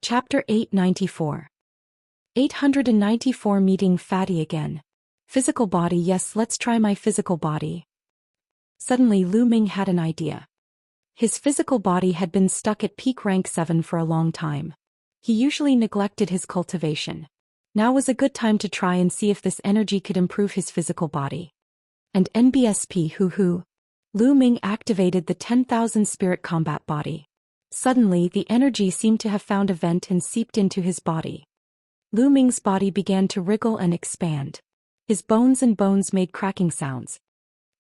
Chapter 894. 894 Meeting Fatty again. Physical body. Yes, let's try my physical body. Suddenly Lu Ming had an idea. His physical body had been stuck at peak rank 7 for a long time. He usually neglected his cultivation. Now was a good time to try and see if this energy could improve his physical body. And NBSP hoo. Lu Ming activated the 10,000 spirit combat body. Suddenly the energy seemed to have found a vent and seeped into his body. Lu Ming's body began to wriggle and expand. His bones made cracking sounds.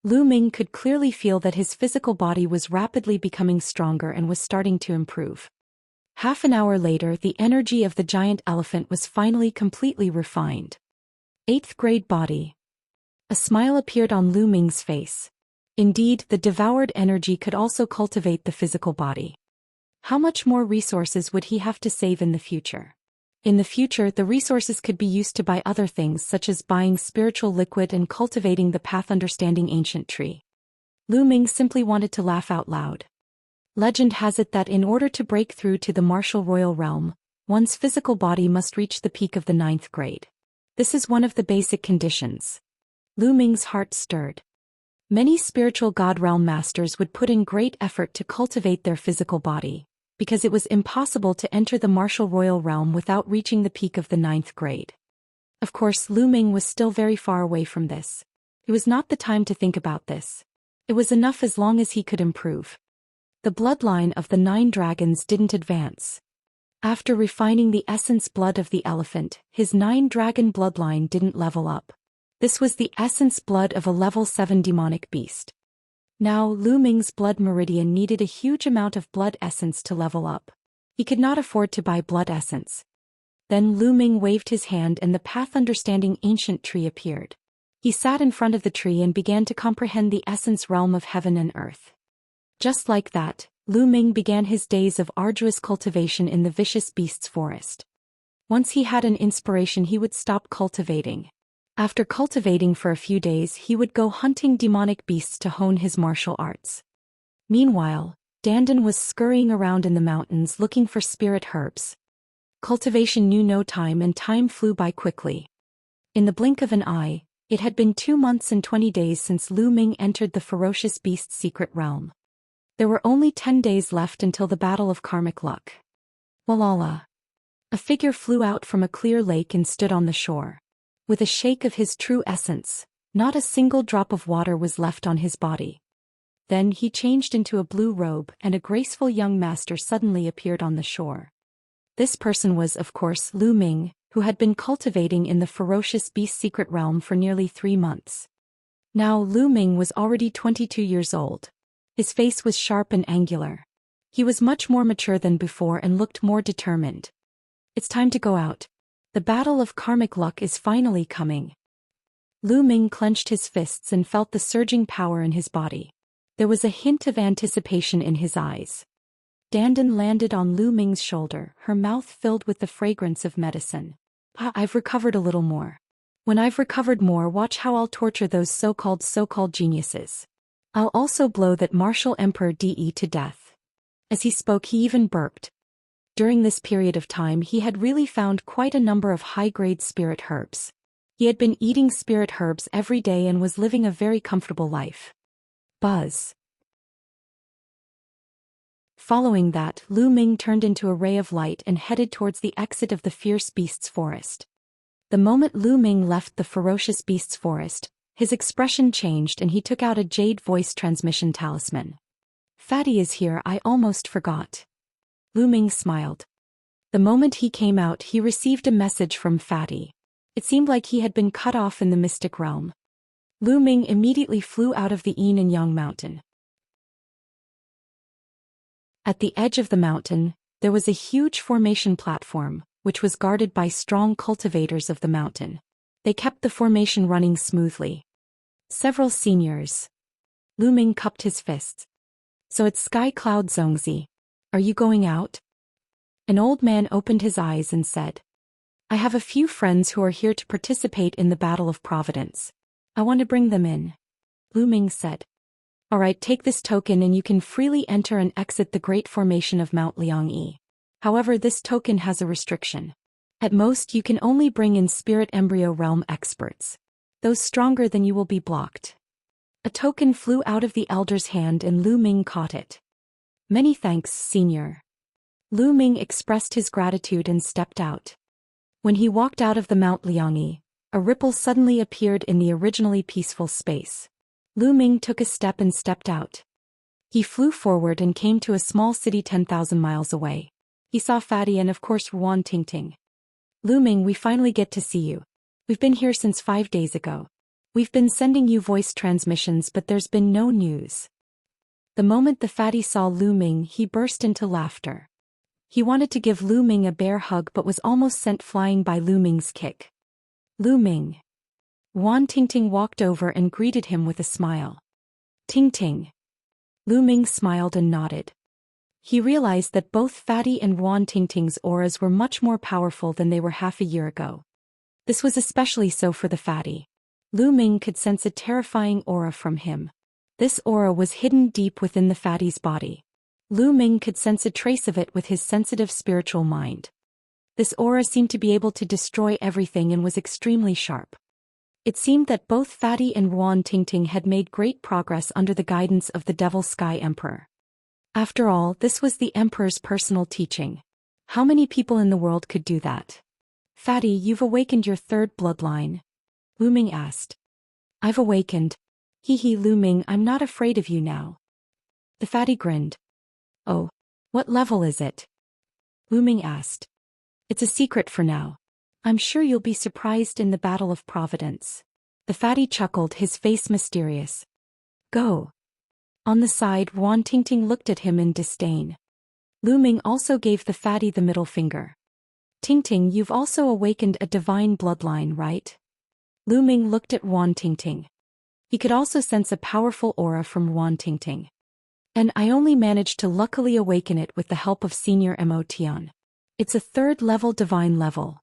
Lu Ming could clearly feel that his physical body was rapidly becoming stronger and was starting to improve. Half an hour later, the energy of the giant elephant was finally completely refined. 8th grade body. A smile appeared on Lu Ming's face. Indeed, the devoured energy could also cultivate the physical body. How much more resources would he have to save in the future? In the future, the resources could be used to buy other things such as buying spiritual liquid and cultivating the path understanding ancient tree. Lu Ming simply wanted to laugh out loud. Legend has it that in order to break through to the martial royal realm, one's physical body must reach the peak of the 9th grade. This is one of the basic conditions. Lu Ming's heart stirred. Many spiritual god realm masters would put in great effort to cultivate their physical body, because it was impossible to enter the martial royal realm without reaching the peak of the 9th grade. Of course, Lu Ming was still very far away from this. It was not the time to think about this. It was enough as long as he could improve. The bloodline of the 9 dragons didn't advance. After refining the essence blood of the elephant, his 9 dragon bloodline didn't level up. This was the essence blood of a level 7 demonic beast. Now Lu Ming's blood meridian needed a huge amount of blood essence to level up. He could not afford to buy blood essence. Then Lu Ming waved his hand and the path understanding ancient tree appeared. He sat in front of the tree and began to comprehend the essence realm of heaven and earth. Just like that, Lu Ming began his days of arduous cultivation in the vicious beasts forest. Once he had an inspiration, he would stop cultivating. After cultivating for a few days, he would go hunting demonic beasts to hone his martial arts. Meanwhile, Dandan was scurrying around in the mountains looking for spirit herbs. Cultivation knew no time and time flew by quickly. In the blink of an eye, it had been 2 months and 20 days since Lu Ming entered the ferocious beast's secret realm. There were only 10 days left until the battle of karmic luck. Walala. A figure flew out from a clear lake and stood on the shore. With a shake of his true essence, not a single drop of water was left on his body. Then he changed into a blue robe and a graceful young master suddenly appeared on the shore. This person was, of course, Lu Ming, who had been cultivating in the ferocious beast secret realm for nearly 3 months. Now Lu Ming was already 22 years old. His face was sharp and angular. He was much more mature than before and looked more determined. It's time to go out. The battle of karmic luck is finally coming. Lu Ming clenched his fists and felt the surging power in his body. There was a hint of anticipation in his eyes. Dandan landed on Lu Ming's shoulder, her mouth filled with the fragrance of medicine. I've recovered a little more. When I've recovered more, watch how I'll torture those so-called geniuses. I'll also blow that martial emperor De to death. As he spoke, he even burped. During this period of time, he had really found quite a number of high-grade spirit herbs. He had been eating spirit herbs every day and was living a very comfortable life. Buzz. Following that, Lu Ming turned into a ray of light and headed towards the exit of the fierce beasts forest. The moment Lu Ming left the ferocious beasts forest, his expression changed and he took out a jade voice transmission talisman. Fatty is here, I almost forgot. Lu Ming smiled. The moment he came out, he received a message from Fatty. It seemed like he had been cut off in the mystic realm. Lu Ming immediately flew out of the Yin and Yang mountain. At the edge of the mountain, there was a huge formation platform, which was guarded by strong cultivators of the mountain. They kept the formation running smoothly. Several seniors. Lu Ming cupped his fists. So it's Sky Cloud Zongzi. Are you going out? An old man opened his eyes and said, I have a few friends who are here to participate in the Battle of Providence. I want to bring them in. Lu Ming said. Alright, take this token and you can freely enter and exit the great formation of Mount Liangyi. However, this token has a restriction. At most, you can only bring in spirit embryo realm experts. Those stronger than you will be blocked. A token flew out of the elder's hand and Lu Ming caught it. Many thanks, senior. Lu Ming expressed his gratitude and stepped out. When he walked out of the Mount Liangyi, a ripple suddenly appeared in the originally peaceful space. Lu Ming took a step and stepped out. He flew forward and came to a small city 10,000 miles away. He saw Fatty and of course Wan Tingting. Lu Ming, we finally get to see you. We've been here since 5 days ago. We've been sending you voice transmissions but there's been no news. The moment the fatty saw Lu Ming, he burst into laughter. He wanted to give Lu Ming a bear hug but was almost sent flying by Lu Ming's kick. Lu Ming. Wan Tingting walked over and greeted him with a smile. Tingting. Lu Ming smiled and nodded. He realized that both Fatty and Wan Tingting's auras were much more powerful than they were half a year ago. This was especially so for the Fatty. Lu Ming could sense a terrifying aura from him. This aura was hidden deep within the Fatty's body. Lu Ming could sense a trace of it with his sensitive spiritual mind. This aura seemed to be able to destroy everything and was extremely sharp. It seemed that both Fatty and Wan Tingting had made great progress under the guidance of the Devil Sky Emperor. After all, this was the Emperor's personal teaching. How many people in the world could do that? Fatty, you've awakened your third bloodline. Lu Ming asked. I've awakened. Hee hee, Lu Ming, I'm not afraid of you now. The Fatty grinned. Oh, what level is it? Lu Ming asked. It's a secret for now. I'm sure you'll be surprised in the Battle of Providence. The Fatty chuckled, his face mysterious. Go. On the side, Wan Tingting looked at him in disdain. Lu Ming also gave the Fatty the middle finger. Tingting, you've also awakened a divine bloodline, right? Lu Ming looked at Wan Tingting. He could also sense a powerful aura from Wan Tingting. And I only managed to luckily awaken it with the help of Senior Mo Tian. It's a third-level divine level.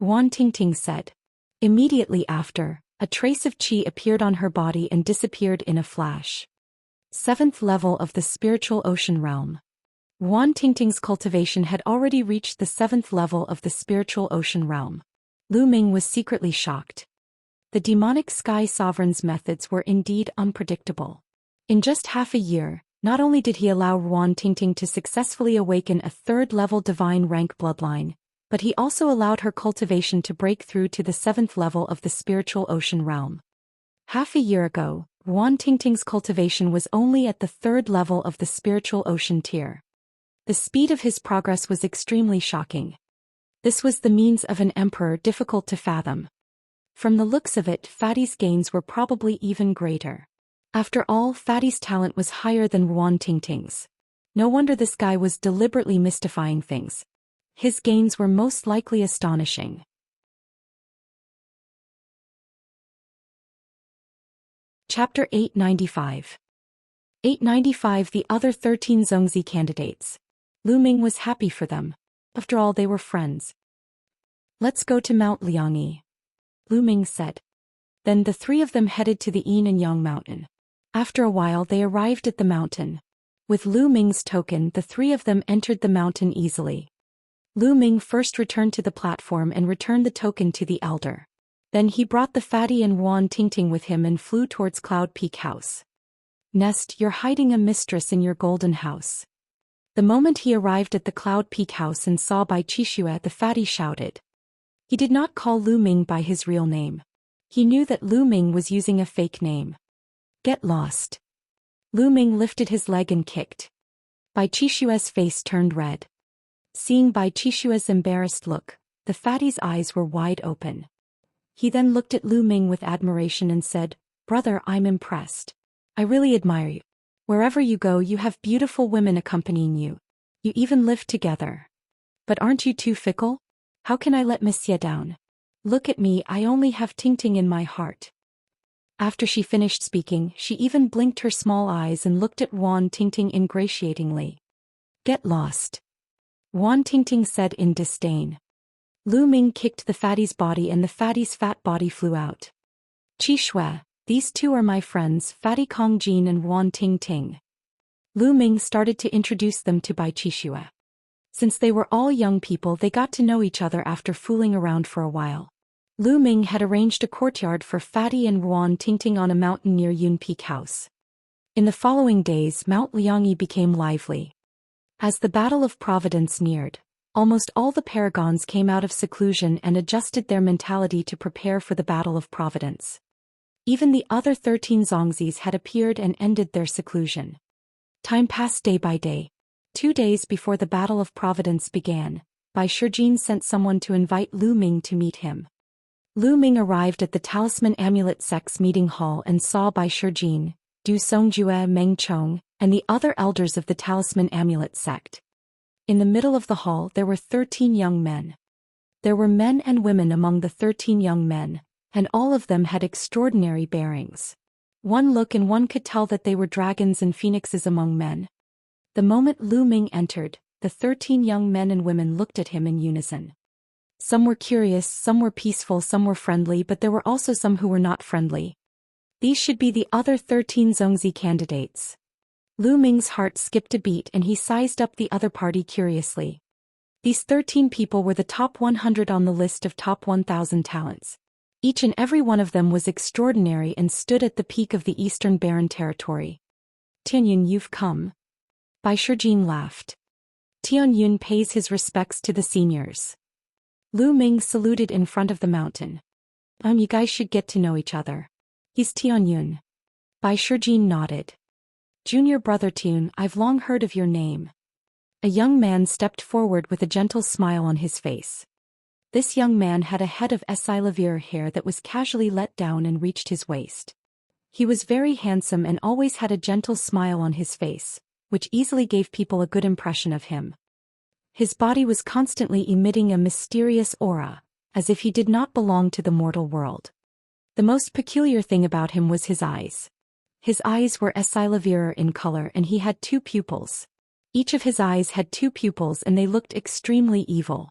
Wan Tingting said. Immediately after, a trace of qi appeared on her body and disappeared in a flash. 7th level of the spiritual ocean realm. Wan Tingting's cultivation had already reached the 7th level of the spiritual ocean realm. Lu Ming was secretly shocked. The demonic sky sovereign's methods were indeed unpredictable. In just half a year, not only did he allow Wan Tingting to successfully awaken a 3rd-level divine rank bloodline, but he also allowed her cultivation to break through to the 7th level of the spiritual ocean realm. Half a year ago, Wan Tingting's cultivation was only at the 3rd level of the spiritual ocean tier. The speed of his progress was extremely shocking. This was the means of an emperor difficult to fathom. From the looks of it, Fatty's gains were probably even greater. After all, Fatty's talent was higher than Wan Tingting's. No wonder this guy was deliberately mystifying things. His gains were most likely astonishing. Chapter 895. 895. The other 13 Zhongzi candidates. Lu Ming was happy for them. After all, they were friends. Let's go to Mount Liangyi, Lu Ming said. Then the 3 of them headed to the Yin and Yang mountain. After a while they arrived at the mountain. With Lu Ming's token, the 3 of them entered the mountain easily. Lu Ming first returned to the platform and returned the token to the elder. Then he brought the Fatty and Wan Tingting with him and flew towards Cloud Peak House. Nest, you're hiding a mistress in your golden house. The moment he arrived at the Cloud Peak House and saw Bai Qixue, the Fatty shouted. He did not call Lu Ming by his real name. He knew that Lu Ming was using a fake name. Get lost. Lu Ming lifted his leg and kicked. Bai Qixue's face turned red. Seeing Bai Qixue's embarrassed look, the Fatty's eyes were wide open. He then looked at Lu Ming with admiration and said, Brother, I'm impressed. I really admire you. Wherever you go, you have beautiful women accompanying you. You even live together. But aren't you too fickle? How can I let Monsieur down? Look at me, I only have Tingting in my heart. After she finished speaking, she even blinked her small eyes and looked at Wan Tingting ingratiatingly. Get lost. Wan Tingting said in disdain. Lu Ming kicked the Fatty's body and the Fatty's fat body flew out. Qixue, these 2 are my friends, Fatty Kongjin and Wan Tingting. Lu Ming started to introduce them to Bai Qixue. Since they were all young people, they got to know each other after fooling around for a while. Lu Ming had arranged a courtyard for Fatty and Ruan Tingting on a mountain near Yun Peak House. In the following days, Mount Liangyi became lively. As the Battle of Providence neared, almost all the paragons came out of seclusion and adjusted their mentality to prepare for the Battle of Providence. Even the other 13 Zongzis had appeared and ended their seclusion. Time passed day by day. 2 days before the Battle of Providence began, Bai Shijin sent someone to invite Lu Ming to meet him. Lu Ming arrived at the Talisman Amulet Sect's meeting hall and saw Bai Shijin, Du Songjue, Meng Chong, and the other elders of the Talisman Amulet Sect. In the middle of the hall there were 13 young men. There were men and women among the 13 young men, and all of them had extraordinary bearings. One look and one could tell that they were dragons and phoenixes among men. The moment Lu Ming entered, the 13 young men and women looked at him in unison. Some were curious, some were peaceful, some were friendly, but there were also some who were not friendly. These should be the other 13 Zongzi candidates. Lu Ming's heart skipped a beat and he sized up the other party curiously. These 13 people were the top 100 on the list of top 1,000 talents. Each and every one of them was extraordinary and stood at the peak of the Eastern Barren Territory. Tianyun, you've come. Bai Shijin laughed. Tianyun pays his respects to the seniors. Lu Ming saluted in front of the mountain. You guys should get to know each other. He's Tianyun. Bai Shijin nodded. Junior brother Tian, I've long heard of your name. A young man stepped forward with a gentle smile on his face. This young man had a head of Essilavier hair that was casually let down and reached his waist. He was very handsome and always had a gentle smile on his face, which easily gave people a good impression of him. His body was constantly emitting a mysterious aura, as if he did not belong to the mortal world. The most peculiar thing about him was his eyes. His eyes were Essilavier in color and he had 2 pupils. Each of his eyes had 2 pupils and they looked extremely evil.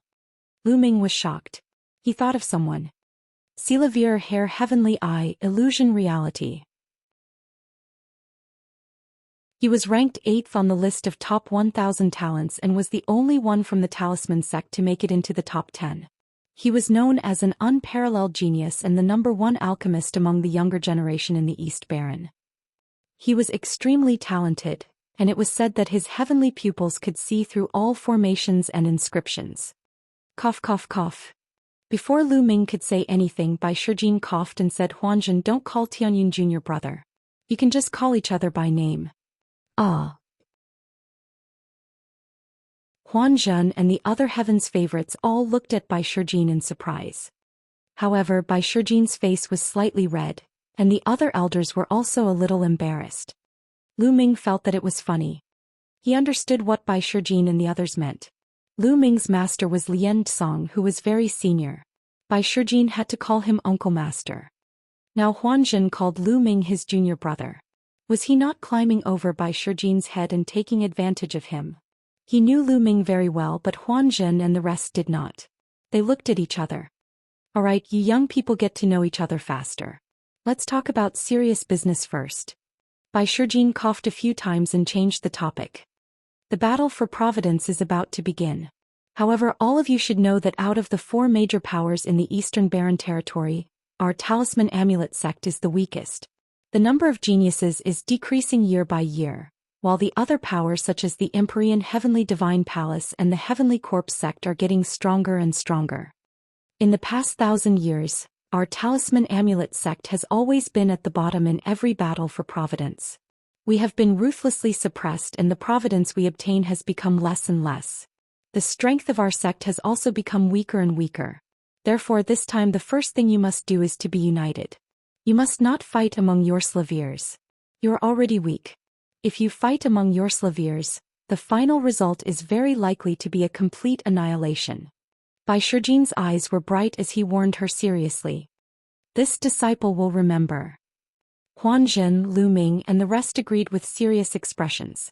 Lu Ming was shocked. He thought of someone. Silavier hair, heavenly eye, illusion reality. He was ranked 8th on the list of top 1,000 talents and was the only one from the Talisman sect to make it into the top 10. He was known as an unparalleled genius and the #1 alchemist among the younger generation in the East Barren. He was extremely talented, and it was said that his heavenly pupils could see through all formations and inscriptions. Cough, cough, cough. Before Lu Ming could say anything, Bai Shijin coughed and said, Huanzhen, don't call Tianyun junior brother. You can just call each other by name. Ah. Huanzhen and the other heaven's favorites all looked at Bai Shijin in surprise. However, Bai Shijin's face was slightly red, and the other elders were also a little embarrassed. Lu Ming felt that it was funny. He understood what Bai Shijin and the others meant. Lu Ming's master was Lian Tsong, who was very senior. Bai Shijin had to call him Uncle Master. Now Huanzhen called Lu Ming his junior brother. Was he not climbing over Bai Shijin's head and taking advantage of him? He knew Lu Ming very well, but Huanzhen and the rest did not. They looked at each other. Alright, you young people get to know each other faster. Let's talk about serious business first. Bai Shijin coughed a few times and changed the topic. The battle for Providence is about to begin. However, all of you should know that out of the 4 major powers in the Eastern Barren Territory, our Talisman Amulet sect is the weakest. The number of geniuses is decreasing year by year, while the other powers such as the Empyrean Heavenly Divine Palace and the Heavenly Corpse sect are getting stronger and stronger. In the past 1,000 years, our Talisman Amulet sect has always been at the bottom in every battle for Providence. We have been ruthlessly suppressed and the Providence we obtain has become less and less. The strength of our sect has also become weaker and weaker. Therefore, this time the first thing you must do is to be united. You must not fight among your slaviers. You are already weak. If you fight among your slaviers, the final result is very likely to be a complete annihilation. Bai Shijin's eyes were bright as he warned her seriously. This disciple will remember. Huanzhen, Lu Ming and the rest agreed with serious expressions.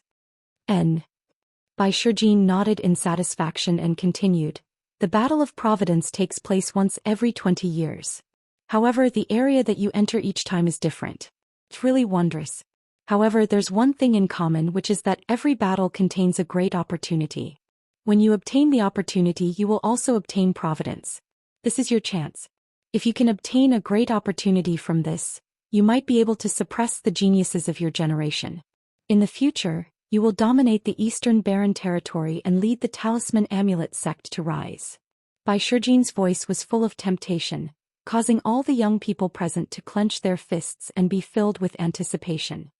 Bai Shijin nodded in satisfaction and continued. The Battle of Providence takes place once every 20 years. However, the area that you enter each time is different. It's really wondrous. However, there's one thing in common, which is that every battle contains a great opportunity. When you obtain the opportunity, you will also obtain providence. This is your chance. If you can obtain a great opportunity from this, you might be able to suppress the geniuses of your generation. In the future, you will dominate the Eastern Barren territory and lead the Talisman Amulet sect to rise. Bai Shijin's voice was full of temptation, causing all the young people present to clench their fists and be filled with anticipation.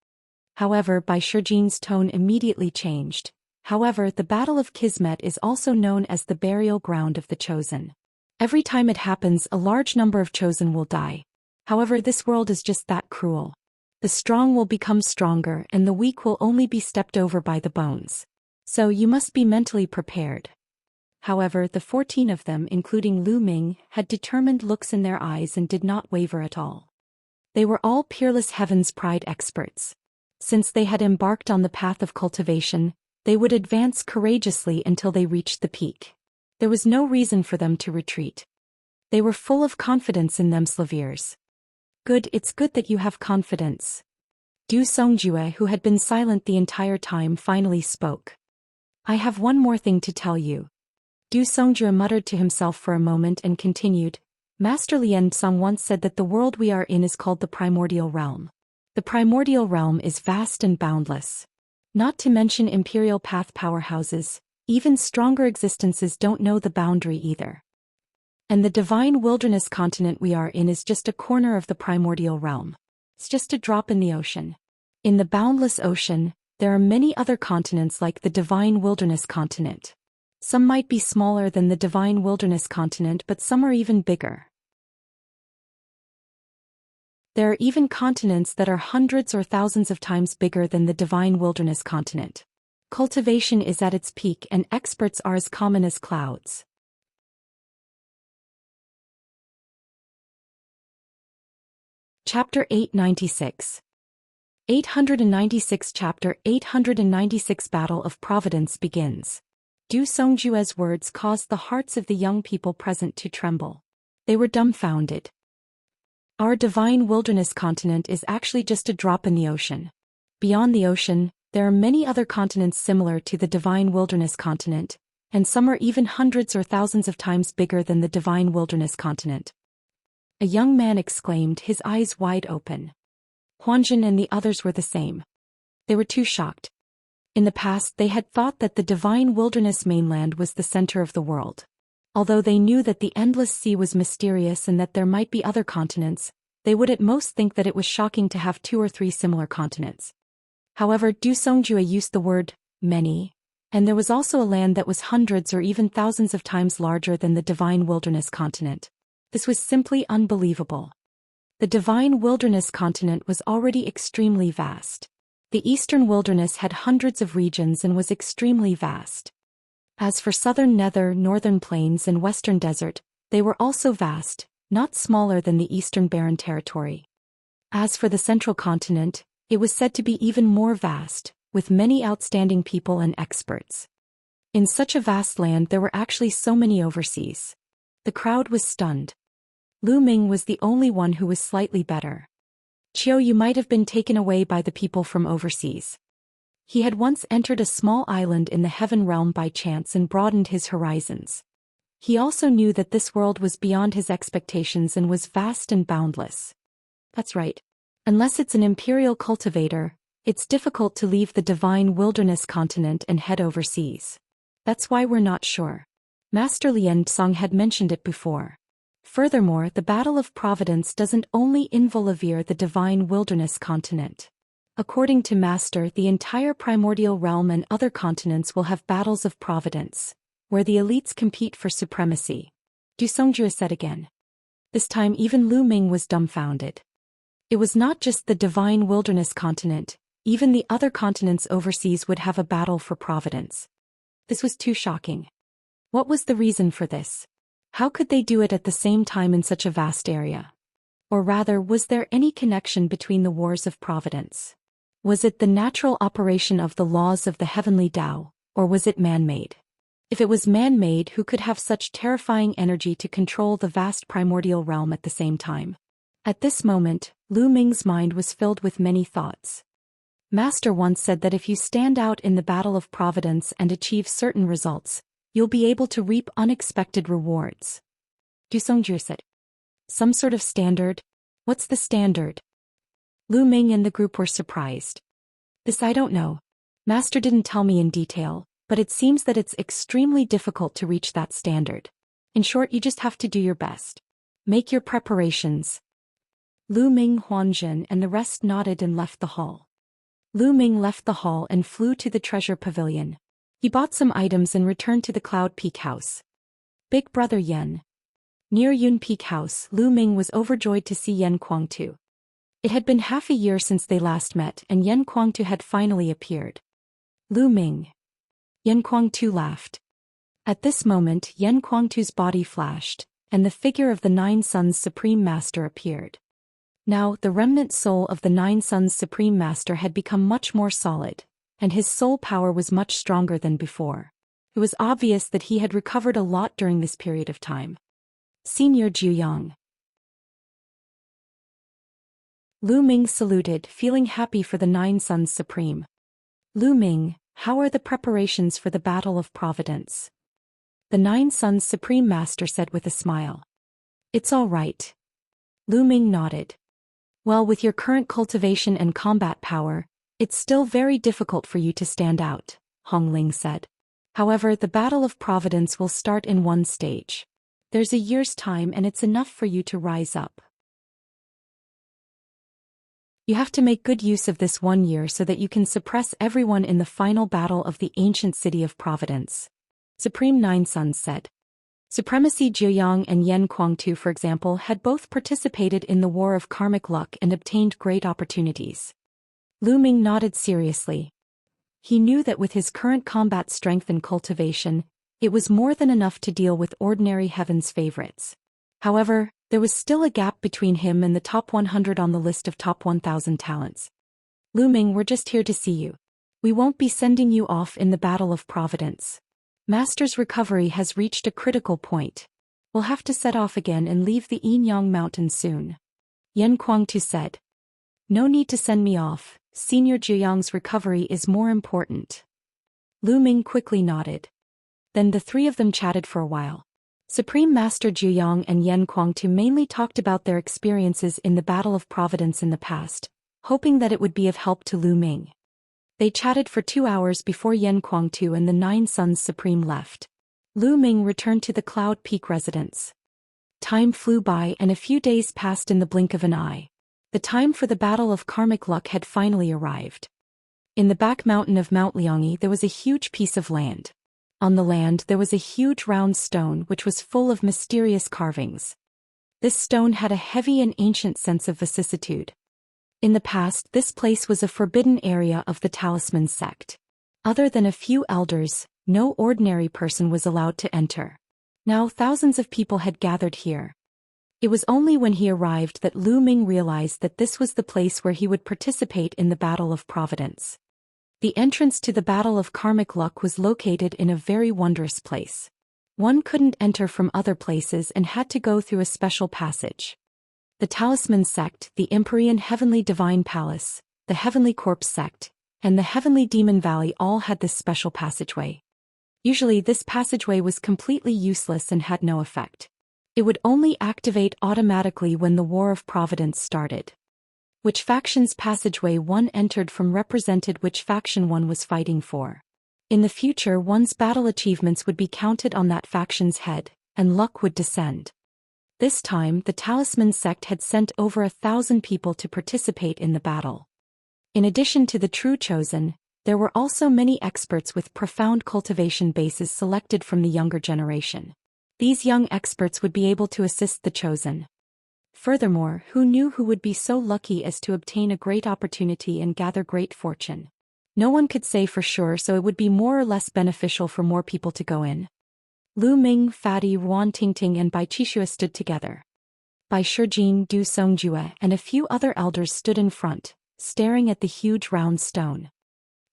However, Bai Shijin's tone immediately changed. However, the Battle of Kismet is also known as the burial ground of the chosen. Every time it happens, a large number of chosen will die. However, this world is just that cruel. The strong will become stronger and the weak will only be stepped over by the bones. So you must be mentally prepared. However, the 14 of them, including Lu Ming, had determined looks in their eyes and did not waver at all. They were all peerless Heaven's Pride experts. Since they had embarked on the path of cultivation, they would advance courageously until they reached the peak. There was no reason for them to retreat. They were full of confidence in themselves. Good, it's good that you have confidence. Du Songjue, who had been silent the entire time, finally spoke. I have one more thing to tell you. Du Songjue muttered to himself for a moment and continued. Master Lian Song once said that the world we are in is called the Primordial Realm. The Primordial Realm is vast and boundless. Not to mention imperial path powerhouses, even stronger existences don't know the boundary either. And the divine wilderness continent we are in is just a corner of the primordial realm. It's just a drop in the ocean. In the boundless ocean, there are many other continents like the divine wilderness continent. Some might be smaller than the divine wilderness continent, but some are even bigger. There are even continents that are hundreds or thousands of times bigger than the divine wilderness continent. Cultivation is at its peak and experts are as common as clouds. Chapter 896. 896 Chapter 896 Battle of Providence begins. Du Songjue's words caused the hearts of the young people present to tremble. They were dumbfounded. Our divine wilderness continent is actually just a drop in the ocean. Beyond the ocean, there are many other continents similar to the divine wilderness continent, and some are even hundreds or thousands of times bigger than the divine wilderness continent. A young man exclaimed, his eyes wide open. Huanjin and the others were the same. They were too shocked. In the past, they had thought that the divine wilderness mainland was the center of the world. Although they knew that the endless sea was mysterious and that there might be other continents, they would at most think that it was shocking to have 2 or 3 similar continents. However, Du Songjue used the word many, and there was also a land that was hundreds or even thousands of times larger than the divine wilderness continent. This was simply unbelievable. The divine wilderness continent was already extremely vast. The eastern wilderness had hundreds of regions and was extremely vast. As for southern nether, northern plains and western desert, they were also vast, not smaller than the eastern barren territory. As for the central continent, it was said to be even more vast, with many outstanding people and experts. In such a vast land there were actually so many overseas. The crowd was stunned. Lu Ming was the only one who was slightly better. Qiu, you might have been taken away by the people from overseas. He had once entered a small island in the heaven realm by chance and broadened his horizons. He also knew that this world was beyond his expectations and was vast and boundless. That's right. Unless it's an imperial cultivator, it's difficult to leave the divine wilderness continent and head overseas. That's why we're not sure. Master Lian Song had mentioned it before. Furthermore, the Battle of Providence doesn't only involve the divine wilderness continent. According to Master, the entire primordial realm and other continents will have battles of providence, where the elites compete for supremacy. Du Songjue said again. This time even Lu Ming was dumbfounded. It was not just the divine wilderness continent, even the other continents overseas would have a battle for providence. This was too shocking. What was the reason for this? How could they do it at the same time in such a vast area? Or rather, was there any connection between the wars of providence? Was it the natural operation of the laws of the heavenly Tao, or was it man-made? If it was man-made, who could have such terrifying energy to control the vast primordial realm at the same time? At this moment, Lu Ming's mind was filled with many thoughts. Master once said that if you stand out in the battle of providence and achieve certain results, You'll be able to reap unexpected rewards. Du Songju said. Some sort of standard? What's the standard? Lu Ming and the group were surprised. This I don't know. Master didn't tell me in detail, but it seems that it's extremely difficult to reach that standard. In short, you just have to do your best. Make your preparations. Lu Ming, Huanzhen and the rest nodded and left the hall. Lu Ming left the hall and flew to the treasure pavilion. He bought some items and returned to the Cloud Peak house. Big brother Yen. Near Yun Peak house, Lu Ming was overjoyed to see Yen Kuangtu. It had been half a year since they last met and Yen Kuangtu had finally appeared. Lu Ming. Yen Kuangtu laughed. At this moment Yen Kuangtu's body flashed, and the figure of the Nine Suns Supreme Master appeared. Now, the remnant soul of the Nine Suns Supreme Master had become much more solid, and his soul power was much stronger than before. It was obvious that he had recovered a lot during this period of time. Senior Zhuyang. Lu Ming saluted, feeling happy for the Nine Suns Supreme. Lu Ming, how are the preparations for the Battle of Providence? The Nine Suns Supreme Master said with a smile. It's all right. Lu Ming nodded. Well, with your current cultivation and combat power, it's still very difficult for you to stand out, Hong Ling said. However, the Battle of Providence will start in one stage. There's a year's time and it's enough for you to rise up. You have to make good use of this 1 year so that you can suppress everyone in the final battle of the ancient city of Providence. Supreme Nine Suns said. Supremacy Zhuyang and Yen Kuangtu, for example, had both participated in the War of Karmic Luck and obtained great opportunities. Lu Ming nodded seriously. He knew that with his current combat strength and cultivation, it was more than enough to deal with ordinary heaven's favorites. However, there was still a gap between him and the top 100 on the list of top 1,000 talents. Lu Ming, we're just here to see you. We won't be sending you off in the Battle of Providence. Master's recovery has reached a critical point. We'll have to set off again and leave the Yinyang Mountain soon. Yen Kuangtu said. No need to send me off, Senior Zhuyang's recovery is more important. Lu Ming quickly nodded. Then the three of them chatted for a while. Supreme Master Zhuyang and Yen Kuangtu mainly talked about their experiences in the Battle of Providence in the past, hoping that it would be of help to Lu Ming. They chatted for 2 hours before Yen Kuangtu and the Nine Suns Supreme left. Lu Ming returned to the Cloud Peak residence. Time flew by and a few days passed in the blink of an eye. The time for the Battle of Karmic Luck had finally arrived. In the back mountain of Mount Liangyi there was a huge piece of land. On the land there was a huge round stone which was full of mysterious carvings. This stone had a heavy and ancient sense of vicissitude. In the past, this place was a forbidden area of the Talisman sect. Other than a few elders, no ordinary person was allowed to enter. Now thousands of people had gathered here. It was only when he arrived that Lu Ming realized that this was the place where he would participate in the Battle of Providence. The entrance to the Battle of Karmic Luck was located in a very wondrous place. One couldn't enter from other places and had to go through a special passage. The Talisman sect, the Empyrean Heavenly Divine Palace, the Heavenly Corpse sect, and the Heavenly Demon Valley all had this special passageway. Usually this passageway was completely useless and had no effect. It would only activate automatically when the War of Providence started. Which faction's passageway one entered from represented which faction one was fighting for. In the future one's battle achievements would be counted on that faction's head, and luck would descend. This time, the Talisman sect had sent over 1,000 people to participate in the battle. In addition to the true chosen, there were also many experts with profound cultivation bases selected from the younger generation. These young experts would be able to assist the chosen. Furthermore, who knew who would be so lucky as to obtain a great opportunity and gather great fortune? No one could say for sure, so it would be more or less beneficial for more people to go in. Lu Ming, Fadi, Ruan Tingting and Bai Qixue stood together. Bai Shijin, Du Songjue and a few other elders stood in front, staring at the huge round stone.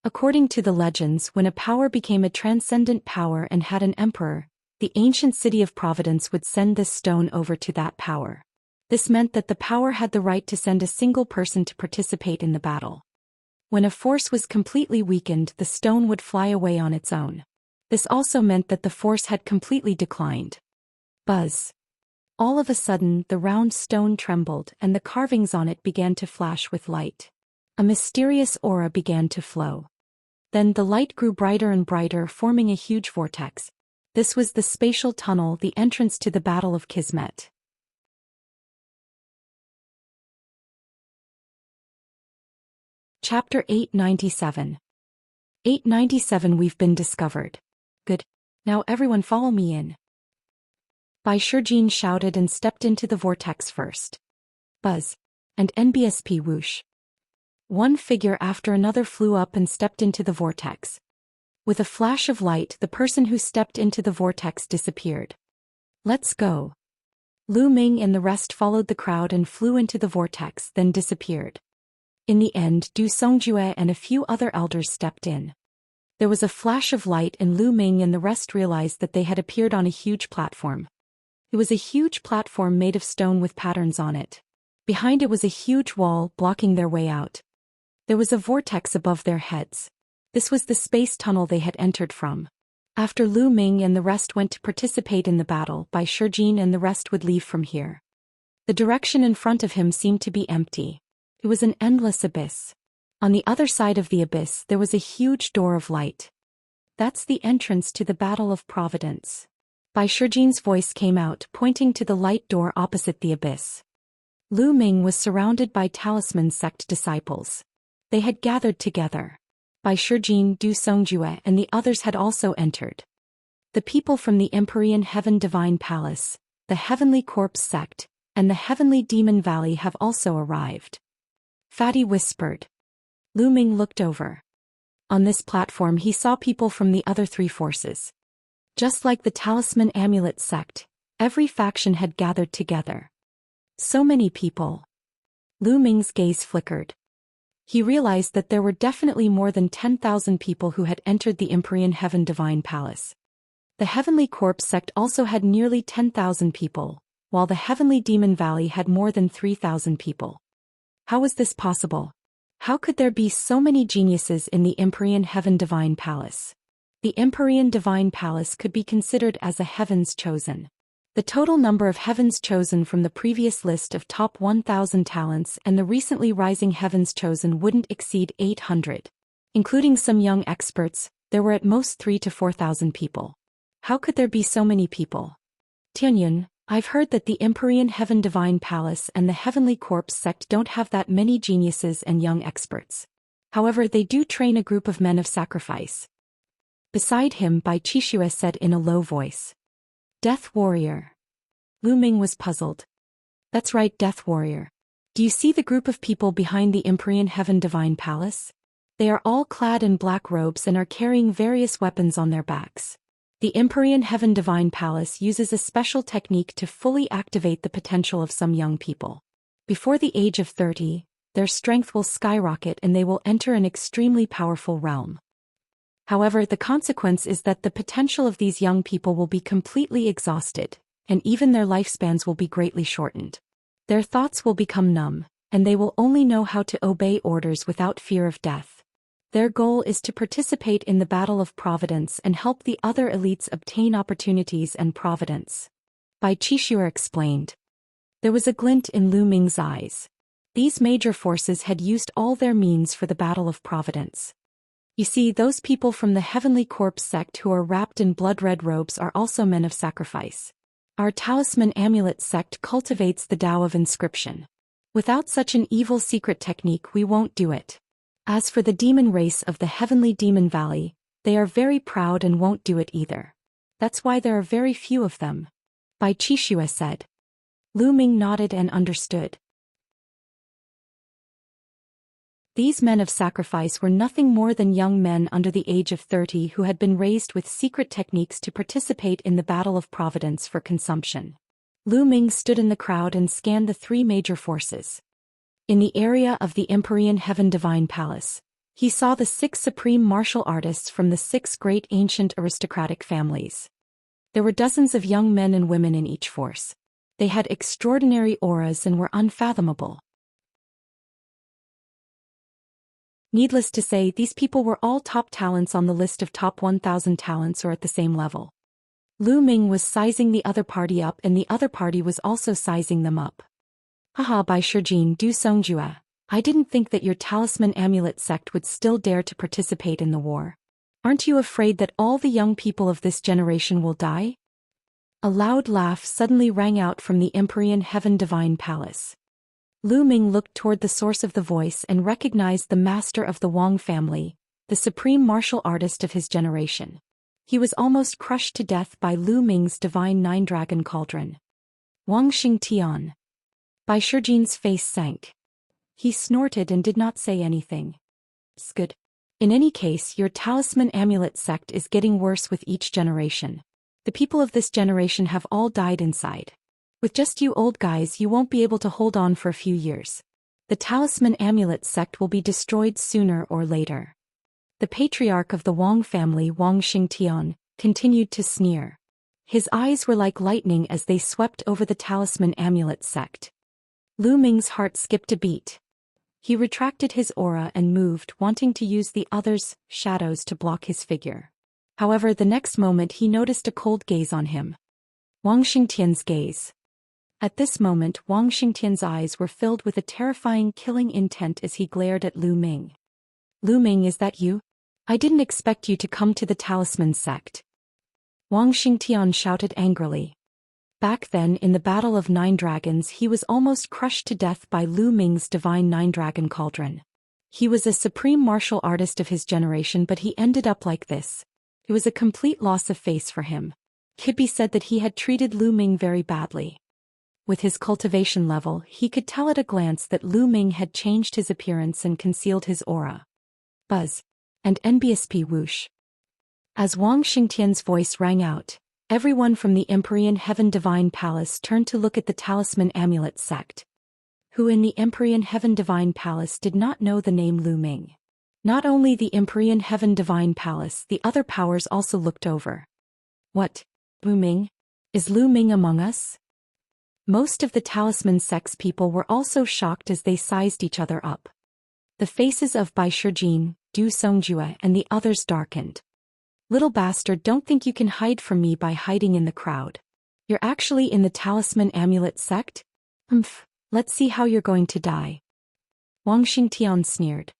According to the legends, when a power became a transcendent power and had an emperor, the ancient city of Providence would send this stone over to that power. This meant that the power had the right to send a single person to participate in the battle. When a force was completely weakened, the stone would fly away on its own. This also meant that the force had completely declined. Buzz. All of a sudden, the round stone trembled and the carvings on it began to flash with light. A mysterious aura began to flow. Then the light grew brighter and brighter, forming a huge vortex. This was the spatial tunnel, the entrance to the Battle of Kismet. Chapter 897. 897. We've been discovered. Good. Now everyone follow me in. Bai Shijin shouted and stepped into the vortex first. Buzz. And NBSP whoosh. One figure after another flew up and stepped into the vortex. With a flash of light, the person who stepped into the vortex disappeared. Let's go. Lu Ming and the rest followed the crowd and flew into the vortex, then disappeared. In the end, Du Songjue and a few other elders stepped in. There was a flash of light and Lu Ming and the rest realized that they had appeared on a huge platform. It was a huge platform made of stone with patterns on it. Behind it was a huge wall blocking their way out. There was a vortex above their heads. This was the space tunnel they had entered from. After Lu Ming and the rest went to participate in the battle, Bai Shijin and the rest would leave from here. The direction in front of him seemed to be empty. It was an endless abyss. On the other side of the abyss there was a huge door of light. That's the entrance to the Battle of Providence. Bai Shijin's voice came out, pointing to the light door opposite the abyss. Lu Ming was surrounded by Talisman sect disciples. They had gathered together. Bai Shijin, Du Songjue and the others had also entered. The people from the Empyrean Heaven Divine Palace, the Heavenly Corpse sect, and the Heavenly Demon Valley have also arrived. Fatty whispered. Lu Ming looked over. On this platform he saw people from the other three forces. Just like the Talisman Amulet sect, every faction had gathered together. So many people. Lu Ming's gaze flickered. He realized that there were definitely more than 10,000 people who had entered the Empyrean Heaven Divine Palace. The Heavenly Corpse sect also had nearly 10,000 people, while the Heavenly Demon Valley had more than 3,000 people. How was this possible? How could there be so many geniuses in the Empyrean Heaven Divine Palace? The Empyrean Divine Palace could be considered as a Heaven's Chosen. The total number of Heavens Chosen from the previous list of top 1,000 talents and the recently rising Heavens Chosen wouldn't exceed 800. Including some young experts, there were at most 3,000 to 4,000 people. How could there be so many people? Tianyun, I've heard that the Empyrean Heaven Divine Palace and the Heavenly Corpse sect don't have that many geniuses and young experts. However, they do train a group of men of sacrifice. Beside him, Bai Qixue said in a low voice. Death Warrior. Lu Ming was puzzled. That's right, Death Warrior. Do you see the group of people behind the Empyrean Heaven Divine Palace? They are all clad in black robes and are carrying various weapons on their backs. The Empyrean Heaven Divine Palace uses a special technique to fully activate the potential of some young people. Before the age of 30, their strength will skyrocket and they will enter an extremely powerful realm. However, the consequence is that the potential of these young people will be completely exhausted, and even their lifespans will be greatly shortened. Their thoughts will become numb, and they will only know how to obey orders without fear of death. Their goal is to participate in the Battle of Providence and help the other elites obtain opportunities and providence. Bai Qixue explained. There was a glint in Lu Ming's eyes. These major forces had used all their means for the Battle of Providence. You see, those people from the Heavenly Corpse sect who are wrapped in blood-red robes are also men of sacrifice. Our Talisman Amulet sect cultivates the Tao of Inscription. Without such an evil secret technique we won't do it. As for the demon race of the Heavenly Demon Valley, they are very proud and won't do it either. That's why there are very few of them. Bai Qixue said. Lu Ming nodded and understood. These men of sacrifice were nothing more than young men under the age of 30 who had been raised with secret techniques to participate in the Battle of Providence for consumption. Lu Ming stood in the crowd and scanned the three major forces. In the area of the Empyrean Heaven Divine Palace, he saw the 6 supreme martial artists from the 6 great ancient aristocratic families. There were dozens of young men and women in each force. They had extraordinary auras and were unfathomable. Needless to say, these people were all top talents on the list of top 1,000 talents or at the same level. Lu Ming was sizing the other party up and the other party was also sizing them up. Haha, Bai Shijin Du Songjue, I didn't think that your talisman amulet sect would still dare to participate in the war. Aren't you afraid that all the young people of this generation will die? A loud laugh suddenly rang out from the Empyrean Heaven Divine Palace. Lu Ming looked toward the source of the voice and recognized the master of the Wang family, the supreme martial artist of his generation. He was almost crushed to death by Lu Ming's divine nine-dragon cauldron. Wang Xingtian. Bai Shijin's face sank. He snorted and did not say anything. Good. In any case, your talisman amulet sect is getting worse with each generation. The people of this generation have all died inside. With just you old guys, you won't be able to hold on for a few years. The talisman amulet sect will be destroyed sooner or later. The patriarch of the Wang family, Wang Xingtian, continued to sneer. His eyes were like lightning as they swept over the talisman amulet sect. Lu Ming's heart skipped a beat. He retracted his aura and moved, wanting to use the others' shadows to block his figure. However, the next moment he noticed a cold gaze on him. Wang Xingtian's gaze. At this moment, Wang Xingtian's eyes were filled with a terrifying killing intent as he glared at Lu Ming. Lu Ming, is that you? I didn't expect you to come to the talisman sect. Wang Xingtian shouted angrily. Back then, in the Battle of Nine Dragons, he was almost crushed to death by Lu Ming's divine nine-dragon cauldron. He was a supreme martial artist of his generation, but he ended up like this. It was a complete loss of face for him. It could be said that he had treated Lu Ming very badly. With his cultivation level, he could tell at a glance that Lu Ming had changed his appearance and concealed his aura. Buzz. And NBSP whoosh. As Wang Xingtian's voice rang out, everyone from the Empyrean Heaven Divine Palace turned to look at the talisman amulet sect. Who in the Empyrean Heaven Divine Palace did not know the name Lu Ming? Not only the Empyrean Heaven Divine Palace, the other powers also looked over. What? Lu Ming? Is Lu Ming among us? Most of the talisman sect's people were also shocked as they sized each other up. The faces of Bai Shijin, Du Songjue and the others darkened. Little bastard, don't think you can hide from me by hiding in the crowd. You're actually in the talisman amulet sect? Let's see how you're going to die. Wang Xingtian sneered.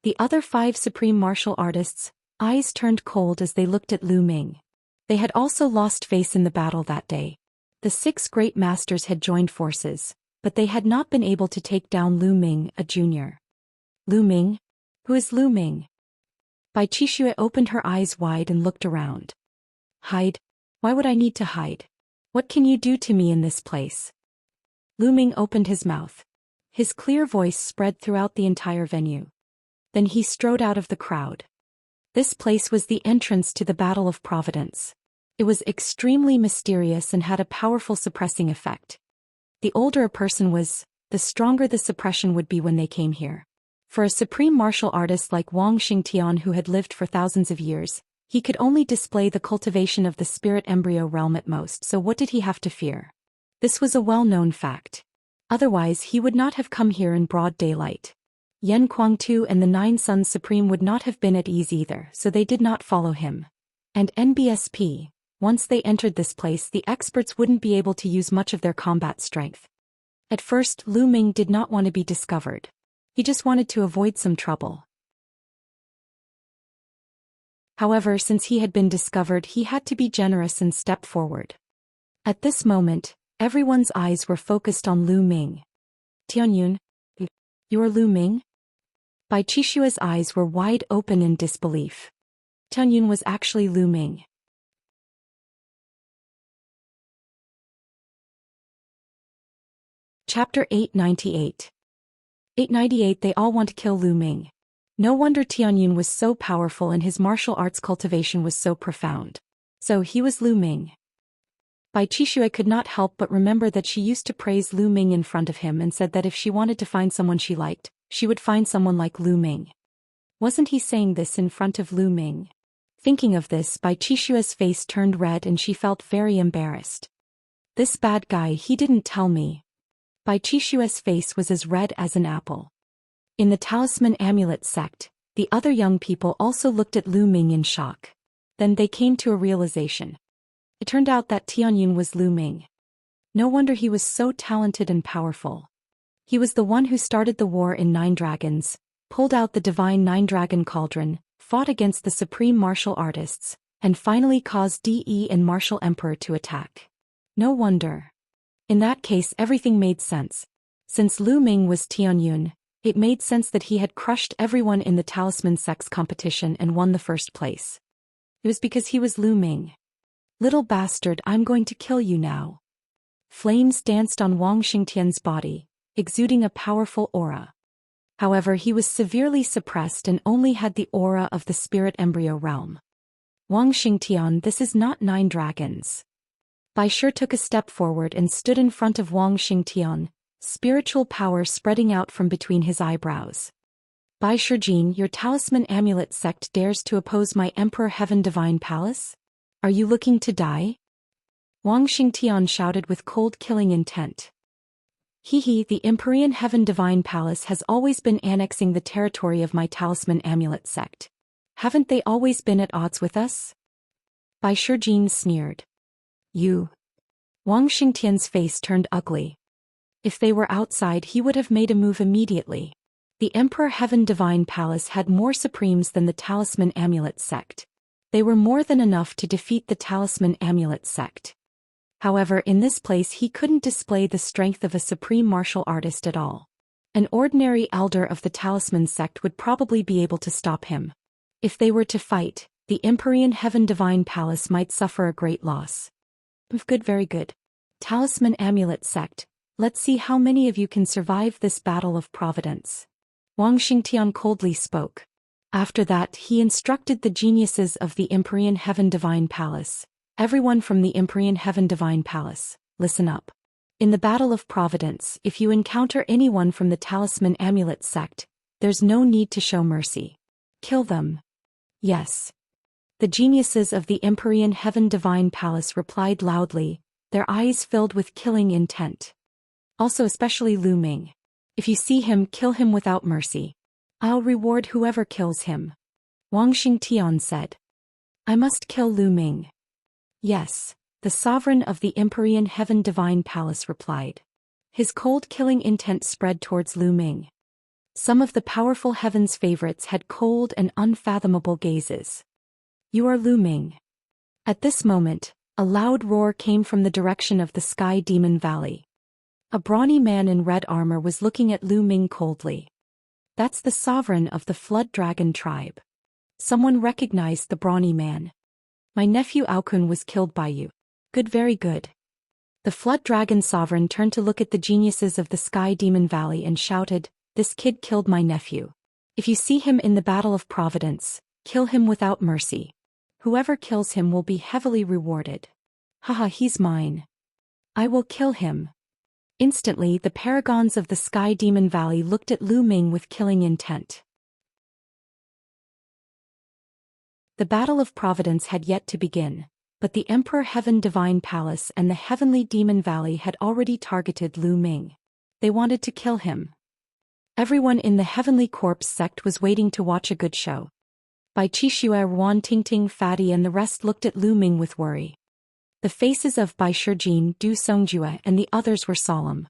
The other 5 supreme martial artists' eyes turned cold as they looked at Lu Ming. They had also lost face in the battle that day. The 6 great masters had joined forces, but they had not been able to take down Lu Ming, a junior. Lu Ming? Who is Lu Ming? Bai Qixue opened her eyes wide and looked around. Hide? Why would I need to hide? What can you do to me in this place? Lu Ming opened his mouth. His clear voice spread throughout the entire venue. Then he strode out of the crowd. This place was the entrance to the Battle of Providence. It was extremely mysterious and had a powerful suppressing effect. The older a person was, the stronger the suppression would be when they came here. For a supreme martial artist like Wang Xingtian, who had lived for thousands of years, he could only display the cultivation of the spirit embryo realm at most, so what did he have to fear? This was a well-known fact. Otherwise he would not have come here in broad daylight. Yen Kuangtu and the 9 Sons Supreme would not have been at ease either, so they did not follow him. And NBSP, once they entered this place, the experts wouldn't be able to use much of their combat strength. At first, Lu Ming did not want to be discovered. He just wanted to avoid some trouble. However, since he had been discovered, he had to be generous and step forward. At this moment, everyone's eyes were focused on Lu Ming. Tianyun? You're Lu Ming? Bai Qixue's eyes were wide open in disbelief. Tianyun was actually Lu Ming. Chapter 898. 898. They all want to kill Lu Ming. No wonder Tianyun was so powerful and his martial arts cultivation was so profound. So he was Lu Ming. Bai Qixue could not help but remember that she used to praise Lu Ming in front of him and said that if she wanted to find someone she liked, she would find someone like Lu Ming. Wasn't he saying this in front of Lu Ming? Thinking of this, Bai Qixue's face turned red and she felt very embarrassed. This bad guy, he didn't tell me. Bai Qixue's face was as red as an apple. In the Talisman Amulet sect, the other young people also looked at Lu Ming in shock. Then they came to a realization. It turned out that Tianyun was Lu Ming. No wonder he was so talented and powerful. He was the one who started the war in Nine Dragons, pulled out the divine Nine-Dragon Cauldron, fought against the supreme martial artists, and finally caused DE and Martial Emperor to attack. No wonder. In that case everything made sense. Since Lu Ming was Tianyun, it made sense that he had crushed everyone in the Talisman Sex competition and won the first place. It was because he was Lu Ming. Little bastard, I'm going to kill you now. Flames danced on Wang Xingtian's body, exuding a powerful aura. However, he was severely suppressed and only had the aura of the spirit embryo realm. Wang Xingtian, this is not Nine Dragons. Bai Shi took a step forward and stood in front of Wang Xingtian, spiritual power spreading out from between his eyebrows. Bai Shi, your Talisman Amulet sect dares to oppose my Emperor Heaven Divine Palace? Are you looking to die? Wang Xingtian shouted with cold killing intent. The Empyrean Heaven Divine Palace has always been annexing the territory of my Talisman Amulet sect. Haven't they always been at odds with us? Bai Shi sneered. You. Wang Xingtian's face turned ugly. If they were outside he would have made a move immediately. The Emperor Heaven Divine Palace had more supremes than the Talisman Amulet sect. They were more than enough to defeat the Talisman Amulet sect. However, in this place he couldn't display the strength of a supreme martial artist at all. An ordinary elder of the Talisman sect would probably be able to stop him. If they were to fight, the Empyrean Heaven Divine Palace might suffer a great loss. Good, very good. Talisman Amulet sect, let's see how many of you can survive this battle of providence. Wang Xingtian coldly spoke. After that he instructed the geniuses of the Empyrean Heaven Divine Palace. Everyone from the Empyrean Heaven Divine Palace, listen up. In the Battle of Providence, if you encounter anyone from the Talisman Amulet sect, there's no need to show mercy. Kill them. Yes. The geniuses of the Empyrean Heaven Divine Palace replied loudly, their eyes filled with killing intent. Also especially Lu Ming. If you see him, kill him without mercy. I'll reward whoever kills him. Wang Xingtian said. I must kill Lu Ming. Yes, the sovereign of the Empyrean Heaven Divine Palace replied. His cold killing intent spread towards Lu Ming. Some of the powerful heaven's favorites had cold and unfathomable gazes. You are Lu Ming. At this moment, a loud roar came from the direction of the Sky Demon Valley. A brawny man in red armor was looking at Lu Ming coldly. That's the sovereign of the Flood Dragon tribe. Someone recognized the brawny man. My nephew Aokun was killed by you. Good, very good. The Flood Dragon sovereign turned to look at the geniuses of the Sky Demon Valley and shouted, this kid killed my nephew. If you see him in the Battle of Providence, kill him without mercy. Whoever kills him will be heavily rewarded. Haha, he's mine. I will kill him. Instantly the paragons of the Sky Demon Valley looked at Lu Ming with killing intent. The Battle of Providence had yet to begin, but the Emperor Heaven Divine Palace and the Heavenly Demon Valley had already targeted Lu Ming. They wanted to kill him. Everyone in the Heavenly Corpse sect was waiting to watch a good show. Bai Qixue, Wan Tingting, Fatty and the rest looked at Lu Ming with worry. The faces of Bai Shijin, Du Songjue and the others were solemn.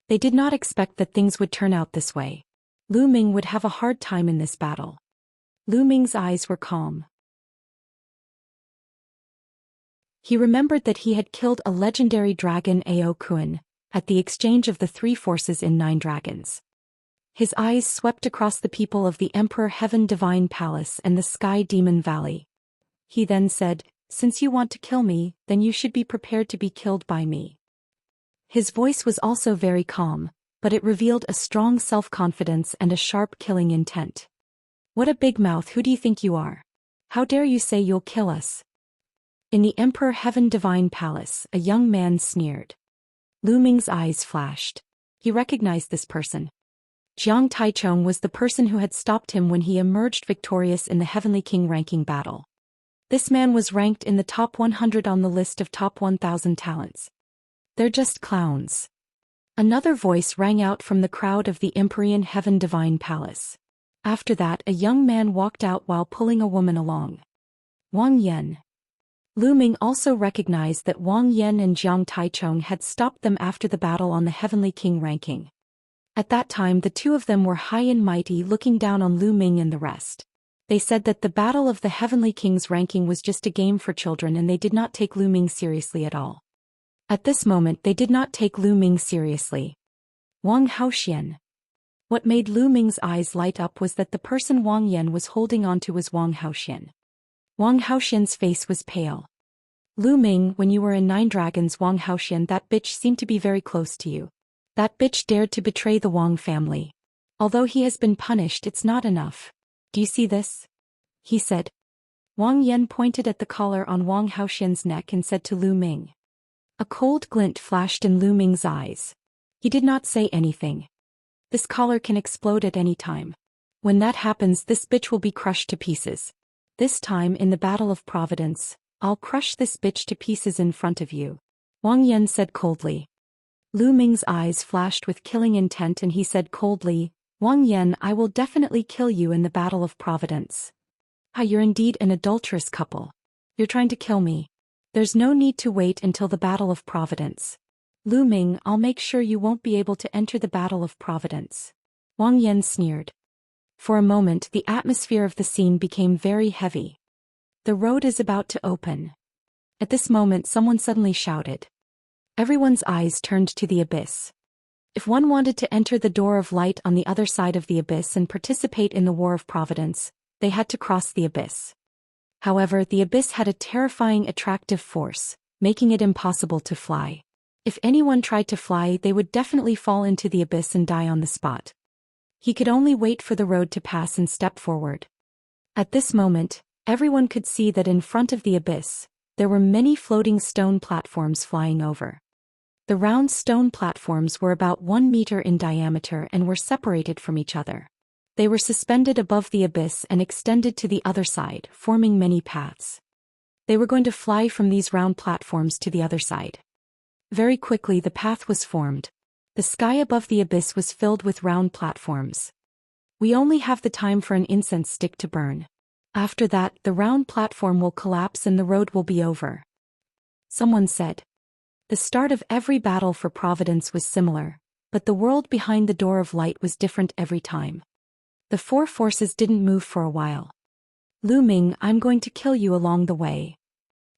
They did not expect that things would turn out this way. Lu Ming would have a hard time in this battle. Lu Ming's eyes were calm. He remembered that he had killed a legendary dragon Ao Kun, at the exchange of the three forces in Nine Dragons. His eyes swept across the people of the Emperor Heaven Divine Palace and the Sky Demon Valley. He then said, since you want to kill me, then you should be prepared to be killed by me. His voice was also very calm, but it revealed a strong self-confidence and a sharp killing intent. What a big mouth, who do you think you are? How dare you say you'll kill us? In the Emperor Heaven Divine Palace, a young man sneered. Lu Ming's eyes flashed. He recognized this person. Jiang Taichong was the person who had stopped him when he emerged victorious in the Heavenly King ranking battle. This man was ranked in the top 100 on the list of top 1,000 talents. They're just clowns. Another voice rang out from the crowd of the Empyrean Heaven Divine Palace. After that, a young man walked out while pulling a woman along. Wang Yan. Lu Ming also recognized that Wang Yan and Jiang Taichong had stopped them after the battle on the Heavenly King ranking. At that time the two of them were high and mighty, looking down on Lu Ming and the rest. They said that the battle of the Heavenly King's ranking was just a game for children and they did not take Lu Ming seriously at all. At this moment they did not take Lu Ming seriously. Wang Haoxian. What made Lu Ming's eyes light up was that the person Wang Yan was holding onto was Wang Haoxian. Wang Haoxian's face was pale. Lu Ming, when you were in Nine Dragons, Wang Haoxian, that bitch seemed to be very close to you. That bitch dared to betray the Wang family. Although he has been punished, it's not enough. Do you see this? He said. Wang Yan pointed at the collar on Wang Haoxian's neck and said to Lu Ming. A cold glint flashed in Lu Ming's eyes. He did not say anything. This collar can explode at any time. When that happens, this bitch will be crushed to pieces. This time in the Battle of Providence, I'll crush this bitch to pieces in front of you. Wang Yan said coldly. Lu Ming's eyes flashed with killing intent and he said coldly, Wang Yan, I will definitely kill you in the Battle of Providence. Ah, you're indeed an adulterous couple. You're trying to kill me. There's no need to wait until the Battle of Providence. Lu Ming, I'll make sure you won't be able to enter the Battle of Providence. Wang Yan sneered. For a moment the atmosphere of the scene became very heavy. The road is about to open. At this moment someone suddenly shouted. Everyone's eyes turned to the abyss. If one wanted to enter the door of light on the other side of the abyss and participate in the War of Providence, they had to cross the abyss. However, the abyss had a terrifying attractive force, making it impossible to fly. If anyone tried to fly, they would definitely fall into the abyss and die on the spot. He could only wait for the road to pass and step forward. At this moment, everyone could see that in front of the abyss, there were many floating stone platforms flying over. The round stone platforms were about 1 meter in diameter and were separated from each other. They were suspended above the abyss and extended to the other side, forming many paths. They were going to fly from these round platforms to the other side. Very quickly the path was formed. The sky above the abyss was filled with round platforms. We only have the time for an incense stick to burn. After that, the round platform will collapse and the road will be over. Someone said. The start of every battle for Providence was similar, but the world behind the door of light was different every time. The four forces didn't move for a while. Lu Ming, I'm going to kill you along the way.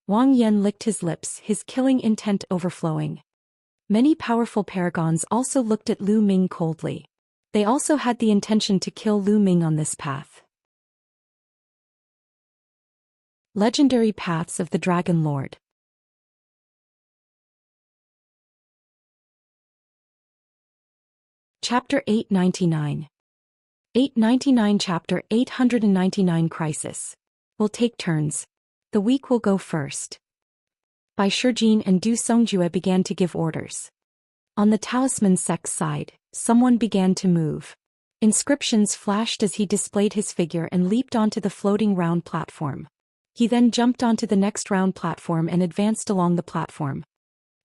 Wang Yan licked his lips, his killing intent overflowing. Many powerful paragons also looked at Lu Ming coldly. They also had the intention to kill Lu Ming on this path. Legendary Paths of the Dragon Lord. Chapter 899. 899 Chapter 899 Crisis. We'll take turns. The weak will go first. Bai Shijin and Du Songjue began to give orders. On the talisman sect's side, someone began to move. Inscriptions flashed as he displayed his figure and leaped onto the floating round platform. He then jumped onto the next round platform and advanced along the platform.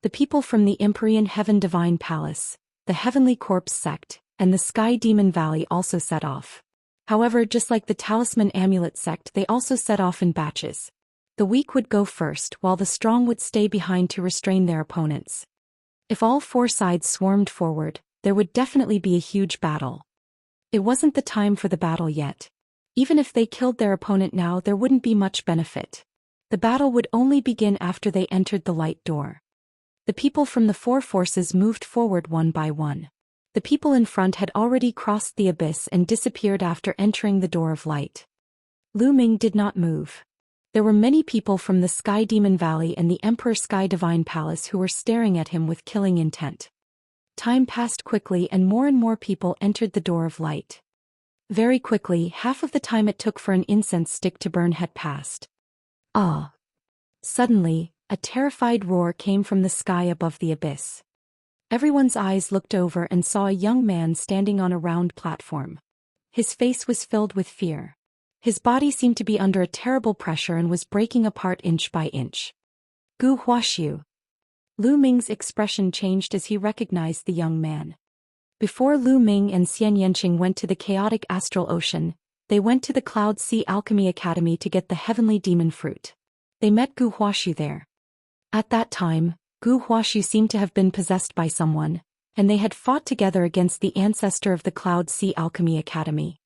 The people from the Empyrean Heaven Divine Palace, the Heavenly Corpse sect, and the Sky Demon Valley also set off. However, just like the Talisman Amulet sect, they also set off in batches. The weak would go first while the strong would stay behind to restrain their opponents. If all four sides swarmed forward, there would definitely be a huge battle. It wasn't the time for the battle yet. Even if they killed their opponent now, there wouldn't be much benefit. The battle would only begin after they entered the light door. The people from the four forces moved forward one by one. The people in front had already crossed the abyss and disappeared after entering the door of light. Lu Ming did not move. There were many people from the Sky Demon Valley and the Emperor Sky Divine Palace who were staring at him with killing intent. Time passed quickly and more people entered the door of light. Very quickly, half of the time it took for an incense stick to burn had passed. Ah! Suddenly, a terrified roar came from the sky above the abyss. Everyone's eyes looked over and saw a young man standing on a round platform. His face was filled with fear. His body seemed to be under a terrible pressure and was breaking apart inch by inch. Gu Huaxiu. Lu Ming's expression changed as he recognized the young man. Before Lu Ming and Xianxia went to the chaotic astral ocean, they went to the Cloud Sea Alchemy Academy to get the heavenly demon fruit. They met Gu Huaxu there. At that time, Gu Huaxu seemed to have been possessed by someone, and they had fought together against the ancestor of the Cloud Sea Alchemy Academy.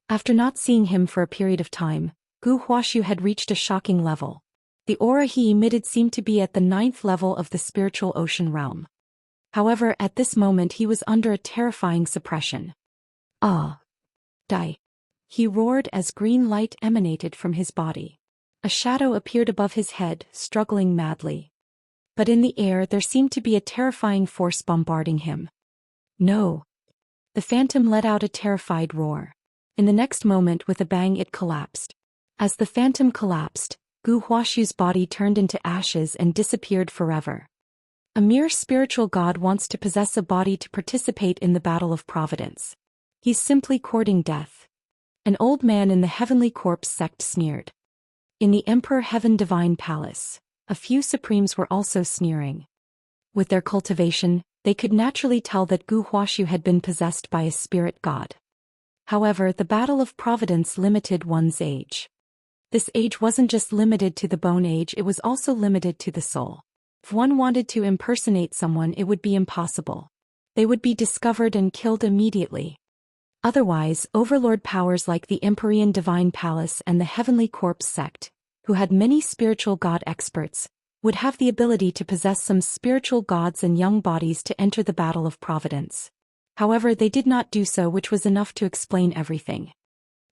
After not seeing him for a period of time, Gu Huaxu had reached a shocking level. The aura he emitted seemed to be at the 9th level of the spiritual ocean realm. However, at this moment he was under a terrifying suppression. Ah! Die! He roared as green light emanated from his body. A shadow appeared above his head, struggling madly. But in the air there seemed to be a terrifying force bombarding him. No! The phantom let out a terrified roar. In the next moment with a bang it collapsed. As the phantom collapsed, Gu Huaxu's body turned into ashes and disappeared forever. A mere spiritual god wants to possess a body to participate in the battle of providence. He's simply courting death. An old man in the Heavenly Corpse sect sneered. In the Emperor Heaven Divine Palace, a few supremes were also sneering. With their cultivation, they could naturally tell that Gu Huaxu had been possessed by a spirit god. However, the battle of providence limited one's age. This age wasn't just limited to the bone age, it was also limited to the soul. If one wanted to impersonate someone, it would be impossible. They would be discovered and killed immediately. Otherwise, overlord powers like the Empyrean Divine Palace and the Heavenly Corpse sect, who had many spiritual god experts, would have the ability to possess some spiritual gods and young bodies to enter the battle of providence. However, they did not do so, which was enough to explain everything.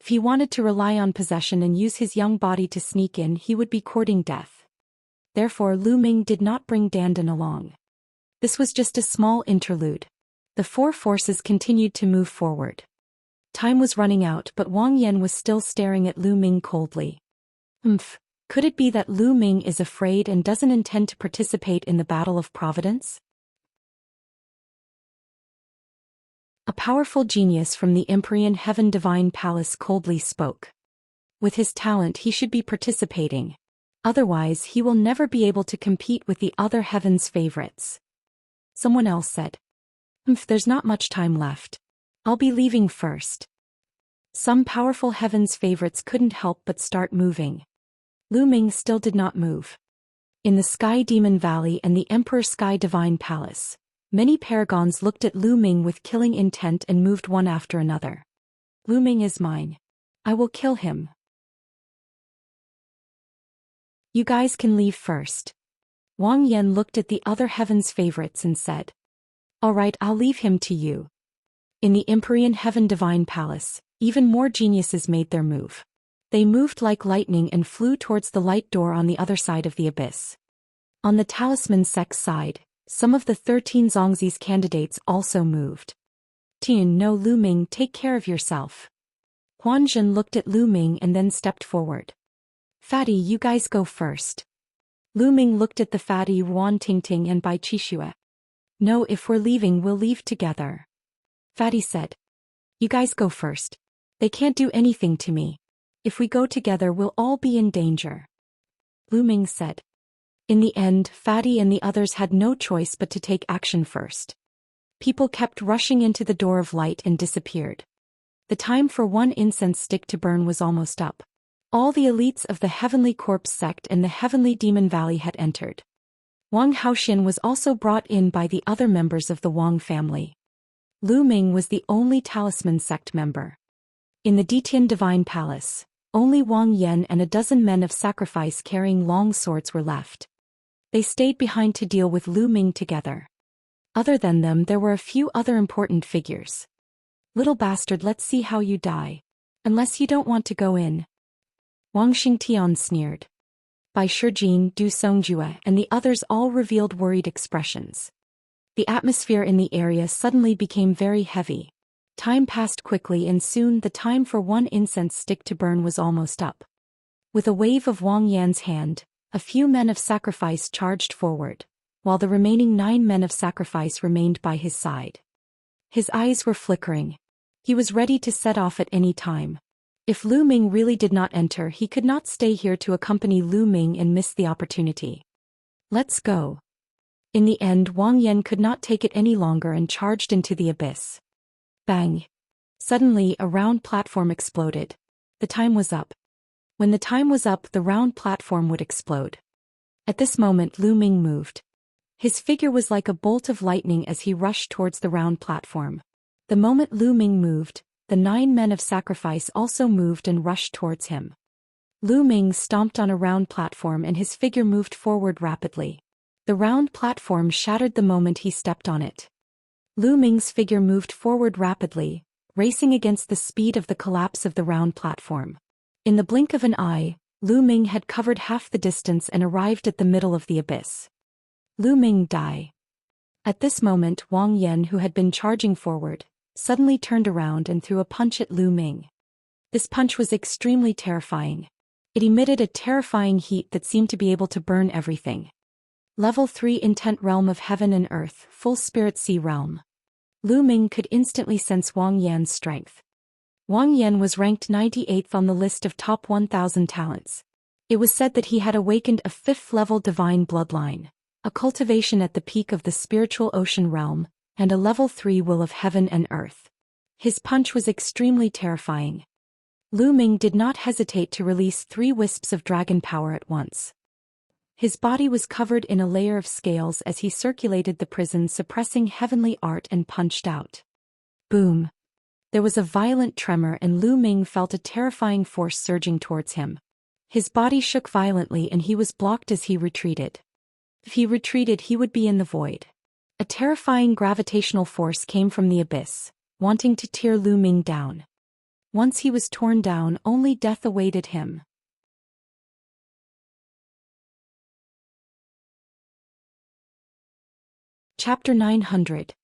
If he wanted to rely on possession and use his young body to sneak in, he would be courting death. Therefore, Lu Ming did not bring Dandan along. This was just a small interlude. The four forces continued to move forward. Time was running out, but Wang Yan was still staring at Lu Ming coldly. Could it be that Lu Ming is afraid and doesn't intend to participate in the battle of providence? A powerful genius from the Empyrean Heaven Divine Palace coldly spoke. With his talent he should be participating. Otherwise he will never be able to compete with the other heaven's favorites. Someone else said. There's not much time left. I'll be leaving first. Some powerful heaven's favorites couldn't help but start moving. Lu Ming still did not move. In the Sky Demon Valley and the Emperor Sky Divine Palace, many paragons looked at Lu Ming with killing intent and moved one after another. Lu Ming is mine. I will kill him. You guys can leave first. Wang Yan looked at the other heaven's favorites and said. Alright, I'll leave him to you. In the Empyrean Heaven Divine Palace, even more geniuses made their move. They moved like lightning and flew towards the light door on the other side of the abyss. On the Talisman sect's side, some of the 13 Zongzi's candidates also moved. No, Lu Ming, take care of yourself. Huan Zhen looked at Lu Ming and then stepped forward. Fatty, you guys go first. Lu Ming looked at the fatty Ruan Tingting and Bai Qixue. No, if we're leaving, we'll leave together. Fatty said. You guys go first. They can't do anything to me. If we go together, we'll all be in danger. Lu Ming said. In the end, Fatty and the others had no choice but to take action first. People kept rushing into the door of light and disappeared. The time for one incense stick to burn was almost up. All the elites of the Heavenly Corpse sect and the Heavenly Demon Valley had entered. Wang Haoxian was also brought in by the other members of the Wang family. Lu Ming was the only Talisman sect member. In the Detian Divine Palace, only Wang Yan and a dozen men of sacrifice carrying long swords were left. They stayed behind to deal with Lu Ming together. Other than them, there were a few other important figures. Little bastard, let's see how you die. Unless you don't want to go in. Wang Xingtian sneered. Bai Shijin, Du Songjue, and the others all revealed worried expressions. The atmosphere in the area suddenly became very heavy. Time passed quickly and soon the time for one incense stick to burn was almost up. With a wave of Wang Yan's hand, a few men of sacrifice charged forward, while the remaining 9 men of sacrifice remained by his side. His eyes were flickering. He was ready to set off at any time. If Lu Ming really did not enter, he could not stay here to accompany Lu Ming and miss the opportunity. Let's go. In the end, Wang Yan could not take it any longer and charged into the abyss. Bang! Suddenly, a round platform exploded. The time was up. When the time was up, the round platform would explode. At this moment, Lu Ming moved. His figure was like a bolt of lightning as he rushed towards the round platform. The moment Lu Ming moved, the 9 men of sacrifice also moved and rushed towards him. Lu Ming stomped on a round platform and his figure moved forward rapidly. The round platform shattered the moment he stepped on it. Lu Ming's figure moved forward rapidly, racing against the speed of the collapse of the round platform. In the blink of an eye, Lu Ming had covered half the distance and arrived at the middle of the abyss. Lu Ming die. At this moment, Wang Yan, who had been charging forward, suddenly turned around and threw a punch at Lu Ming. This punch was extremely terrifying. It emitted a terrifying heat that seemed to be able to burn everything. Level 3 Intent Realm of Heaven and Earth, Full Spirit Sea Realm. Lu Ming could instantly sense Wang Yan's strength. Wang Yan was ranked 98th on the list of top 1,000 talents. It was said that he had awakened a 5th-level divine bloodline, a cultivation at the peak of the spiritual ocean realm, and a level 3 will of heaven and earth. His punch was extremely terrifying. Lu Ming did not hesitate to release 3 wisps of dragon power at once. His body was covered in a layer of scales as he circulated the prison, suppressing heavenly art, and punched out. Boom! There was a violent tremor and Lu Ming felt a terrifying force surging towards him. His body shook violently and he was blocked as he retreated. If he retreated, he would be in the void. A terrifying gravitational force came from the abyss, wanting to tear Lu Ming down. Once he was torn down, only death awaited him. Chapter 900.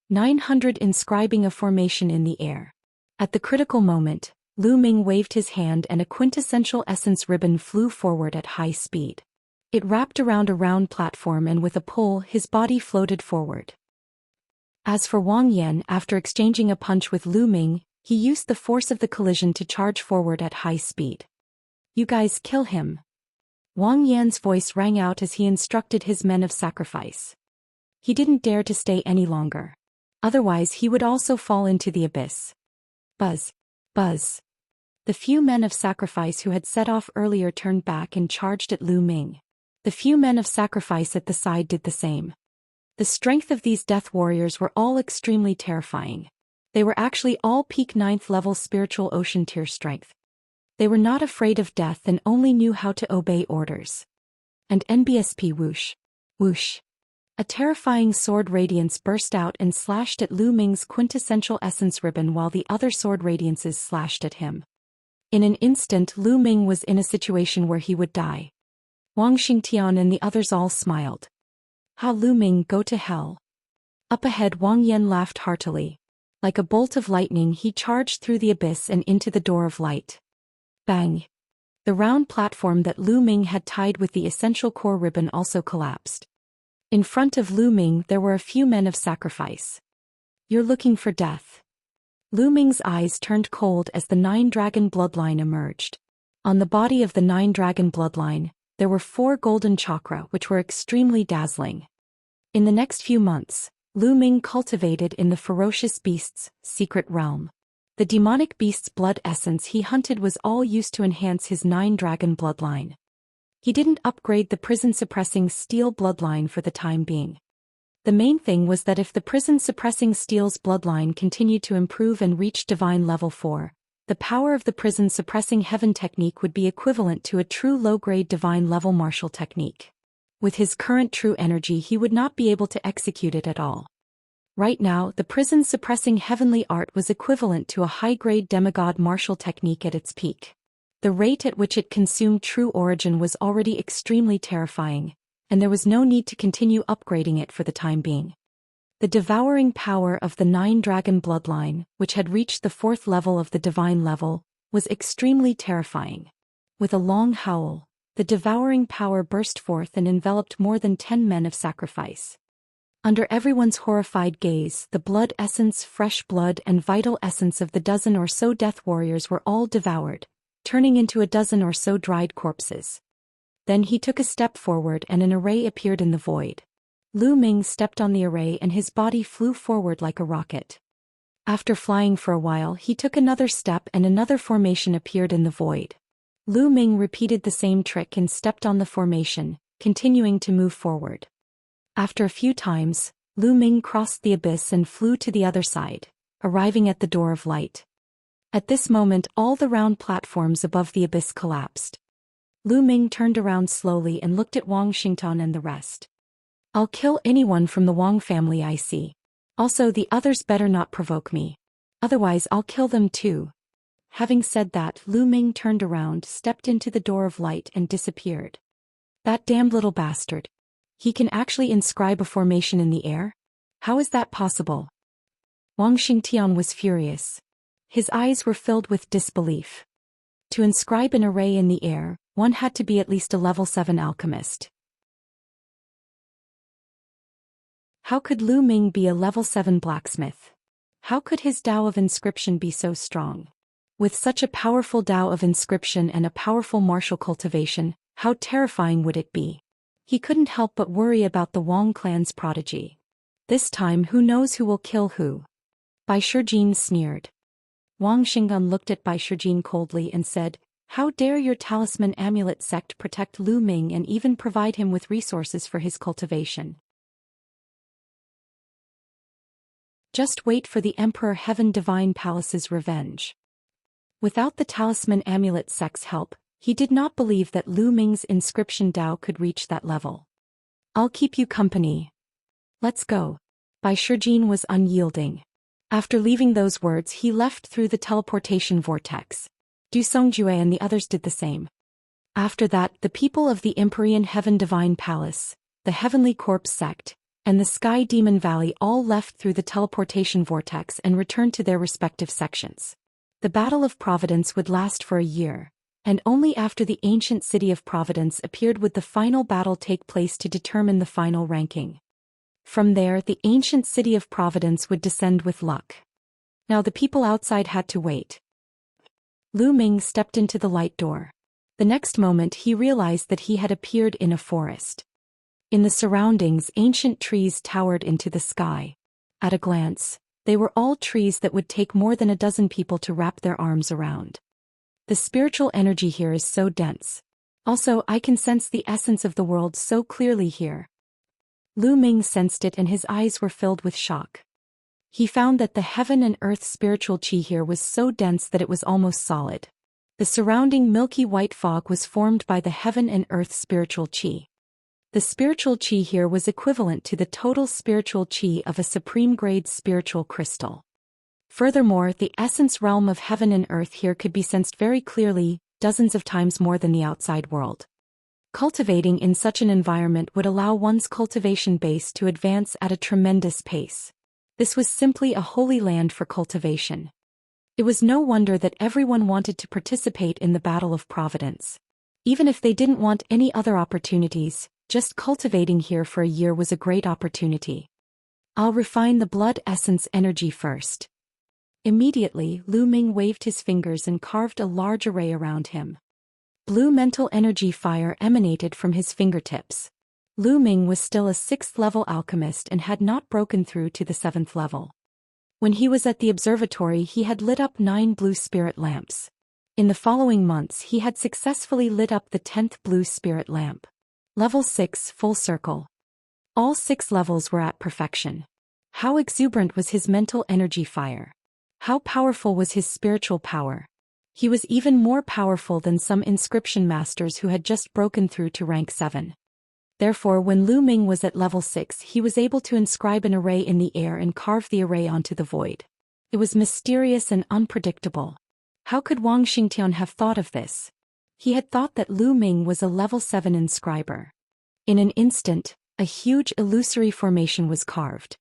900 Inscribing a formation in the air. At the critical moment, Lu Ming waved his hand and a quintessential essence ribbon flew forward at high speed. It wrapped around a round platform and with a pull, his body floated forward. As for Wang Yan, after exchanging a punch with Lu Ming, he used the force of the collision to charge forward at high speed. You guys kill him. Wang Yan's voice rang out as he instructed his men of sacrifice. He didn't dare to stay any longer. Otherwise he would also fall into the abyss. Buzz. Buzz. The few men of sacrifice who had set off earlier turned back and charged at Lu Ming. The few men of sacrifice at the side did the same. The strength of these death warriors were all extremely terrifying. They were actually all peak 9th level spiritual ocean tier strength. They were not afraid of death and only knew how to obey orders. And NBSP whoosh. Whoosh. A terrifying sword radiance burst out and slashed at Lu Ming's quintessential essence ribbon while the other sword radiances slashed at him. In an instant, Lu Ming was in a situation where he would die. Wang Xingtian and the others all smiled. Ha, Lu Ming, go to hell. Up ahead, Wang Yan laughed heartily. Like a bolt of lightning, he charged through the abyss and into the door of light. Bang! The round platform that Lu Ming had tied with the essential core ribbon also collapsed. In front of Lu Ming there were a few men of sacrifice. You're looking for death. Lu Ming's eyes turned cold as the 9-dragon bloodline emerged. On the body of the 9-dragon bloodline, there were 4 golden chakra which were extremely dazzling. In the next few months, Lu Ming cultivated in the ferocious beast's secret realm. The demonic beast's blood essence he hunted was all used to enhance his 9-dragon bloodline. He didn't upgrade the prison-suppressing steel bloodline for the time being. The main thing was that if the prison-suppressing steel's bloodline continued to improve and reach divine level 4, the power of the prison-suppressing heaven technique would be equivalent to a true low-grade divine level martial technique. With his current true energy he would not be able to execute it at all. Right now, the prison-suppressing heavenly art was equivalent to a high-grade demigod martial technique at its peak. The rate at which it consumed true origin was already extremely terrifying, and there was no need to continue upgrading it for the time being. The devouring power of the 9-dragon bloodline, which had reached the 4th level of the divine level, was extremely terrifying. With a long howl, the devouring power burst forth and enveloped more than 10 men of sacrifice. Under everyone's horrified gaze, the blood essence, fresh blood and vital essence of the dozen or so death warriors were all devoured, turning into a dozen or so dried corpses. Then he took a step forward and an array appeared in the void. Lu Ming stepped on the array and his body flew forward like a rocket. After flying for a while, he took another step and another formation appeared in the void. Lu Ming repeated the same trick and stepped on the formation, continuing to move forward. After a few times, Lu Ming crossed the abyss and flew to the other side, arriving at the door of light. At this moment, all the round platforms above the abyss collapsed. Lu Ming turned around slowly and looked at Wang Xingtian and the rest. I'll kill anyone from the Wang family I see. Also, the others better not provoke me. Otherwise, I'll kill them too. Having said that, Lu Ming turned around, stepped into the door of light and disappeared. That damned little bastard. He can actually inscribe a formation in the air? How is that possible? Wang Xingtian was furious. His eyes were filled with disbelief. To inscribe an array in the air, one had to be at least a level 7 alchemist. How could Lu Ming be a level 7 blacksmith? How could his Tao of inscription be so strong? With such a powerful Tao of inscription and a powerful martial cultivation, how terrifying would it be? He couldn't help but worry about the Wang clan's prodigy. This time, who knows who will kill who? Bai Shijin sneered. Wang Xingtian looked at Bai Shijin coldly and said, "How dare your talisman amulet sect protect Lu Ming and even provide him with resources for his cultivation? Just wait for the Emperor Heaven Divine Palace's revenge." Without the talisman amulet sect's help, he did not believe that Lu Ming's inscription Tao could reach that level. "I'll keep you company. Let's go." Bai Shijin was unyielding. After leaving those words, he left through the teleportation vortex. Du Songjue and the others did the same. After that, the people of the Empyrean Heaven Divine Palace, the Heavenly Corpse sect, and the Sky Demon Valley all left through the teleportation vortex and returned to their respective sections. The Battle of Providence would last for a year, and only after the ancient city of Providence appeared would the final battle take place to determine the final ranking. From there, the ancient city of Providence would descend with luck. Now the people outside had to wait. Lu Ming stepped into the light door. The next moment he realized that he had appeared in a forest. In the surroundings, ancient trees towered into the sky. At a glance, they were all trees that would take more than a dozen people to wrap their arms around. The spiritual energy here is so dense. Also, I can sense the essence of the world so clearly here. Lu Ming sensed it and his eyes were filled with shock. He found that the heaven and earth spiritual qi here was so dense that it was almost solid. The surrounding milky white fog was formed by the heaven and earth spiritual qi. The spiritual qi here was equivalent to the total spiritual qi of a supreme grade spiritual crystal. Furthermore, the essence realm of heaven and earth here could be sensed very clearly, dozens of times more than the outside world. Cultivating in such an environment would allow one's cultivation base to advance at a tremendous pace. This was simply a holy land for cultivation. It was no wonder that everyone wanted to participate in the Battle of Providence. Even if they didn't want any other opportunities, just cultivating here for a year was a great opportunity. I'll refine the blood essence energy first. Immediately, Lu Ming waved his fingers and carved a large array around him. Blue mental energy fire emanated from his fingertips. Lu Ming was still a 6th level alchemist and had not broken through to the 7th level. When he was at the observatory, he had lit up 9 blue spirit lamps. In the following months, he had successfully lit up the 10th blue spirit lamp. Level 6 full circle. All 6 levels were at perfection. How exuberant was his mental energy fire! How powerful was his spiritual power! He was even more powerful than some inscription masters who had just broken through to rank 7. Therefore, when Lu Ming was at level 6, he was able to inscribe an array in the air and carve the array onto the void. It was mysterious and unpredictable. How could Wang Xingtian have thought of this? He had thought that Lu Ming was a level 7 inscriber. In an instant, a huge illusory formation was carved.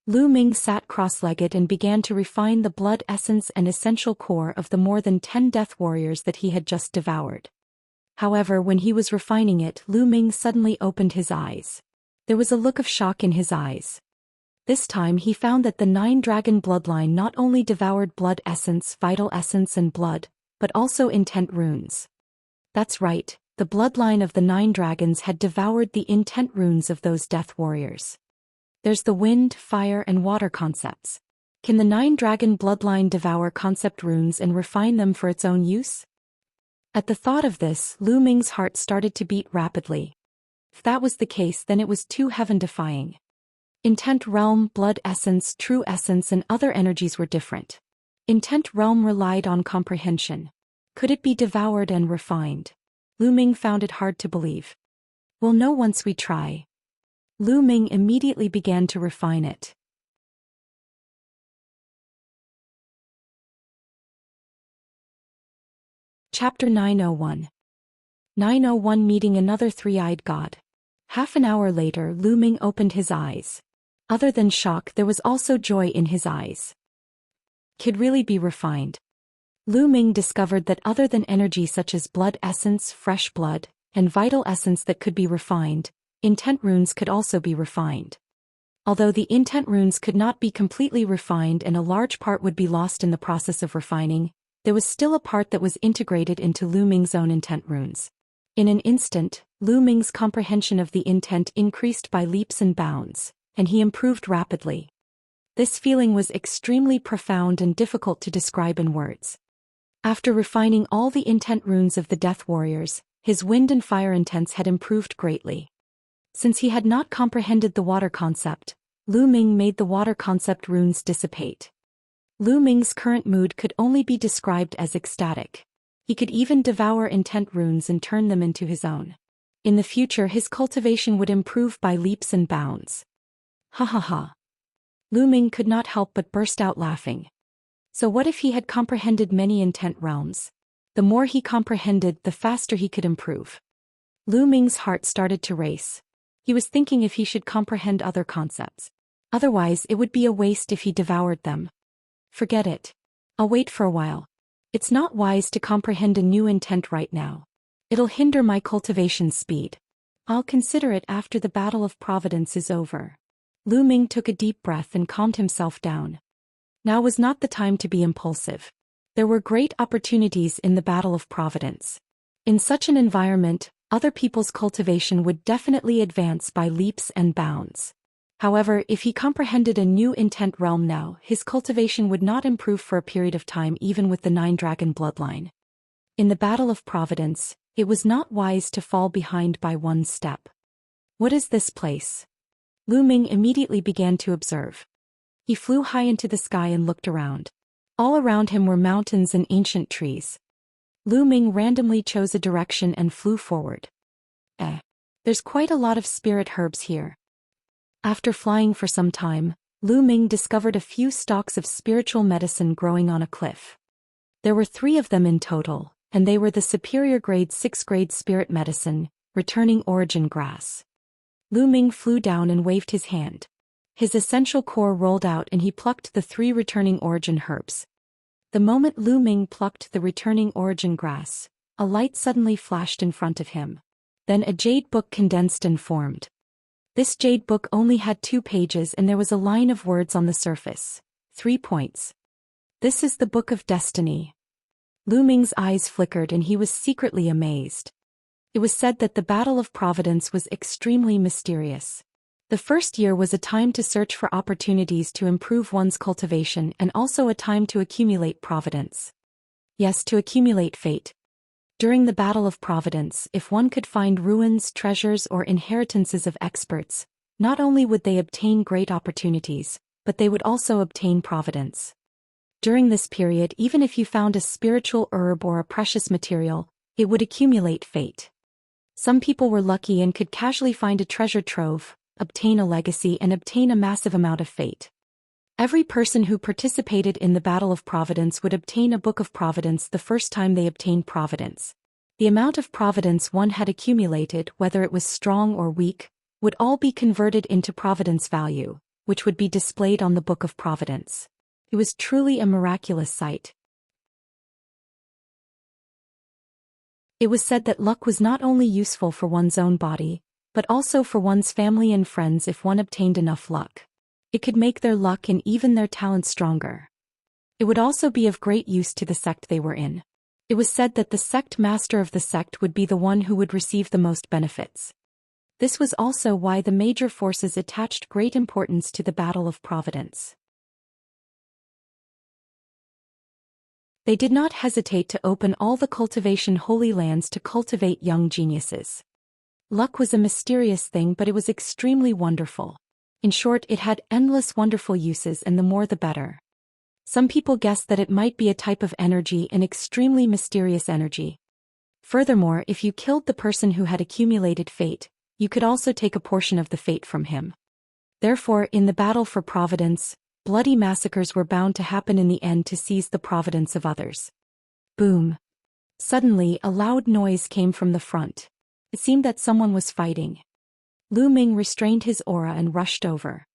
Lu Ming sat cross-legged and began to refine the blood essence and essential core of the more than 10 death warriors that he had just devoured. However, when he was refining it, Lu Ming suddenly opened his eyes. There was a look of shock in his eyes. This time he found that the 9-dragon bloodline not only devoured blood essence, vital essence and blood, but also intent runes. That's right, the bloodline of the 9 dragons had devoured the intent runes of those death warriors. There's the wind, fire, and water concepts. Can the 9 dragon bloodline devour concept runes and refine them for its own use? At the thought of this, Lu Ming's heart started to beat rapidly. If that was the case, then it was too heaven-defying. Intent realm, blood essence, true essence, and other energies were different. Intent realm relied on comprehension. Could it be devoured and refined? Lu Ming found it hard to believe. We'll know once we try. Lu Ming immediately began to refine it. Chapter 901. 901 Meeting another three-eyed god. Half an hour later, Lu Ming opened his eyes. Other than shock, there was also joy in his eyes. Could really be refined. Lu Ming discovered that other than energy such as blood essence, fresh blood, and vital essence that could be refined, intent runes could also be refined. Although the intent runes could not be completely refined and a large part would be lost in the process of refining, there was still a part that was integrated into Lu Ming's own intent runes. In an instant, Lu Ming's comprehension of the intent increased by leaps and bounds, and he improved rapidly. This feeling was extremely profound and difficult to describe in words. After refining all the intent runes of the Death Warriors, his wind and fire intents had improved greatly. Since he had not comprehended the water concept, Lu Ming made the water concept runes dissipate. Lu Ming's current mood could only be described as ecstatic. He could even devour intent runes and turn them into his own. In the future, his cultivation would improve by leaps and bounds. Ha ha ha. Lu Ming could not help but burst out laughing. So what if he had comprehended many intent realms? The more he comprehended, the faster he could improve. Lu Ming's heart started to race. He was thinking if he should comprehend other concepts. Otherwise, it would be a waste if he devoured them. Forget it. I'll wait for a while. It's not wise to comprehend a new intent right now. It'll hinder my cultivation speed. I'll consider it after the Battle of Providence is over. Lu Ming took a deep breath and calmed himself down. Now was not the time to be impulsive. There were great opportunities in the Battle of Providence. In such an environment, other people's cultivation would definitely advance by leaps and bounds. However, if he comprehended a new intent realm now, his cultivation would not improve for a period of time even with the 9 dragon bloodline. In the Battle of Providence, it was not wise to fall behind by one step. What is this place? Lu Ming immediately began to observe. He flew high into the sky and looked around. All around him were mountains and ancient trees. Lu Ming randomly chose a direction and flew forward. There's quite a lot of spirit herbs here. After flying for some time, Lu Ming discovered a few stalks of spiritual medicine growing on a cliff. There were 3 of them in total, and they were the superior grade 6th grade spirit medicine, returning origin grass. Lu Ming flew down and waved his hand. His essential core rolled out and he plucked the 3 returning origin herbs. The moment Lu Ming plucked the returning origin grass, a light suddenly flashed in front of him. Then a jade book condensed and formed. This jade book only had 2 pages and there was a line of words on the surface. 3 points. This is the Book of Destiny. Lu Ming's eyes flickered and he was secretly amazed. It was said that the Battle of Providence was extremely mysterious. The first year was a time to search for opportunities to improve one's cultivation and also a time to accumulate providence. Yes, to accumulate fate. During the Battle of Providence, if one could find ruins, treasures, or inheritances of experts, not only would they obtain great opportunities, but they would also obtain providence. During this period, even if you found a spiritual herb or a precious material, it would accumulate fate. Some people were lucky and could casually find a treasure trove, obtain a legacy, and obtain a massive amount of fate. Every person who participated in the Battle of Providence would obtain a Book of Providence the first time they obtained providence. The amount of providence one had accumulated, whether it was strong or weak, would all be converted into providence value, which would be displayed on the Book of Providence. It was truly a miraculous sight. It was said that luck was not only useful for one's own body, but also for one's family and friends if one obtained enough luck. It could make their luck and even their talent stronger. It would also be of great use to the sect they were in. It was said that the sect master of the sect would be the one who would receive the most benefits. This was also why the major forces attached great importance to the Battle of Providence. They did not hesitate to open all the cultivation holy lands to cultivate young geniuses. Luck was a mysterious thing, but it was extremely wonderful. In short, it had endless wonderful uses, and the more the better. Some people guessed that it might be a type of energy, an extremely mysterious energy. Furthermore, if you killed the person who had accumulated fate, you could also take a portion of the fate from him. Therefore, in the battle for providence, bloody massacres were bound to happen in the end to seize the providence of others. Boom! Suddenly, a loud noise came from the front. It seemed that someone was fighting. Lu Ming restrained his aura and rushed over.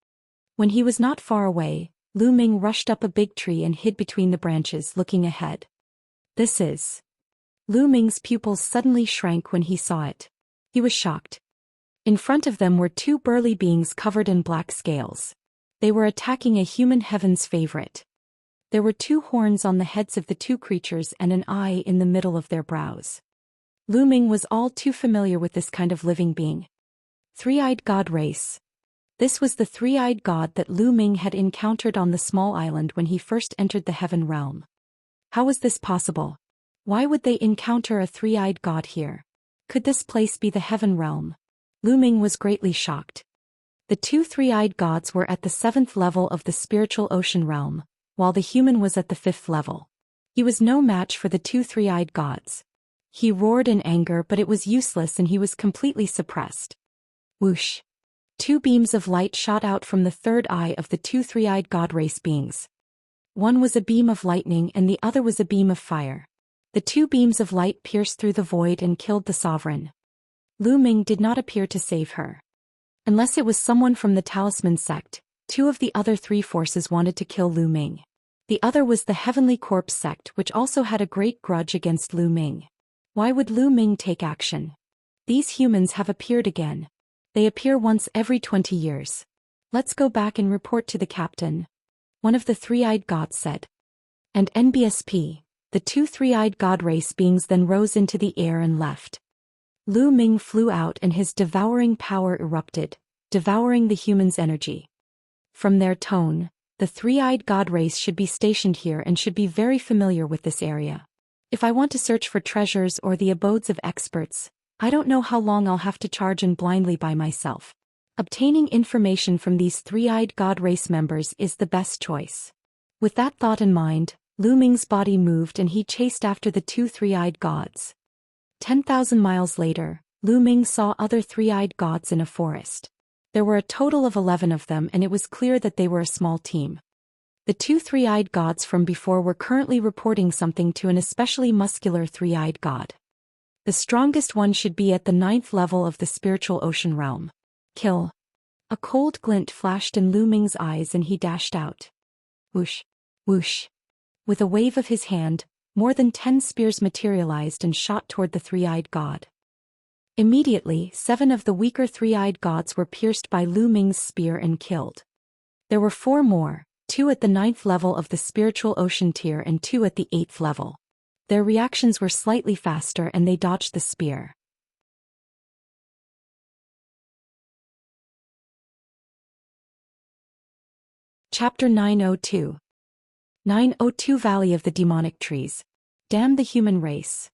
When he was not far away, Lu Ming rushed up a big tree and hid between the branches, looking ahead. This is... Lu Ming's pupils suddenly shrank when he saw it. He was shocked. In front of them were two burly beings covered in black scales. They were attacking a human heaven's favorite. There were two horns on the heads of the two creatures and an eye in the middle of their brows. Lu Ming was all too familiar with this kind of living being. Three-eyed god race. This was the three-eyed god that Lu Ming had encountered on the small island when he first entered the heaven realm. How was this possible? Why would they encounter a three-eyed god here? Could this place be the heaven realm? Lu Ming was greatly shocked. The two three-eyed gods were at the 7th level of the spiritual ocean realm, while the human was at the 5th level. He was no match for the two three-eyed gods. He roared in anger, but it was useless and he was completely suppressed. Whoosh! Two beams of light shot out from the third eye of the two three-eyed god race beings. One was a beam of lightning and the other was a beam of fire. The two beams of light pierced through the void and killed the sovereign. Lu Ming did not appear to save her. Unless it was someone from the talisman sect, two of the other three forces wanted to kill Lu Ming. The other was the Heavenly Corpse sect, which also had a great grudge against Lu Ming. Why would Lu Ming take action? These humans have appeared again. They appear once every 20 years. Let's go back and report to the captain. One of the three-eyed gods said. And NBSP, the two three-eyed god race beings then rose into the air and left. Lu Ming flew out and his devouring power erupted, devouring the human's energy. From their tone, the three-eyed god race should be stationed here and should be very familiar with this area. If I want to search for treasures or the abodes of experts, I don't know how long I'll have to charge and blindly by myself. Obtaining information from these three-eyed god race members is the best choice. With that thought in mind, Lu Ming's body moved and he chased after the two three-eyed gods. 10,000 miles later, Lu Ming saw other three-eyed gods in a forest. There were a total of 11 of them and it was clear that they were a small team. The two three-eyed gods from before were currently reporting something to an especially muscular three-eyed god. The strongest one should be at the 9th level of the spiritual ocean realm. Kill. A cold glint flashed in Lu Ming's eyes and he dashed out. Whoosh. Whoosh. With a wave of his hand, more than 10 spears materialized and shot toward the three-eyed god. Immediately, 7 of the weaker three-eyed gods were pierced by Lu Ming's spear and killed. There were 4 more, 2 at the 9th level of the spiritual ocean tier and 2 at the 8th level. Their reactions were slightly faster and they dodged the spear. Chapter 902. 902 Valley of the Demonic Trees. Damn the human race.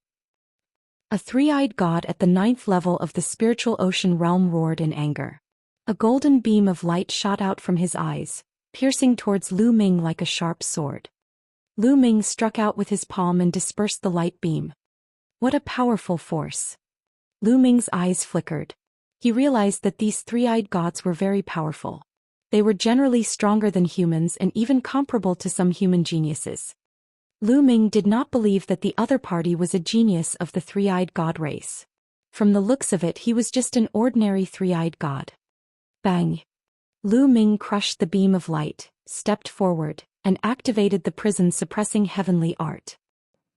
A three-eyed god at the 9th level of the spiritual ocean realm roared in anger. A golden beam of light shot out from his eyes, piercing towards Lu Ming like a sharp sword. Lu Ming struck out with his palm and dispersed the light beam. What a powerful force. Lu Ming's eyes flickered. He realized that these three-eyed gods were very powerful. They were generally stronger than humans and even comparable to some human geniuses. Lu Ming did not believe that the other party was a genius of the three-eyed god race. From the looks of it, he was just an ordinary three-eyed god. Bang! Lu Ming crushed the beam of light, stepped forward, and activated the prison-suppressing heavenly art.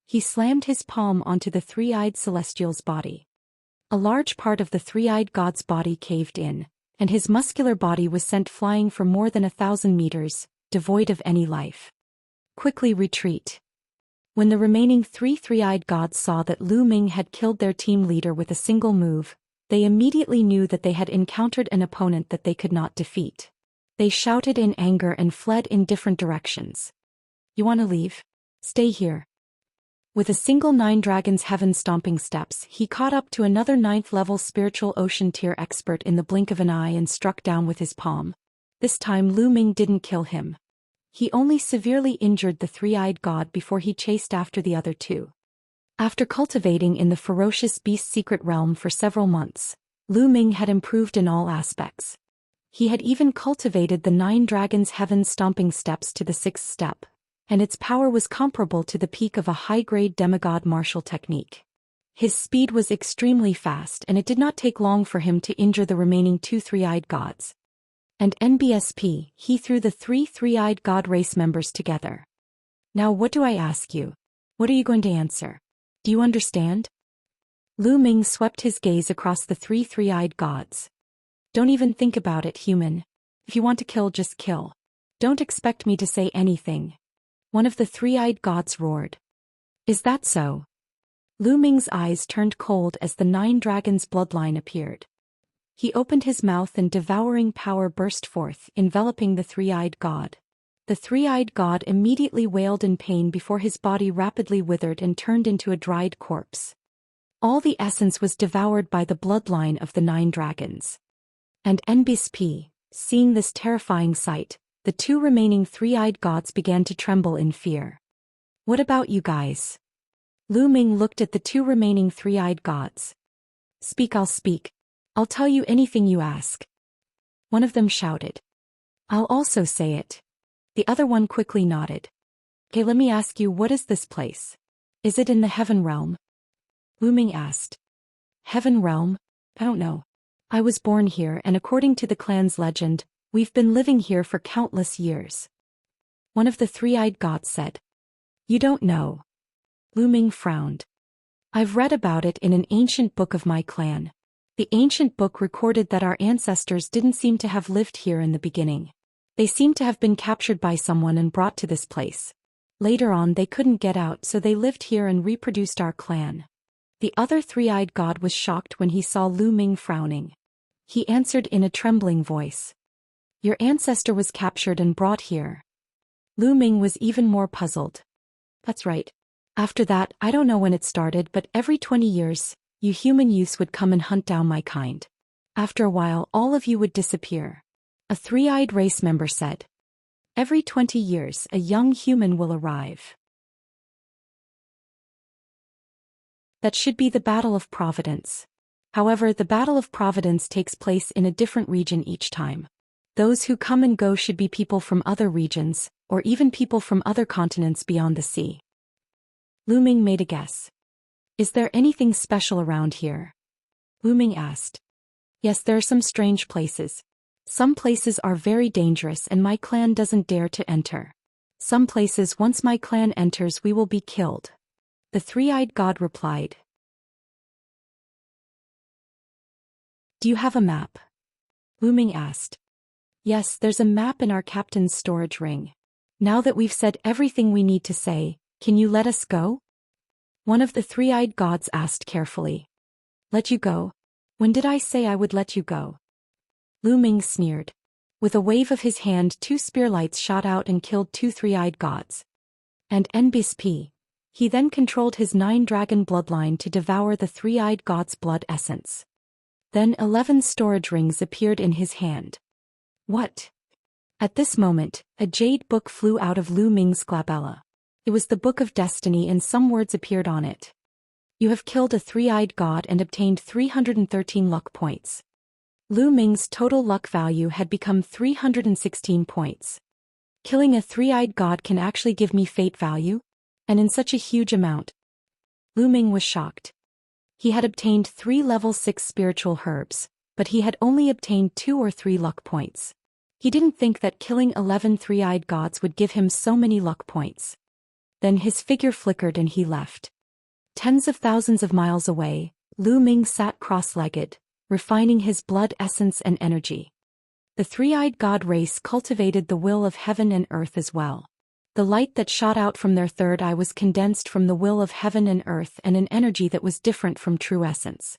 He slammed his palm onto the three-eyed celestial's body. A large part of the three-eyed god's body caved in, and his muscular body was sent flying for more than 1,000 meters, devoid of any life. Quickly retreat. When the remaining three three-eyed gods saw that Lu Ming had killed their team leader with a single move, they immediately knew that they had encountered an opponent that they could not defeat. They shouted in anger and fled in different directions. You want to leave? Stay here. With a single 9 Dragons Heaven stomping steps, he caught up to another 9th-level spiritual ocean tier expert in the blink of an eye and struck down with his palm. This time Lu Ming didn't kill him. He only severely injured the three-eyed god before he chased after the other two. After cultivating in the ferocious beast secret realm for several months, Lu Ming had improved in all aspects. He had even cultivated the 9 Dragons Heaven stomping steps to the 6th step, and its power was comparable to the peak of a high-grade demigod martial technique. His speed was extremely fast and it did not take long for him to injure the remaining 2 three-eyed gods. And NBSP, he threw the 3 three-eyed god race members together. Now what do I ask you? What are you going to answer? Do you understand? Lu Ming swept his gaze across the 3 three-eyed gods. Don't even think about it, human. If you want to kill, just kill. Don't expect me to say anything. One of the three-eyed gods roared. Is that so? Lu Ming's eyes turned cold as the 9 dragons' bloodline appeared. He opened his mouth and devouring power burst forth, enveloping the three-eyed god. The three-eyed god immediately wailed in pain before his body rapidly withered and turned into a dried corpse. All the essence was devoured by the bloodline of the 9 dragons. And NBSP, seeing this terrifying sight, the 2 remaining three-eyed gods began to tremble in fear. What about you guys? Lu Ming looked at the 2 remaining three-eyed gods. Speak, I'll speak. I'll tell you anything you ask. One of them shouted. I'll also say it. The other one quickly nodded. Okay, let me ask you, what is this place? Is it in the Heaven Realm? Lu Ming asked. Heaven Realm? I don't know. I was born here and according to the clan's legend, we've been living here for countless years. One of the three-eyed gods said. You don't know. Lu Ming frowned. I've read about it in an ancient book of my clan. The ancient book recorded that our ancestors didn't seem to have lived here in the beginning. They seemed to have been captured by someone and brought to this place. Later on they couldn't get out, so they lived here and reproduced our clan. The other three-eyed god was shocked when he saw Lu Ming frowning. He answered in a trembling voice. Your ancestor was captured and brought here. Lu Ming was even more puzzled. That's right. After that, I don't know when it started, but every 20 years, you human youths would come and hunt down my kind. After a while, all of you would disappear. A three-eyed race member said. Every 20 years, a young human will arrive. That should be the Battle of Providence. However, the Battle of Providence takes place in a different region each time. Those who come and go should be people from other regions, or even people from other continents beyond the sea. Lu Ming made a guess. Is there anything special around here? Lu Ming asked. Yes, there are some strange places. Some places are very dangerous and my clan doesn't dare to enter. Some places, once my clan enters, we will be killed. The three-eyed god replied. Do you have a map? Lu Ming asked. Yes, there's a map in our captain's storage ring. Now that we've said everything we need to say, can you let us go? One of the three-eyed gods asked carefully. Let you go? When did I say I would let you go? Lu Ming sneered. With a wave of his hand, 2 spearlights shot out and killed 2 three-eyed gods. And NBSP. He then controlled his 9-dragon bloodline to devour the three-eyed god's blood essence. Then 11 storage rings appeared in his hand. What? At this moment, a jade book flew out of Lu Ming's glabella. It was the Book of Destiny and some words appeared on it. You have killed a three-eyed god and obtained 313 luck points. Lu Ming's total luck value had become 316 points. Killing a three-eyed god can actually give me fate value? And in such a huge amount. Lu Ming was shocked. He had obtained 3 level 6 spiritual herbs, but he had only obtained 2 or 3 luck points. He didn't think that killing 11 three-eyed gods would give him so many luck points. Then his figure flickered and he left. Tens of thousands of miles away, Lu Ming sat cross-legged, refining his blood essence and energy. The three-eyed god race cultivated the will of heaven and earth as well. The light that shot out from their third eye was condensed from the will of heaven and earth and an energy that was different from true essence.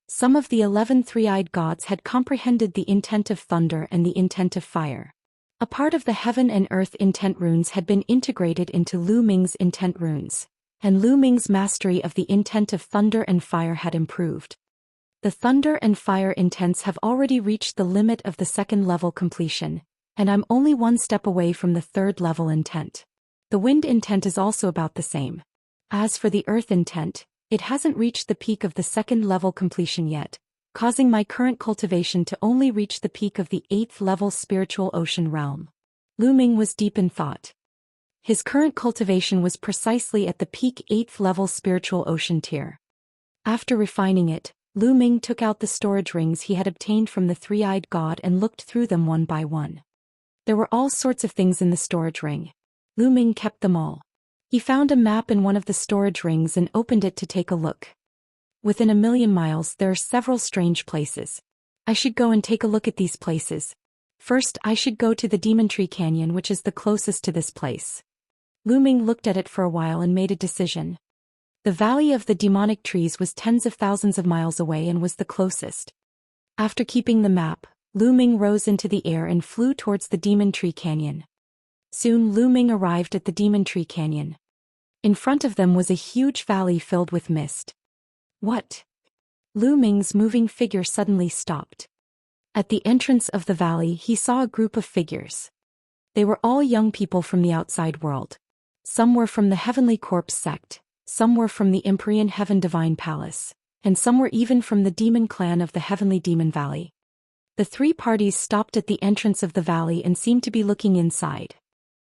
Some of the 11 three-eyed gods had comprehended the intent of thunder and the intent of fire. A part of the heaven and earth intent runes had been integrated into Lu Ming's intent runes, and Lu Ming's mastery of the intent of thunder and fire had improved. The thunder and fire intents have already reached the limit of the second level completion, and I'm only one step away from the third level intent. The wind intent is also about the same. As for the earth intent, it hasn't reached the peak of the second level completion yet, causing my current cultivation to only reach the peak of the 8th level spiritual ocean realm. Lu Ming was deep in thought. His current cultivation was precisely at the peak 8th level spiritual ocean tier. After refining it, Lu Ming took out the storage rings he had obtained from the three-eyed god and looked through them one by one. There were all sorts of things in the storage ring. Lu Ming kept them all. He found a map in one of the storage rings and opened it to take a look. Within 1,000,000 miles there are several strange places. I should go and take a look at these places. First, I should go to the Demon Tree Canyon, which is the closest to this place. Lu Ming looked at it for a while and made a decision. The Valley of the Demonic Trees was tens of thousands of miles away and was the closest. After keeping the map, Lu Ming rose into the air and flew towards the Demon Tree Canyon. Soon Lu Ming arrived at the Demon Tree Canyon. In front of them was a huge valley filled with mist. What? Lu Ming's moving figure suddenly stopped. At the entrance of the valley he saw a group of figures. They were all young people from the outside world. Some were from the Heavenly Corpse sect, some were from the Empyrean Heaven Divine Palace, and some were even from the demon clan of the Heavenly Demon Valley. The three parties stopped at the entrance of the valley and seemed to be looking inside.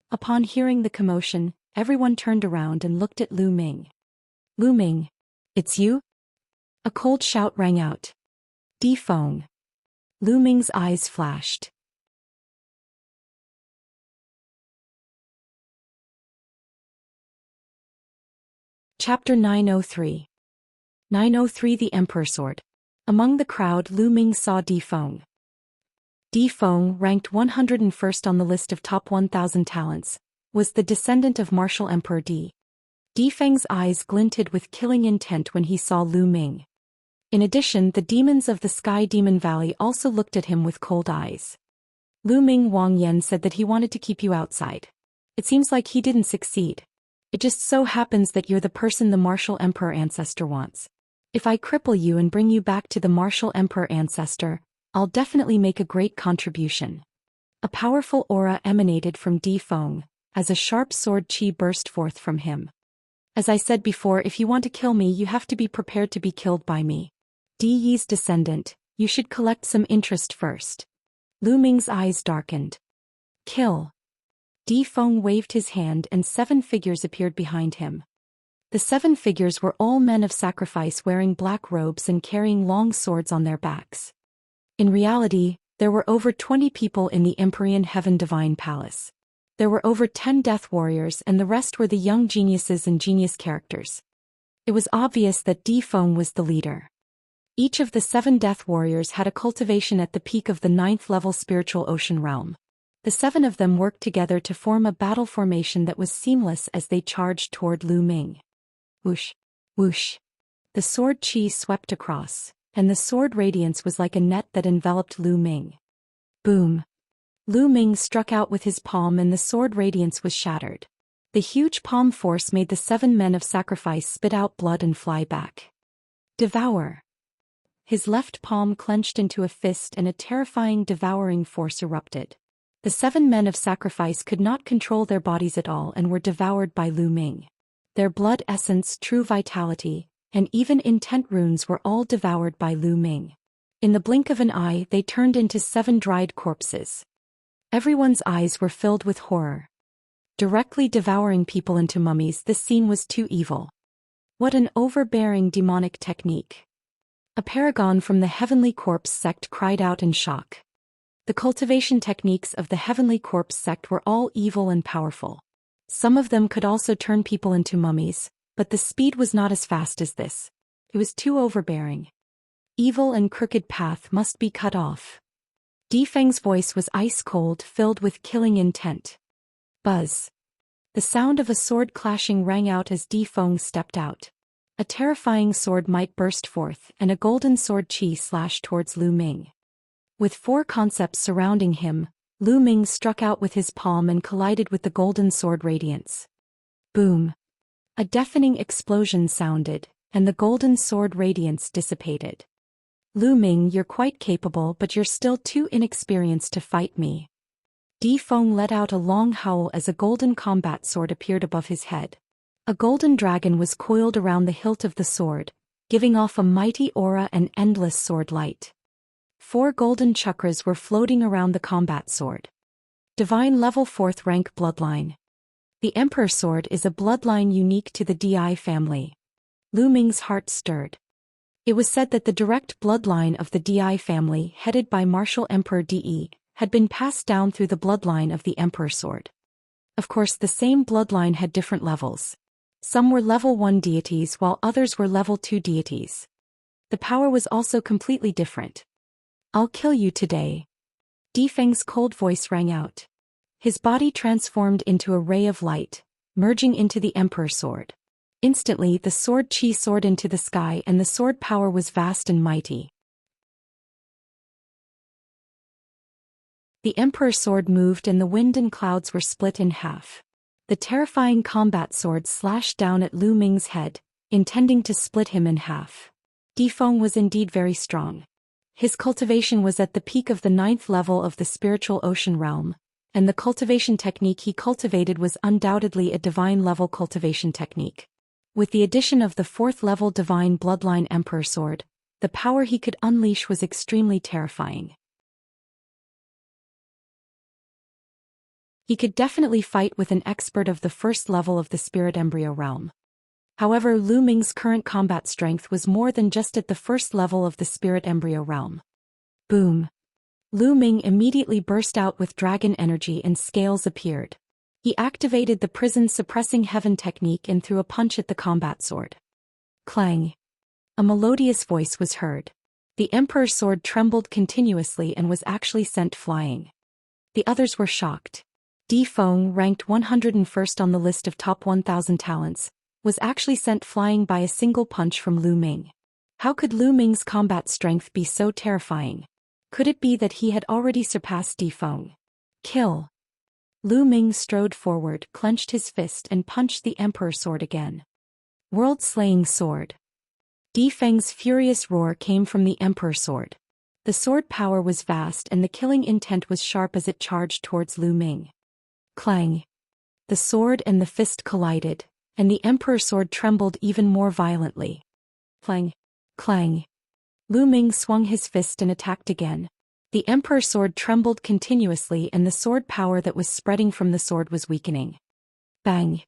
Upon hearing the commotion, everyone turned around and looked at Lu Ming. Lu Ming, it's you? A cold shout rang out. Di Feng. Lu Ming's eyes flashed. Chapter 903. 903 The Emperor Sword. Among the crowd Lu Ming saw Di Feng. Di Feng, ranked 101st on the list of top 1,000 talents, was the descendant of Martial Emperor Di. Di Feng's eyes glinted with killing intent when he saw Lu Ming. In addition, the demons of the Sky Demon Valley also looked at him with cold eyes. Lu Ming Wang Yan said that he wanted to keep you outside. It seems like he didn't succeed. It just so happens that you're the person the Martial Emperor Ancestor wants. If I cripple you and bring you back to the Martial Emperor Ancestor, I'll definitely make a great contribution. A powerful aura emanated from Di Feng, as a sharp sword chi burst forth from him. As I said before, if you want to kill me you have to be prepared to be killed by me. Di Yi's descendant, you should collect some interest first. Lu Ming's eyes darkened. Kill. Di Feng waved his hand and 7 figures appeared behind him. The 7 figures were all men of sacrifice wearing black robes and carrying long swords on their backs. In reality, there were over 20 people in the Empyrean Heaven Divine Palace. There were over 10 death warriors and the rest were the young geniuses and genius characters. It was obvious that Di Feng was the leader. Each of the 7 death warriors had a cultivation at the peak of the 9th level spiritual ocean realm. The 7 of them worked together to form a battle formation that was seamless as they charged toward Lu Ming. Whoosh, whoosh. The sword chi swept across, and the sword radiance was like a net that enveloped Lu Ming. Boom. Lu Ming struck out with his palm and the sword radiance was shattered. The huge palm force made the 7 men of sacrifice spit out blood and fly back. Devour. His left palm clenched into a fist and a terrifying devouring force erupted. The 7 men of sacrifice could not control their bodies at all and were devoured by Lu Ming. Their blood essence, true vitality, and even intent runes were all devoured by Lu Ming. In the blink of an eye they turned into 7 dried corpses. Everyone's eyes were filled with horror. Directly devouring people into mummies, this scene was too evil. What an overbearing demonic technique. A paragon from the Heavenly Corpse sect cried out in shock. The cultivation techniques of the Heavenly Corpse sect were all evil and powerful. Some of them could also turn people into mummies, but the speed was not as fast as this. It was too overbearing. Evil and crooked path must be cut off. Di Feng's voice was ice cold, filled with killing intent. Buzz. The sound of a sword clashing rang out as Di Feng stepped out. A terrifying sword might burst forth, and a golden sword chi slashed towards Lu Ming. With 4 concepts surrounding him, Lu Ming struck out with his palm and collided with the golden sword radiance. Boom! A deafening explosion sounded, and the golden sword radiance dissipated. Lu Ming, you're quite capable, but you're still too inexperienced to fight me. Di Feng let out a long howl as a golden combat sword appeared above his head. A golden dragon was coiled around the hilt of the sword, giving off a mighty aura and endless sword light. 4 golden chakras were floating around the combat sword. Divine level 4th rank bloodline. The Emperor sword is a bloodline unique to the Di family. Lu Ming's heart stirred. It was said that the direct bloodline of the Di family, headed by Martial Emperor Di, had been passed down through the bloodline of the Emperor sword. Of course, the same bloodline had different levels. Some were level 1 deities while others were level 2 deities. The power was also completely different. I'll kill you today. Di Feng's cold voice rang out. His body transformed into a ray of light, merging into the Emperor sword. Instantly, the sword chi soared into the sky and the sword power was vast and mighty. The Emperor sword moved and the wind and clouds were split in half. The terrifying combat sword slashed down at Lu Ming's head, intending to split him in half. Di Feng was indeed very strong. His cultivation was at the peak of the 9th level of the spiritual ocean realm, and the cultivation technique he cultivated was undoubtedly a divine level cultivation technique. With the addition of the 4th level divine bloodline Emperor sword, the power he could unleash was extremely terrifying. He could definitely fight with an expert of the 1st level of the spirit embryo realm. However, Lu Ming's current combat strength was more than just at the 1st level of the spirit embryo realm. Boom! Lu Ming immediately burst out with dragon energy and scales appeared. He activated the prison suppressing heaven technique and threw a punch at the combat sword. Clang! A melodious voice was heard. The Emperor's sword trembled continuously and was actually sent flying. The others were shocked. Di Feng, ranked 101st on the list of top 1,000 talents, was actually sent flying by a single punch from Lu Ming. How could Lu Ming's combat strength be so terrifying? Could it be that he had already surpassed Di Feng? Kill! Lu Ming strode forward, clenched his fist and punched the Emperor sword again. World-slaying sword. Di Feng's furious roar came from the Emperor sword. The sword power was vast and the killing intent was sharp as it charged towards Lu Ming. Clang! The sword and the fist collided, and the Emperor sword trembled even more violently. Clang! Clang! Lu Ming swung his fist and attacked again. The Emperor sword trembled continuously and the sword power that was spreading from the sword was weakening. Bang!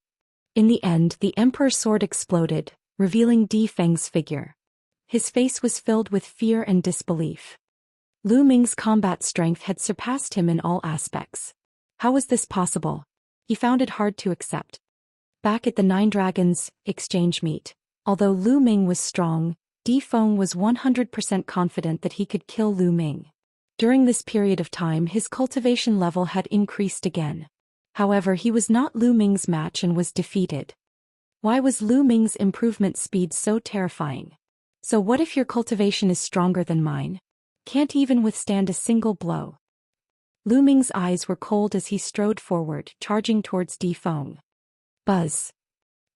In the end, the Emperor sword exploded, revealing Di Feng's figure. His face was filled with fear and disbelief. Lu Ming's combat strength had surpassed him in all aspects. How was this possible? He found it hard to accept. Back at the 9 Dragons exchange meet, although Lu Ming was strong, Di Feng was 100% confident that he could kill Lu Ming. During this period of time his cultivation level had increased again. However, he was not Lu Ming's match and was defeated. Why was Lu Ming's improvement speed so terrifying? So what if your cultivation is stronger than mine? Can't even withstand a single blow. Lu Ming's eyes were cold as he strode forward, charging towards Di Feng. Buzz!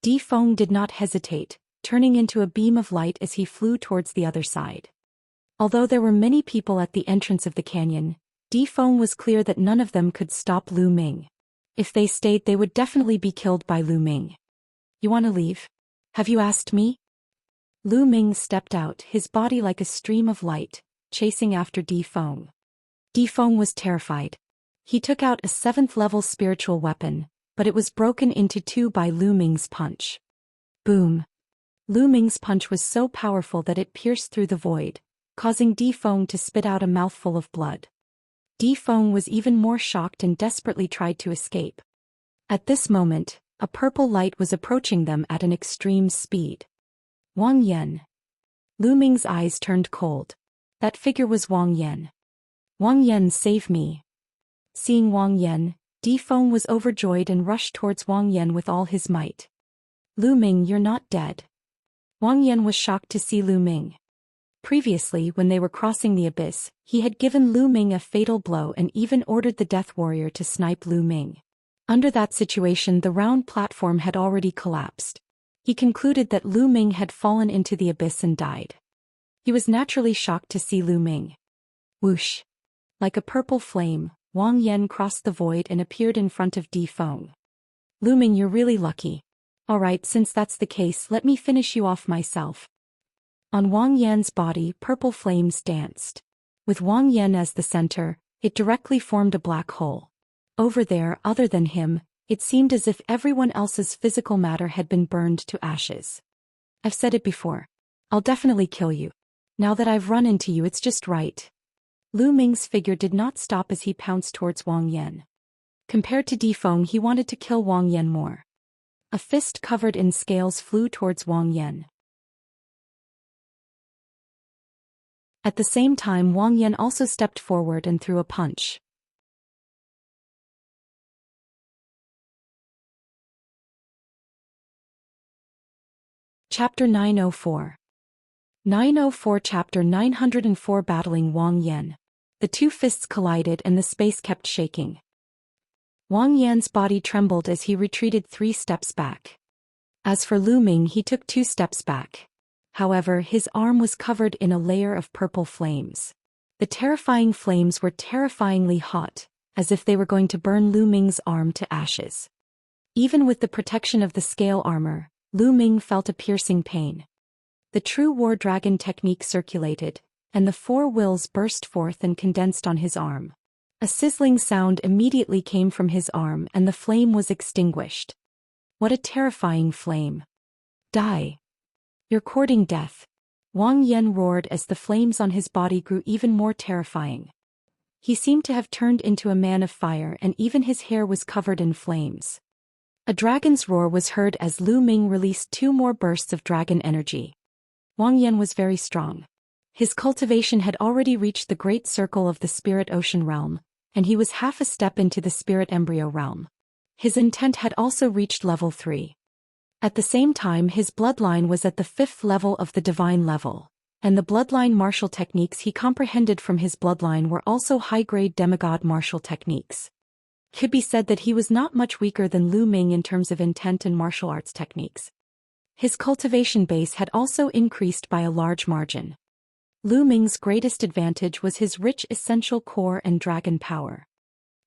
Di Feng did not hesitate, turning into a beam of light as he flew towards the other side. Although there were many people at the entrance of the canyon, Di Feng was clear that none of them could stop Lu Ming. If they stayed, they would definitely be killed by Lu Ming. You want to leave? Have you asked me? Lu Ming stepped out, his body like a stream of light, chasing after Di Feng. Di Feng was terrified. He took out a 7th level spiritual weapon, but it was broken into 2 by Lu Ming's punch. Boom! Lu Ming's punch was so powerful that it pierced through the void, causing Di Feng to spit out a mouthful of blood. Di Feng was even more shocked and desperately tried to escape. At this moment, a purple light was approaching them at an extreme speed. Wang Yan. Lu Ming's eyes turned cold. That figure was Wang Yan. Wang Yan, save me. Seeing Wang Yan, Difeng was overjoyed and rushed towards Wang Yan with all his might. Lu Ming, you're not dead. Wang Yan was shocked to see Lu Ming. Previously, when they were crossing the abyss, he had given Lu Ming a fatal blow and even ordered the Death Warrior to snipe Lu Ming. Under that situation, the round platform had already collapsed. He concluded that Lu Ming had fallen into the abyss and died. He was naturally shocked to see Lu Ming. Whoosh! Like a purple flame, Wang Yan crossed the void and appeared in front of Difeng. Lu Ming, you're really lucky. Alright, since that's the case, let me finish you off myself. On Wang Yan's body, purple flames danced. With Wang Yan as the center, it directly formed a black hole. Over there, other than him, it seemed as if everyone else's physical matter had been burned to ashes. I've said it before. I'll definitely kill you. Now that I've run into you, it's just right. Lu Ming's figure did not stop as he pounced towards Wang Yan. Compared to Difeng, he wanted to kill Wang Yan more. A fist covered in scales flew towards Wang Yan. At the same time, Wang Yan also stepped forward and threw a punch. Chapter 904. 904 Chapter 904 Battling Wang Yan. The two fists collided and the space kept shaking. Wang Yan's body trembled as he retreated 3 steps back. As for Lu Ming, he took 2 steps back. However, his arm was covered in a layer of purple flames. The terrifying flames were terrifyingly hot, as if they were going to burn Lu Ming's arm to ashes. Even with the protection of the scale armor, Lu Ming felt a piercing pain. The true war dragon technique circulated, and the 4 wills burst forth and condensed on his arm. A sizzling sound immediately came from his arm and the flame was extinguished. What a terrifying flame. Die. You're courting death. Wang Yan roared as the flames on his body grew even more terrifying. He seemed to have turned into a man of fire and even his hair was covered in flames. A dragon's roar was heard as Lu Ming released 2 more bursts of dragon energy. Wang Yan was very strong. His cultivation had already reached the great circle of the spirit ocean realm, and he was half a step into the spirit embryo realm. His intent had also reached level 3. At the same time, his bloodline was at the 5th level of the divine level, and the bloodline martial techniques he comprehended from his bloodline were also high-grade demigod martial techniques. It could be said that he was not much weaker than Lu Ming in terms of intent and martial arts techniques. His cultivation base had also increased by a large margin. Lu Ming's greatest advantage was his rich essential core and dragon power.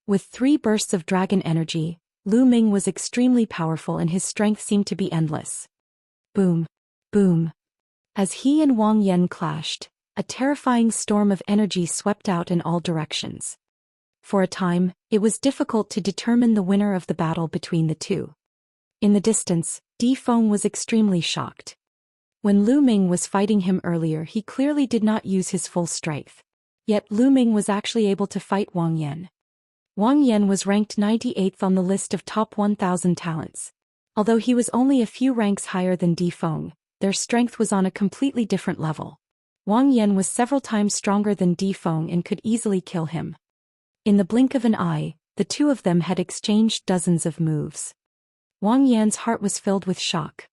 With 3 bursts of dragon energy, Lu Ming was extremely powerful and his strength seemed to be endless. Boom. Boom. As he and Wang Yan clashed, a terrifying storm of energy swept out in all directions. For a time, it was difficult to determine the winner of the battle between the two. In the distance, Difeng was extremely shocked. When Lu Ming was fighting him earlier, he clearly did not use his full strength. Yet Lu Ming was actually able to fight Wang Yan. Wang Yan was ranked 98th on the list of top 1,000 talents. Although he was only a few ranks higher than Difeng, their strength was on a completely different level. Wang Yan was several times stronger than Difeng and could easily kill him. In the blink of an eye, the two of them had exchanged dozens of moves. Wang Yan's heart was filled with shock.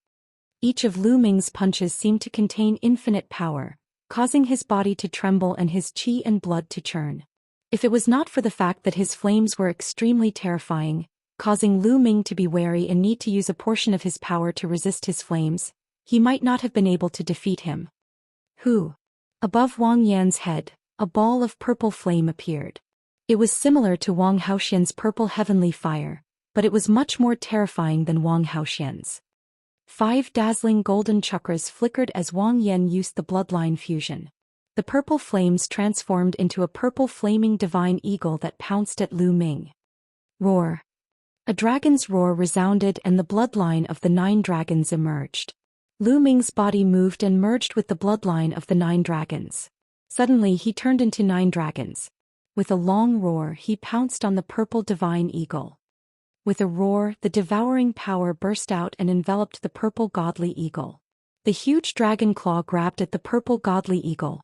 Each of Lu Ming's punches seemed to contain infinite power, causing his body to tremble and his qi and blood to churn. If it was not for the fact that his flames were extremely terrifying, causing Lu Ming to be wary and need to use a portion of his power to resist his flames, he might not have been able to defeat him. Who? Above Wang Yan's head, a ball of purple flame appeared. It was similar to Wang Haoxian's purple heavenly fire, but it was much more terrifying than Wang Haoxian's. 5 dazzling golden chakras flickered as Wang Yan used the bloodline fusion. The purple flames transformed into a purple flaming divine eagle that pounced at Lu Ming. Roar. A dragon's roar resounded and the bloodline of the 9 dragons emerged. Lu Ming's body moved and merged with the bloodline of the 9 dragons. Suddenly he turned into 9 dragons. With a long roar he pounced on the purple divine eagle. With a roar, the devouring power burst out and enveloped the purple godly eagle. The huge dragon claw grabbed at the purple godly eagle.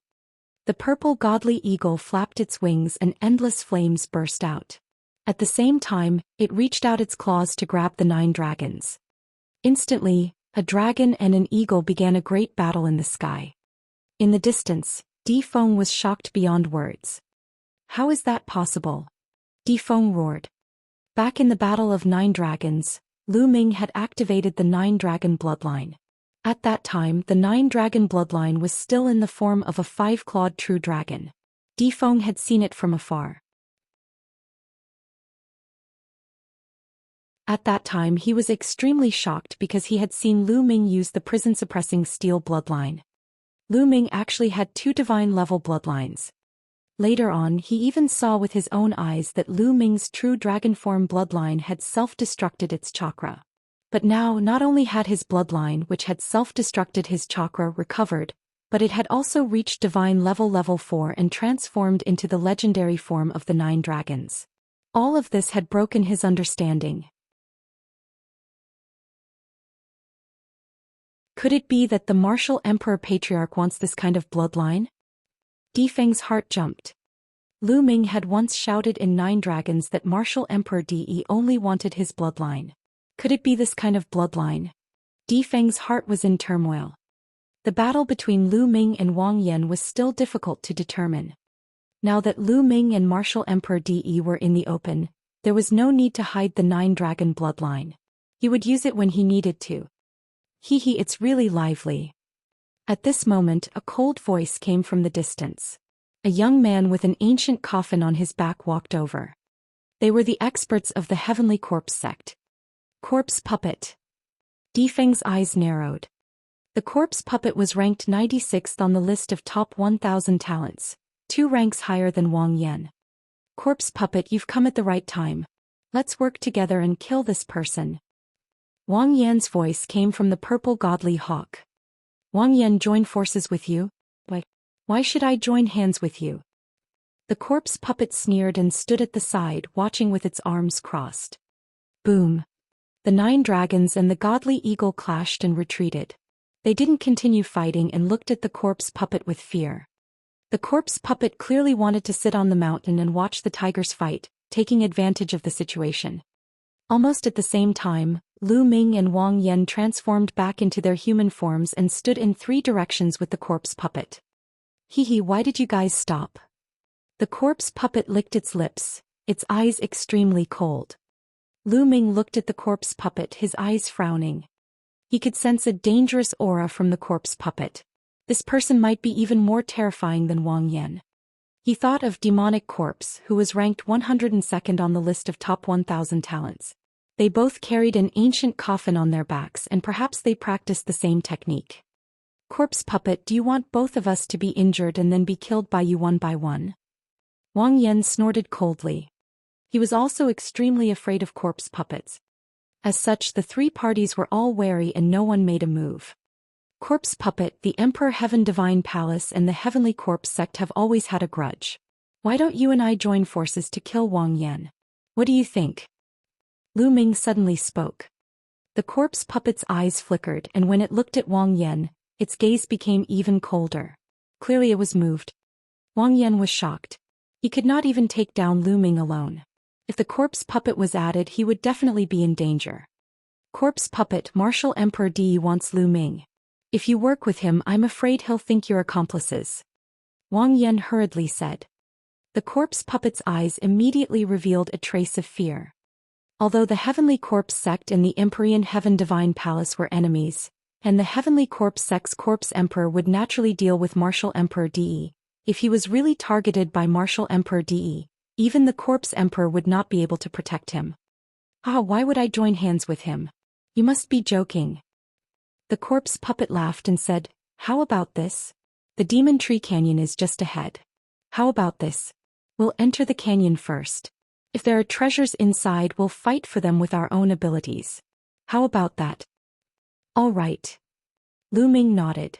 The purple godly eagle flapped its wings and endless flames burst out. At the same time, it reached out its claws to grab the 9 dragons. Instantly, a dragon and an eagle began a great battle in the sky. In the distance, Di Feng was shocked beyond words. How is that possible? Di Feng roared. Back in the Battle of 9 Dragons, Lu Ming had activated the 9-dragon bloodline. At that time, the 9-dragon bloodline was still in the form of a 5-clawed true dragon. Di Feng had seen it from afar. At that time he was extremely shocked because he had seen Lu Ming use the prison-suppressing steel bloodline. Lu Ming actually had 2 divine-level bloodlines. Later on he even saw with his own eyes that Lu Ming's true dragon form bloodline had self-destructed its chakra. But now not only had his bloodline which had self-destructed his chakra recovered, but it had also reached divine level 4 and transformed into the legendary form of the 9 dragons. All of this had broken his understanding. Could it be that the martial emperor patriarch wants this kind of bloodline? Di Feng's heart jumped. Lu Ming had once shouted in 9 Dragons that martial emperor Di only wanted his bloodline. Could it be this kind of bloodline? Di Feng's heart was in turmoil. The battle between Lu Ming and Wang Yan was still difficult to determine. Now that Lu Ming and martial emperor Di were in the open, there was no need to hide the 9-dragon bloodline. He would use it when he needed to. Hee, it's really lively. At this moment, a cold voice came from the distance. A young man with an ancient coffin on his back walked over. They were the experts of the Heavenly Corpse sect. Corpse Puppet. Di Feng's eyes narrowed. The Corpse Puppet was ranked 96th on the list of top 1,000 talents, 2 ranks higher than Wang Yan. Corpse Puppet, you've come at the right time. Let's work together and kill this person. Wang Yan's voice came from the purple godly hawk. Wang Yan, join forces with you? Why should I join hands with you? The Corpse Puppet sneered and stood at the side watching with its arms crossed. Boom. The 9 dragons and the godly eagle clashed and retreated. They didn't continue fighting and looked at the Corpse Puppet with fear. The Corpse Puppet clearly wanted to sit on the mountain and watch the tigers fight, taking advantage of the situation. Almost at the same time, Lu Ming and Wang Yan transformed back into their human forms and stood in 3 directions with the Corpse Puppet. Hee, why did you guys stop? The Corpse Puppet licked its lips, its eyes extremely cold. Lu Ming looked at the Corpse Puppet, his eyes frowning. He could sense a dangerous aura from the Corpse Puppet. This person might be even more terrifying than Wang Yan. He thought of Demonic Corpse, who was ranked 102nd on the list of top 1,000 talents. They both carried an ancient coffin on their backs and perhaps they practiced the same technique. Corpse Puppet, do you want both of us to be injured and then be killed by you one by one? Wang Yan snorted coldly. He was also extremely afraid of Corpse Puppets. As such, the 3 parties were all wary and no one made a move. Corpse Puppet, the Emperor Heaven Divine Palace and the Heavenly Corpse sect have always had a grudge. Why don't you and I join forces to kill Wang Yan? What do you think? Lu Ming suddenly spoke. The Corpse Puppet's eyes flickered and when it looked at Wang Yan, its gaze became even colder. Clearly it was moved. Wang Yan was shocked. He could not even take down Lu Ming alone. If the Corpse Puppet was added, he would definitely be in danger. Corpse Puppet, Martial Emperor Di wants Lu Ming. If you work with him, I'm afraid he'll think you're accomplices. Wang Yan hurriedly said. The Corpse Puppet's eyes immediately revealed a trace of fear. Although the Heavenly Corpse sect and the Empyrean Heaven Divine Palace were enemies, and the Heavenly Corpse sect's Corpse Emperor would naturally deal with Martial Emperor Di, if he was really targeted by Martial Emperor Di, even the Corpse Emperor would not be able to protect him. Why would I join hands with him? You must be joking. The Corpse Puppet laughed and said, how about this? The Demon Tree Canyon is just ahead. How about this? We'll enter the canyon first. If there are treasures inside, we'll fight for them with our own abilities. How about that? All right. Lu Ming nodded.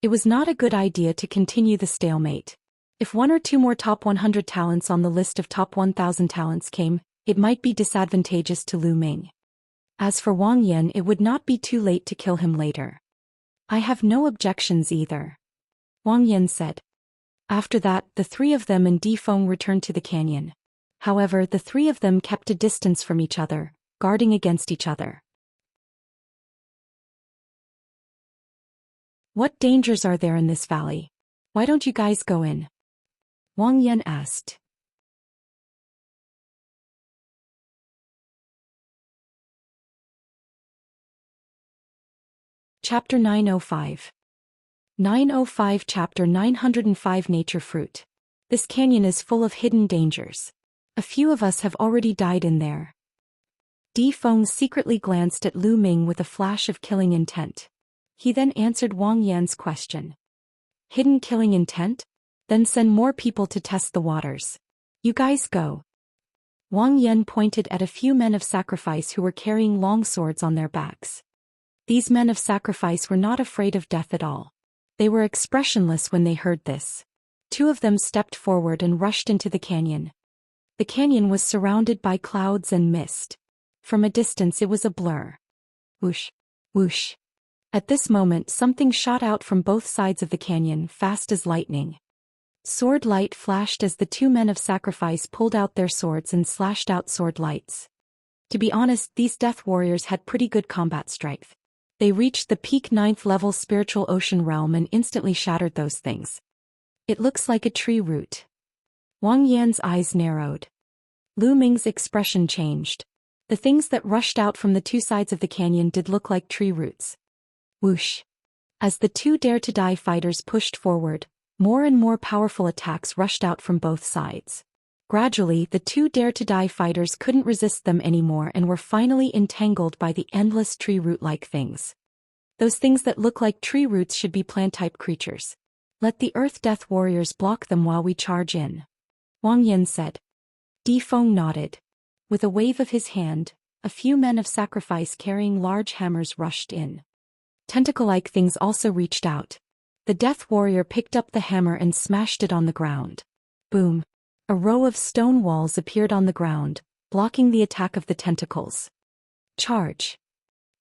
It was not a good idea to continue the stalemate. If 1 or 2 more top 100 talents on the list of top 1,000 talents came, it might be disadvantageous to Lu Ming. As for Wang Yan, it would not be too late to kill him later. I have no objections either. Wang Yan said. After that, the 3 of them and Di Feng returned to the canyon. However, the three of them kept a distance from each other, guarding against each other. What dangers are there in this valley? Why don't you guys go in? Wang Yan asked. Chapter 905. 905 Chapter 905 Nature Fruit. This canyon is full of hidden dangers. A few of us have already died in there. Di Feng secretly glanced at Lu Ming with a flash of killing intent. He then answered Wang Yan's question. Hidden killing intent? Then send more people to test the waters. You guys go. Wang Yan pointed at a few men of sacrifice who were carrying long swords on their backs. These men of sacrifice were not afraid of death at all. They were expressionless when they heard this. Two of them stepped forward and rushed into the canyon. The canyon was surrounded by clouds and mist. From a distance it was a blur. Whoosh, whoosh. At this moment something shot out from both sides of the canyon fast as lightning. Sword light flashed as the two men of sacrifice pulled out their swords and slashed out sword lights. To be honest, these death warriors had pretty good combat strength. They reached the peak 9th level spiritual ocean realm and instantly shattered those things. It looks like a tree root. Wang Yan's eyes narrowed. Lu Ming's expression changed. The things that rushed out from the two sides of the canyon did look like tree roots. Whoosh. As the two Dare to Die fighters pushed forward, more and more powerful attacks rushed out from both sides. Gradually, the two Dare to Die fighters couldn't resist them anymore and were finally entangled by the endless tree root-like things. Those things that look like tree roots should be plant-type creatures. Let the Earth Death Warriors block them while we charge in. Wang Yan said. Di Feng nodded. With a wave of his hand, a few men of sacrifice carrying large hammers rushed in. Tentacle-like things also reached out. The Death Warrior picked up the hammer and smashed it on the ground. Boom. A row of stone walls appeared on the ground, blocking the attack of the tentacles. Charge.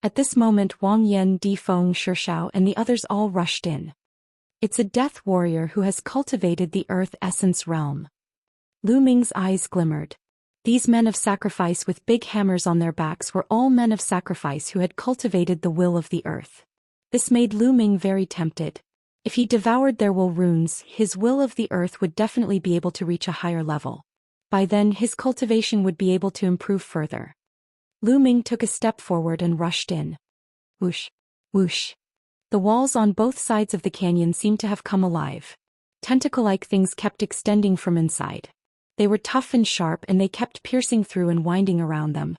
At this moment Wang Yan, Di Feng, Shishao and the others all rushed in. It's a death warrior who has cultivated the earth essence realm. Lu Ming's eyes glimmered. These men of sacrifice with big hammers on their backs were all men of sacrifice who had cultivated the will of the earth. This made Lu Ming very tempted. If he devoured their will runes, his will of the earth would definitely be able to reach a higher level. By then his cultivation would be able to improve further. Lu Ming took a step forward and rushed in. Whoosh, whoosh. The walls on both sides of the canyon seemed to have come alive. Tentacle-like things kept extending from inside. They were tough and sharp and they kept piercing through and winding around them.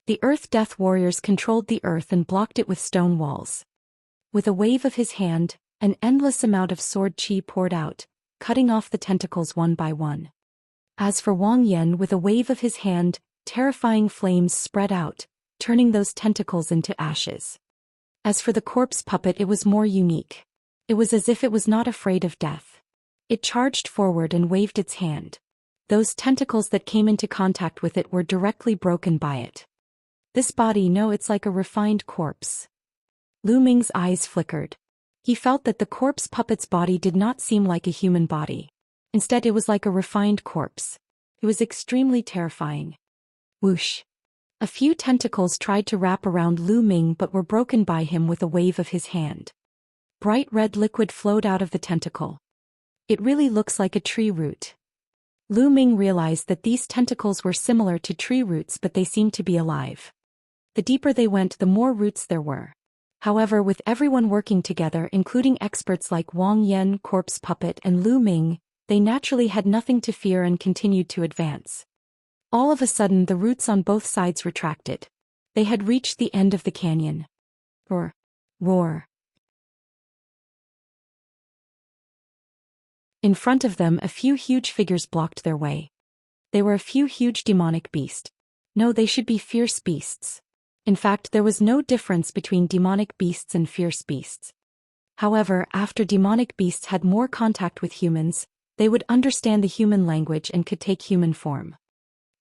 The Earth Death Warriors controlled the earth and blocked it with stone walls. With a wave of his hand, an endless amount of sword chi poured out, cutting off the tentacles one by one. As for Wang Yan, with a wave of his hand, terrifying flames spread out, turning those tentacles into ashes. As for the corpse puppet, it was more unique. It was as if it was not afraid of death. It charged forward and waved its hand. Those tentacles that came into contact with it were directly broken by it. This body, no, it's like a refined corpse. Lu Ming's eyes flickered. He felt that the corpse puppet's body did not seem like a human body. Instead, it was like a refined corpse. It was extremely terrifying. Whoosh. A few tentacles tried to wrap around Lu Ming but were broken by him with a wave of his hand. Bright red liquid flowed out of the tentacle. It really looks like a tree root. Lu Ming realized that these tentacles were similar to tree roots, but they seemed to be alive. The deeper they went, the more roots there were. However, with everyone working together, including experts like Wang Yan, Corpse Puppet and Lu Ming, they naturally had nothing to fear and continued to advance. All of a sudden the roots on both sides retracted. They had reached the end of the canyon. Roar. Roar. In front of them a few huge figures blocked their way. They were a few huge demonic beasts. No, they should be fierce beasts. In fact, there was no difference between demonic beasts and fierce beasts. However, after demonic beasts had more contact with humans, they would understand the human language and could take human form.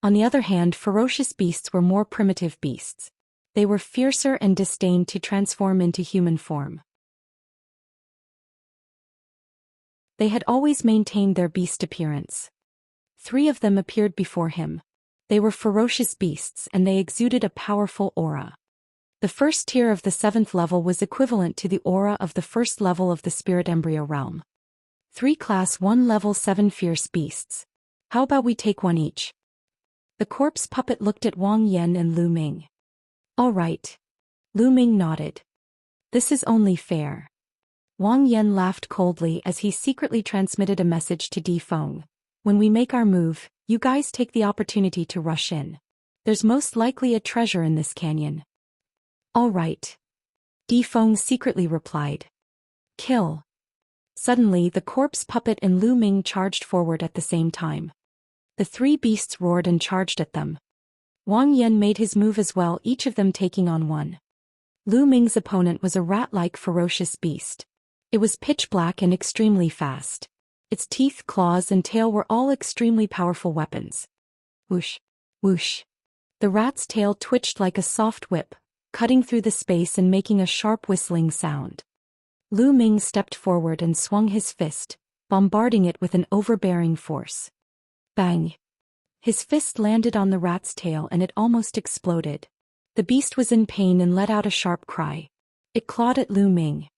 On the other hand, ferocious beasts were more primitive beasts. They were fiercer and disdained to transform into human form. They had always maintained their beast appearance. 3 of them appeared before him. They were ferocious beasts and they exuded a powerful aura. The first tier of the 7th level was equivalent to the aura of the first level of the spirit embryo realm. 3 class 1 level 7 fierce beasts. How about we take one each? The corpse puppet looked at Wang Yan and Lu Ming. All right. Lu Ming nodded. This is only fair. Wang Yan laughed coldly as he secretly transmitted a message to Di Feng. When we make our move, you guys take the opportunity to rush in. There's most likely a treasure in this canyon. All right. Di Feng secretly replied. Kill. Suddenly the corpse puppet and Lu Ming charged forward at the same time. The 3 beasts roared and charged at them. Wang Yan made his move as well, each of them taking on one. Lu Ming's opponent was a rat-like ferocious beast. It was pitch black and extremely fast. Its teeth, claws and tail were all extremely powerful weapons. Whoosh, whoosh. The rat's tail twitched like a soft whip, cutting through the space and making a sharp whistling sound. Lu Ming stepped forward and swung his fist, bombarding it with an overbearing force. Bang! His fist landed on the rat's tail and it almost exploded. The beast was in pain and let out a sharp cry. It clawed at Lu Ming.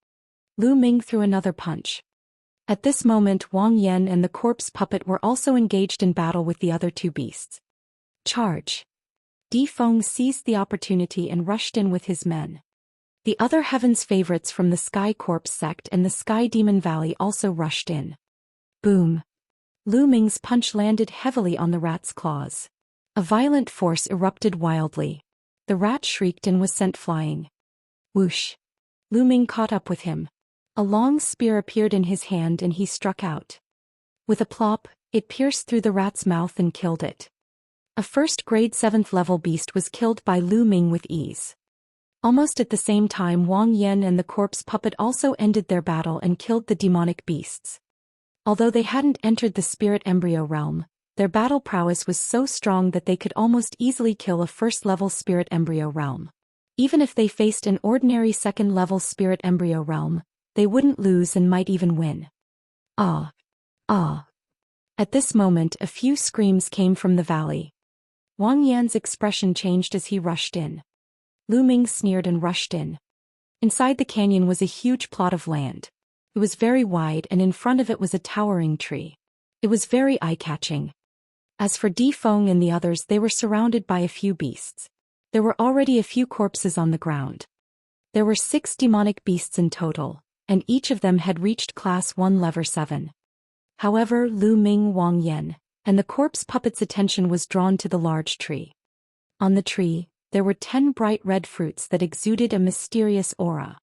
Lu Ming threw another punch. At this moment Wang Yan and the corpse puppet were also engaged in battle with the other 2 beasts. Charge! Di Feng seized the opportunity and rushed in with his men. The other heaven's favorites from the Sky Corpse sect and the Sky Demon Valley also rushed in. Boom! Lu Ming's punch landed heavily on the rat's claws. A violent force erupted wildly. The rat shrieked and was sent flying. Whoosh! Lu Ming caught up with him. A long spear appeared in his hand and he struck out. With a plop, it pierced through the rat's mouth and killed it. A first-grade 7th level beast was killed by Lu Ming with ease. Almost at the same time Wang Yan and the corpse puppet also ended their battle and killed the demonic beasts. Although they hadn't entered the spirit embryo realm, their battle prowess was so strong that they could almost easily kill a first-level spirit embryo realm. Even if they faced an ordinary 2nd-level spirit embryo realm, they wouldn't lose and might even win. Ah! Ah! At this moment a few screams came from the valley. Wang Yan's expression changed as he rushed in. Lu Ming sneered and rushed in. Inside the canyon was a huge plot of land. It was very wide and in front of it was a towering tree. It was very eye-catching. As for Di Feng and the others, they were surrounded by a few beasts. There were already a few corpses on the ground. There were 6 demonic beasts in total, and each of them had reached class 1 level 7. However, Lu Ming, Wang Yan, and the corpse puppet's attention was drawn to the large tree. On the tree, there were 10 bright red fruits that exuded a mysterious aura.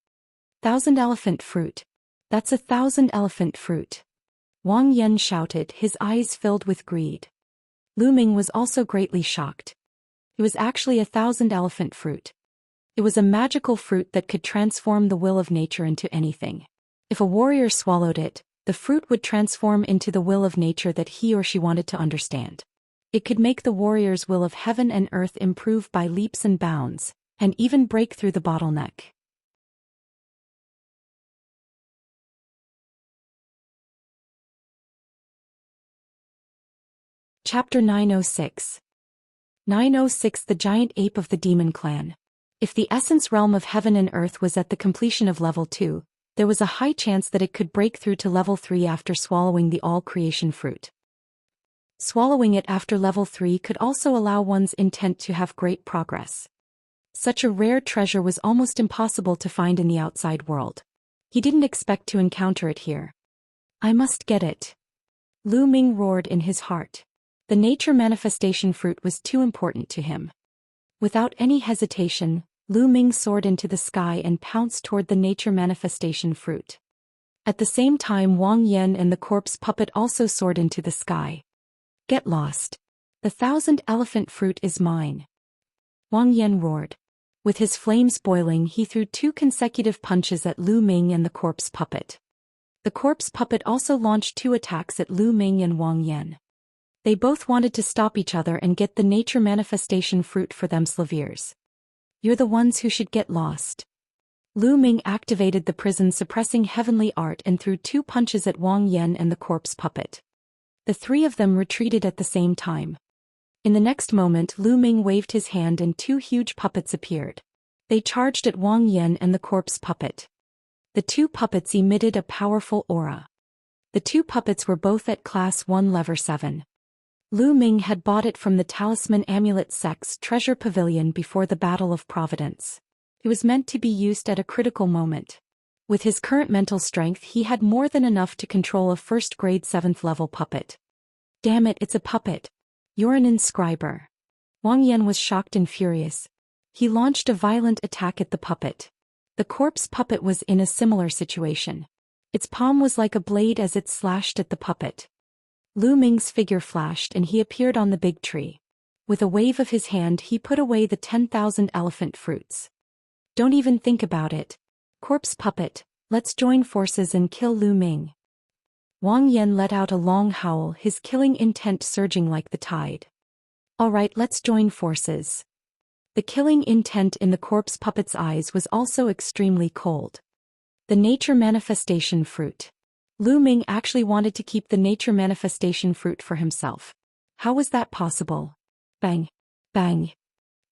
1,000 elephant fruit. That's 1,000 elephant fruit. Wang Yan shouted, his eyes filled with greed. Lu Ming was also greatly shocked. It was actually 1,000 elephant fruit. It was a magical fruit that could transform the will of nature into anything. If a warrior swallowed it, the fruit would transform into the will of nature that he or she wanted to understand. It could make the warrior's will of heaven and earth improve by leaps and bounds, and even break through the bottleneck. Chapter 906. 906 The Giant Ape of the Demon Clan. If the essence realm of heaven and earth was at the completion of level 2, there was a high chance that it could break through to level 3 after swallowing the all-creation fruit. Swallowing it after level 3 could also allow one's intent to have great progress. Such a rare treasure was almost impossible to find in the outside world. He didn't expect to encounter it here. I must get it. Lu Ming roared in his heart. The nature manifestation fruit was too important to him. Without any hesitation, Lu Ming soared into the sky and pounced toward the nature manifestation fruit. At the same time Wang Yan and the corpse puppet also soared into the sky. Get lost. The 1,000 elephant fruit is mine. Wang Yan roared. With his flames boiling he threw 2 consecutive punches at Lu Ming and the corpse puppet. The corpse puppet also launched 2 attacks at Lu Ming and Wang Yan. They both wanted to stop each other and get the nature manifestation fruit for themselves. You're the ones who should get lost. Lu Ming activated the prison suppressing heavenly art and threw 2 punches at Wang Yan and the corpse puppet. The three of them retreated at the same time. In the next moment, Lu Ming waved his hand and two huge puppets appeared. They charged at Wang Yan and the corpse puppet. The two puppets emitted a powerful aura. The two puppets were both at Class 1 Level 7. Lu Ming had bought it from the Talisman Amulet Sect's treasure pavilion before the Battle of Providence. It was meant to be used at a critical moment. With his current mental strength, he had more than enough to control a first-grade 7th level puppet. Damn it, it's a puppet. You're an inscriber. Wang Yan was shocked and furious. He launched a violent attack at the puppet. The corpse puppet was in a similar situation. Its palm was like a blade as it slashed at the puppet. Lu Ming's figure flashed and he appeared on the big tree. With a wave of his hand, he put away the 10,000 elephant fruits. Don't even think about it. Corpse puppet, let's join forces and kill Lu Ming. Wang Yan let out a long howl, his killing intent surging like the tide. All right, let's join forces. The killing intent in the corpse puppet's eyes was also extremely cold. The nature manifestation fruit. Lu Ming actually wanted to keep the nature manifestation fruit for himself. How was that possible? Bang! Bang!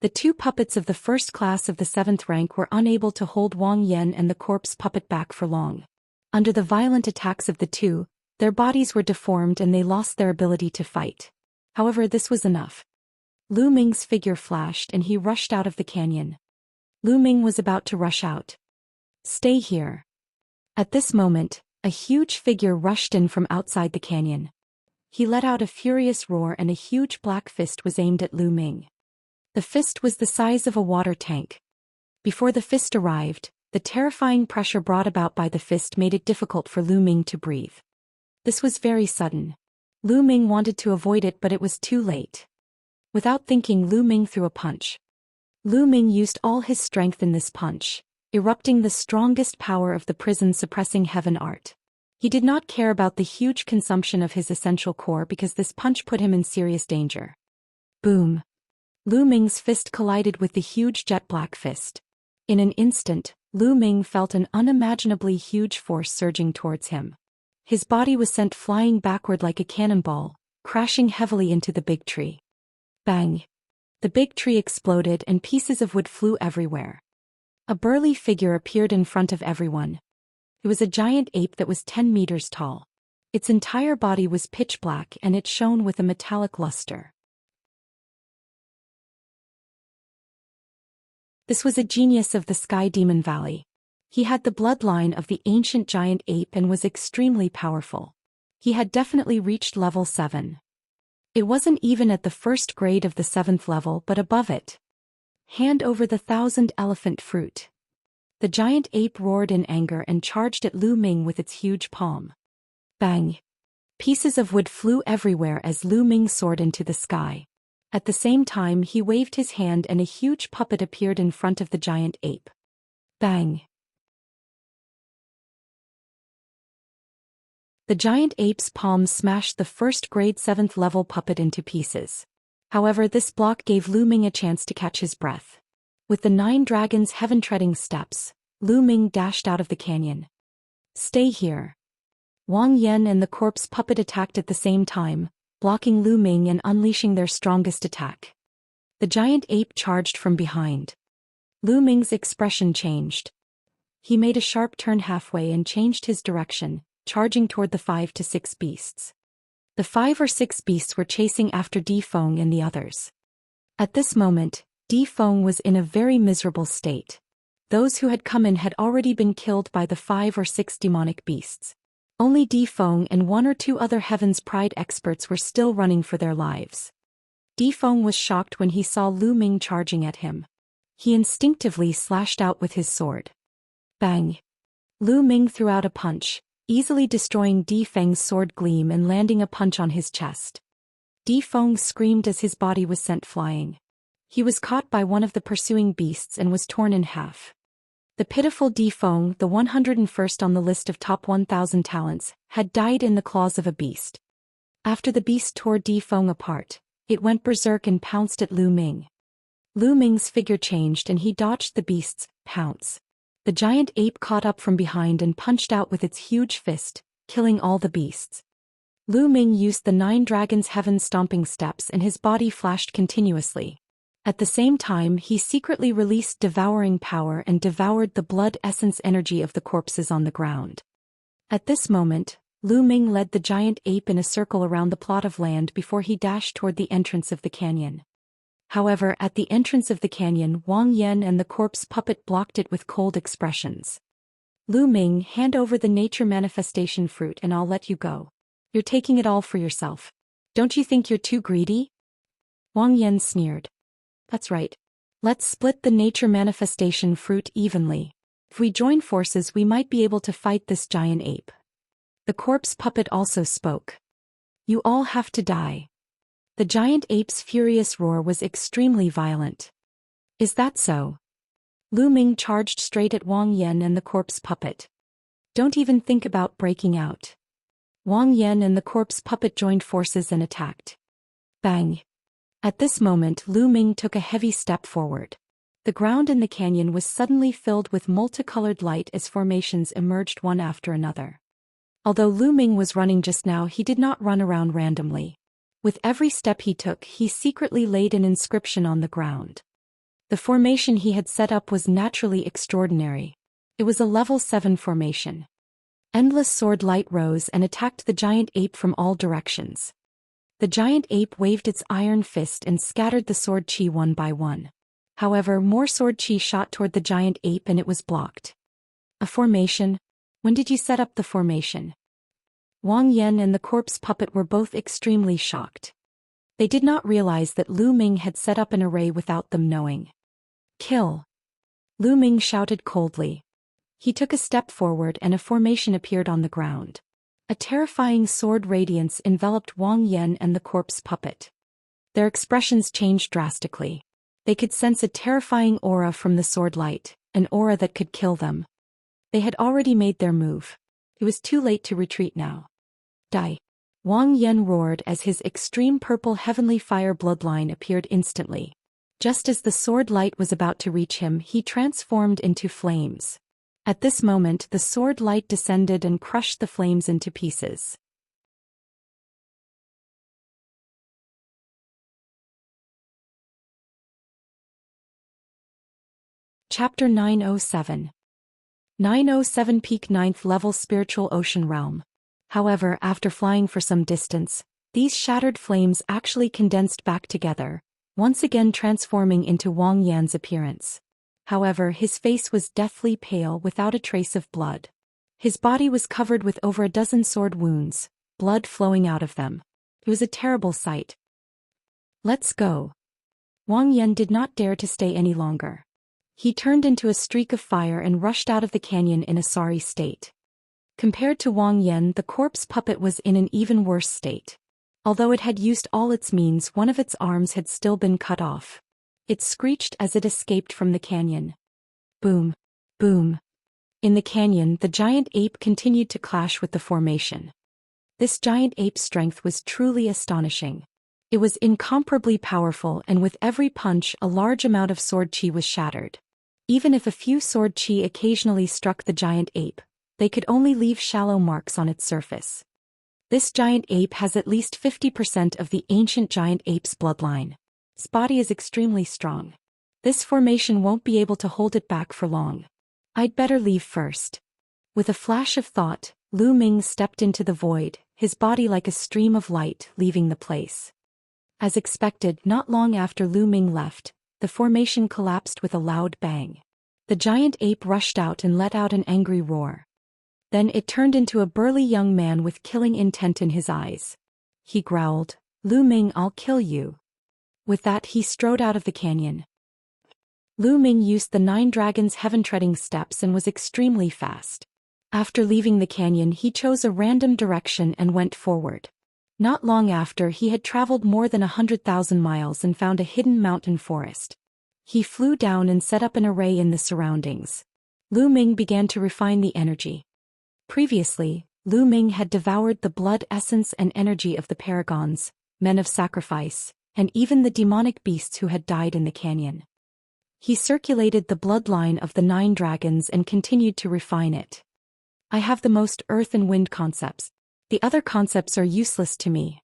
The two puppets of the first class of the 7th rank were unable to hold Wang Yan and the corpse puppet back for long. Under the violent attacks of the two, their bodies were deformed and they lost their ability to fight. However, this was enough. Lu Ming's figure flashed and he rushed out of the canyon. Lu Ming was about to rush out. Stay here. At this moment, a huge figure rushed in from outside the canyon. He let out a furious roar and a huge black fist was aimed at Lu Ming. The fist was the size of a water tank. Before the fist arrived, the terrifying pressure brought about by the fist made it difficult for Lu Ming to breathe. This was very sudden. Lu Ming wanted to avoid it, but it was too late. Without thinking, Lu Ming threw a punch. Lu Ming used all his strength in this punch, erupting the strongest power of the prison-suppressing heaven art. He did not care about the huge consumption of his essential core because this punch put him in serious danger. Boom! Lu Ming's fist collided with the huge jet black fist. In an instant, Lu Ming felt an unimaginably huge force surging towards him. His body was sent flying backward like a cannonball, crashing heavily into the big tree. Bang! The big tree exploded and pieces of wood flew everywhere. A burly figure appeared in front of everyone. It was a giant ape that was 10 meters tall. Its entire body was pitch black and it shone with a metallic luster. This was a genius of the Sky Demon Valley. He had the bloodline of the ancient giant ape and was extremely powerful. He had definitely reached level 7. It wasn't even at the first grade of the 7th level but above it. Hand over the 1,000 elephant fruit. The giant ape roared in anger and charged at Lu Ming with its huge palm. Bang! Pieces of wood flew everywhere as Lu Ming soared into the sky. At the same time, he waved his hand and a huge puppet appeared in front of the giant ape. Bang! The giant ape's palm smashed the first-grade 7th level puppet into pieces. However, this block gave Lu Ming a chance to catch his breath. With the 9 dragons' heaven-treading steps, Lu Ming dashed out of the canyon. Stay here. Wang Yan and the corpse puppet attacked at the same time, blocking Lu Ming and unleashing their strongest attack. The giant ape charged from behind. Lu Ming's expression changed. He made a sharp turn halfway and changed his direction, charging toward the 5 to 6 beasts. The 5 or 6 beasts were chasing after Di Feng and the others. At this moment, Di Feng was in a very miserable state. Those who had come in had already been killed by the 5 or 6 demonic beasts. Only Di Feng and 1 or 2 other Heaven's Pride experts were still running for their lives. Di Feng was shocked when he saw Lu Ming charging at him. He instinctively slashed out with his sword. Bang! Lu Ming threw out a punch, easily destroying Di Feng's sword gleam and landing a punch on his chest. Di Feng screamed as his body was sent flying. He was caught by one of the pursuing beasts and was torn in half. The pitiful Di Feng, the 101st on the list of top 1,000 talents, had died in the claws of a beast. After the beast tore Di Feng apart, it went berserk and pounced at Lu Ming. Lu Ming's figure changed and he dodged the beast's pounce. The giant ape caught up from behind and punched out with its huge fist, killing all the beasts. Lu Ming used the 9 dragons' heaven-stomping steps and his body flashed continuously. At the same time, he secretly released devouring power and devoured the blood essence energy of the corpses on the ground. At this moment, Lu Ming led the giant ape in a circle around the plot of land before he dashed toward the entrance of the canyon. However, at the entrance of the canyon, Wang Yan and the corpse puppet blocked it with cold expressions. Lu Ming, hand over the nature manifestation fruit and I'll let you go. You're taking it all for yourself. Don't you think you're too greedy? Wang Yan sneered. That's right. Let's split the nature manifestation fruit evenly. If we join forces, we might be able to fight this giant ape. The corpse puppet also spoke. You all have to die. The giant ape's furious roar was extremely violent. Is that so? Lu Ming charged straight at Wang Yan and the corpse puppet. Don't even think about breaking out. Wang Yan and the corpse puppet joined forces and attacked. Bang! At this moment, Lu Ming took a heavy step forward. The ground in the canyon was suddenly filled with multicolored light as formations emerged one after another. Although Lu Ming was running just now, he did not run around randomly. With every step he took, he secretly laid an inscription on the ground. The formation he had set up was naturally extraordinary. It was a level 7 formation. Endless sword light rose and attacked the giant ape from all directions. The giant ape waved its iron fist and scattered the sword chi one by one. However, more sword chi shot toward the giant ape and it was blocked. A formation? When did you set up the formation? Wang Yan and the corpse puppet were both extremely shocked. They did not realize that Lu Ming had set up an array without them knowing. Kill! Lu Ming shouted coldly. He took a step forward and a formation appeared on the ground. A terrifying sword radiance enveloped Wang Yan and the corpse puppet. Their expressions changed drastically. They could sense a terrifying aura from the sword light, an aura that could kill them. They had already made their move. It was too late to retreat now. Die! Wang Yan roared as his extreme purple heavenly fire bloodline appeared instantly. Just as the sword light was about to reach him, he transformed into flames. At this moment, the sword light descended and crushed the flames into pieces. Chapter 907. 907 Peak 9th Level Spiritual Ocean Realm. However, after flying for some distance, these shattered flames actually condensed back together, once again transforming into Wang Yan's appearance. However, his face was deathly pale without a trace of blood. His body was covered with over a dozen sword wounds, blood flowing out of them. It was a terrible sight. Let's go. Wang Yan did not dare to stay any longer. He turned into a streak of fire and rushed out of the canyon in a sorry state. Compared to Wang Yan, the corpse puppet was in an even worse state. Although it had used all its means, one of its arms had still been cut off. It screeched as it escaped from the canyon. Boom! Boom! In the canyon, the giant ape continued to clash with the formation. This giant ape's strength was truly astonishing. It was incomparably powerful, and with every punch, a large amount of sword chi was shattered. Even if a few sword chi occasionally struck the giant ape, they could only leave shallow marks on its surface. This giant ape has at least 50% of the ancient giant ape's bloodline. Its body is extremely strong. This formation won't be able to hold it back for long. I'd better leave first. With a flash of thought, Lu Ming stepped into the void, his body like a stream of light leaving the place. As expected, not long after Lu Ming left, the formation collapsed with a loud bang. The giant ape rushed out and let out an angry roar. Then it turned into a burly young man with killing intent in his eyes. He growled, "Lu Ming, I'll kill you." With that, he strode out of the canyon. Lu Ming used the 9 dragons' heaven-treading steps and was extremely fast. After leaving the canyon, he chose a random direction and went forward. Not long after, he had traveled more than 100,000 miles and found a hidden mountain forest. He flew down and set up an array in the surroundings. Lu Ming began to refine the energy. Previously, Lu Ming had devoured the blood essence and energy of the paragons, men of sacrifice, and even the demonic beasts who had died in the canyon. He circulated the bloodline of the 9 dragons and continued to refine it. I have the most earth and wind concepts. The other concepts are useless to me.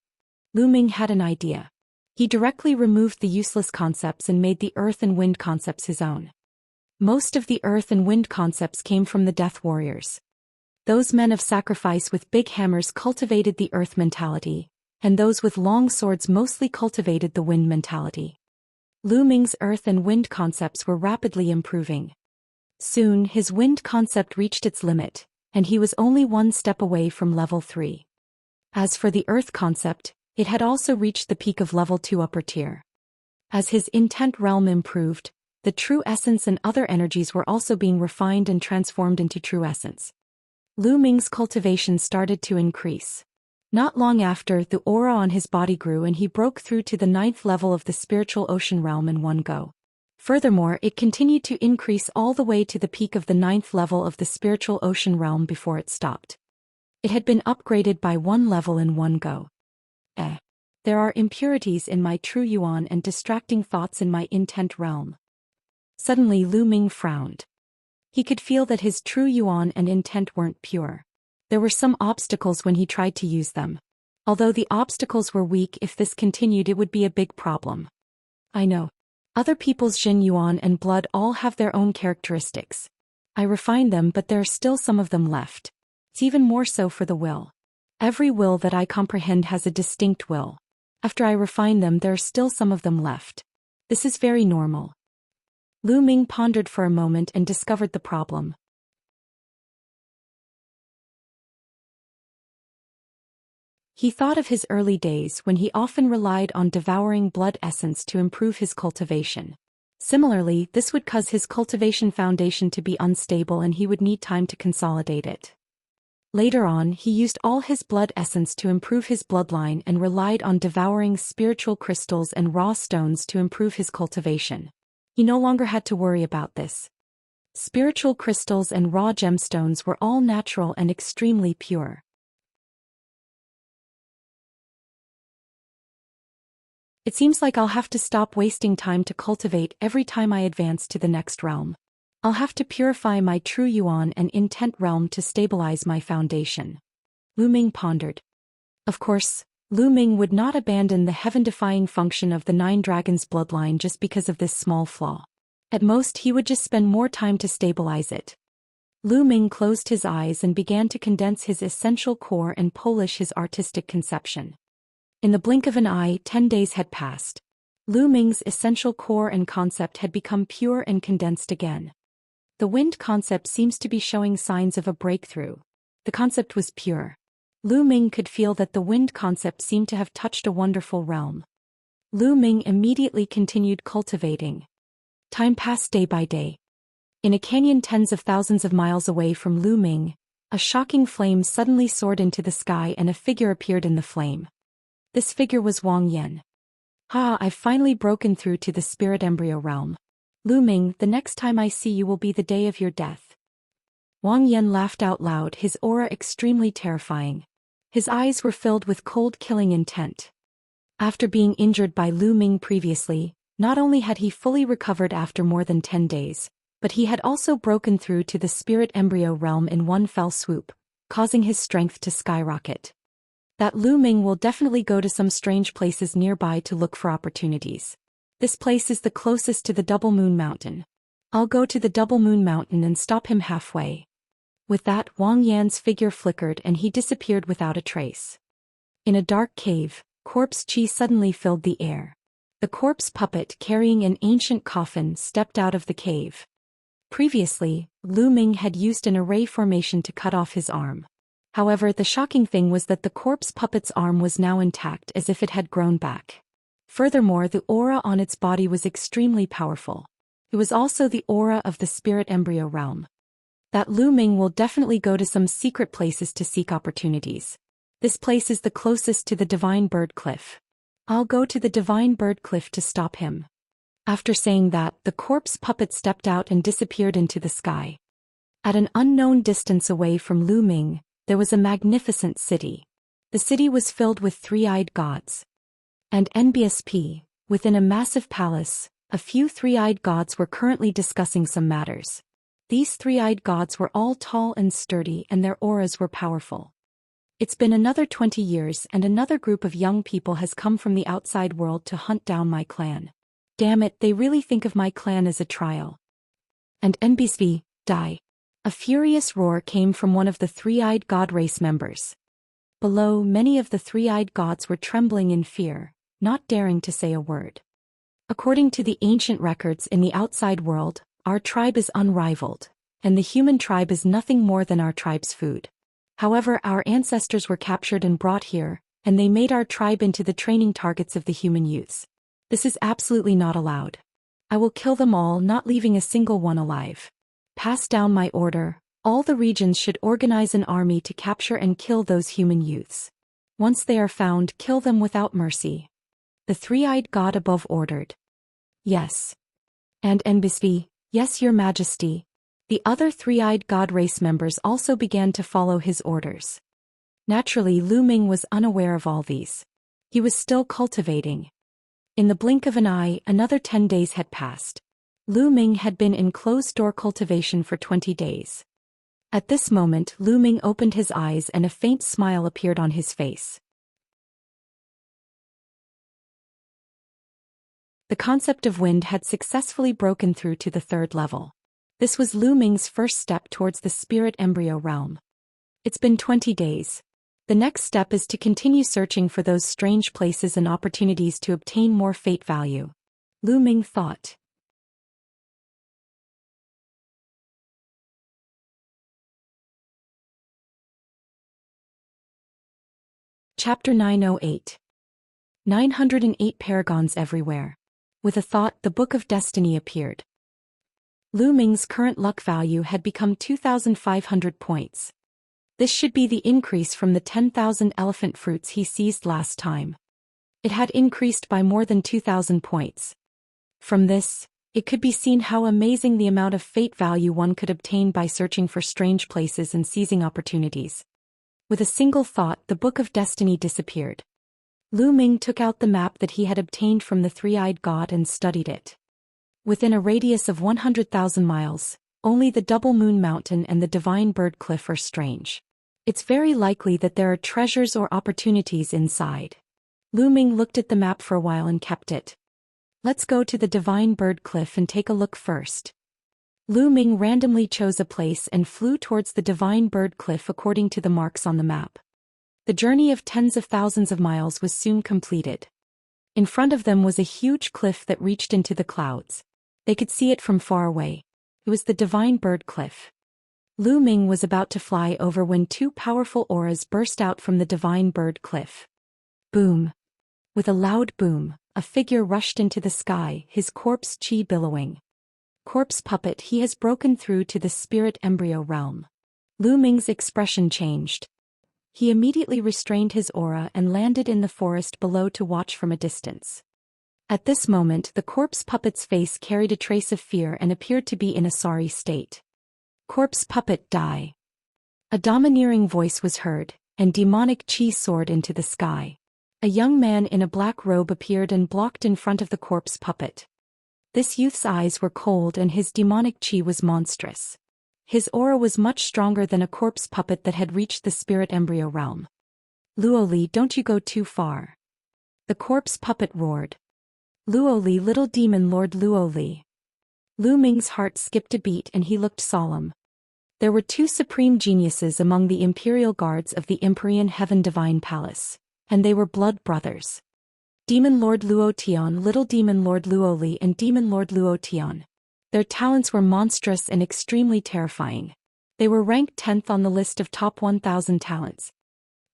Lu Ming had an idea. He directly removed the useless concepts and made the earth and wind concepts his own. Most of the earth and wind concepts came from the death warriors. Those men of sacrifice with big hammers cultivated the earth mentality, and those with long swords mostly cultivated the wind mentality. Lu Ming's earth and wind concepts were rapidly improving. Soon his wind concept reached its limit, and he was only one step away from level 3. As for the earth concept, it had also reached the peak of level 2 upper tier. As his intent realm improved, the true essence and other energies were also being refined and transformed into true essence. Lu Ming's cultivation started to increase. Not long after, the aura on his body grew and he broke through to the 9th level of the spiritual ocean realm in one go. Furthermore, it continued to increase all the way to the peak of the 9th level of the spiritual ocean realm before it stopped. It had been upgraded by one level in one go. There are impurities in my true yuan and distracting thoughts in my intent realm. Suddenly Lu Ming frowned. He could feel that his true yuan and intent weren't pure. There were some obstacles when he tried to use them. Although the obstacles were weak, if this continued it would be a big problem. I know. Other people's Jin yuan and blood all have their own characteristics. I refined them, but there are still some of them left. It's even more so for the will. Every will that I comprehend has a distinct will. After I refine them, there are still some of them left. This is very normal. Lu Ming pondered for a moment and discovered the problem. He thought of his early days when he often relied on devouring blood essence to improve his cultivation. Similarly, this would cause his cultivation foundation to be unstable and he would need time to consolidate it. Later on, he used all his blood essence to improve his bloodline and relied on devouring spiritual crystals and raw stones to improve his cultivation. He no longer had to worry about this. Spiritual crystals and raw gemstones were all natural and extremely pure. It seems like I'll have to stop wasting time to cultivate every time I advance to the next realm. I'll have to purify my true yuan and intent realm to stabilize my foundation. Lu Ming pondered. Of course, Lu Ming would not abandon the heaven-defying function of the 9 dragons bloodline just because of this small flaw. At most, he would just spend more time to stabilize it. Lu Ming closed his eyes and began to condense his essential core and polish his artistic conception. In the blink of an eye, 10 days had passed. Lu Ming's essential core and concept had become pure and condensed again. The wind concept seems to be showing signs of a breakthrough. The concept was pure. Lu Ming could feel that the wind concept seemed to have touched a wonderful realm. Lu Ming immediately continued cultivating. Time passed day by day. In a canyon tens of thousands of miles away from Lu Ming, a shocking flame suddenly soared into the sky and a figure appeared in the flame. This figure was Wang Yan. I've finally broken through to the spirit embryo realm. Lu Ming, the next time I see you will be the day of your death. Wang Yan laughed out loud, his aura extremely terrifying. His eyes were filled with cold killing intent. After being injured by Lu Ming previously, not only had he fully recovered after more than 10 days, but he had also broken through to the spirit embryo realm in one fell swoop, causing his strength to skyrocket. That Lu Ming will definitely go to some strange places nearby to look for opportunities. This place is the closest to the Double Moon Mountain. I'll go to the Double Moon Mountain and stop him halfway. With that, Wang Yan's figure flickered and he disappeared without a trace. In a dark cave, corpse qi suddenly filled the air. The corpse puppet carrying an ancient coffin stepped out of the cave. Previously, Lu Ming had used an array formation to cut off his arm. However, the shocking thing was that the corpse puppet's arm was now intact as if it had grown back. Furthermore, the aura on its body was extremely powerful. It was also the aura of the spirit embryo realm. That Lu Ming will definitely go to some secret places to seek opportunities. This place is the closest to the Divine Bird Cliff. I'll go to the Divine Bird Cliff to stop him. After saying that, the corpse puppet stepped out and disappeared into the sky. At an unknown distance away from Lu Ming, there was a magnificent city. The city was filled with three-eyed gods. And NBSP, within a massive palace, a few three-eyed gods were currently discussing some matters. These three-eyed gods were all tall and sturdy and their auras were powerful. It's been another 20 years and another group of young people has come from the outside world to hunt down my clan. Damn it, they really think of my clan as a trial. And NBSV, die. A furious roar came from one of the three-eyed god race members. Below, many of the three-eyed gods were trembling in fear, not daring to say a word. According to the ancient records in the outside world, our tribe is unrivaled, and the human tribe is nothing more than our tribe's food. However, our ancestors were captured and brought here, and they made our tribe into the training targets of the human youths. This is absolutely not allowed. I will kill them all, not leaving a single one alive. Pass down my order. All the regions should organize an army to capture and kill those human youths. Once they are found, kill them without mercy. The three-eyed god above ordered. Yes. And NBSV, yes, your majesty. The other three-eyed god race members also began to follow his orders. Naturally, Lu Ming was unaware of all these. He was still cultivating. In the blink of an eye, another 10 days had passed. Lu Ming had been in closed-door cultivation for 20 days. At this moment, Lu Ming opened his eyes and a faint smile appeared on his face. The concept of wind had successfully broken through to the third level. This was Lu Ming's first step towards the spirit embryo realm. It's been 20 days. The next step is to continue searching for those strange places and opportunities to obtain more fate value. Lu Ming thought. Chapter 908. 908 Paragons Everywhere. With a thought, the Book of Destiny appeared. Lu Ming's current luck value had become 2,500 points. This should be the increase from the 10,000 elephant fruits he seized last time. It had increased by more than 2,000 points. From this, it could be seen how amazing the amount of fate value one could obtain by searching for strange places and seizing opportunities. With a single thought, the Book of Destiny disappeared. Lu Ming took out the map that he had obtained from the three-eyed god and studied it. Within a radius of 100,000 miles, only the Double Moon Mountain and the Divine Bird Cliff are strange. It's very likely that there are treasures or opportunities inside. Lu Ming looked at the map for a while and kept it. Let's go to the Divine Bird Cliff and take a look first. Lu Ming randomly chose a place and flew towards the Divine Bird Cliff according to the marks on the map. The journey of tens of thousands of miles was soon completed. In front of them was a huge cliff that reached into the clouds. They could see it from far away. It was the Divine Bird Cliff. Lu Ming was about to fly over when two powerful auras burst out from the Divine Bird Cliff. Boom! With a loud boom, a figure rushed into the sky, his corpse chi billowing. Corpse puppet, he has broken through to the spirit embryo realm. Lu Ming's expression changed. He immediately restrained his aura and landed in the forest below to watch from a distance. At this moment, the corpse puppet's face carried a trace of fear and appeared to be in a sorry state. Corpse puppet, die. A domineering voice was heard, and demonic chi soared into the sky. A young man in a black robe appeared and blocked in front of the corpse puppet. This youth's eyes were cold and his demonic chi was monstrous. His aura was much stronger than a corpse puppet that had reached the spirit embryo realm. Luoli, don't you go too far. The corpse puppet roared. Luoli, little demon lord Luoli. Lu Ming's heart skipped a beat and he looked solemn. There were two supreme geniuses among the imperial guards of the Empyrean Heaven Divine Palace, and they were blood brothers. Demon Lord Luotian, Little Demon Lord Luoli and Demon Lord Luotian. Their talents were monstrous and extremely terrifying. They were ranked 10th on the list of top 1,000 talents.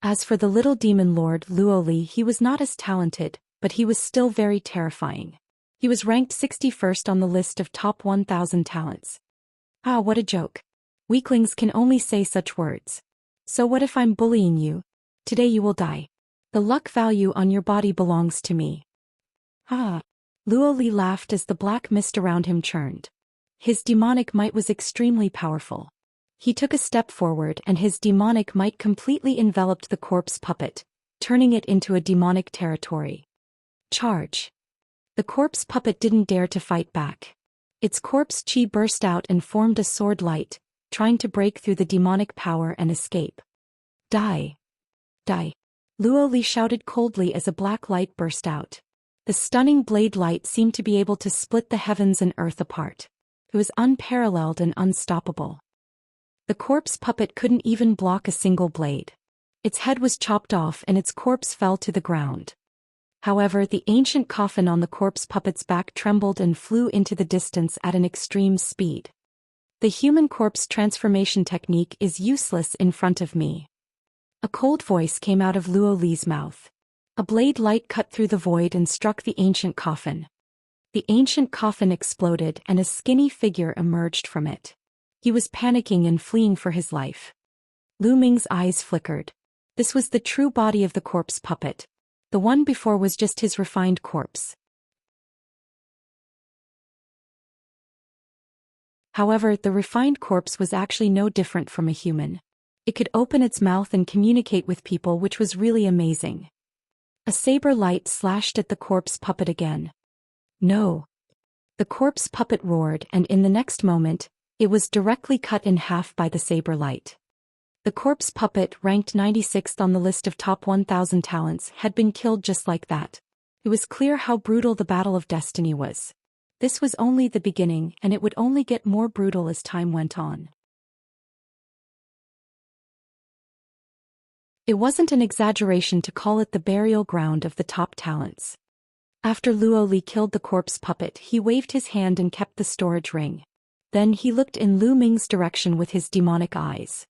As for the Little Demon Lord Luoli, he was not as talented, but he was still very terrifying. He was ranked 61st on the list of top 1,000 talents. Ah, what a joke. Weaklings can only say such words. So what if I'm bullying you? Today you will die. The luck value on your body belongs to me. Ah. Luoli laughed as the black mist around him churned. His demonic might was extremely powerful. He took a step forward and his demonic might completely enveloped the corpse puppet, turning it into a demonic territory. Charge. The corpse puppet didn't dare to fight back. Its corpse chi burst out and formed a sword light, trying to break through the demonic power and escape. Die. Die! Luo Li shouted coldly as a black light burst out. The stunning blade light seemed to be able to split the heavens and earth apart. It was unparalleled and unstoppable. The corpse puppet couldn't even block a single blade. Its head was chopped off and its corpse fell to the ground. However, the ancient coffin on the corpse puppet's back trembled and flew into the distance at an extreme speed. The human corpse transformation technique is useless in front of me. A cold voice came out of Luo Li's mouth. A blade light cut through the void and struck the ancient coffin. The ancient coffin exploded and a skinny figure emerged from it. He was panicking and fleeing for his life. Lu Ming's eyes flickered. This was the true body of the corpse puppet. The one before was just his refined corpse. However, the refined corpse was actually no different from a human. It could open its mouth and communicate with people, which was really amazing. A saber light slashed at the corpse puppet again. No! The corpse puppet roared, and in the next moment, it was directly cut in half by the saber light. The corpse puppet, ranked 96th on the list of top 1,000 talents, had been killed just like that. It was clear how brutal the battle of destiny was. This was only the beginning, and it would only get more brutal as time went on. It wasn't an exaggeration to call it the burial ground of the top talents. After Luo Li killed the corpse puppet, he waved his hand and kept the storage ring. Then he looked in Lu Ming's direction with his demonic eyes.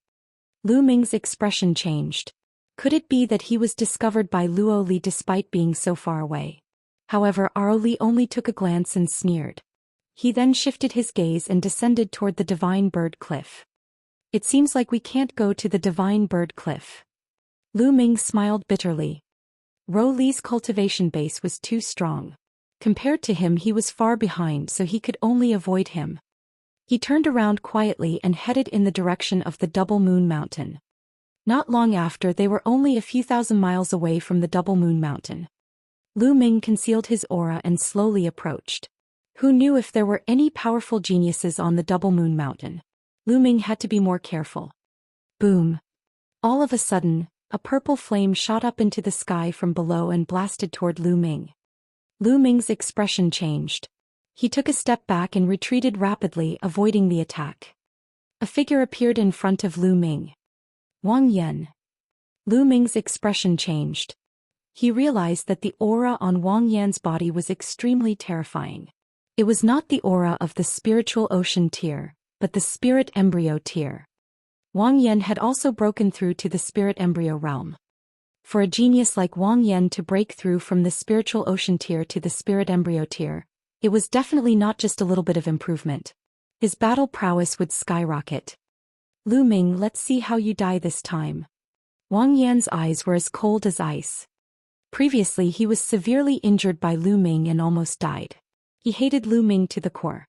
Lu Ming's expression changed. Could it be that he was discovered by Luo Li despite being so far away? However, Luo Li only took a glance and sneered. He then shifted his gaze and descended toward the Divine Bird Cliff. It seems like we can't go to the Divine Bird Cliff. Lu Ming smiled bitterly. Luo Li's cultivation base was too strong. Compared to him, he was far behind, so he could only avoid him. He turned around quietly and headed in the direction of the Double Moon Mountain. Not long after, they were only a few thousand miles away from the Double Moon Mountain. Lu Ming concealed his aura and slowly approached. Who knew if there were any powerful geniuses on the Double Moon Mountain? Lu Ming had to be more careful. Boom! All of a sudden, a purple flame shot up into the sky from below and blasted toward Lu Ming. Lu Ming's expression changed. He took a step back and retreated rapidly, avoiding the attack. A figure appeared in front of Lu Ming. Wang Yan. Lu Ming's expression changed. He realized that the aura on Wang Yan's body was extremely terrifying. It was not the aura of the spiritual ocean tier, but the spirit embryo tier. Wang Yan had also broken through to the spirit embryo realm. For a genius like Wang Yan to break through from the spiritual ocean tier to the spirit embryo tier, it was definitely not just a little bit of improvement. His battle prowess would skyrocket. Lu Ming, let's see how you die this time. Wang Yan's eyes were as cold as ice. Previously, he was severely injured by Lu Ming and almost died. He hated Lu Ming to the core.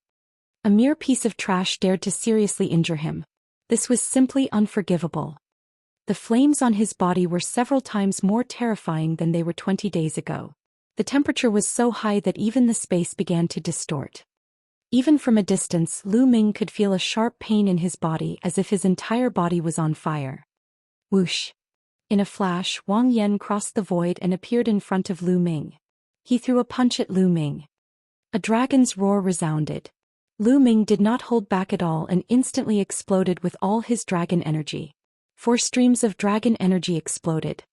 A mere piece of trash dared to seriously injure him. This was simply unforgivable. The flames on his body were several times more terrifying than they were 20 days ago. The temperature was so high that even the space began to distort. Even from a distance, Lu Ming could feel a sharp pain in his body, as if his entire body was on fire. Whoosh! In a flash, Wang Yan crossed the void and appeared in front of Lu Ming. He threw a punch at Lu Ming. A dragon's roar resounded. Lu Ming did not hold back at all and instantly exploded with all his dragon energy. 4 streams of dragon energy exploded.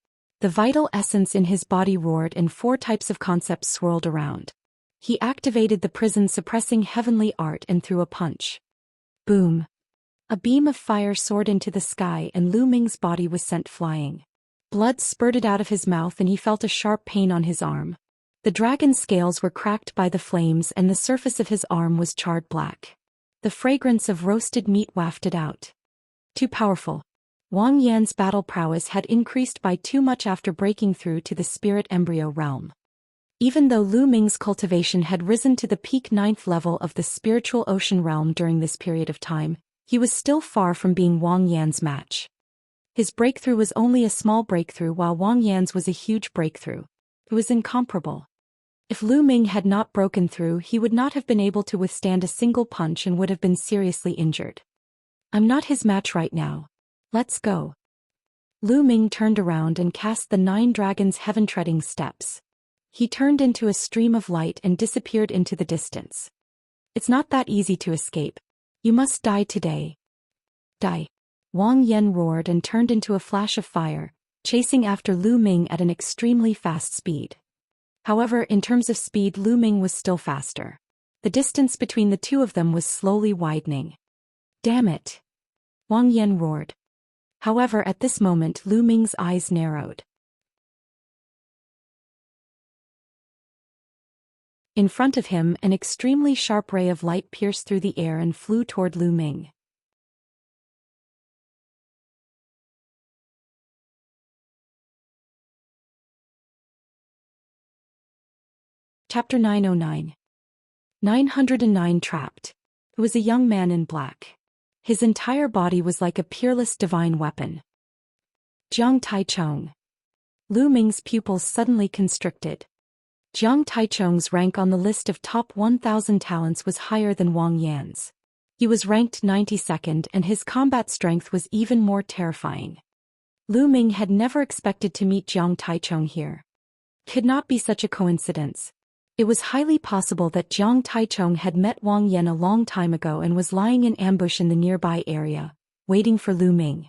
The vital essence in his body roared and 4 types of concepts swirled around. He activated the prison-suppressing heavenly art and threw a punch. Boom! A beam of fire soared into the sky and Lu Ming's body was sent flying. Blood spurted out of his mouth and he felt a sharp pain on his arm. The dragon's scales were cracked by the flames and the surface of his arm was charred black. The fragrance of roasted meat wafted out. Too powerful. Wang Yan's battle prowess had increased by too much after breaking through to the spirit embryo realm. Even though Lu Ming's cultivation had risen to the peak 9th level of the spiritual ocean realm during this period of time, he was still far from being Wang Yan's match. His breakthrough was only a small breakthrough while Wang Yan's was a huge breakthrough. It was incomparable. If Lu Ming had not broken through, he would not have been able to withstand a single punch and would have been seriously injured. I'm not his match right now. Let's go. Lu Ming turned around and cast the 9 dragons' heaven-treading steps. He turned into a stream of light and disappeared into the distance. It's not that easy to escape. You must die today. Die. Wang Yan roared and turned into a flash of fire, chasing after Lu Ming at an extremely fast speed. However, in terms of speed, Lu Ming was still faster. The distance between the two of them was slowly widening. Damn it! Wang Yan roared. However, at this moment Lu Ming's eyes narrowed. In front of him, an extremely sharp ray of light pierced through the air and flew toward Lu Ming. Chapter 909. 909 Trapped. It was a young man in black. His entire body was like a peerless divine weapon. Jiang Taichong. Lu Ming's pupils suddenly constricted. Jiang Taichong's rank on the list of top 1,000 talents was higher than Wang Yan's. He was ranked 92nd and his combat strength was even more terrifying. Lu Ming had never expected to meet Jiang Taichong here. Could not be such a coincidence. It was highly possible that Jiang Taichong had met Wang Yan a long time ago and was lying in ambush in the nearby area, waiting for Lu Ming.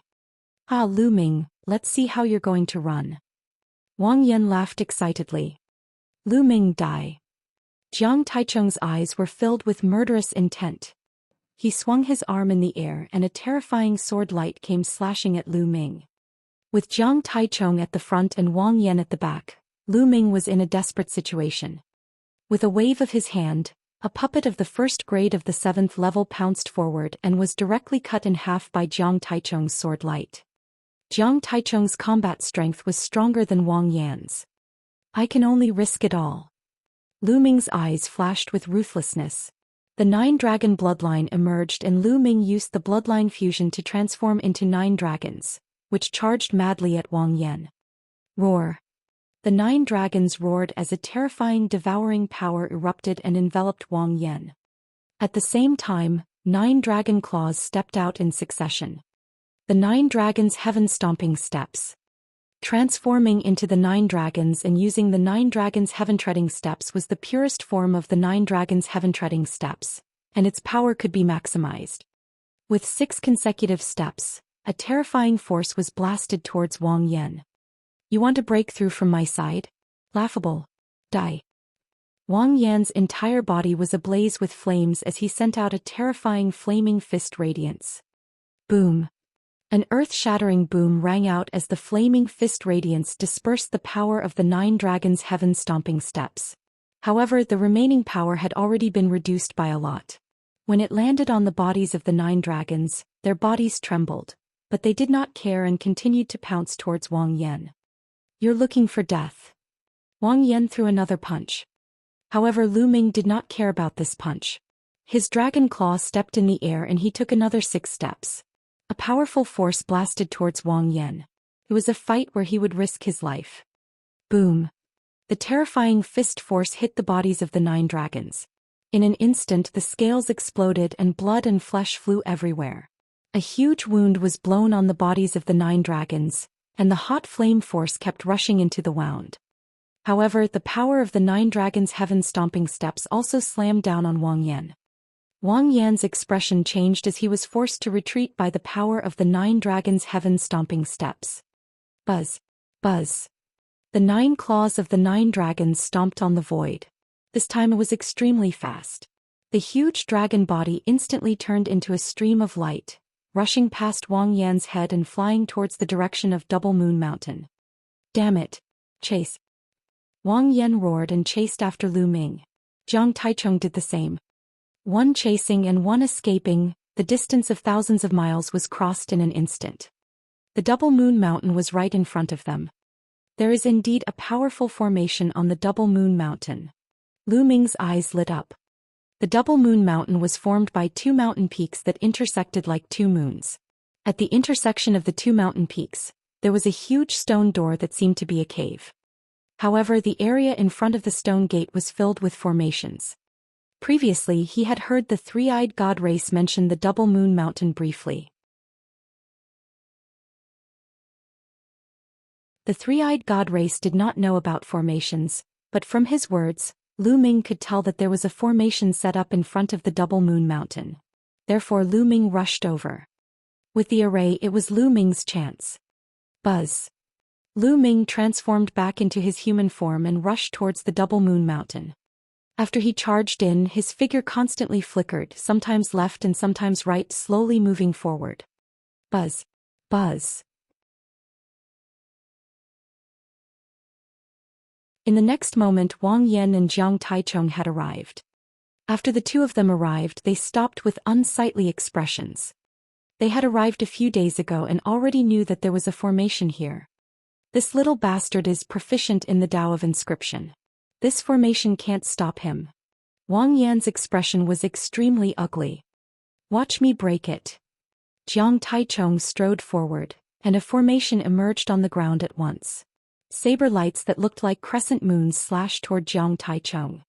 Ah, Lu Ming, let's see how you're going to run. Wang Yan laughed excitedly. Lu Ming, die. Jiang Taichong's eyes were filled with murderous intent. He swung his arm in the air and a terrifying sword light came slashing at Lu Ming. With Jiang Taichong at the front and Wang Yan at the back, Lu Ming was in a desperate situation. With a wave of his hand, a puppet of the first grade of the 7th level pounced forward and was directly cut in half by Jiang Taichong's sword light. Jiang Taichong's combat strength was stronger than Wang Yan's. I can only risk it all. Lu Ming's eyes flashed with ruthlessness. The 9-dragon bloodline emerged and Lu Ming used the bloodline fusion to transform into 9 dragons, which charged madly at Wang Yan. Roar. The 9 dragons roared as a terrifying devouring power erupted and enveloped Wang Yan. At the same time, 9 dragon claws stepped out in succession. The 9 dragons' heaven-stomping steps. Transforming into the 9 dragons and using the 9 dragons' heaven-treading steps was the purest form of the 9 dragons' heaven-treading steps, and its power could be maximized. With 6 consecutive steps, a terrifying force was blasted towards Wang Yan. You want to break through from my side? Laughable. Die. Wang Yan's entire body was ablaze with flames as he sent out a terrifying flaming fist radiance. Boom. An earth-shattering boom rang out as the flaming fist radiance dispersed the power of the 9 dragons' heaven-stomping steps. However, the remaining power had already been reduced by a lot. When it landed on the bodies of the 9 dragons, their bodies trembled, but they did not care and continued to pounce towards Wang Yan. You're looking for death. Wang Yan threw another punch. However, Lu Ming did not care about this punch. His dragon claw stepped in the air and he took another 6 steps. A powerful force blasted towards Wang Yan. It was a fight where he would risk his life. Boom. The terrifying fist force hit the bodies of the 9 dragons. In an instant the scales exploded and blood and flesh flew everywhere. A huge wound was blown on the bodies of the 9 dragons, and the hot flame force kept rushing into the wound. However, the power of the 9 dragons' heaven-stomping steps also slammed down on Wang Yan. Wang Yan's expression changed as he was forced to retreat by the power of the 9 dragons' heaven-stomping steps. Buzz. Buzz. The 9 claws of the 9 dragons stomped on the void. This time it was extremely fast. The huge dragon body instantly turned into a stream of light, rushing past Wang Yan's head and flying towards the direction of Double Moon Mountain. Damn it! Chase! Wang Yan roared and chased after Lu Ming. Jiang Taichong did the same. One chasing and one escaping, the distance of thousands of miles was crossed in an instant. The Double Moon Mountain was right in front of them. There is indeed a powerful formation on the Double Moon Mountain. Lu Ming's eyes lit up. The Double Moon Mountain was formed by 2 mountain peaks that intersected like 2 moons. At the intersection of the 2 mountain peaks, there was a huge stone door that seemed to be a cave. However, the area in front of the stone gate was filled with formations. Previously, he had heard the 3-eyed god race mention the Double Moon Mountain briefly. The three-eyed god race did not know about formations, but from his words, Lu Ming could tell that there was a formation set up in front of the Double Moon Mountain. Therefore Lu Ming rushed over. With the array, it was Lu Ming's chance. Buzz. Lu Ming transformed back into his human form and rushed towards the Double Moon Mountain. After he charged in, his figure constantly flickered, sometimes left and sometimes right, slowly moving forward. Buzz. Buzz. In the next moment, Wang Yan and Jiang Taichong had arrived. After the two of them arrived, they stopped with unsightly expressions. They had arrived a few days ago and already knew that there was a formation here. This little bastard is proficient in the Tao of inscription. This formation can't stop him. Wang Yan's expression was extremely ugly. Watch me break it. Jiang Taichong strode forward, and a formation emerged on the ground at once. Saber lights that looked like crescent moons slashed toward Jiang Taichong.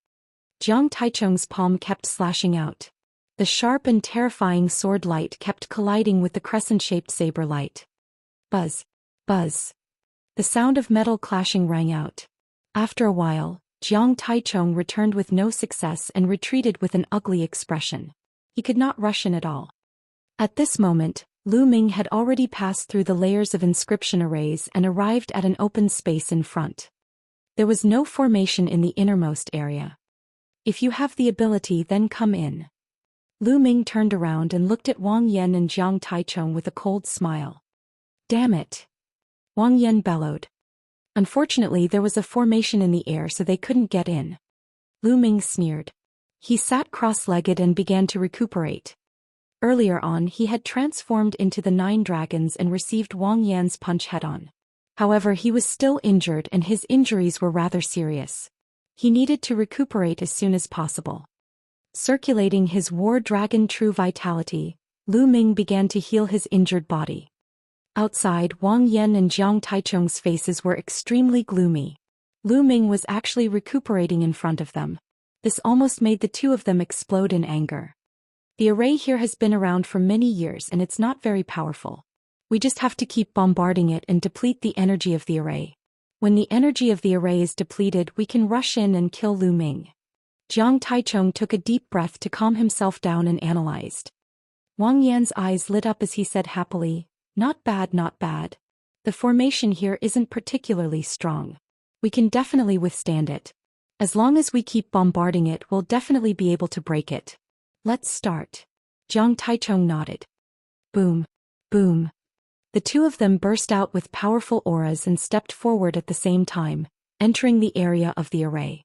Jiang Taichong's palm kept slashing out. The sharp and terrifying sword light kept colliding with the crescent-shaped saber light. Buzz. Buzz. The sound of metal clashing rang out. After a while, Jiang Taichong returned with no success and retreated with an ugly expression. He could not rush in at all. At this moment, Lu Ming had already passed through the layers of inscription arrays and arrived at an open space in front. There was no formation in the innermost area. If you have the ability, then come in. Lu Ming turned around and looked at Wang Yan and Jiang Taichong with a cold smile. Damn it! Wang Yan bellowed. Unfortunately, there was a formation in the air, so they couldn't get in. Lu Ming sneered. He sat cross-legged and began to recuperate. Earlier on, he had transformed into the 9 dragons and received Wang Yan's punch head-on. However, he was still injured and his injuries were rather serious. He needed to recuperate as soon as possible. Circulating his War Dragon True Vitality, Lu Ming began to heal his injured body. Outside, Wang Yan and Jiang Taichong's faces were extremely gloomy. Lu Ming was actually recuperating in front of them. This almost made the two of them explode in anger. The array here has been around for many years and it's not very powerful. We just have to keep bombarding it and deplete the energy of the array. When the energy of the array is depleted, we can rush in and kill Lu Ming. Jiang Taichong took a deep breath to calm himself down and analyzed. Wang Yan's eyes lit up as he said happily, "Not bad, not bad. The formation here isn't particularly strong. We can definitely withstand it. As long as we keep bombarding it, we'll definitely be able to break it. Let's start." Jiang Taichong nodded. Boom. Boom. The two of them burst out with powerful auras and stepped forward at the same time, entering the area of the array.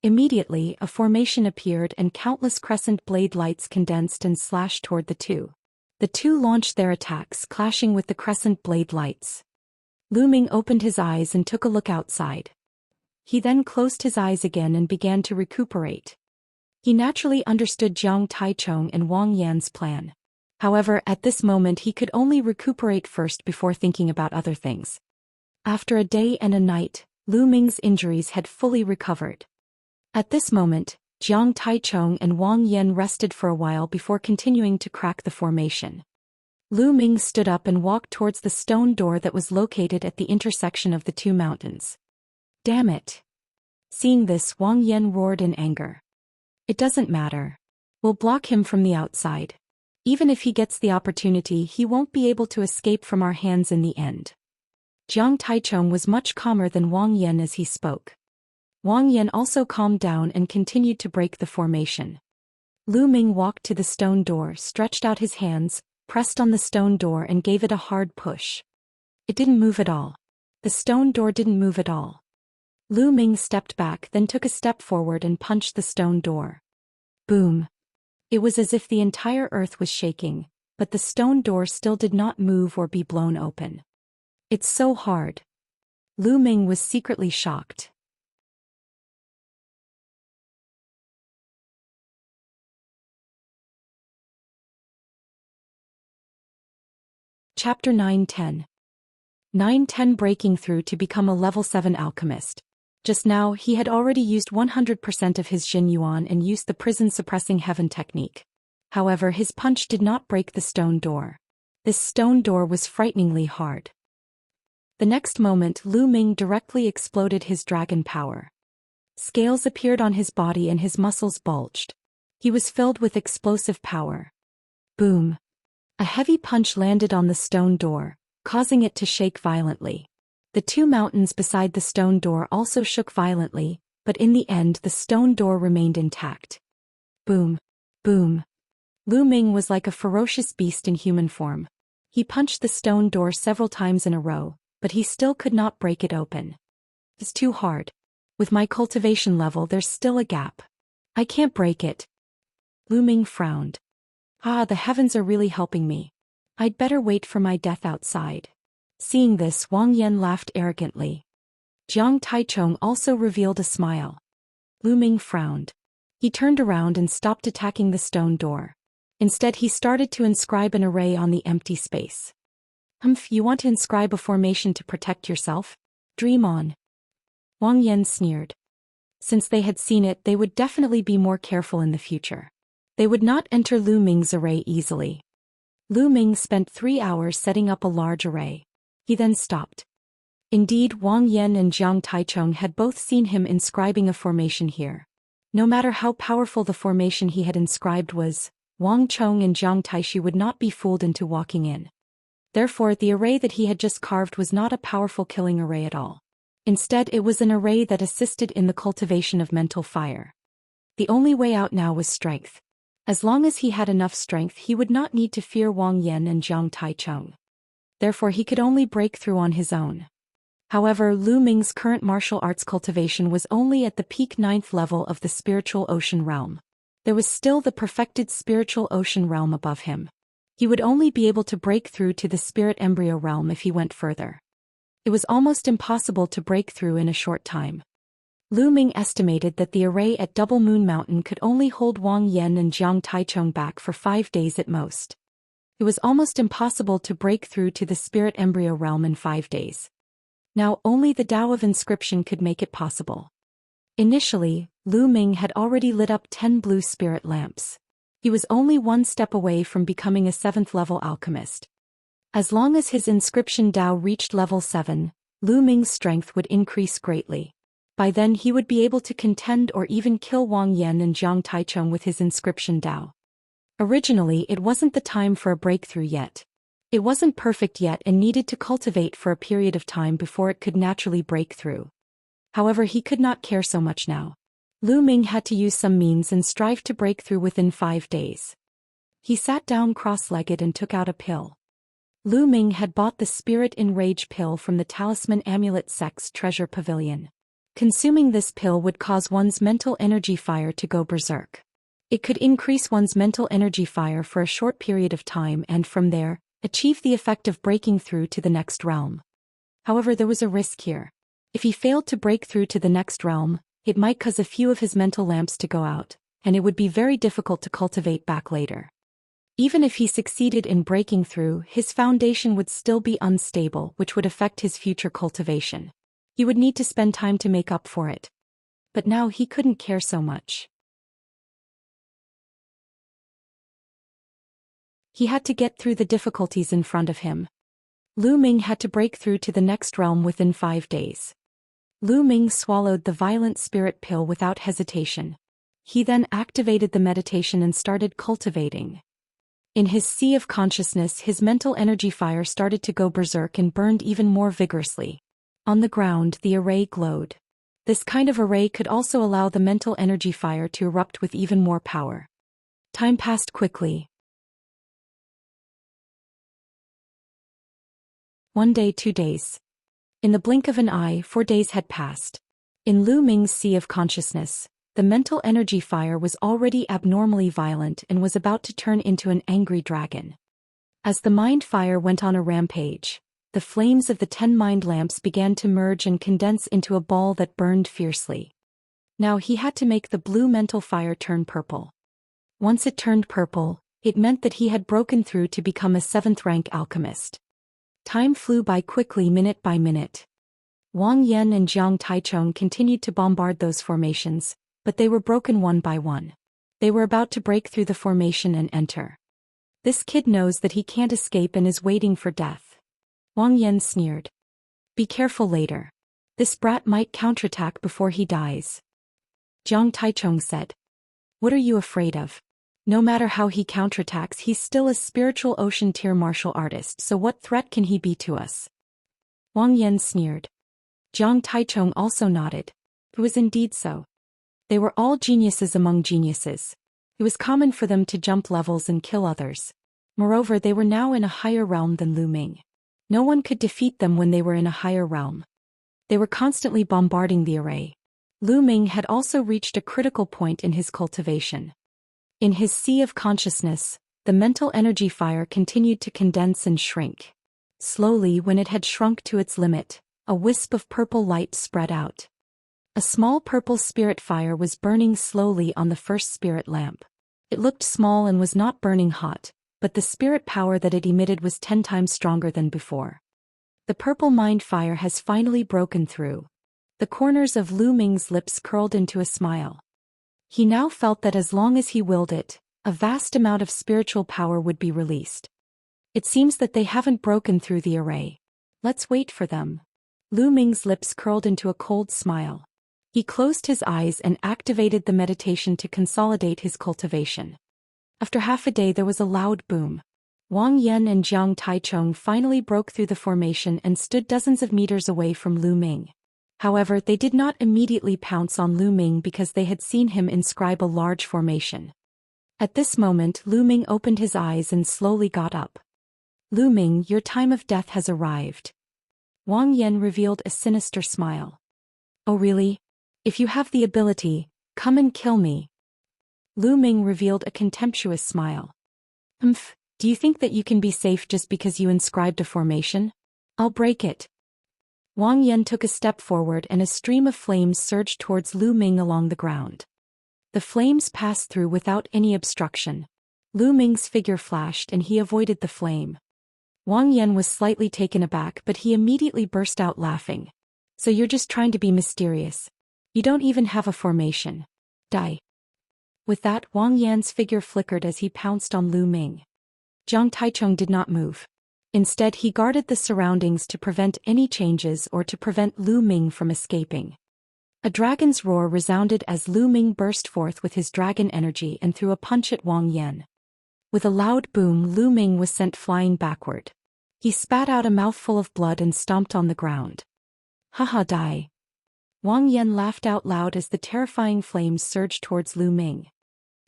Immediately, a formation appeared and countless crescent blade lights condensed and slashed toward the two. The two launched their attacks, clashing with the crescent blade lights. Lu Ming opened his eyes and took a look outside. He then closed his eyes again and began to recuperate. He naturally understood Jiang Taichong and Wang Yan's plan. However, at this moment he could only recuperate first before thinking about other things. After a day and a night, Lu Ming's injuries had fully recovered. At this moment, Jiang Taichong and Wang Yan rested for a while before continuing to crack the formation. Lu Ming stood up and walked towards the stone door that was located at the intersection of the two mountains. Damn it! Seeing this, Wang Yan roared in anger. It doesn't matter. We'll block him from the outside. Even if he gets the opportunity, he won't be able to escape from our hands in the end. Jiang Taichong was much calmer than Wang Yan as he spoke. Wang Yan also calmed down and continued to break the formation. Lu Ming walked to the stone door, stretched out his hands, pressed on the stone door and gave it a hard push. It didn't move at all. The stone door didn't move at all. Lu Ming stepped back, then took a step forward and punched the stone door. Boom. It was as if the entire earth was shaking, but the stone door still did not move or be blown open. It's so hard. Lu Ming was secretly shocked. Chapter 910. 910 Breaking through to become a level 7 alchemist. Just now, he had already used 100% of his Jin Yuan and used the prison suppressing heaven technique. However, his punch did not break the stone door. This stone door was frighteningly hard. The next moment Lu Ming directly exploded his dragon power. Scales appeared on his body and his muscles bulged. He was filled with explosive power. Boom! A heavy punch landed on the stone door, causing it to shake violently. The two mountains beside the stone door also shook violently, but in the end the stone door remained intact. Boom! Boom! Lu Ming was like a ferocious beast in human form. He punched the stone door several times in a row, but he still could not break it open. It's too hard. With my cultivation level there's still a gap. I can't break it. Lu Ming frowned. The heavens are really helping me. I'd better wait for my death outside. Seeing this, Wang Yan laughed arrogantly. Jiang Taichong also revealed a smile. Lu Ming frowned. He turned around and stopped attacking the stone door. Instead he started to inscribe an array on the empty space. You want to inscribe a formation to protect yourself? Dream on. Wang Yan sneered. Since they had seen it, they would definitely be more careful in the future. They would not enter Lu Ming's array easily. Lu Ming spent 3 hours setting up a large array. He then stopped. Indeed, Wang Yan and Jiang Taichong had both seen him inscribing a formation here. No matter how powerful the formation he had inscribed was, Wang Chong and Jiang Taishi would not be fooled into walking in. Therefore, the array that he had just carved was not a powerful killing array at all. Instead, it was an array that assisted in the cultivation of mental fire. The only way out now was strength. As long as he had enough strength, he would not need to fear Wang Yan and Jiang Taichong. Therefore, he could only break through on his own. However, Lu Ming's current martial arts cultivation was only at the peak 9th level of the spiritual ocean realm. There was still the perfected spiritual ocean realm above him. He would only be able to break through to the spirit embryo realm if he went further. It was almost impossible to break through in a short time. Lu Ming estimated that the array at Double Moon Mountain could only hold Wang Yan and Jiang Taichong back for 5 days at most. It was almost impossible to break through to the spirit embryo realm in 5 days. Now only the Tao of Inscription could make it possible. Initially, Lu Ming had already lit up 10 blue spirit lamps. He was only 1 step away from becoming a 7th-level alchemist. As long as his inscription Tao reached level 7, Lu Ming's strength would increase greatly. By then he would be able to contend or even kill Wang Yan and Jiang Taichong with his inscription Tao. Originally, it wasn't the time for a breakthrough yet. It wasn't perfect yet and needed to cultivate for a period of time before it could naturally break through. However, he could not care so much now. Lu Ming had to use some means and strive to break through within 5 days. He sat down cross-legged and took out a pill. Lu Ming had bought the Spirit Enrage pill from the Talisman Amulet Sect's treasure pavilion. Consuming this pill would cause one's mental energy fire to go berserk. It could increase one's mental energy fire for a short period of time and from there, achieve the effect of breaking through to the next realm. However, there was a risk here. If he failed to break through to the next realm, it might cause a few of his mental lamps to go out, and it would be very difficult to cultivate back later. Even if he succeeded in breaking through, his foundation would still be unstable, which would affect his future cultivation. He would need to spend time to make up for it. But now he couldn't care so much. He had to get through the difficulties in front of him. Lu Ming had to break through to the next realm within 5 days. Lu Ming swallowed the violent spirit pill without hesitation. He then activated the meditation and started cultivating. In his sea of consciousness, his mental energy fire started to go berserk and burned even more vigorously. On the ground, the array glowed. This kind of array could also allow the mental energy fire to erupt with even more power. Time passed quickly. 1 day, 2 days. In the blink of an eye, 4 days had passed. In Lu Ming's sea of consciousness, the mental energy fire was already abnormally violent and was about to turn into an angry dragon. As the mind fire went on a rampage, the flames of the 10 mind lamps began to merge and condense into a ball that burned fiercely. Now he had to make the blue mental fire turn purple. Once it turned purple, it meant that he had broken through to become a 7th-rank alchemist. Time flew by quickly minute by minute. Wang Yan and Jiang Taichong continued to bombard those formations, but they were broken one by one. They were about to break through the formation and enter. This kid knows that he can't escape and is waiting for death. Wang Yan sneered. Be careful later. This brat might counterattack before he dies. Jiang Taichung said. What are you afraid of? No matter how he counterattacks, he's still a spiritual ocean tier martial artist, so what threat can he be to us? Wang Yan sneered. Jiang Taichung also nodded. It was indeed so. They were all geniuses among geniuses. It was common for them to jump levels and kill others. Moreover, they were now in a higher realm than Lu Ming. No one could defeat them when they were in a higher realm. They were constantly bombarding the array. Lu Ming had also reached a critical point in his cultivation. In his sea of consciousness, the mental energy fire continued to condense and shrink. Slowly, when it had shrunk to its limit, a wisp of purple light spread out. A small purple spirit fire was burning slowly on the first spirit lamp. It looked small and was not burning hot, but the spirit power that it emitted was 10 times stronger than before. The purple mind fire has finally broken through. The corners of Lu Ming's lips curled into a smile. He now felt that as long as he willed it, a vast amount of spiritual power would be released. It seems that they haven't broken through the array. Let's wait for them. Lu Ming's lips curled into a cold smile. He closed his eyes and activated the meditation to consolidate his cultivation. After half a day there was a loud boom. Wang Yan and Jiang Taichung finally broke through the formation and stood dozens of meters away from Lu Ming. However, they did not immediately pounce on Lu Ming because they had seen him inscribe a large formation. At this moment, Lu Ming opened his eyes and slowly got up. Lu Ming, your time of death has arrived. Wang Yan revealed a sinister smile. Oh really? If you have the ability, come and kill me. Lu Ming revealed a contemptuous smile. Do you think that you can be safe just because you inscribed a formation? I'll break it. Wang Yan took a step forward and a stream of flames surged towards Lu Ming along the ground. The flames passed through without any obstruction. Lu Ming's figure flashed and he avoided the flame. Wang Yan was slightly taken aback, but he immediately burst out laughing. So you're just trying to be mysterious. You don't even have a formation. Die. With that, Wang Yan's figure flickered as he pounced on Lu Ming. Jiang Taichung did not move. Instead, he guarded the surroundings to prevent any changes or to prevent Lu Ming from escaping. A dragon's roar resounded as Lu Ming burst forth with his dragon energy and threw a punch at Wang Yan. With a loud boom, Lu Ming was sent flying backward. He spat out a mouthful of blood and stomped on the ground. Haha, die. Wang Yan laughed out loud as the terrifying flames surged towards Lu Ming.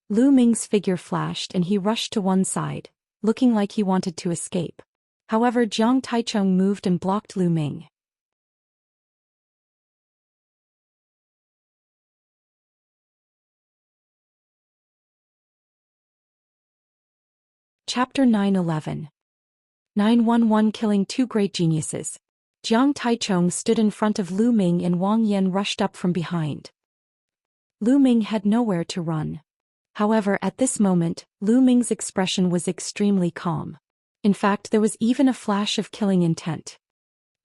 Lu Ming's figure flashed and he rushed to one side, looking like he wanted to escape. However, Jiang Taichung moved and blocked Lu Ming. Chapter 9:11. 911 Killing two great geniuses. Jiang Taichung stood in front of Lu Ming and Wang Yan rushed up from behind. Lu Ming had nowhere to run. However, at this moment, Lu Ming's expression was extremely calm. In fact, there was even a flash of killing intent.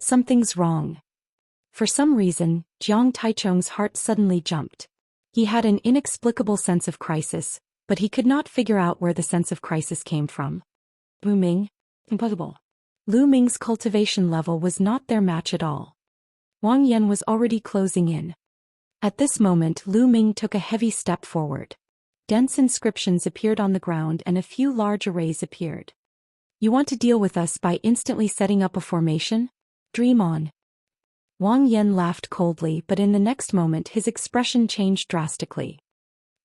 Something's wrong. For some reason, Jiang Taichung's heart suddenly jumped. He had an inexplicable sense of crisis, but he could not figure out where the sense of crisis came from. Lu Ming? Impossible. Lu Ming's cultivation level was not their match at all. Wang Yan was already closing in. At this moment, Lu Ming took a heavy step forward. Dense inscriptions appeared on the ground and a few large arrays appeared. You want to deal with us by instantly setting up a formation? Dream on. Wang Yan laughed coldly, but in the next moment his expression changed drastically.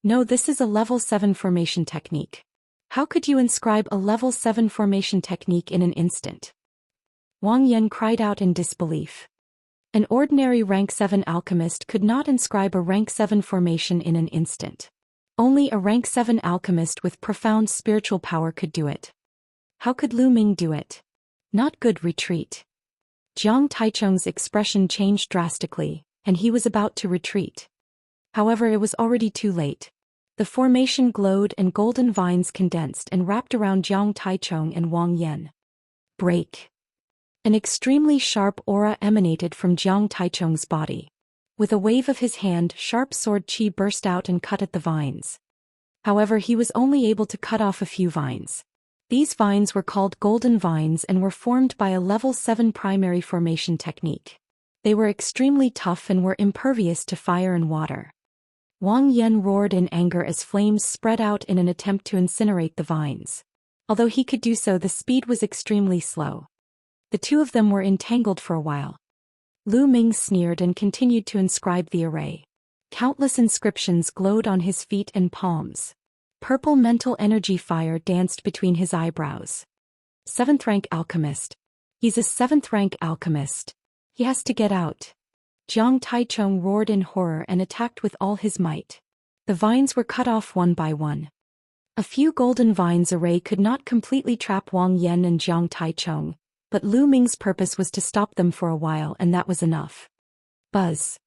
No, this is a level 7 formation technique. How could you inscribe a level 7 formation technique in an instant? Wang Yan cried out in disbelief. An ordinary rank 7 alchemist could not inscribe a rank 7 formation in an instant. Only a rank 7 alchemist with profound spiritual power could do it. How could Lu Ming do it? Not good. Retreat. Jiang Taichung's expression changed drastically, and he was about to retreat. However, it was already too late. The formation glowed and golden vines condensed and wrapped around Jiang Taichung and Wang Yan. Break. An extremely sharp aura emanated from Jiang Taichung's body. With a wave of his hand, sharp sword chi burst out and cut at the vines. However, he was only able to cut off a few vines. These vines were called golden vines and were formed by a level 7 primary formation technique. They were extremely tough and were impervious to fire and water. Wang Yan roared in anger as flames spread out in an attempt to incinerate the vines. Although he could do so, the speed was extremely slow. The two of them were entangled for a while. Lu Ming sneered and continued to inscribe the array. Countless inscriptions glowed on his feet and palms. Purple mental energy fire danced between his eyebrows. 7th rank alchemist. He's a 7th rank alchemist. He has to get out. Jiang Taichung roared in horror and attacked with all his might. The vines were cut off one by one. A few golden vines array could not completely trap Wang Yan and Jiang Taichung, but Lu Ming's purpose was to stop them for a while, and that was enough. Buzz.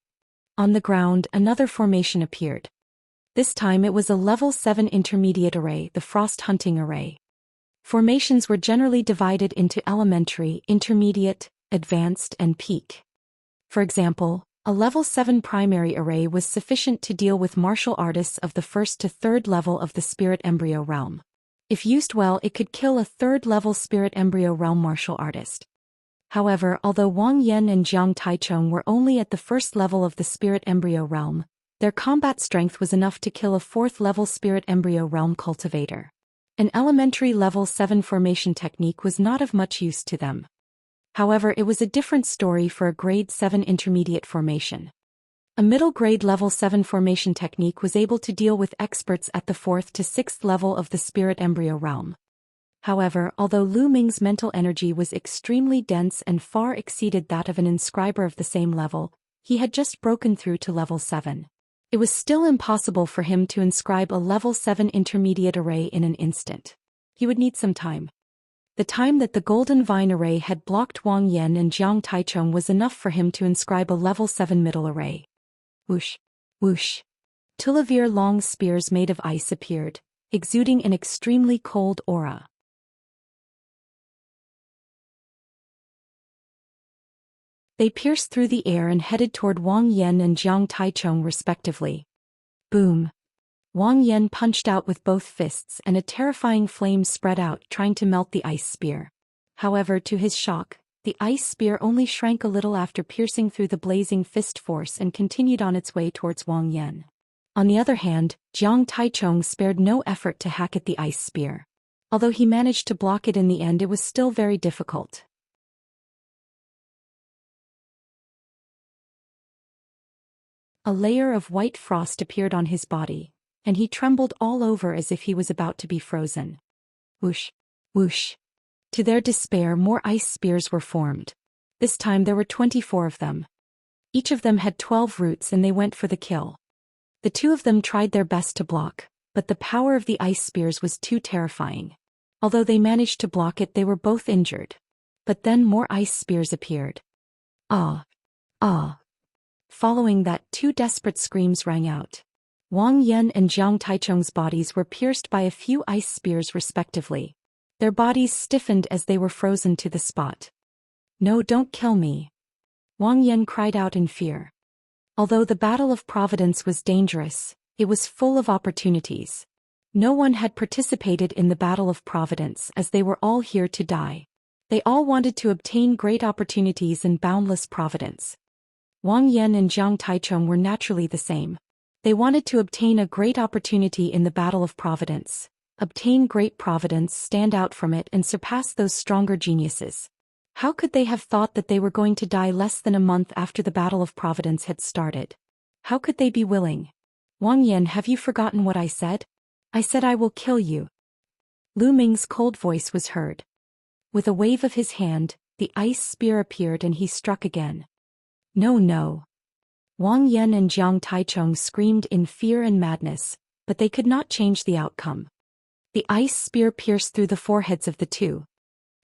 On the ground, another formation appeared. This time it was a level 7 intermediate array, the Frost Hunting Array. Formations were generally divided into elementary, intermediate, advanced, and peak. For example, a level 7 primary array was sufficient to deal with martial artists of the 1st to 3rd level of the Spirit Embryo Realm. If used well, it could kill a 3rd level Spirit Embryo Realm martial artist. However, although Wang Yan and Jiang Taichung were only at the 1st level of the Spirit Embryo Realm, their combat strength was enough to kill a 4th level Spirit Embryo Realm cultivator. An elementary level 7 formation technique was not of much use to them. However, it was a different story for a grade 7 intermediate formation. A middle grade level 7 formation technique was able to deal with experts at the 4th to 6th level of the Spirit Embryo Realm. However, although Lu Ming's mental energy was extremely dense and far exceeded that of an inscriber of the same level, he had just broken through to level 7. It was still impossible for him to inscribe a level 7 intermediate array in an instant. He would need some time. The time that the Golden Vine array had blocked Wang Yan and Jiang Taichung was enough for him to inscribe a level 7 middle array. Whoosh! Whoosh! Tulavir long spears made of ice appeared, exuding an extremely cold aura. They pierced through the air and headed toward Wang Yan and Jiang Taichung respectively. Boom! Wang Yan punched out with both fists and a terrifying flame spread out, trying to melt the ice spear. However, to his shock, the ice spear only shrank a little after piercing through the blazing fist force and continued on its way towards Wang Yan. On the other hand, Jiang Taichung spared no effort to hack at the ice spear. Although he managed to block it in the end, it was still very difficult. A layer of white frost appeared on his body, and he trembled all over as if he was about to be frozen. Whoosh! Whoosh! To their despair, more ice spears were formed. This time there were 24 of them. Each of them had 12 roots and they went for the kill. The two of them tried their best to block, but the power of the ice spears was too terrifying. Although they managed to block it, they were both injured. But then more ice spears appeared. Ah! Ah! Following that, two desperate screams rang out. Wang Yan and Jiang Taichung's bodies were pierced by a few ice spears respectively. Their bodies stiffened as they were frozen to the spot. No, don't kill me! Wang Yan cried out in fear. Although the Battle of Providence was dangerous, it was full of opportunities. No one had participated in the Battle of Providence as they were all here to die. They all wanted to obtain great opportunities and boundless providence. Wang Yan and Jiang Taichung were naturally the same. They wanted to obtain a great opportunity in the Battle of Providence, obtain great providence, stand out from it, and surpass those stronger geniuses. How could they have thought that they were going to die less than a month after the Battle of Providence had started? How could they be willing? Wang Yan, have you forgotten what I said? I said I will kill you. Lu Ming's cold voice was heard. With a wave of his hand, the ice spear appeared and he struck again. No, no. Wang Yan and Jiang Taichung screamed in fear and madness, but they could not change the outcome. The ice spear pierced through the foreheads of the two.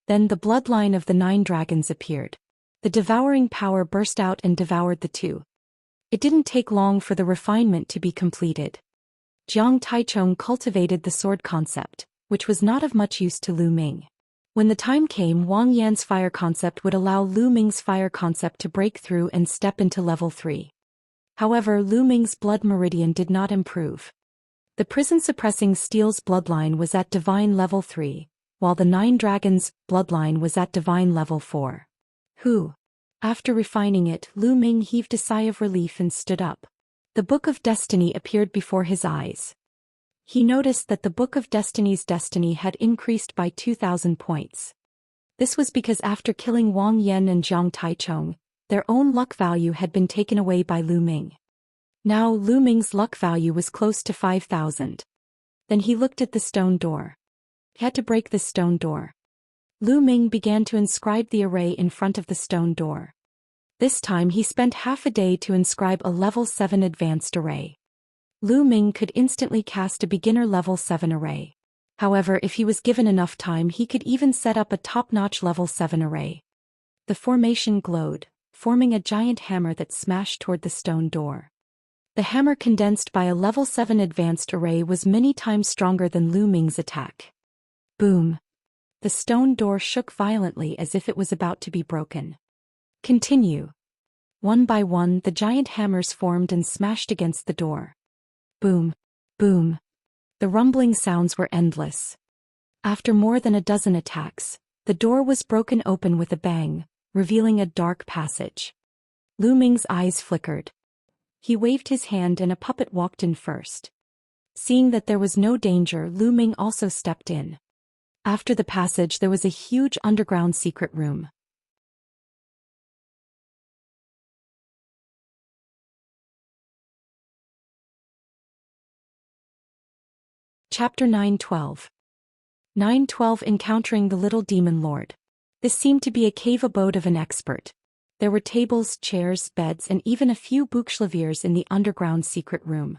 Then the bloodline of the 9 dragons appeared. The devouring power burst out and devoured the two. It didn't take long for the refinement to be completed. Jiang Taichung cultivated the sword concept, which was not of much use to Lu Ming. When the time came, Wang Yan's fire concept would allow Lu Ming's fire concept to break through and step into level 3. However, Lu Ming's blood meridian did not improve. The prison-suppressing Steel's bloodline was at divine level 3, while the 9 dragons' bloodline was at divine level 4. Who? After refining it, Lu Ming heaved a sigh of relief and stood up. The Book of Destiny appeared before his eyes. He noticed that the Book of Destiny's destiny had increased by 2,000 points. This was because after killing Wang Yan and Jiang Taichong, their own luck value had been taken away by Lu Ming. Now Lu Ming's luck value was close to 5,000. Then he looked at the stone door. He had to break the stone door. Lu Ming began to inscribe the array in front of the stone door. This time he spent half a day to inscribe a level 7 advanced array. Lu Ming could instantly cast a beginner level 7 array. However, if he was given enough time, he could even set up a top-notch level 7 array. The formation glowed, forming a giant hammer that smashed toward the stone door. The hammer condensed by a level 7 advanced array was many times stronger than Lu Ming's attack. Boom! The stone door shook violently as if it was about to be broken. Continue. One by one, the giant hammers formed and smashed against the door. Boom! Boom! The rumbling sounds were endless. After more than a dozen attacks, the door was broken open with a bang, revealing a dark passage. Lu Ming's eyes flickered. He waved his hand and a puppet walked in first. Seeing that there was no danger, Lu Ming also stepped in. After the passage there was a huge underground secret room. Chapter 912. 912 Encountering the Little Demon Lord. This seemed to be a cave abode of an expert. There were tables, chairs, beds and even a few bookshelves in the underground secret room.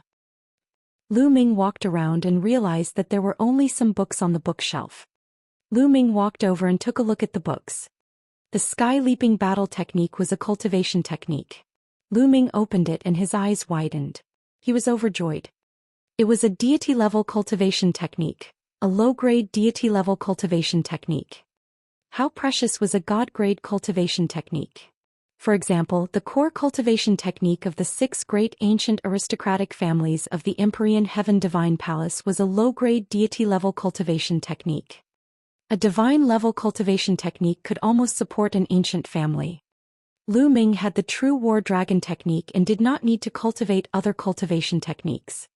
Lu Ming walked around and realized that there were only some books on the bookshelf. Lu Ming walked over and took a look at the books. The sky-leaping battle technique was a cultivation technique. Lu Ming opened it and his eyes widened. He was overjoyed. It was a deity-level cultivation technique, a low-grade deity-level cultivation technique. How precious was a god-grade cultivation technique? For example, the core cultivation technique of the 6 great ancient aristocratic families of the Empyrean Heaven Divine Palace was a low-grade deity-level cultivation technique. A divine-level cultivation technique could almost support an ancient family. Lu Ming had the true war dragon technique and did not need to cultivate other cultivation techniques.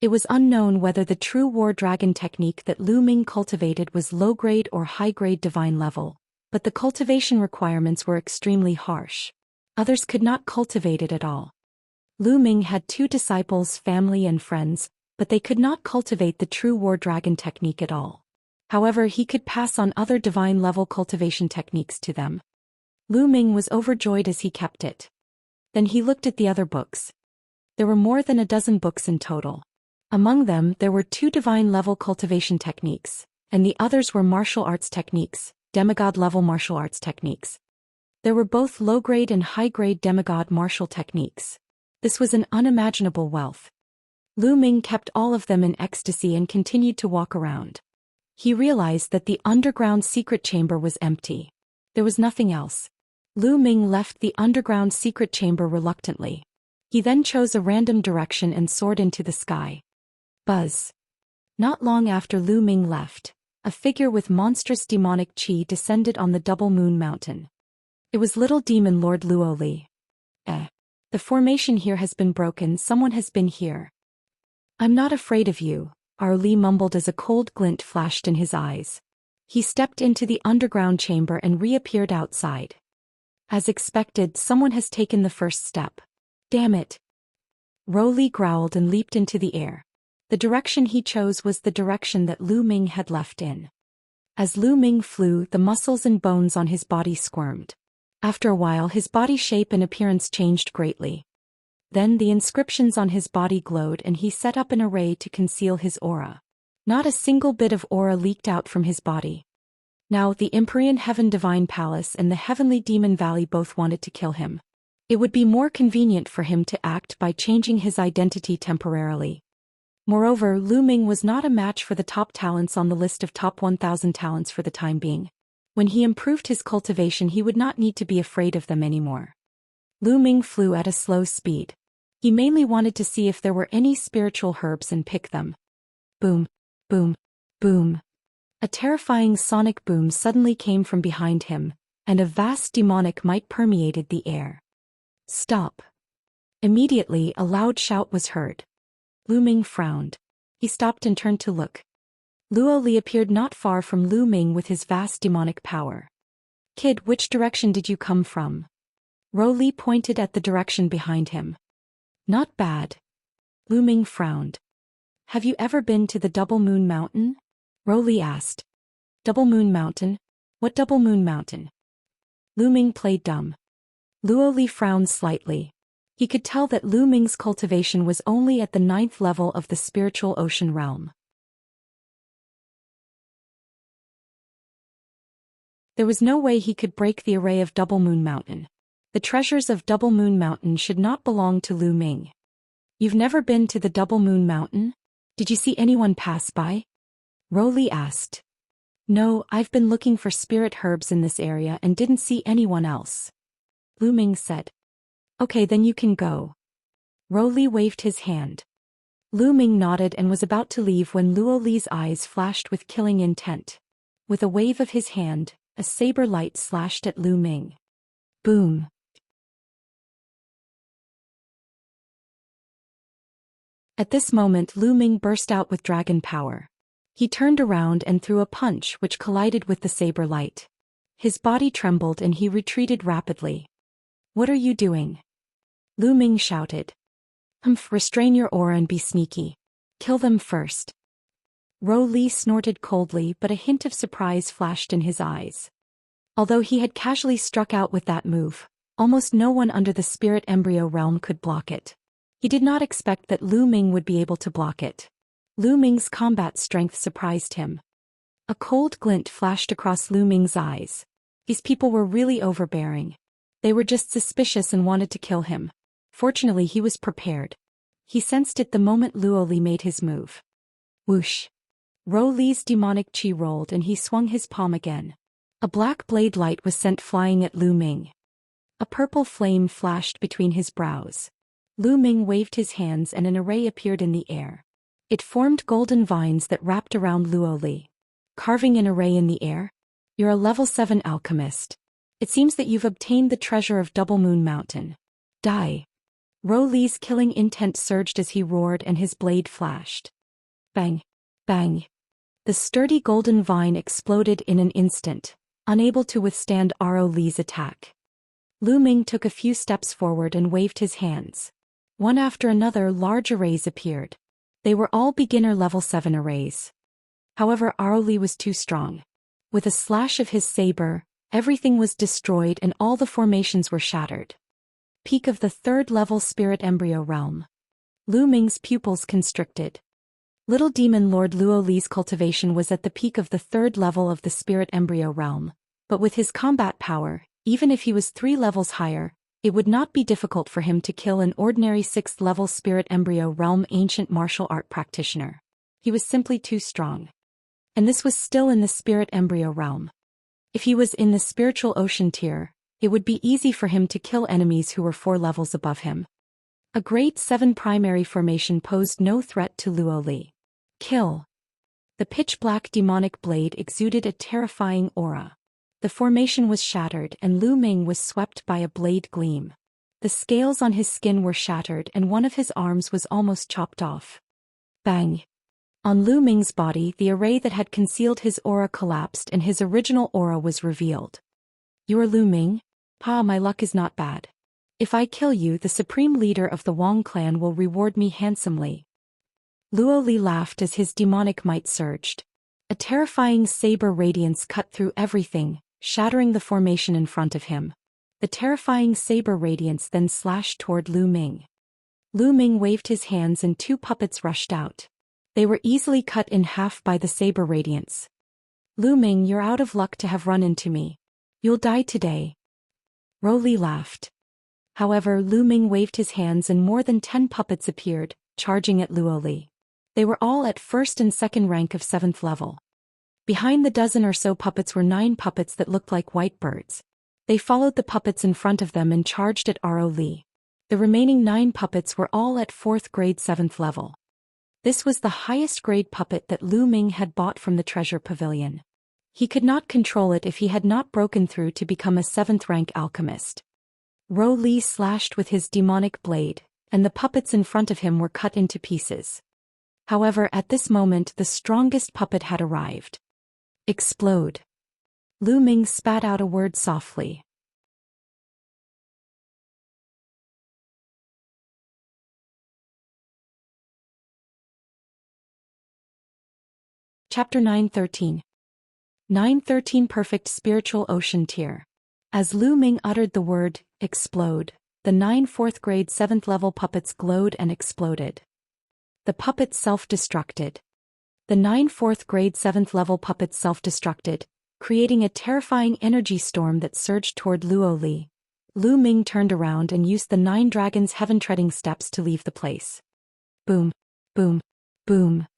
It was unknown whether the true war dragon technique that Lu Ming cultivated was low-grade or high-grade divine level, but the cultivation requirements were extremely harsh. Others could not cultivate it at all. Lu Ming had 2 disciples, family and friends, but they could not cultivate the true war dragon technique at all. However, he could pass on other divine-level cultivation techniques to them. Lu Ming was overjoyed as he kept it. Then he looked at the other books. There were more than a dozen books in total. Among them, there were 2 divine-level cultivation techniques, and the others were martial arts techniques, demigod-level martial arts techniques. There were both low-grade and high-grade demigod martial techniques. This was an unimaginable wealth. Lu Ming kept all of them in ecstasy and continued to walk around. He realized that the underground secret chamber was empty. There was nothing else. Lu Ming left the underground secret chamber reluctantly. He then chose a random direction and soared into the sky. Buzz. Not long after Lu Ming left, a figure with monstrous demonic qi descended on the Double Moon Mountain. It was Little Demon Lord Luo Li. The formation here has been broken, someone has been here. I'm not afraid of you, Li mumbled as a cold glint flashed in his eyes. He stepped into the underground chamber and reappeared outside. As expected, someone has taken the first step. Damn it. Li growled and leaped into the air. The direction he chose was the direction that Lu Ming had left in. As Lu Ming flew, the muscles and bones on his body squirmed. After a while, his body shape and appearance changed greatly. Then the inscriptions on his body glowed and he set up an array to conceal his aura. Not a single bit of aura leaked out from his body. Now the Empyrean Heaven Divine Palace and the Heavenly Demon Valley both wanted to kill him. It would be more convenient for him to act by changing his identity temporarily. Moreover, Lu Ming was not a match for the top talents on the list of top 1,000 talents for the time being. When he improved his cultivation, he would not need to be afraid of them anymore. Lu Ming flew at a slow speed. He mainly wanted to see if there were any spiritual herbs and pick them. Boom, boom, boom. A terrifying sonic boom suddenly came from behind him, and a vast demonic might permeated the air. Stop! Immediately, a loud shout was heard. Lu Ming frowned. He stopped and turned to look. Luo Li appeared not far from Lu Ming with his vast demonic power. Kid, which direction did you come from? Ro Li pointed at the direction behind him. Not bad. Lu Ming frowned. Have you ever been to the Double Moon Mountain? Ro Li asked. Double Moon Mountain? What Double Moon Mountain? Lu Ming played dumb. Luo Li frowned slightly. He could tell that Lu Ming's cultivation was only at the 9th level of the spiritual ocean realm. There was no way he could break the array of Double Moon Mountain. The treasures of Double Moon Mountain should not belong to Lu Ming. You've never been to the Double Moon Mountain? Did you see anyone pass by? Ro Li asked. No, I've been looking for spirit herbs in this area and didn't see anyone else. Lu Ming said. Okay, then you can go. Ro Li waved his hand. Lu Ming nodded and was about to leave when Luo Li's eyes flashed with killing intent. With a wave of his hand, a saber light slashed at Lu Ming. Boom. At this moment Lu Ming burst out with dragon power. He turned around and threw a punch which collided with the saber light. His body trembled and he retreated rapidly. What are you doing? Lu Ming shouted. Restrain your aura and be sneaky. Kill them first. Ro Li snorted coldly, but a hint of surprise flashed in his eyes. Although he had casually struck out with that move, almost no one under the spirit embryo realm could block it. He did not expect that Lu Ming would be able to block it. Lu Ming's combat strength surprised him. A cold glint flashed across Lu Ming's eyes. These people were really overbearing. They were just suspicious and wanted to kill him. Fortunately, he was prepared. He sensed it the moment Luo Li made his move. Whoosh! Ro Li's demonic chi rolled and he swung his palm again. A black blade light was sent flying at Lu Ming. A purple flame flashed between his brows. Lu Ming waved his hands and an array appeared in the air. It formed golden vines that wrapped around Luo Li. Carving an array in the air? You're a level 7 alchemist. It seems that you've obtained the treasure of Double Moon Mountain. Die. Ro Li's killing intent surged as he roared and his blade flashed. Bang! Bang! The sturdy golden vine exploded in an instant, unable to withstand Ro Li's attack. Lu Ming took a few steps forward and waved his hands. One after another large arrays appeared. They were all beginner level 7 arrays. However, Ro Li was too strong. With a slash of his saber, everything was destroyed and all the formations were shattered. Peak of the 3rd level spirit embryo realm. Lu Ming's pupils constricted. Little demon Lord Luo Li's cultivation was at the peak of the 3rd level of the spirit embryo realm, but with his combat power, even if he was 3 levels higher, it would not be difficult for him to kill an ordinary 6th level spirit embryo realm ancient martial art practitioner. He was simply too strong. And this was still in the spirit embryo realm. If he was in the spiritual ocean tier, it would be easy for him to kill enemies who were 4 levels above him. A grade 7 primary formation posed no threat to Luo Li. Kill. The pitch-black demonic blade exuded a terrifying aura. The formation was shattered and Lu Ming was swept by a blade gleam. The scales on his skin were shattered and one of his arms was almost chopped off. Bang! On Lu Ming's body, the array that had concealed his aura collapsed and his original aura was revealed. You are Lu Ming? Ha, my luck is not bad. If I kill you, the supreme leader of the Wang clan will reward me handsomely. Luo Li laughed as his demonic might surged. A terrifying saber radiance cut through everything, shattering the formation in front of him. The terrifying saber radiance then slashed toward Lu Ming. Lu Ming waved his hands and 2 puppets rushed out. They were easily cut in half by the saber radiance. Lu Ming, you're out of luck to have run into me. You'll die today. Ro Li laughed. However, Lu Ming waved his hands and more than 10 puppets appeared, charging at Luo Li. They were all at 1st and 2nd rank of 7th level. Behind the dozen or so puppets were 9 puppets that looked like white birds. They followed the puppets in front of them and charged at Ro Li. The remaining 9 puppets were all at 4th grade 7th level. This was the highest grade puppet that Lu Ming had bought from the treasure pavilion. He could not control it if he had not broken through to become a 7th-rank alchemist. Ro Li slashed with his demonic blade, and the puppets in front of him were cut into pieces. However, at this moment the strongest puppet had arrived. Explode. Lu Ming spat out a word softly. Chapter 913. 913 Perfect Spiritual Ocean Tier. As Lu Ming uttered the word, explode, the 9 4th-grade 7th-level puppets glowed and exploded. The puppets self-destructed. The 9 4th-grade 7th-level puppets self-destructed, creating a terrifying energy storm that surged toward Luo Li. Lu Ming turned around and used the 9 dragons' heaven-treading steps to leave the place. Boom, boom, boom.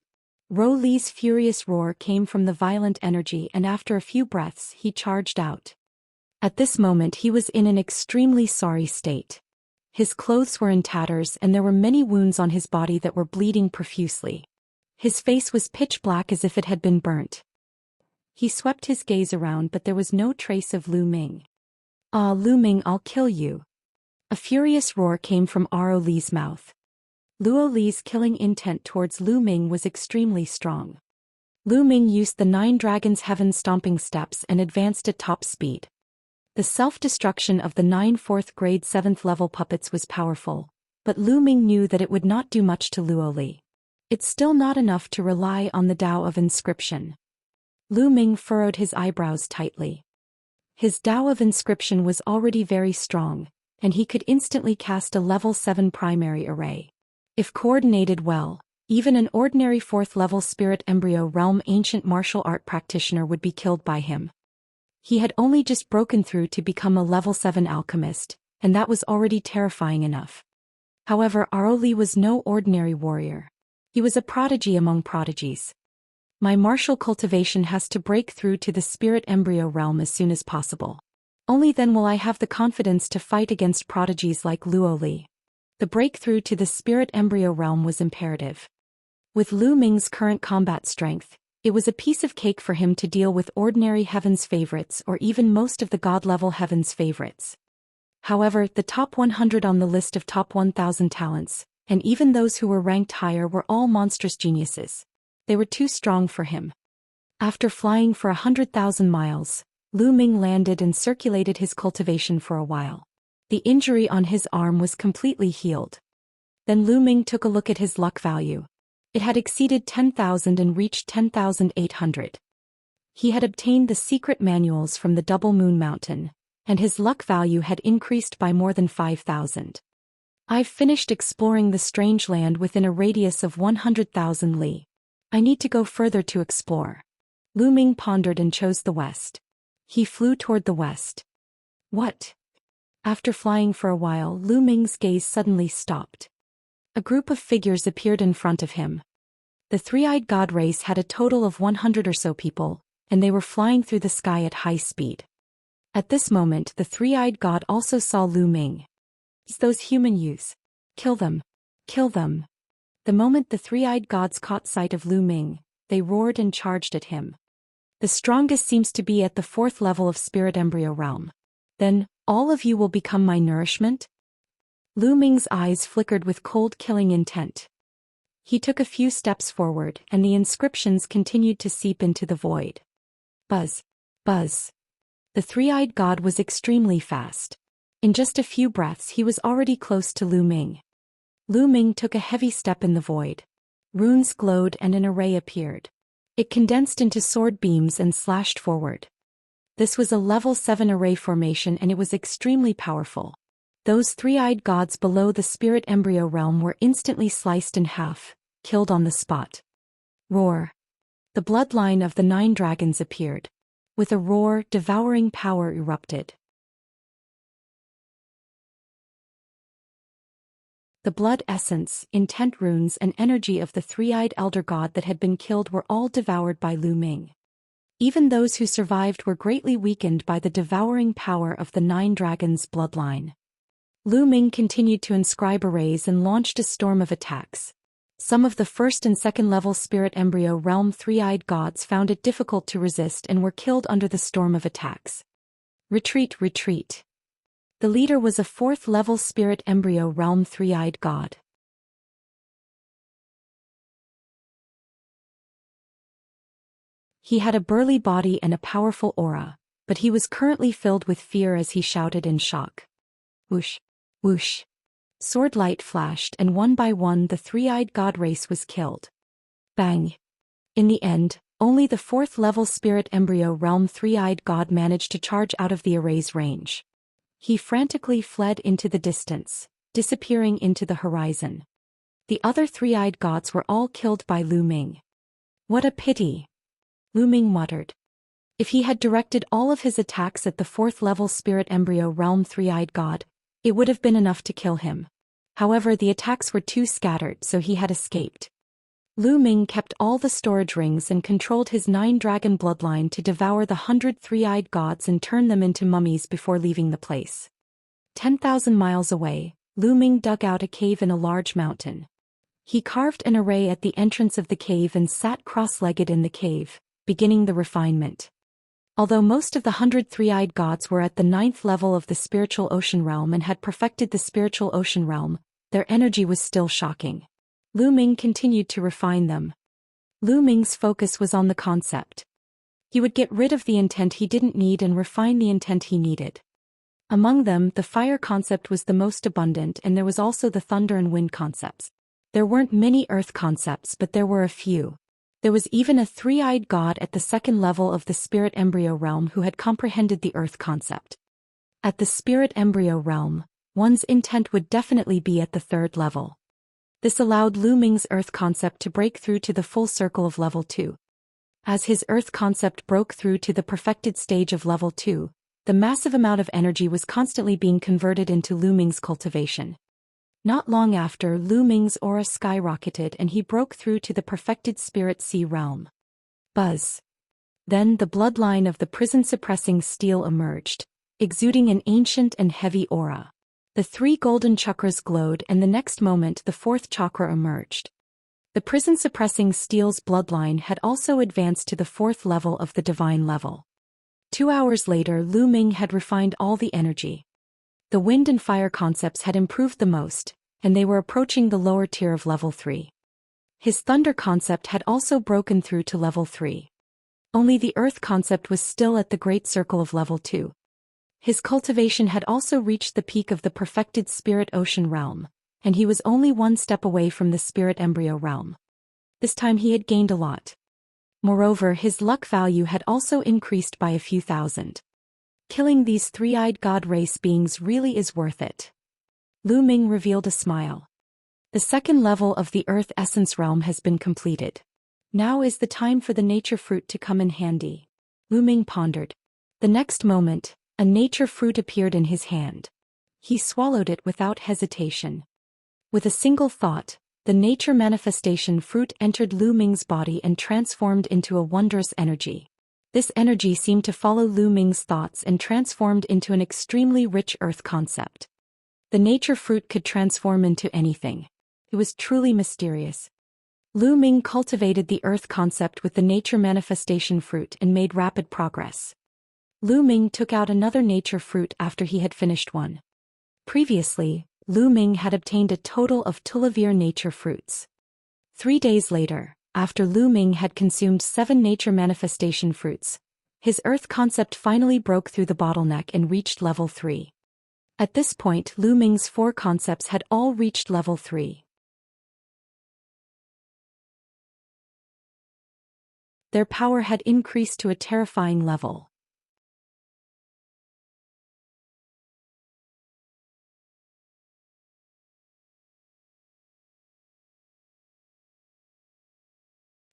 Ro Li's furious roar came from the violent energy, and after a few breaths he charged out. At this moment he was in an extremely sorry state. His clothes were in tatters and there were many wounds on his body that were bleeding profusely. His face was pitch black as if it had been burnt. He swept his gaze around, but there was no trace of Lu Ming. "Ah, Lu Ming, I'll kill you." A furious roar came from Ro Li's mouth. Luo Li's killing intent towards Lu Ming was extremely strong. Lu Ming used the 9 dragons' heaven stomping steps and advanced at top speed. The self-destruction of the 9 4th-grade 7th-level puppets was powerful, but Lu Ming knew that it would not do much to Luo Li. It's still not enough to rely on the Tao of Inscription. Lu Ming furrowed his eyebrows tightly. His Tao of Inscription was already very strong, and he could instantly cast a level 7 primary array. If coordinated well, even an ordinary 4th-level Spirit Embryo Realm ancient martial art practitioner would be killed by him. He had only just broken through to become a level 7 alchemist, and that was already terrifying enough. However, Ro Li was no ordinary warrior. He was a prodigy among prodigies. My martial cultivation has to break through to the Spirit Embryo Realm as soon as possible. Only then will I have the confidence to fight against prodigies like Luo Li. The breakthrough to the Spirit Embryo Realm was imperative. With Lu Ming's current combat strength, it was a piece of cake for him to deal with ordinary Heaven's favorites or even most of the God-level Heaven's favorites. However, the top 100 on the list of top 1,000 talents, and even those who were ranked higher, were all monstrous geniuses. They were too strong for him. After flying for 100,000 miles, Lu Ming landed and circulated his cultivation for a while. The injury on his arm was completely healed. Then Lu Ming took a look at his luck value. It had exceeded 10,000 and reached 10,800. He had obtained the secret manuals from the Double Moon Mountain, and his luck value had increased by more than 5,000. I've finished exploring the strange land within a radius of 100,000 li. I need to go further to explore. Lu Ming pondered and chose the west. He flew toward the west. What? After flying for a while, Lu Ming's gaze suddenly stopped. A group of figures appeared in front of him. The three-eyed god race had a total of 100 or so people, and they were flying through the sky at high speed. At this moment, the three-eyed god also saw Lu Ming. "It's those human youths. Kill them. Kill them." The moment the three-eyed gods caught sight of Lu Ming, they roared and charged at him. "The strongest seems to be at the 4th level of Spirit Embryo Realm. Then, all of you will become my nourishment?" Lu Ming's eyes flickered with cold killing intent. He took a few steps forward, and the inscriptions continued to seep into the void. Buzz. Buzz. The three-eyed god was extremely fast. In just a few breaths he was already close to Lu Ming. Lu Ming took a heavy step in the void. Runes glowed and an array appeared. It condensed into sword beams and slashed forward. This was a level 7 array formation, and it was extremely powerful. Those three-eyed gods below the Spirit Embryo Realm were instantly sliced in half, killed on the spot. Roar. The bloodline of the 9 dragons appeared. With a roar, devouring power erupted. The blood essence, intent runes and energy of the three-eyed elder god that had been killed were all devoured by Lu Ming. Even those who survived were greatly weakened by the devouring power of the 9 dragons' bloodline. Lu Ming continued to inscribe arrays and launched a storm of attacks. Some of the first and second level spirit embryo realm three-eyed gods found it difficult to resist and were killed under the storm of attacks. Retreat, retreat. The leader was a fourth level spirit embryo realm three-eyed god. He had a burly body and a powerful aura, but he was currently filled with fear as he shouted in shock. Whoosh! Whoosh! Sword light flashed and one by one the three-eyed god race was killed. Bang! In the end, only the fourth level spirit embryo realm three-eyed god managed to charge out of the array's range. He frantically fled into the distance, disappearing into the horizon. The other three-eyed gods were all killed by Lu Ming. What a pity! Lu Ming muttered. If he had directed all of his attacks at the fourth level spirit embryo realm three-eyed god, it would have been enough to kill him. However, the attacks were too scattered, so he had escaped. Lu Ming kept all the storage rings and controlled his 9-dragon bloodline to devour the 100 three-eyed gods and turn them into mummies before leaving the place. 10,000 miles away, Lu Ming dug out a cave in a large mountain. He carved an array at the entrance of the cave and sat cross-legged in the cave, beginning the refinement. Although most of the 100 three-eyed gods were at the 9th level of the spiritual ocean realm and had perfected the spiritual ocean realm, their energy was still shocking. Lu Ming continued to refine them. Lu Ming's focus was on the concept. He would get rid of the intent he didn't need and refine the intent he needed. Among them, the fire concept was the most abundant, and there was also the thunder and wind concepts. There weren't many earth concepts, but there were a few. There was even a three-eyed god at the second level of the spirit embryo realm who had comprehended the earth concept. At the spirit embryo realm, one's intent would definitely be at the third level. This allowed Lu Ming's earth concept to break through to the full circle of level 2. As his earth concept broke through to the perfected stage of level 2, the massive amount of energy was constantly being converted into Lu Ming's cultivation. Not long after, Lu Ming's aura skyrocketed and he broke through to the perfected spirit sea realm. Buzz. Then the bloodline of the prison-suppressing steel emerged, exuding an ancient and heavy aura. The 3 golden chakras glowed, and the next moment the 4th chakra emerged. The prison-suppressing steel's bloodline had also advanced to the 4th level of the divine level. 2 hours later, Lu Ming had refined all the energy. The wind and fire concepts had improved the most, and they were approaching the lower tier of level 3. His thunder concept had also broken through to level 3. Only the earth concept was still at the great circle of level 2. His cultivation had also reached the peak of the perfected spirit ocean realm, and he was only one step away from the spirit embryo realm. This time he had gained a lot. Moreover, his luck value had also increased by a few thousand. Killing these three-eyed god race beings really is worth it. Lu Ming revealed a smile. The second level of the earth essence realm has been completed. Now is the time for the nature fruit to come in handy. Lu Ming pondered. The next moment, a nature fruit appeared in his hand. He swallowed it without hesitation. With a single thought, the nature manifestation fruit entered Lu Ming's body and transformed into a wondrous energy. This energy seemed to follow Lu Ming's thoughts and transformed into an extremely rich earth concept. The nature fruit could transform into anything. It was truly mysterious. Lu Ming cultivated the earth concept with the nature manifestation fruit and made rapid progress. Lu Ming took out another nature fruit after he had finished one. Previously, Lu Ming had obtained a total of 2 nature fruits. 3 days later, after Lu Ming had consumed 7 nature manifestation fruits, his earth concept finally broke through the bottleneck and reached level 3. At this point, Lu Ming's 4 concepts had all reached level 3. Their power had increased to a terrifying level.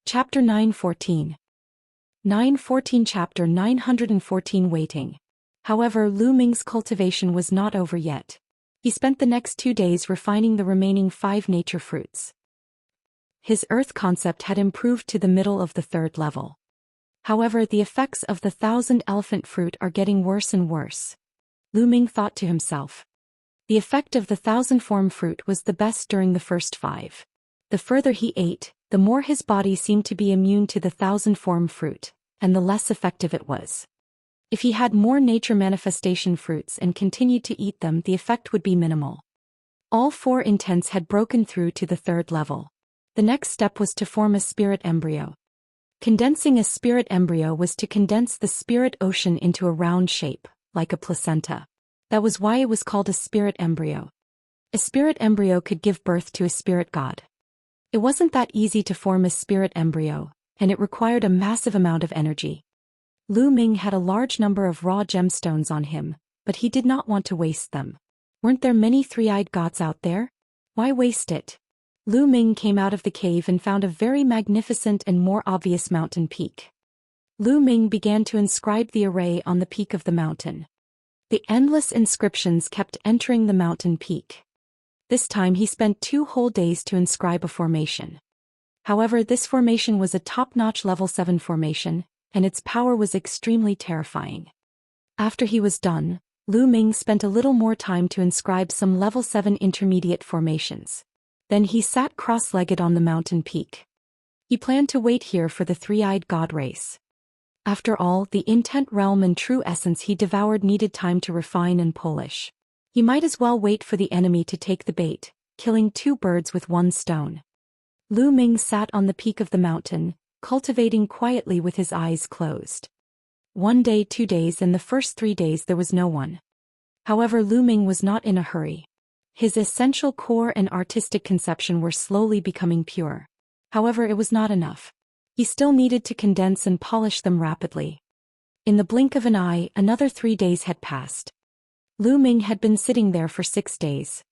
Chapter 914. 914 Chapter 914 Waiting. However, Lu Ming's cultivation was not over yet. He spent the next 2 days refining the remaining 5 nature fruits. His earth concept had improved to the middle of the 3rd level. However, the effects of the 1,000 elephant fruit are getting worse and worse. Lu Ming thought to himself. The effect of the 1,000 form fruit was the best during the first 5. The further he ate, the more his body seemed to be immune to the thousand-form fruit, and the less effective it was. If he had more nature manifestation fruits and continued to eat them, the effect would be minimal. All 4 intents had broken through to the 3rd level. The next step was to form a spirit embryo. Condensing a spirit embryo was to condense the spirit ocean into a round shape, like a placenta. That was why it was called a spirit embryo. A spirit embryo could give birth to a spirit god. It wasn't that easy to form a spirit embryo, and it required a massive amount of energy. Lu Ming had a large number of raw gemstones on him, but he did not want to waste them. Weren't there many three-eyed gods out there? Why waste it? Lu Ming came out of the cave and found a very magnificent and more obvious mountain peak. Lu Ming began to inscribe the array on the peak of the mountain. The endless inscriptions kept entering the mountain peak. This time he spent 2 whole days to inscribe a formation. However, this formation was a top-notch level 7 formation, and its power was extremely terrifying. After he was done, Lu Ming spent a little more time to inscribe some level 7 intermediate formations. Then he sat cross-legged on the mountain peak. He planned to wait here for the three-eyed god race. After all, the intent realm and true essence he devoured needed time to refine and polish. He might as well wait for the enemy to take the bait, killing 2 birds with 1 stone. Lu Ming sat on the peak of the mountain, cultivating quietly with his eyes closed. 1 day, 2 days, and the first 3 days there was no one. However, Lu Ming was not in a hurry. His essential core and artistic conception were slowly becoming pure. However, it was not enough. He still needed to condense and polish them rapidly. In the blink of an eye, another 3 days had passed. Lu Ming had been sitting there for 6 days.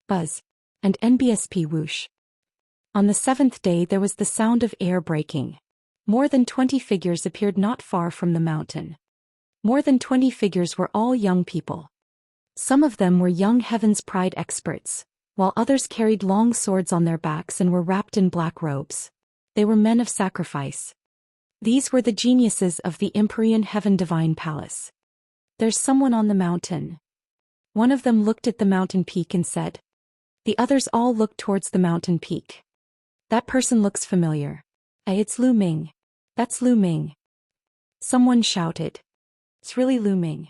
Buzz. And NBSP whoosh. On the 7th day there was the sound of air breaking. More than 20 figures appeared not far from the mountain. More than 20 figures were all young people. Some of them were young Heaven's Pride experts, while others carried long swords on their backs and were wrapped in black robes. They were men of sacrifice. These were the geniuses of the Empyrean Heaven Divine Palace. There's someone on the mountain. One of them looked at the mountain peak and said. The others all looked towards the mountain peak. That person looks familiar. It's Lu Ming. That's Lu Ming. Someone shouted. It's really Lu Ming.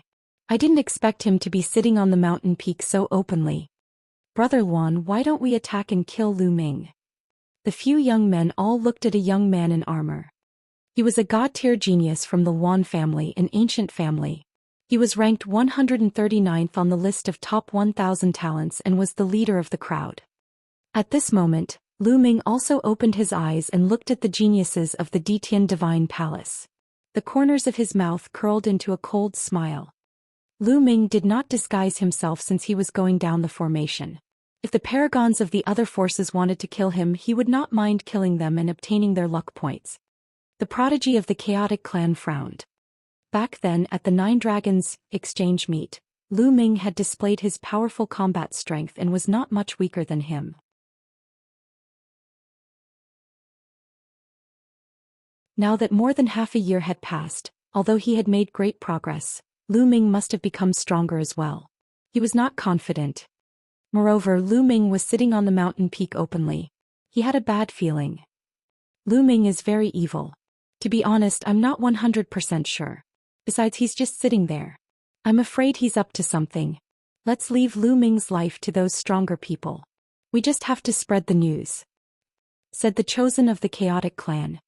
I didn't expect him to be sitting on the mountain peak so openly. Brother Luan, why don't we attack and kill Lu Ming? The few young men all looked at a young man in armor. He was a god-tier genius from the Luan family, an ancient family. He was ranked 139th on the list of top 1,000 talents and was the leader of the crowd. At this moment, Lu Ming also opened his eyes and looked at the geniuses of the Ditian Divine Palace. The corners of his mouth curled into a cold smile. Lu Ming did not disguise himself since he was going down the formation. If the paragons of the other forces wanted to kill him, he would not mind killing them and obtaining their luck points. The prodigy of the chaotic clan frowned. Back then at the 9 Dragons exchange meet, Lu Ming had displayed his powerful combat strength and was not much weaker than him. Now that more than half a year had passed, although he had made great progress, Lu Ming must have become stronger as well. He was not confident. Moreover, Lu Ming was sitting on the mountain peak openly. He had a bad feeling. Lu Ming is very evil. To be honest, I'm not 100% sure. Besides, he's just sitting there. I'm afraid he's up to something. Let's leave Lu Ming's life to those stronger people. We just have to spread the news," said the chosen of the chaotic clan.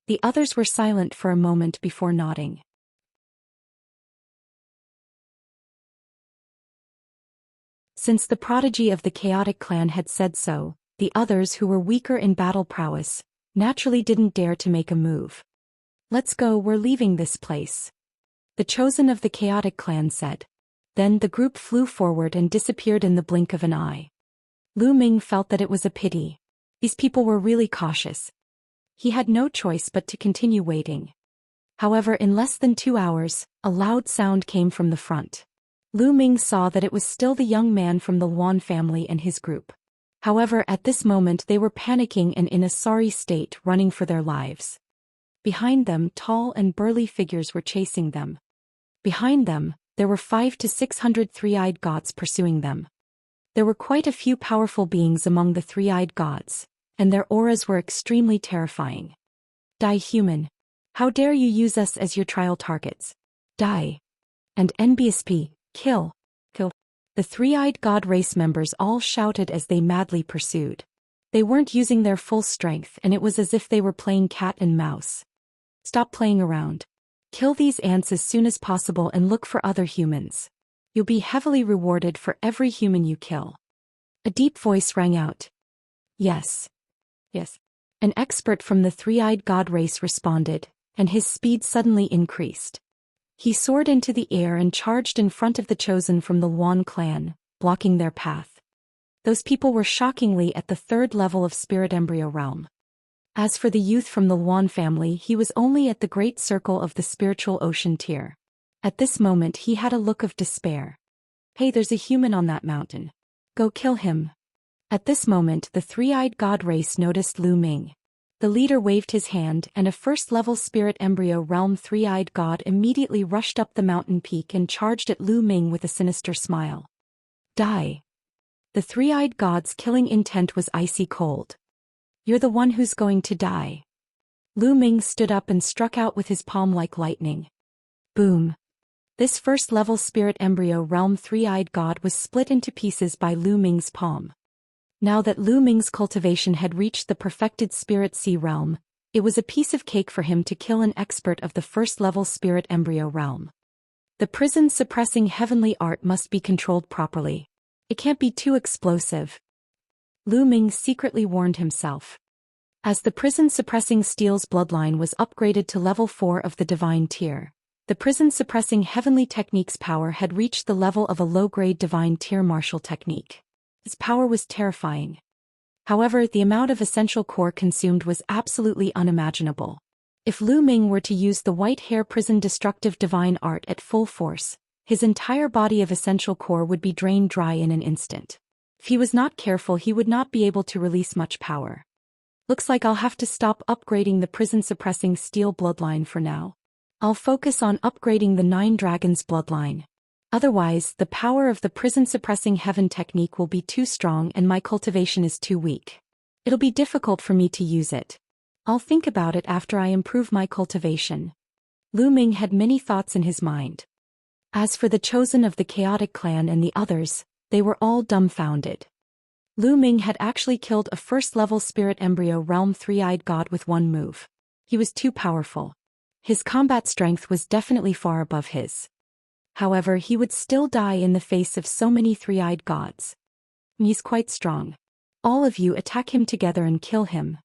The others were silent for a moment before nodding. Since the prodigy of the chaotic clan had said so, the others who were weaker in battle prowess naturally didn't dare to make a move. "Let's go, we're leaving this place," the chosen of the chaotic clan said. Then the group flew forward and disappeared in the blink of an eye. Lu Ming felt that it was a pity. These people were really cautious. He had no choice but to continue waiting. However, in less than 2 hours, a loud sound came from the front. Lu Ming saw that it was still the young man from the Luan family and his group. However, at this moment they were panicking and in a sorry state, running for their lives. Behind them, tall and burly figures were chasing them. Behind them, there were 500 to 600 three-eyed gods pursuing them. There were quite a few powerful beings among the three-eyed gods, and their auras were extremely terrifying. Die, human. How dare you use us as your trial targets? Die. And NBSP, kill. Kill. The three-eyed god race members all shouted as they madly pursued. They weren't using their full strength, and it was as if they were playing cat and mouse. Stop playing around. Kill these ants as soon as possible and look for other humans. You'll be heavily rewarded for every human you kill. A deep voice rang out. Yes. Yes. An expert from the three-eyed god race responded, and his speed suddenly increased. He soared into the air and charged in front of the chosen from the Luan clan, blocking their path. Those people were shockingly at the third level of spirit embryo realm. As for the youth from the Luan family, he was only at the great circle of the spiritual ocean tier. At this moment he had a look of despair. Hey, there's a human on that mountain. Go kill him. At this moment the three-eyed god race noticed Lu Ming. The leader waved his hand, and a first-level spirit embryo realm three-eyed god immediately rushed up the mountain peak and charged at Lu Ming with a sinister smile. Die. The three-eyed god's killing intent was icy cold. You're the one who's going to die. Lu Ming stood up and struck out with his palm like lightning. Boom. This first-level spirit embryo realm three-eyed god was split into pieces by Lu Ming's palm. Now that Lu Ming's cultivation had reached the perfected spirit sea realm, it was a piece of cake for him to kill an expert of the first-level spirit embryo realm. The prison-suppressing heavenly art must be controlled properly. It can't be too explosive. Lu Ming secretly warned himself. As the prison-suppressing steel's bloodline was upgraded to level 4 of the divine tier, the prison-suppressing heavenly technique's power had reached the level of a low-grade divine tier martial technique. Its power was terrifying. However, the amount of essential core consumed was absolutely unimaginable. If Lu Ming were to use the white hair prison destructive divine art at full force, his entire body of essential core would be drained dry in an instant. If he was not careful, he would not be able to release much power. Looks like I'll have to stop upgrading the prison-suppressing steel bloodline for now. I'll focus on upgrading the Nine Dragons bloodline. Otherwise, the power of the prison-suppressing heaven technique will be too strong and my cultivation is too weak. It'll be difficult for me to use it. I'll think about it after I improve my cultivation. Lu Ming had many thoughts in his mind. As for the chosen of the chaotic clan and the others, they were all dumbfounded. Lu Ming had actually killed a first-level spirit embryo realm three-eyed god with one move. He was too powerful. His combat strength was definitely far above his. However, he would still die in the face of so many three-eyed gods. He's quite strong. All of you attack him together and kill him.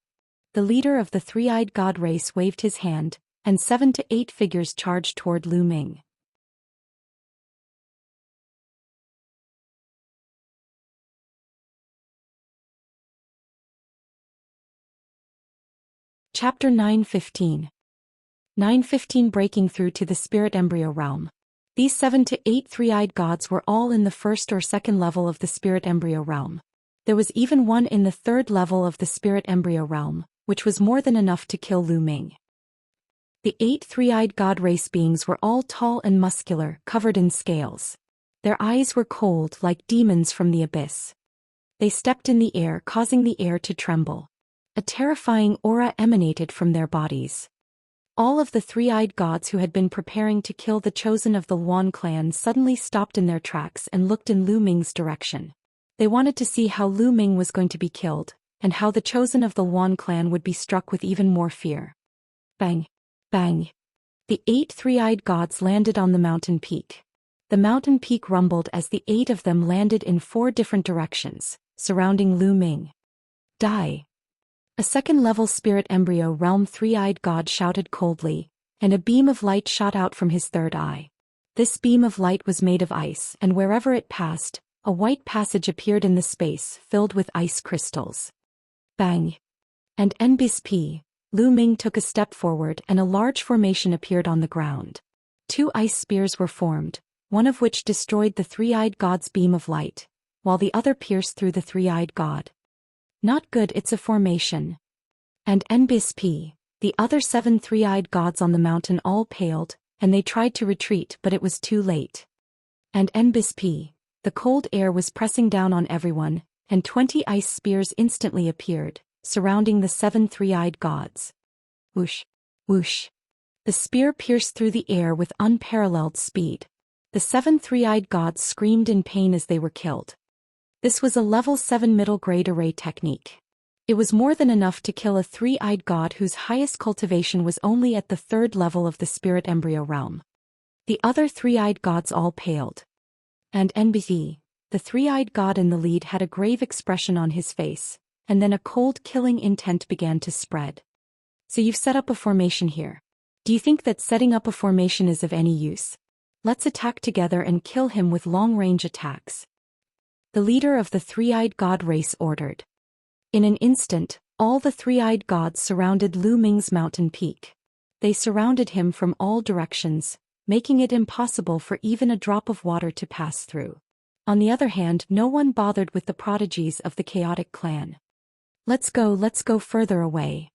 The leader of the three-eyed god race waved his hand, and 7 to 8 figures charged toward Lu Ming. Chapter 9:15. 9:15 Breaking through to the spirit embryo realm. These 7 to 8 three-eyed gods were all in the first or second level of the spirit embryo realm. There was even one in the third level of the spirit embryo realm, which was more than enough to kill Lu Ming. The 8 three-eyed god race beings were all tall and muscular, covered in scales. Their eyes were cold like demons from the abyss. They stepped in the air, causing the air to tremble. A terrifying aura emanated from their bodies. All of the three-eyed gods who had been preparing to kill the chosen of the Luan clan suddenly stopped in their tracks and looked in Lu Ming's direction. They wanted to see how Lu Ming was going to be killed, and how the chosen of the Luan clan would be struck with even more fear. Bang! Bang! The 8 three-eyed gods landed on the mountain peak. The mountain peak rumbled as the 8 of them landed in 4 different directions, surrounding Lu Ming. Die! A second-level spirit embryo realm three-eyed god shouted coldly, and a beam of light shot out from his third eye. This beam of light was made of ice, and wherever it passed, a white passage appeared in the space filled with ice crystals. Bang! And NBSP, Lu Ming took a step forward and a large formation appeared on the ground. 2 ice spears were formed, one of which destroyed the three-eyed god's beam of light, while the other pierced through the three-eyed god. Not good, it's a formation. And NBSP, the other 7 three-eyed gods on the mountain all paled, and they tried to retreat but it was too late. And NBSP, the cold air was pressing down on everyone, and 20 ice spears instantly appeared, surrounding the 7 three-eyed gods. Whoosh, whoosh. The spear pierced through the air with unparalleled speed. The 7 three-eyed gods screamed in pain as they were killed. This was a level 7 middle-grade array technique. It was more than enough to kill a three-eyed god whose highest cultivation was only at the 3rd level of the spirit embryo realm. The other three-eyed gods all paled. And NBC, the three-eyed god in the lead, had a grave expression on his face, and then a cold killing intent began to spread. So you've set up a formation here. Do you think that setting up a formation is of any use? Let's attack together and kill him with long-range attacks. The leader of the three-eyed god race ordered. In an instant, all the three-eyed gods surrounded Lu Ming's mountain peak. They surrounded him from all directions, making it impossible for even a drop of water to pass through. On the other hand, no one bothered with the prodigies of the chaotic clan. Let's go further away.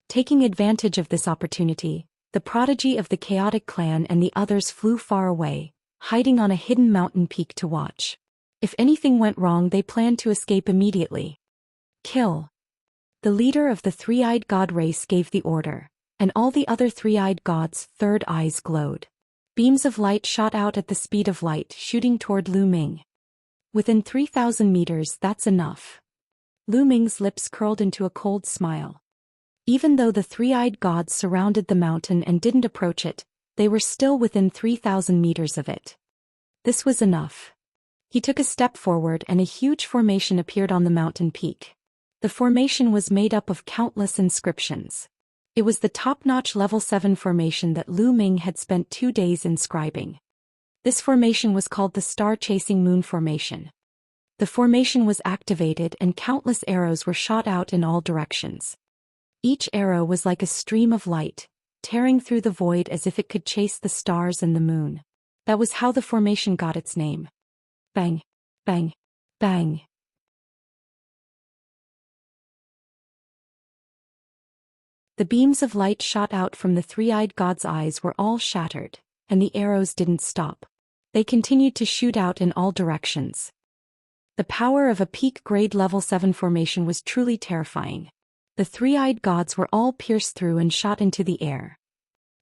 Taking advantage of this opportunity, the prodigy of the chaotic clan and the others flew far away, hiding on a hidden mountain peak to watch. If anything went wrong, they planned to escape immediately. Kill. The leader of the three-eyed god race gave the order, and all the other three-eyed gods' third eyes glowed. Beams of light shot out at the speed of light, shooting toward Lu Ming. Within 3,000 meters, that's enough. Lu Ming's lips curled into a cold smile. Even though the three-eyed gods surrounded the mountain and didn't approach it, they were still within 3,000 meters of it. This was enough. He took a step forward and a huge formation appeared on the mountain peak. The formation was made up of countless inscriptions. It was the top-notch level 7 formation that Lu Ming had spent 2 days inscribing. This formation was called the Star-Chasing Moon Formation. The formation was activated and countless arrows were shot out in all directions. Each arrow was like a stream of light, tearing through the void as if it could chase the stars and the moon. That was how the formation got its name. Bang, bang, bang. The beams of light shot out from the three-eyed god's eyes were all shattered, and the arrows didn't stop. They continued to shoot out in all directions. The power of a peak-grade level 7 formation was truly terrifying. The three-eyed gods were all pierced through and shot into the air.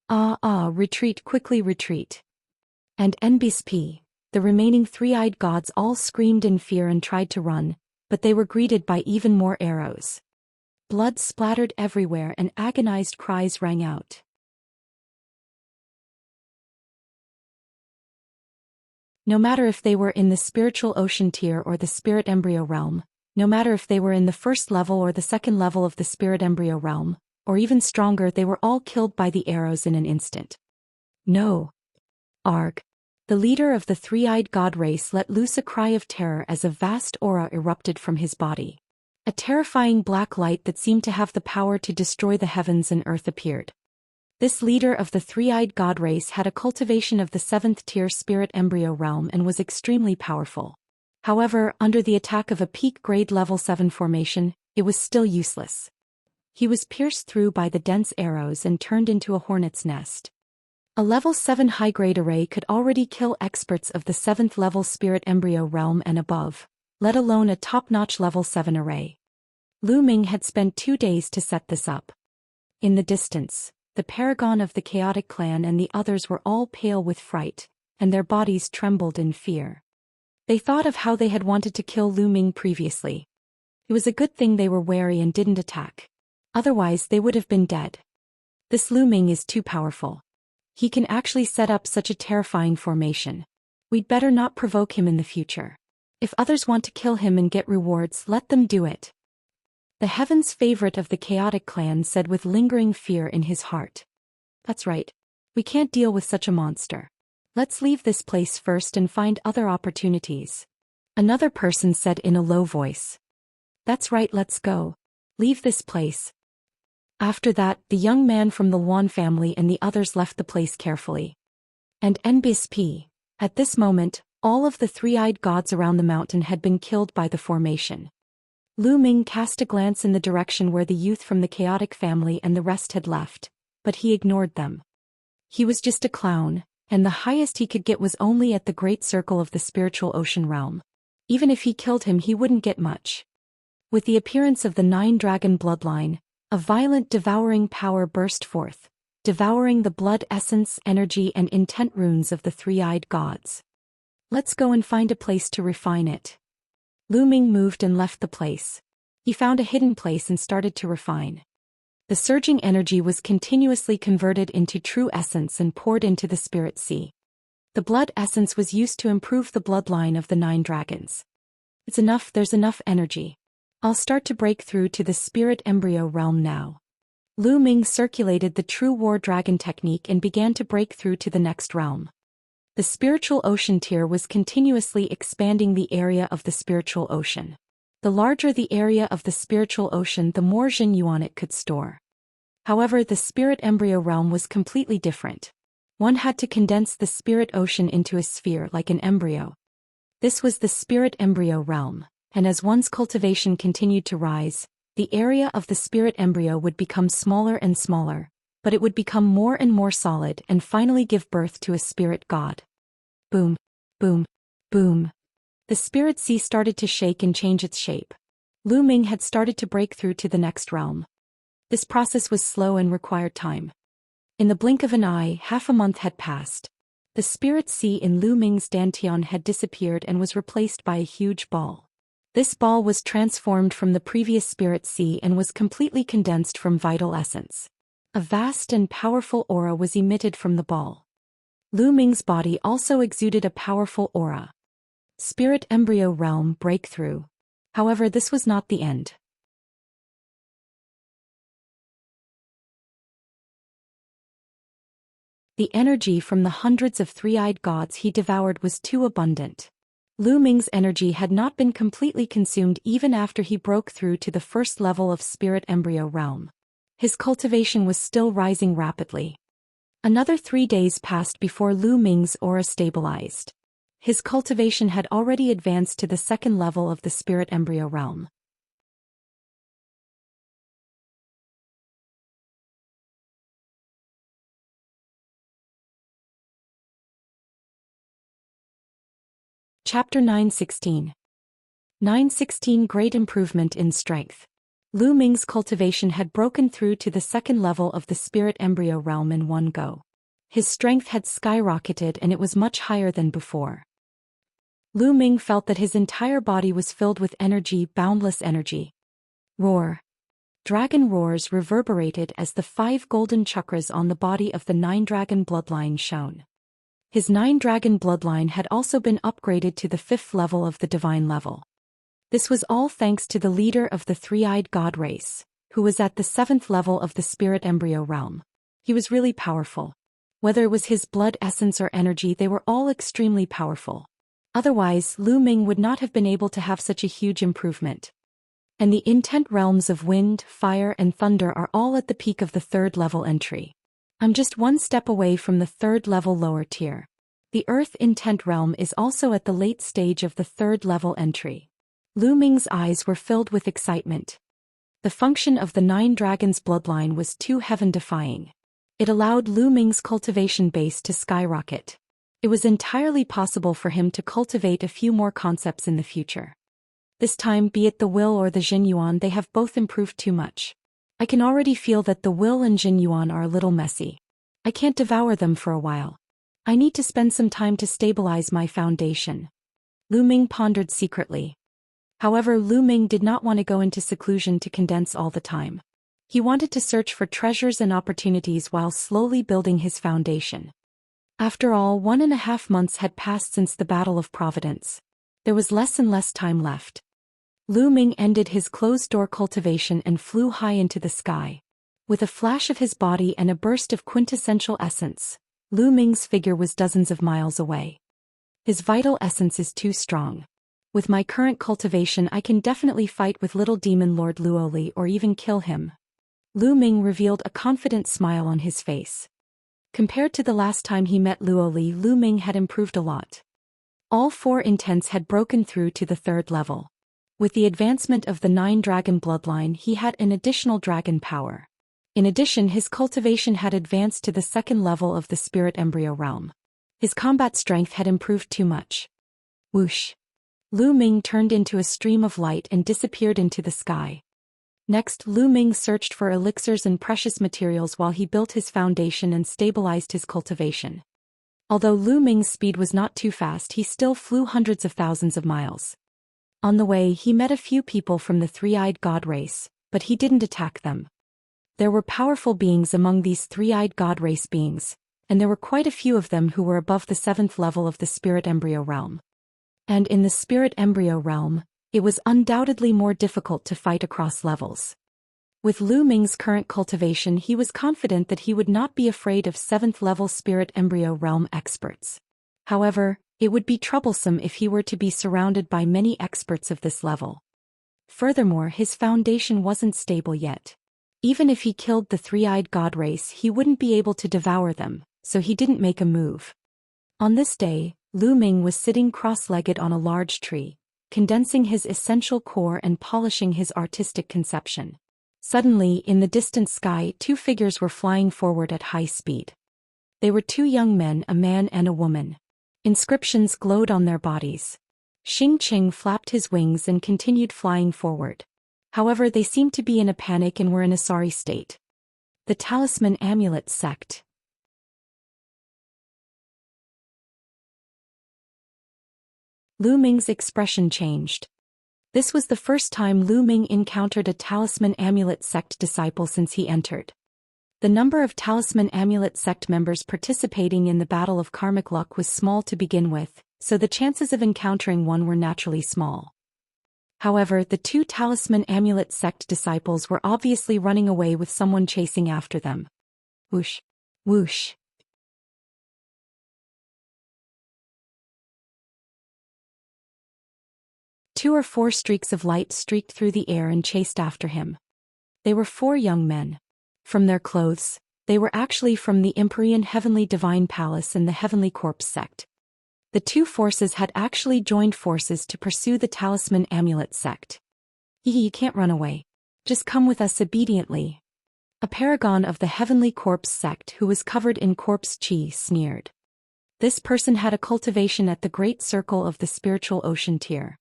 Retreat, quickly retreat. And NBSP, the remaining three-eyed gods all screamed in fear and tried to run, but they were greeted by even more arrows. Blood splattered everywhere and agonized cries rang out. No matter if they were in the spiritual ocean tier or the spirit embryo realm, no matter if they were in the 1st level or the 2nd level of the spirit embryo realm, or even stronger, they were all killed by the arrows in an instant. No. Arg. The leader of the three-eyed god race let loose a cry of terror as a vast aura erupted from his body. A terrifying black light that seemed to have the power to destroy the heavens and earth appeared. This leader of the three-eyed god race had a cultivation of the 7th tier spirit embryo realm and was extremely powerful. However, under the attack of a peak-grade level 7 formation, it was still useless. He was pierced through by the dense arrows and turned into a hornet's nest. A level 7 high-grade array could already kill experts of the 7th level spirit embryo realm and above, let alone a top-notch level 7 array. Lu Ming had spent 2 days to set this up. In the distance, the paragon of the chaotic clan and the others were all pale with fright, and their bodies trembled in fear. They thought of how they had wanted to kill Lu Ming previously. It was a good thing they were wary and didn't attack. Otherwise they would have been dead. This Lu Ming is too powerful. He can actually set up such a terrifying formation. We'd better not provoke him in the future. If others want to kill him and get rewards, let them do it. The heaven's favorite of the chaotic clan said with lingering fear in his heart. That's right. We can't deal with such a monster. Let's leave this place first and find other opportunities. Another person said in a low voice. That's right, let's go. Leave this place. After that, the young man from the Yuan family and the others left the place carefully. And NBSP, at this moment, all of the three-eyed gods around the mountain had been killed by the formation. Lu Ming cast a glance in the direction where the youth from the chaotic family and the rest had left, but he ignored them. He was just a clown, and the highest he could get was only at the great circle of the spiritual ocean realm. Even if he killed him, he wouldn't get much. With the appearance of the nine-dragon bloodline, a violent devouring power burst forth, devouring the blood essence, energy and intent runes of the three-eyed gods. Let's go and find a place to refine it. Lu Ming moved and left the place. He found a hidden place and started to refine. The surging energy was continuously converted into true essence and poured into the spirit sea. The blood essence was used to improve the bloodline of the nine dragons. It's enough, there's enough energy. I'll start to break through to the spirit embryo realm now. Lu Ming circulated the true war dragon technique and began to break through to the next realm. The spiritual ocean tier was continuously expanding the area of the spiritual ocean. The larger the area of the spiritual ocean, the more Jin Yuan it could store. However, the spirit embryo realm was completely different. One had to condense the spirit ocean into a sphere like an embryo. This was the spirit embryo realm, and as one's cultivation continued to rise, the area of the spirit embryo would become smaller and smaller, but it would become more and more solid and finally give birth to a spirit god. Boom, boom, boom. The spirit sea started to shake and change its shape. Lu Ming had started to break through to the next realm. This process was slow and required time. In the blink of an eye, half a month had passed. The spirit sea in Lu Ming's dantian had disappeared and was replaced by a huge ball. This ball was transformed from the previous spirit sea and was completely condensed from vital essence. A vast and powerful aura was emitted from the ball. Lu Ming's body also exuded a powerful aura. Spirit embryo realm breakthrough. However, this was not the end. The energy from the hundreds of three-eyed gods he devoured was too abundant. Lu Ming's energy had not been completely consumed even after he broke through to the first level of spirit embryo realm. His cultivation was still rising rapidly. Another 3 days passed before Lu Ming's aura stabilized. His cultivation had already advanced to the second level of the spirit embryo realm. Chapter 916. 916 Great Improvement in Strength. Lu Ming's cultivation had broken through to the second level of the spirit embryo realm in one go. His strength had skyrocketed and it was much higher than before. Lu Ming felt that his entire body was filled with energy, boundless energy. Roar. Dragon roars reverberated as the 5 golden chakras on the body of the nine-dragon bloodline shone. His nine-dragon bloodline had also been upgraded to the 5th level of the divine level. This was all thanks to the leader of the three-eyed god race, who was at the 7th level of the spirit embryo realm. He was really powerful. Whether it was his blood essence or energy, they were all extremely powerful. Otherwise, Lu Ming would not have been able to have such a huge improvement. And the intent realms of wind, fire and thunder are all at the peak of the 3rd level entry. I'm just one step away from the 3rd level lower tier. The earth intent realm is also at the late stage of the 3rd level entry. Lu Ming's eyes were filled with excitement. The function of the nine dragons bloodline was too heaven-defying. It allowed Lu Ming's cultivation base to skyrocket. It was entirely possible for him to cultivate a few more concepts in the future. This time, be it the will or the Jin Yuan, they have both improved too much. I can already feel that the will and Jin Yuan are a little messy. I can't devour them for a while. I need to spend some time to stabilize my foundation. Lu Ming pondered secretly. However, Lu Ming did not want to go into seclusion to condense all the time. He wanted to search for treasures and opportunities while slowly building his foundation. After all, 1.5 months had passed since the Battle of Providence. There was less and less time left. Lu Ming ended his closed-door cultivation and flew high into the sky. With a flash of his body and a burst of quintessential essence, Lu Ming's figure was dozens of miles away. His vital essence is too strong. With my current cultivation, I can definitely fight with little demon Lord Luoli or even kill him. Lu Ming revealed a confident smile on his face. Compared to the last time he met Luoli, Lu Ming had improved a lot. All 4 intents had broken through to the 3rd level. With the advancement of the nine-dragon bloodline, he had an additional dragon power. In addition, his cultivation had advanced to the 2nd level of the spirit embryo realm. His combat strength had improved too much. Whoosh. Lu Ming turned into a stream of light and disappeared into the sky. Next, Lu Ming searched for elixirs and precious materials while he built his foundation and stabilized his cultivation. Although Lu Ming's speed was not too fast, he still flew hundreds of thousands of miles. On the way, he met a few people from the three-eyed god race, but he didn't attack them. There were powerful beings among these three-eyed god race beings, and there were quite a few of them who were above the 7th level of the spirit embryo realm. And in the spirit embryo realm, it was undoubtedly more difficult to fight across levels. With Lu Ming's current cultivation, he was confident that he would not be afraid of 7th level spirit embryo realm experts. However, it would be troublesome if he were to be surrounded by many experts of this level. Furthermore, his foundation wasn't stable yet. Even if he killed the three-eyed god race, he wouldn't be able to devour them, so he didn't make a move. On this day, Lu Ming was sitting cross-legged on a large tree, condensing his essential core and polishing his artistic conception. Suddenly, in the distant sky, two figures were flying forward at high speed. They were two young men, a man and a woman. Inscriptions glowed on their bodies. Xing flapped his wings and continued flying forward. However, they seemed to be in a panic and were in a sorry state. The Talisman Amulet Sect. Lu Ming's expression changed. This was the first time Lu Ming encountered a Talisman Amulet Sect disciple since he entered. The number of Talisman Amulet Sect members participating in the Battle of Karmic Luck was small to begin with, so the chances of encountering one were naturally small. However, the two Talisman Amulet Sect disciples were obviously running away with someone chasing after them. Whoosh! Whoosh! Two or four streaks of light streaked through the air and chased after him. They were four young men. From their clothes, they were actually from the Empyrean Heavenly Divine Palace and the Heavenly Corpse Sect. The two forces had actually joined forces to pursue the Talisman Amulet Sect. You can't run away. Just come with us obediently. A paragon of the Heavenly Corpse Sect who was covered in corpse chi sneered. This person had a cultivation at the Great Circle of the Spiritual Ocean tier.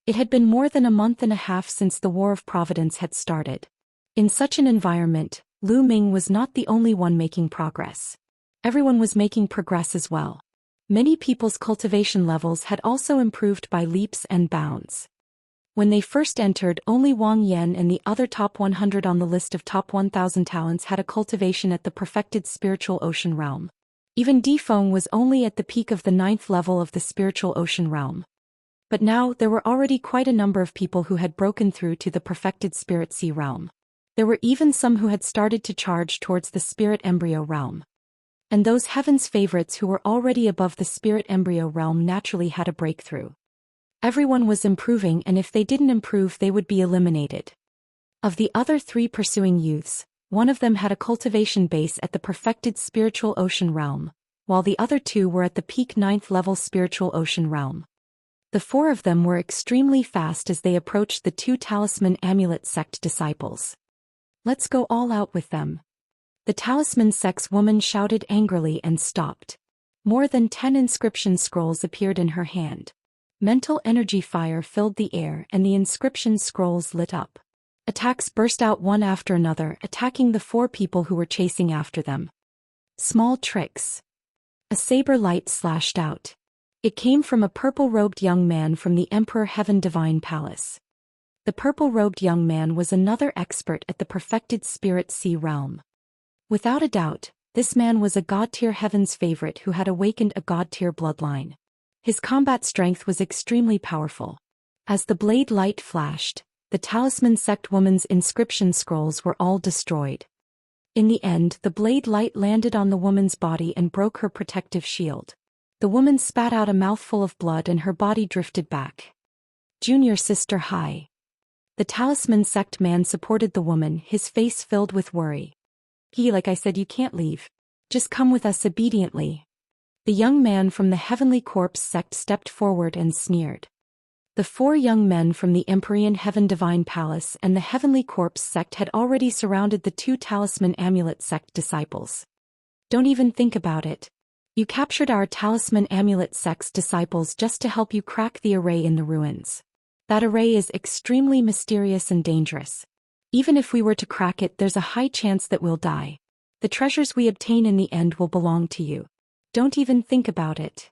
It had been more than a month and a half since the War of Providence had started. In such an environment, Lu Ming was not the only one making progress. Everyone was making progress as well. Many people's cultivation levels had also improved by leaps and bounds. When they first entered, only Wang Yan and the other top 100 on the list of top 1,000 talents had a cultivation at the perfected spiritual ocean realm. Even Di Feng was only at the peak of the 9th level of the spiritual ocean realm. But now there were already quite a number of people who had broken through to the perfected spirit sea realm. There were even some who had started to charge towards the spirit embryo realm. And those heaven's favorites who were already above the spirit embryo realm naturally had a breakthrough. Everyone was improving, and if they didn't improve they would be eliminated. Of the other three pursuing youths, one of them had a cultivation base at the perfected spiritual ocean realm, while the other two were at the peak 9th level spiritual ocean realm. The four of them were extremely fast as they approached the two Talisman Amulet Sect disciples. Let's go all out with them. The Talisman Sect's woman shouted angrily and stopped. More than 10 inscription scrolls appeared in her hand. Mental energy fire filled the air and the inscription scrolls lit up. Attacks burst out one after another, attacking the four people who were chasing after them. Small tricks. A saber light slashed out. It came from a purple-robed young man from the Emperor Heaven Divine Palace. The purple-robed young man was another expert at the perfected spirit sea realm. Without a doubt, this man was a god-tier heaven's favorite who had awakened a god-tier bloodline. His combat strength was extremely powerful. As the blade light flashed, the Talisman Sect woman's inscription scrolls were all destroyed. In the end, the blade light landed on the woman's body and broke her protective shield. The woman spat out a mouthful of blood and her body drifted back. Junior sister, hi. The Talisman Sect man supported the woman, his face filled with worry. Like I said, you can't leave. Just come with us obediently. The young man from the Heavenly Corpse Sect stepped forward and sneered. The four young men from the Empyrean Heaven Divine Palace and the Heavenly Corpse Sect had already surrounded the two Talisman Amulet Sect disciples. Don't even think about it. You captured our talisman amulet sect's disciples just to help you crack the array in the ruins. That array is extremely mysterious and dangerous. Even if we were to crack it, there's a high chance that we'll die. The treasures we obtain in the end will belong to you. Don't even think about it.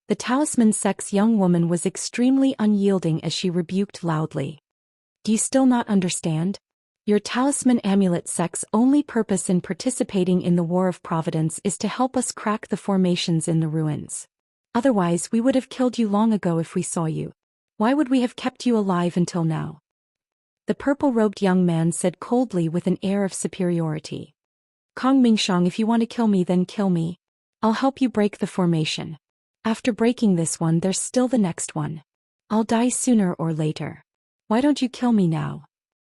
The talisman sect's young woman was extremely unyielding as she rebuked loudly. Do you still not understand? Your talisman amulet sect's only purpose in participating in the War of Providence is to help us crack the formations in the ruins. Otherwise, we would have killed you long ago if we saw you. Why would we have kept you alive until now? The purple-robed young man said coldly with an air of superiority. Kong Mingshang, if you want to kill me, then kill me. I'll help you break the formation. After breaking this one, there's still the next one. I'll die sooner or later. Why don't you kill me now?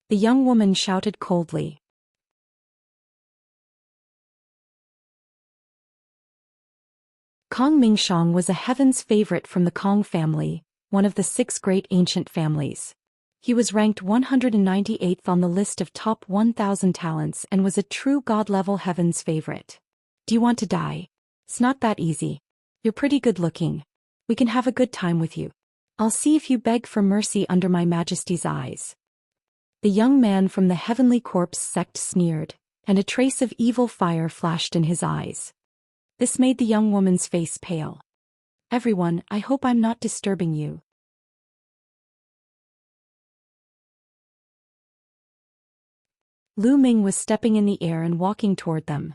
The young woman shouted coldly. Kong Mingshang was a heaven's favorite from the Kong family, one of the 6 great ancient families. He was ranked 198th on the list of top 1,000 talents and was a true god-level heaven's favorite. Do you want to die? It's not that easy. You're pretty good looking. We can have a good time with you. I'll see if you beg for mercy under my majesty's eyes. The young man from the Heavenly Corpse sect sneered, and a trace of evil fire flashed in his eyes. This made the young woman's face pale. Everyone, I hope I'm not disturbing you. Lu Ming was stepping in the air and walking toward them.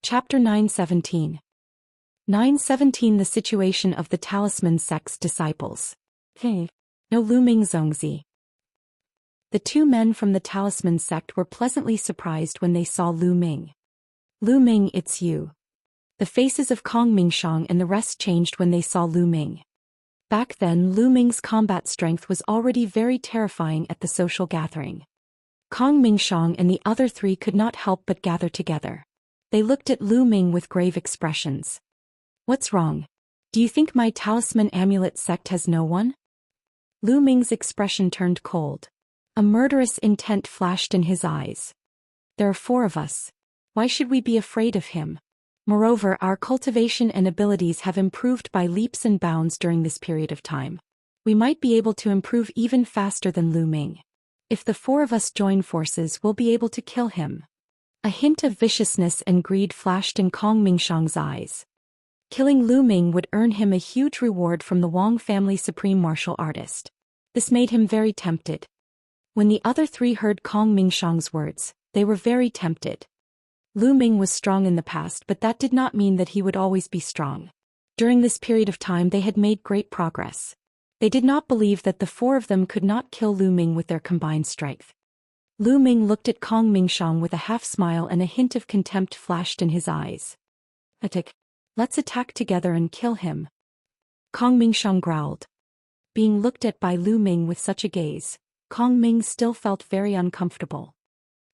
Chapter 917. 917 The situation of the talisman sect's disciples. No Lu Ming Zongzi. The 2 men from the talisman sect were pleasantly surprised when they saw Lu Ming. Lu Ming, it's you. The faces of Kong Mingshang and the rest changed when they saw Lu Ming. Back then, Lu Ming's combat strength was already very terrifying at the social gathering. Kong Mingshang and the other 3 could not help but gather together. They looked at Lu Ming with grave expressions. What's wrong? Do you think my talisman amulet sect has no one? Lu Ming's expression turned cold. A murderous intent flashed in his eyes. There are 4 of us. Why should we be afraid of him? Moreover, our cultivation and abilities have improved by leaps and bounds during this period of time. We might be able to improve even faster than Lu Ming. If the 4 of us join forces, we'll be able to kill him. A hint of viciousness and greed flashed in Kong Mingshang's eyes. Killing Lu Ming would earn him a huge reward from the Wang family supreme martial artist. This made him very tempted. When the other 3 heard Kong Mingshang's words, they were very tempted. Lu Ming was strong in the past, but that did not mean that he would always be strong. During this period of time they had made great progress. They did not believe that the 4 of them could not kill Lu Ming with their combined strength. Lu Ming looked at Kong Mingshang with a half-smile and a hint of contempt flashed in his eyes. Let's attack together and kill him. Kong Mingshang growled. Being looked at by Lu Ming with such a gaze, Kong Ming still felt very uncomfortable.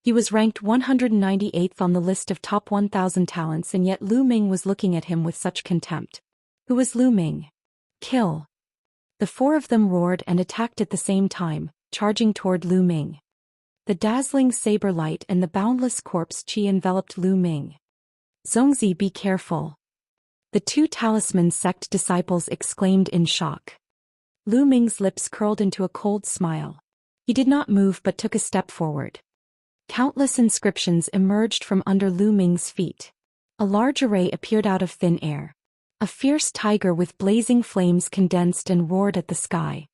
He was ranked 198th on the list of top 1,000 talents, and yet Lu Ming was looking at him with such contempt. Who was Lu Ming? Kill! The 4 of them roared and attacked at the same time, charging toward Lu Ming. The dazzling saber light and the boundless corpse chi enveloped Lu Ming. Zongzi, be careful! The 2 talisman sect disciples exclaimed in shock. Lu Ming's lips curled into a cold smile. He did not move but took a step forward. Countless inscriptions emerged from under Lu Ming's feet. A large array appeared out of thin air. A fierce tiger with blazing flames condensed and roared at the sky.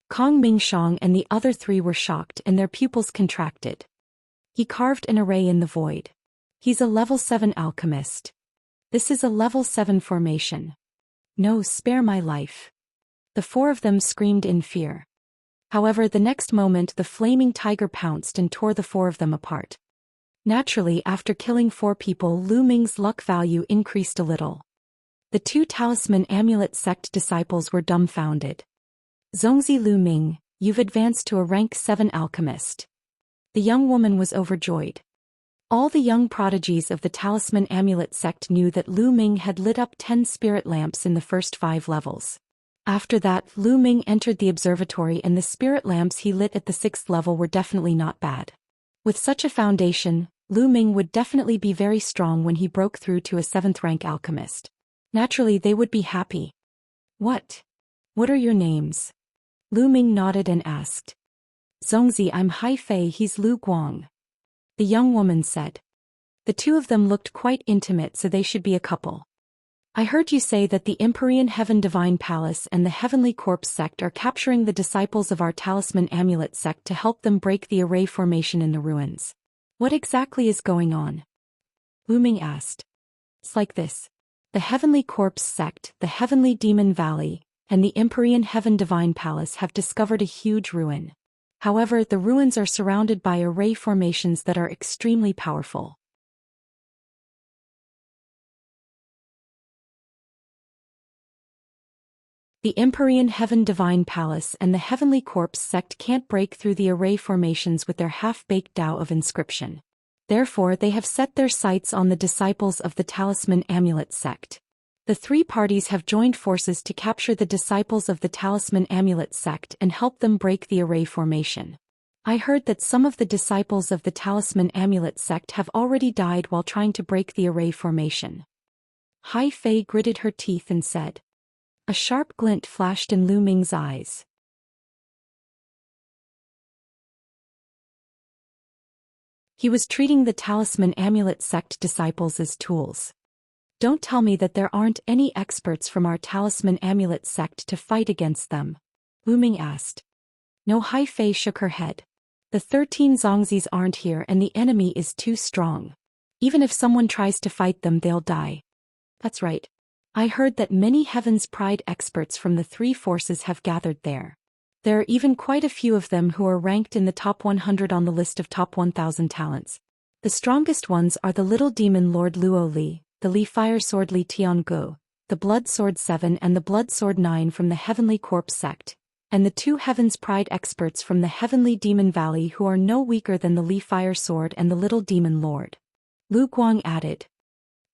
Kong Mingshang and the other 3 were shocked and their pupils contracted. He carved an array in the void. He's a level 7 alchemist. This is a level 7 formation. No, spare my life. The 4 of them screamed in fear. However, the next moment the flaming tiger pounced and tore the 4 of them apart. Naturally, after killing 4 people, Lu Ming's luck value increased a little. The 2 talisman amulet sect disciples were dumbfounded. Zongzi, Lu Ming, you've advanced to a rank 7 alchemist. The young woman was overjoyed. All the young prodigies of the talisman amulet sect knew that Lu Ming had lit up 10 spirit lamps in the first 5 levels. After that, Lu Ming entered the observatory, and the spirit lamps he lit at the 6th level were definitely not bad. With such a foundation, Lu Ming would definitely be very strong when he broke through to a 7th rank alchemist. Naturally, they would be happy. What? What are your names? Lu Ming nodded and asked. Zongzi, I'm Hai Fei, he's Lu Guang. The young woman said. The two of them looked quite intimate, so they should be a couple. I heard you say that the Empyrean Heaven Divine Palace and the Heavenly Corpse sect are capturing the disciples of our Talisman Amulet sect to help them break the array formation in the ruins. What exactly is going on? Lu Ming asked. It's like this. The Heavenly Corpse sect, the Heavenly Demon Valley, and the Empyrean Heaven Divine Palace have discovered a huge ruin. However, the ruins are surrounded by array formations that are extremely powerful. The Empyrean Heaven Divine Palace and the Heavenly Corpse sect can't break through the array formations with their half-baked Tao of inscription. Therefore, they have set their sights on the disciples of the Talisman Amulet sect. The three parties have joined forces to capture the disciples of the Talisman Amulet sect and help them break the array formation. I heard that some of the disciples of the Talisman Amulet sect have already died while trying to break the array formation. Hai Fei gritted her teeth and said. A sharp glint flashed in Lu Ming's eyes. He was treating the Talisman Amulet sect disciples as tools. Don't tell me that there aren't any experts from our Talisman Amulet sect to fight against them, Lu Ming asked. No, Hai Fei shook her head. The 13 Zongzis aren't here and the enemy is too strong. Even if someone tries to fight them, they'll die. That's right. I heard that many Heaven's Pride experts from the three forces have gathered there. There are even quite a few of them who are ranked in the top 100 on the list of top 1,000 talents. The strongest ones are the Little Demon Lord Luo Li, the Li Fire Sword Li Tiangu, the Blood Sword 7 and the Blood Sword 9 from the Heavenly Corpse sect, and the 2 Heaven's Pride experts from the Heavenly Demon Valley who are no weaker than the Li Fire Sword and the Little Demon Lord. Lu Guang added.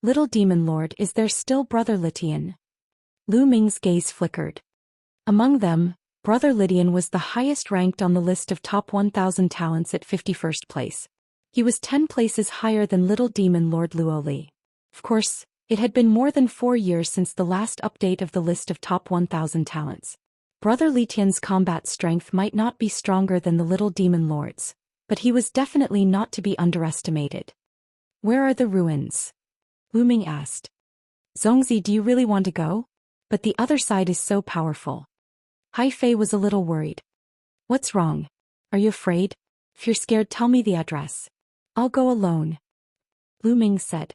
Little Demon Lord, is there still Brother Litian? Lu Ming's gaze flickered. Among them, Brother Litian was the highest ranked on the list of top 1,000 talents at 51st place. He was 10 places higher than Little Demon Lord Luo Li. Of course, it had been more than 4 years since the last update of the list of top 1,000 talents. Brother Litian's combat strength might not be stronger than the Little Demon Lord's, but he was definitely not to be underestimated. Where are the ruins? Lu Ming asked. Zongzi, do you really want to go? But the other side is so powerful. Hai Fei was a little worried. What's wrong? Are you afraid? If you're scared, tell me the address. I'll go alone. Lu Ming said.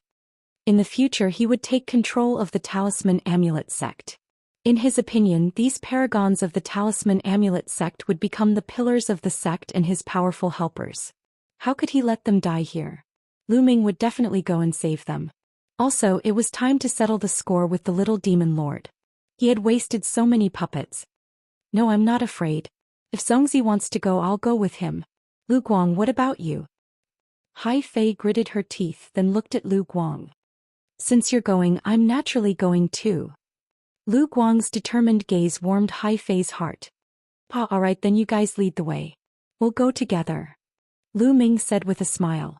In the future he would take control of the Talisman Amulet sect. In his opinion, these paragons of the Talisman Amulet sect would become the pillars of the sect and his powerful helpers. How could he let them die here? Lu Ming would definitely go and save them. Also, it was time to settle the score with the Little Demon Lord. He had wasted so many puppets. No, I'm not afraid. If Zongzi wants to go, I'll go with him. Lu Guang, what about you? Hai Fei gritted her teeth, then looked at Lu Guang. Since you're going, I'm naturally going too. Lu Guang's determined gaze warmed Hai Fei's heart. Pa, alright, then you guys lead the way. We'll go together. Lu Ming said with a smile.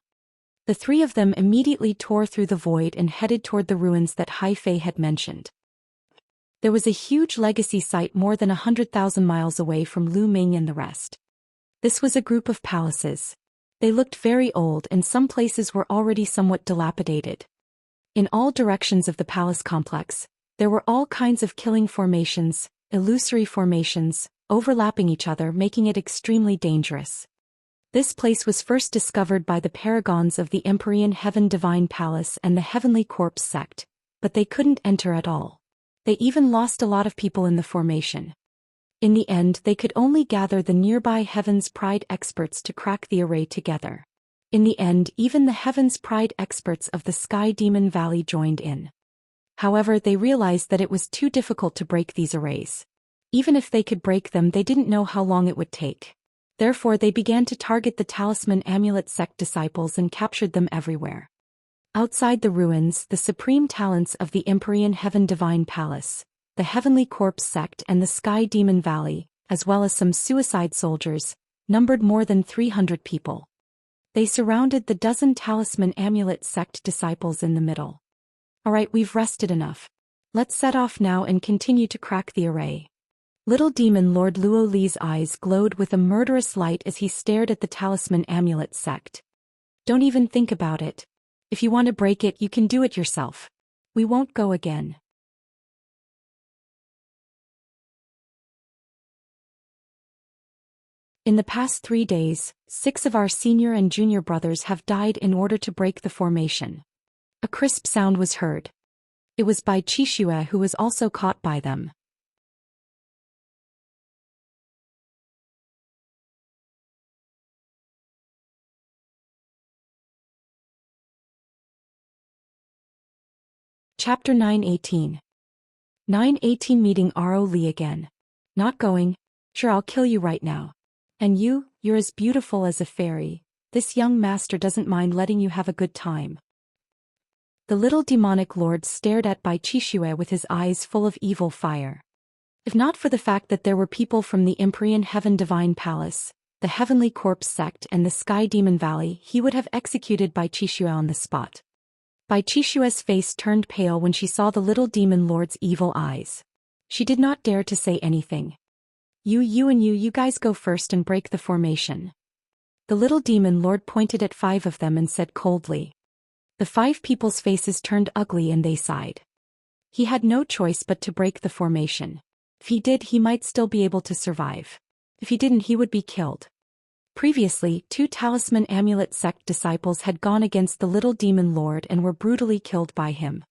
The three of them immediately tore through the void and headed toward the ruins that Hai Fei had mentioned. There was a huge legacy site more than 100,000 miles away from Lu Ming and the rest. This was a group of palaces. They looked very old and some places were already somewhat dilapidated. In all directions of the palace complex, there were all kinds of killing formations, illusory formations, overlapping each other, making it extremely dangerous. This place was first discovered by the paragons of the Empyrean Heaven Divine Palace and the Heavenly Corpse sect, but they couldn't enter at all. They even lost a lot of people in the formation. In the end, they could only gather the nearby Heaven's Pride experts to crack the array together. In the end, even the Heaven's Pride experts of the Sky Demon Valley joined in. However, they realized that it was too difficult to break these arrays. Even if they could break them, they didn't know how long it would take. Therefore, they began to target the Talisman Amulet sect disciples and captured them everywhere. Outside the ruins, the supreme talents of the Empyrean Heaven Divine Palace, the Heavenly Corpse sect and the Sky Demon Valley, as well as some suicide soldiers, numbered more than 300 people. They surrounded the dozen Talisman Amulet sect disciples in the middle. Alright, we've rested enough. Let's set off now and continue to crack the array. Little Demon Lord Luo Li's eyes glowed with a murderous light as he stared at the Talisman Amulet sect. Don't even think about it. If you want to break it, you can do it yourself. We won't go again. In the past 3 days, 6 of our senior and junior brothers have died in order to break the formation. A crisp sound was heard. It was Bai Qixue who was also caught by them. Chapter 918. 918 Meeting Ro Li again. Not going? Sure, I'll kill you right now. And you're as beautiful as a fairy. This young master doesn't mind letting you have a good time. The little demonic lord stared at Bai Qixue with his eyes full of evil fire. If not for the fact that there were people from the Empyrean Heaven Divine Palace, the Heavenly Corpse sect and the Sky Demon Valley, he would have executed Bai Qixue on the spot. Bai Qixue's face turned pale when she saw the little demon lord's evil eyes. She did not dare to say anything. You guys go first and break the formation. The little demon lord pointed at 5 of them and said coldly. The 5 people's faces turned ugly and they sighed. He had no choice but to break the formation. If he did, he might still be able to survive. If he didn't, he would be killed. Previously, 2 Talisman Amulet sect disciples had gone against the little demon lord and were brutally killed by him.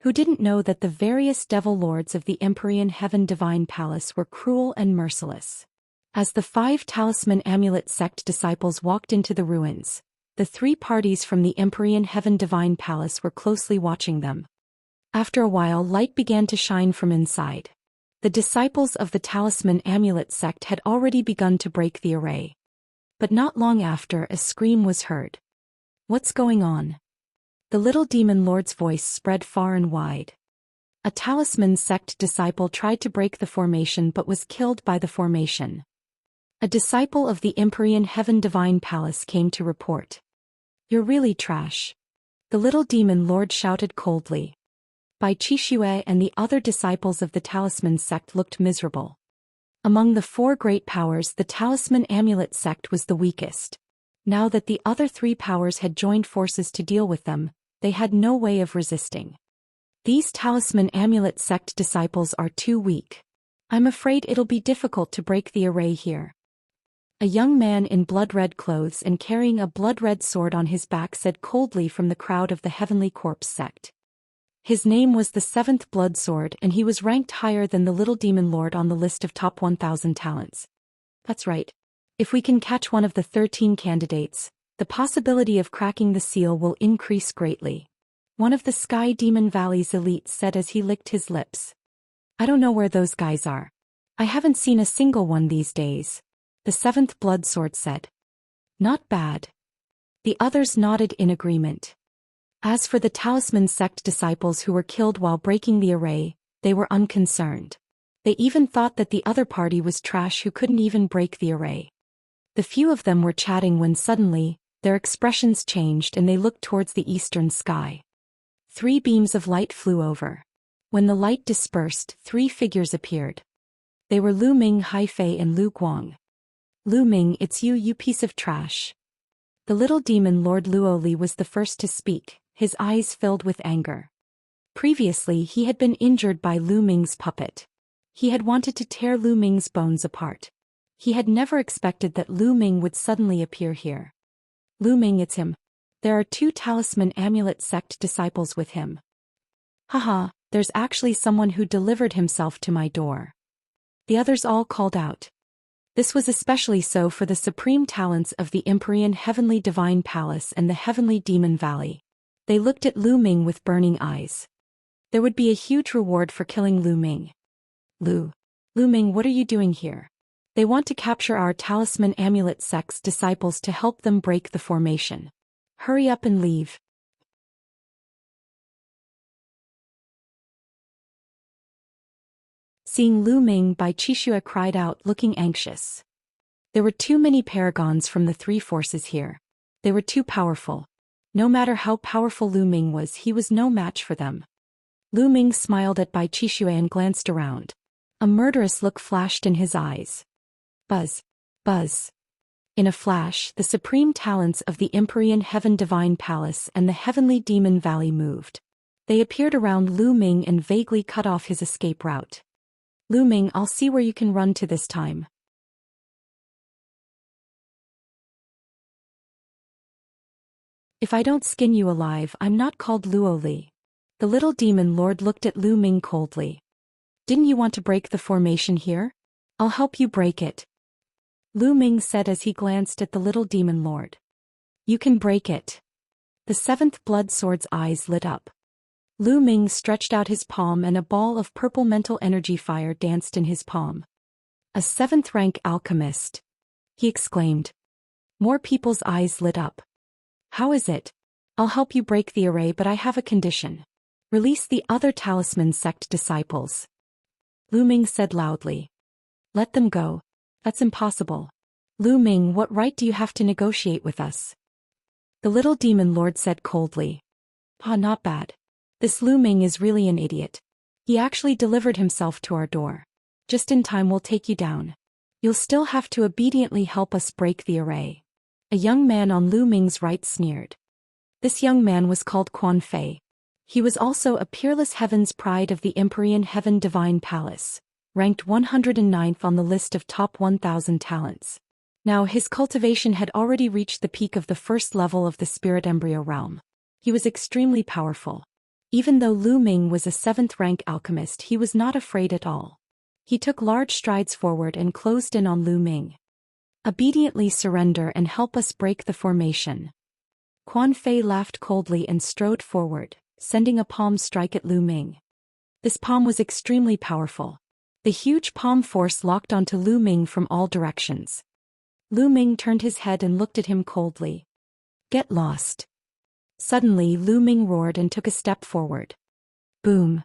Who didn't know that the various devil lords of the Empyrean Heaven Divine Palace were cruel and merciless? As the 5 Talisman Amulet sect disciples walked into the ruins, the 3 parties from the Empyrean Heaven Divine Palace were closely watching them. After a while, light began to shine from inside. The disciples of the Talisman Amulet sect had already begun to break the array. But not long after, a scream was heard. What's going on? The little demon lord's voice spread far and wide. A Talisman sect disciple tried to break the formation but was killed by the formation. A disciple of the Empyrean Heaven Divine Palace came to report. You're really trash. The little demon lord shouted coldly. Bai Qixue and the other disciples of the Talisman sect looked miserable. Among the 4 great powers, the Talisman Amulet sect was the weakest. Now that the other 3 powers had joined forces to deal with them, they had no way of resisting. These Talisman Amulet sect disciples are too weak. I'm afraid it'll be difficult to break the array here. A young man in blood-red clothes and carrying a blood-red sword on his back said coldly from the crowd of the Heavenly Corpse sect. His name was the 7th Blood Sword and he was ranked higher than the little demon lord on the list of top 1,000 talents. That's right. If we can catch one of the 13 candidates, the possibility of cracking the seal will increase greatly. One of the Sky Demon Valley's elites said as he licked his lips. I don't know where those guys are. I haven't seen a single one these days. The 7th Blood Sword said. Not bad. The others nodded in agreement. As for the Talisman sect disciples who were killed while breaking the array, they were unconcerned. They even thought that the other party was trash who couldn't even break the array. The few of them were chatting when suddenly, their expressions changed and they looked towards the eastern sky. 3 beams of light flew over. When the light dispersed, 3 figures appeared. They were Lu Ming, Haifei and Lu Guang. Lu Ming, it's you piece of trash. The little demon Lord Luo Li was the first to speak, his eyes filled with anger. Previously he had been injured by Lu Ming's puppet. He had wanted to tear Lu Ming's bones apart. He had never expected that Lu Ming would suddenly appear here. Lu Ming, it's him. There are 2 Talisman Amulet sect disciples with him. Haha, there's actually someone who delivered himself to my door. The others all called out. This was especially so for the supreme talents of the Empyrean Heavenly Divine Palace and the Heavenly Demon Valley. They looked at Lu Ming with burning eyes. There would be a huge reward for killing Lu Ming. Lu Ming, what are you doing here? They want to capture our Talisman Amulet sect's disciples to help them break the formation. Hurry up and leave. Seeing Lu Ming, Bai Qixue cried out, looking anxious. There were too many paragons from the three forces here. They were too powerful. No matter how powerful Lu Ming was, he was no match for them. Lu Ming smiled at Bai Qixue and glanced around. A murderous look flashed in his eyes. Buzz. Buzz. In a flash, the supreme talents of the Empyrean Heaven Divine Palace and the Heavenly Demon Valley moved. They appeared around Lu Ming and vaguely cut off his escape route. Lu Ming, I'll see where you can run to this time. If I don't skin you alive, I'm not called Luo Li. The little demon lord looked at Lu Ming coldly. Didn't you want to break the formation here? I'll help you break it. Lu Ming said as he glanced at the little demon lord. You can break it. The seventh blood sword's eyes lit up. Lu Ming stretched out his palm and a ball of purple mental energy fire danced in his palm. A seventh-rank alchemist, he exclaimed. More people's eyes lit up. How is it? I'll help you break the array, but I have a condition. Release the other talisman sect disciples. Lu Ming said loudly. Let them go. That's impossible. Lu Ming, what right do you have to negotiate with us? The little demon lord said coldly. Not bad. This Lu Ming is really an idiot. He actually delivered himself to our door. Just in time, we'll take you down. You'll still have to obediently help us break the array. A young man on Lu Ming's right sneered. This young man was called Quan Fei. He was also a peerless heaven's pride of the Empyrean Heaven Divine Palace, ranked 109th on the list of top 1,000 talents. Now his cultivation had already reached the peak of the first level of the spirit embryo realm. He was extremely powerful. Even though Lu Ming was a 7th-rank alchemist, he was not afraid at all. He took large strides forward and closed in on Lu Ming. Obediently surrender and help us break the formation. Quan Fei laughed coldly and strode forward, sending a palm strike at Lu Ming. This palm was extremely powerful. The huge palm force locked onto Lu Ming from all directions. Lu Ming turned his head and looked at him coldly. Get lost. Suddenly Lu Ming roared and took a step forward. Boom.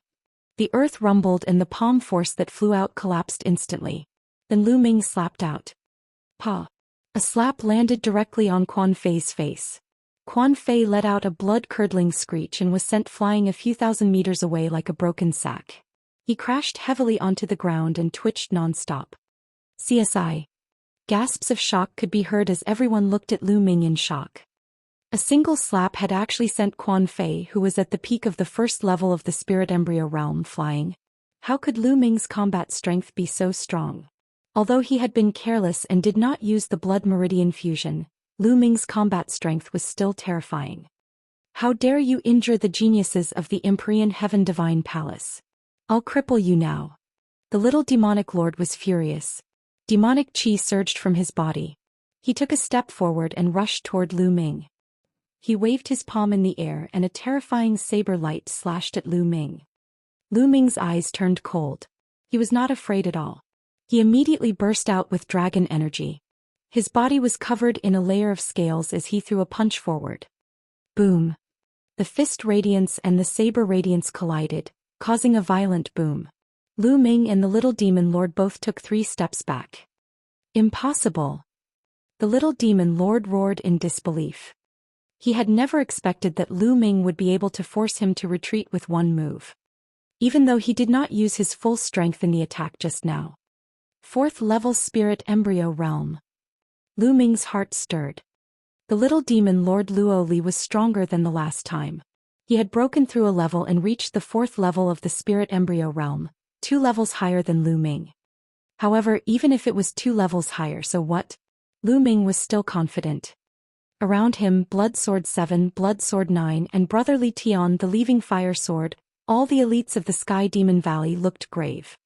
The earth rumbled and the palm force that flew out collapsed instantly. Then Lu Ming slapped out. Pa. A slap landed directly on Quan Fei's face. Quan Fei let out a blood-curdling screech and was sent flying a few thousand meters away like a broken sack. He crashed heavily onto the ground and twitched non-stop. CSI. Gasps of shock could be heard as everyone looked at Lu Ming in shock. A single slap had actually sent Quan Fei, who was at the peak of the first level of the spirit embryo realm, flying. How could Lu Ming's combat strength be so strong? Although he had been careless and did not use the blood meridian fusion, Lu Ming's combat strength was still terrifying. How dare you injure the geniuses of the Empyrean Heaven Divine Palace? I'll cripple you now. The little demonic lord was furious. Demonic chi surged from his body. He took a step forward and rushed toward Lu Ming. He waved his palm in the air and a terrifying saber light slashed at Lu Ming. Lu Ming's eyes turned cold. He was not afraid at all. He immediately burst out with dragon energy. His body was covered in a layer of scales as he threw a punch forward. Boom. The fist radiance and the saber radiance collided, causing a violent boom. Lu Ming and the little demon lord both took 3 steps back. Impossible. The little demon lord roared in disbelief. He had never expected that Lu Ming would be able to force him to retreat with one move. Even though he did not use his full strength in the attack just now. 4th level spirit embryo realm. Lu Ming's heart stirred. The little demon Lord Luo Li was stronger than the last time. He had broken through a level and reached the 4th level of the spirit embryo realm, 2 levels higher than Lu Ming. However, even if it was 2 levels higher, so what? Lu Ming was still confident. Around him, Blood Sword 7, Blood Sword 9, and Brotherly Tian, the Leaving Fire Sword, all the elites of the Sky Demon Valley looked grave.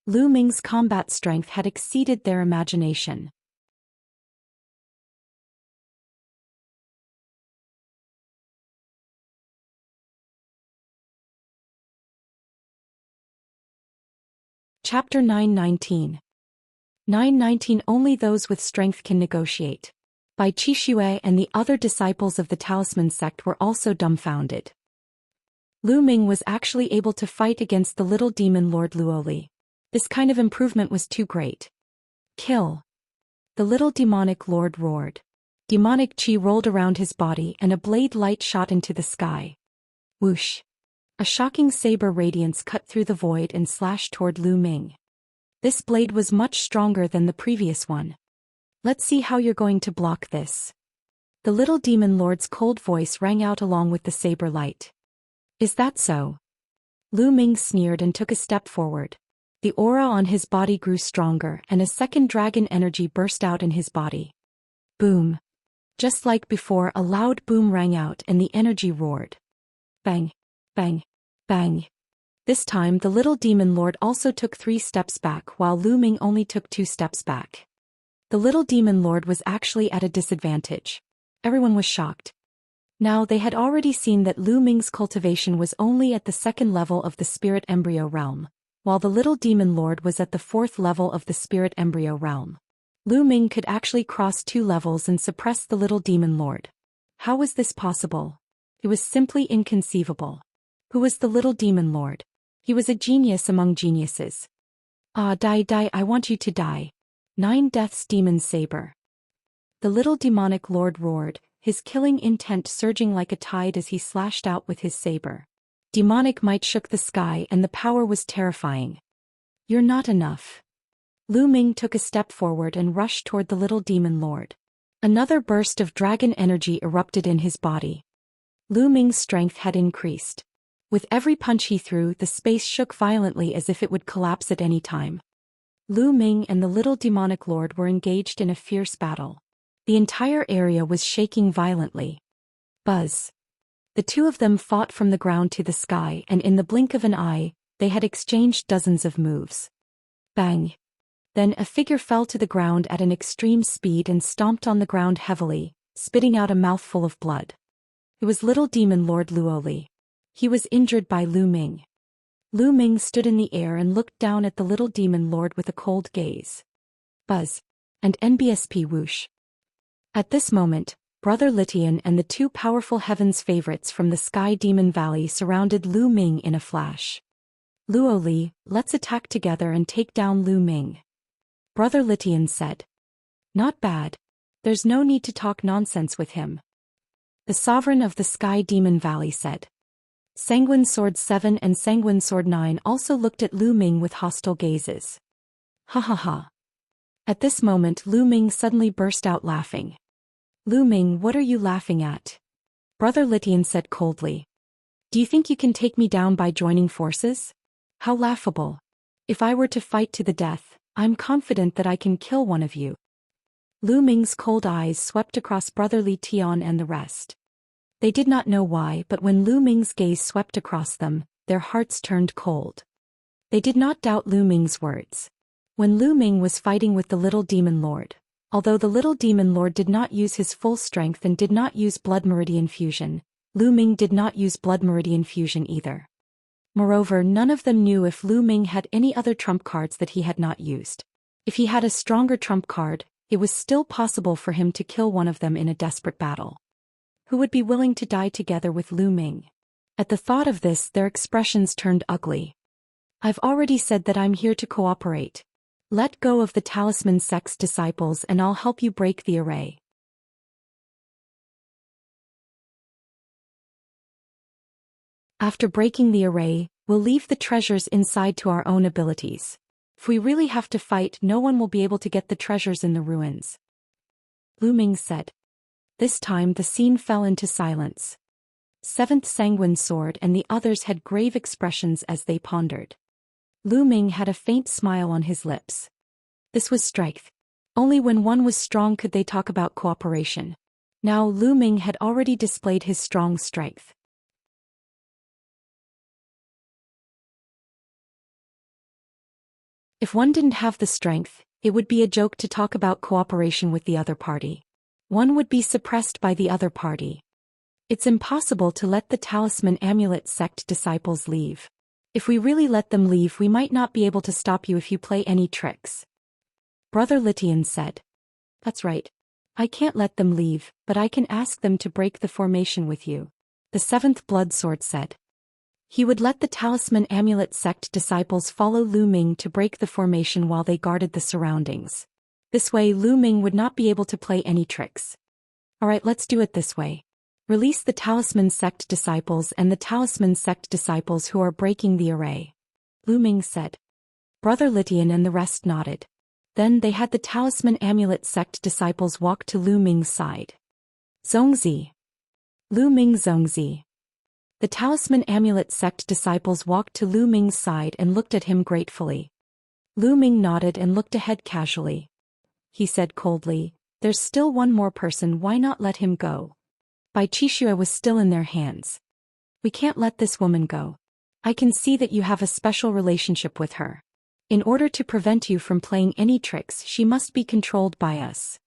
Lu Ming's combat strength had exceeded their imagination. Chapter 919. 919. Only those with strength can negotiate. Bai Qixue and the other disciples of the Talisman sect were also dumbfounded. Lu Ming was actually able to fight against the little demon Lord Luo Li. This kind of improvement was too great. Kill! The little demonic lord roared. Demonic chi rolled around his body and a blade light shot into the sky. Whoosh! A shocking saber radiance cut through the void and slashed toward Lu Ming. This blade was much stronger than the previous one. Let's see how you're going to block this. The little demon lord's cold voice rang out along with the saber light. Is that so? Lu Ming sneered and took a step forward. The aura on his body grew stronger and a second dragon energy burst out in his body. Boom! Just like before, a loud boom rang out and the energy roared. Bang! Bang! Bang! This time the little demon lord also took 3 steps back while Lu Ming only took 2 steps back. The little demon lord was actually at a disadvantage. Everyone was shocked. Now they had already seen that Lu Ming's cultivation was only at the 2nd level of the spirit embryo realm, while the little demon lord was at the 4th level of the spirit embryo realm. Lu Ming could actually cross 2 levels and suppress the little demon lord. How was this possible? It was simply inconceivable. Who was the little demon lord? He was a genius among geniuses. Ah, die, I want you to die. 9 Death's Demon Saber. The little demonic lord roared, his killing intent surging like a tide as he slashed out with his saber. Demonic might shook the sky and the power was terrifying. You're not enough. Lu Ming took a step forward and rushed toward the little demon lord. Another burst of dragon energy erupted in his body. Lu Ming's strength had increased. With every punch he threw, the space shook violently as if it would collapse at any time. Lu Ming and the little demonic lord were engaged in a fierce battle. The entire area was shaking violently. Buzz! The two of them fought from the ground to the sky, and in the blink of an eye, they had exchanged dozens of moves. Bang! Then a figure fell to the ground at an extreme speed and stomped on the ground heavily, spitting out a mouthful of blood. It was little demon lord Luoli. He was injured by Lu Ming. Lu Ming stood in the air and looked down at the little demon lord with a cold gaze. Buzz! And NBSP whoosh. At this moment, Brother Litian and the 2 powerful heavens favorites from the Sky Demon Valley surrounded Lu Ming in a flash. Luoli, let's attack together and take down Lu Ming. Brother Litian said. Not bad. There's no need to talk nonsense with him. The sovereign of the Sky Demon Valley said. Sanguine Sword 7 and Sanguine Sword 9 also looked at Lu Ming with hostile gazes. Ha ha ha. At this moment Lu Ming suddenly burst out laughing. Lu Ming, what are you laughing at? Brother Litian said coldly. Do you think you can take me down by joining forces? How laughable. If I were to fight to the death, I'm confident that I can kill one of you. Lu Ming's cold eyes swept across Brother Litian and the rest. They did not know why, but when Lu Ming's gaze swept across them, their hearts turned cold. They did not doubt Lu Ming's words. When Lu Ming was fighting with the little demon lord, although the little demon lord did not use his full strength and did not use blood meridian fusion, Lu Ming did not use blood meridian fusion either. Moreover, none of them knew if Lu Ming had any other trump cards that he had not used. If he had a stronger trump card, it was still possible for him to kill one of them in a desperate battle. Who would be willing to die together with Lu Ming? At the thought of this, their expressions turned ugly. I've already said that I'm here to cooperate. Let go of the talisman sect's disciples and I'll help you break the array. After breaking the array, we'll leave the treasures inside to our own abilities. If we really have to fight, no one will be able to get the treasures in the ruins. Lu Ming said. This time the scene fell into silence. 7th Sanguine Sword and the others had grave expressions as they pondered. Lu Ming had a faint smile on his lips. This was strength. Only when one was strong could they talk about cooperation. Now Lu Ming had already displayed his strong strength. If one didn't have the strength, it would be a joke to talk about cooperation with the other party. One would be suppressed by the other party. It's impossible to let the talisman amulet sect disciples leave. If we really let them leave, we might not be able to stop you if you play any tricks. Brother Litian said. That's right. I can't let them leave, but I can ask them to break the formation with you. The 7th Blood Sword said. He would let the Talisman Amulet sect disciples follow Lu Ming to break the formation while they guarded the surroundings. This way Lu Ming would not be able to play any tricks. Alright, let's do it this way. Release the Talisman sect disciples and the Talisman sect disciples who are breaking the array. Lu Ming said. Brother Litian and the rest nodded. Then they had the Talisman Amulet sect disciples walk to Lu Ming's side. Zhongzi. Lu Ming Zhongzi. The Talisman Amulet sect disciples walked to Lu Ming's side and looked at him gratefully. Lu Ming nodded and looked ahead casually. He said coldly, there's still one more person, why not let him go? Bai Qixue was still in their hands. We can't let this woman go. I can see that you have a special relationship with her. In order to prevent you from playing any tricks, she must be controlled by us.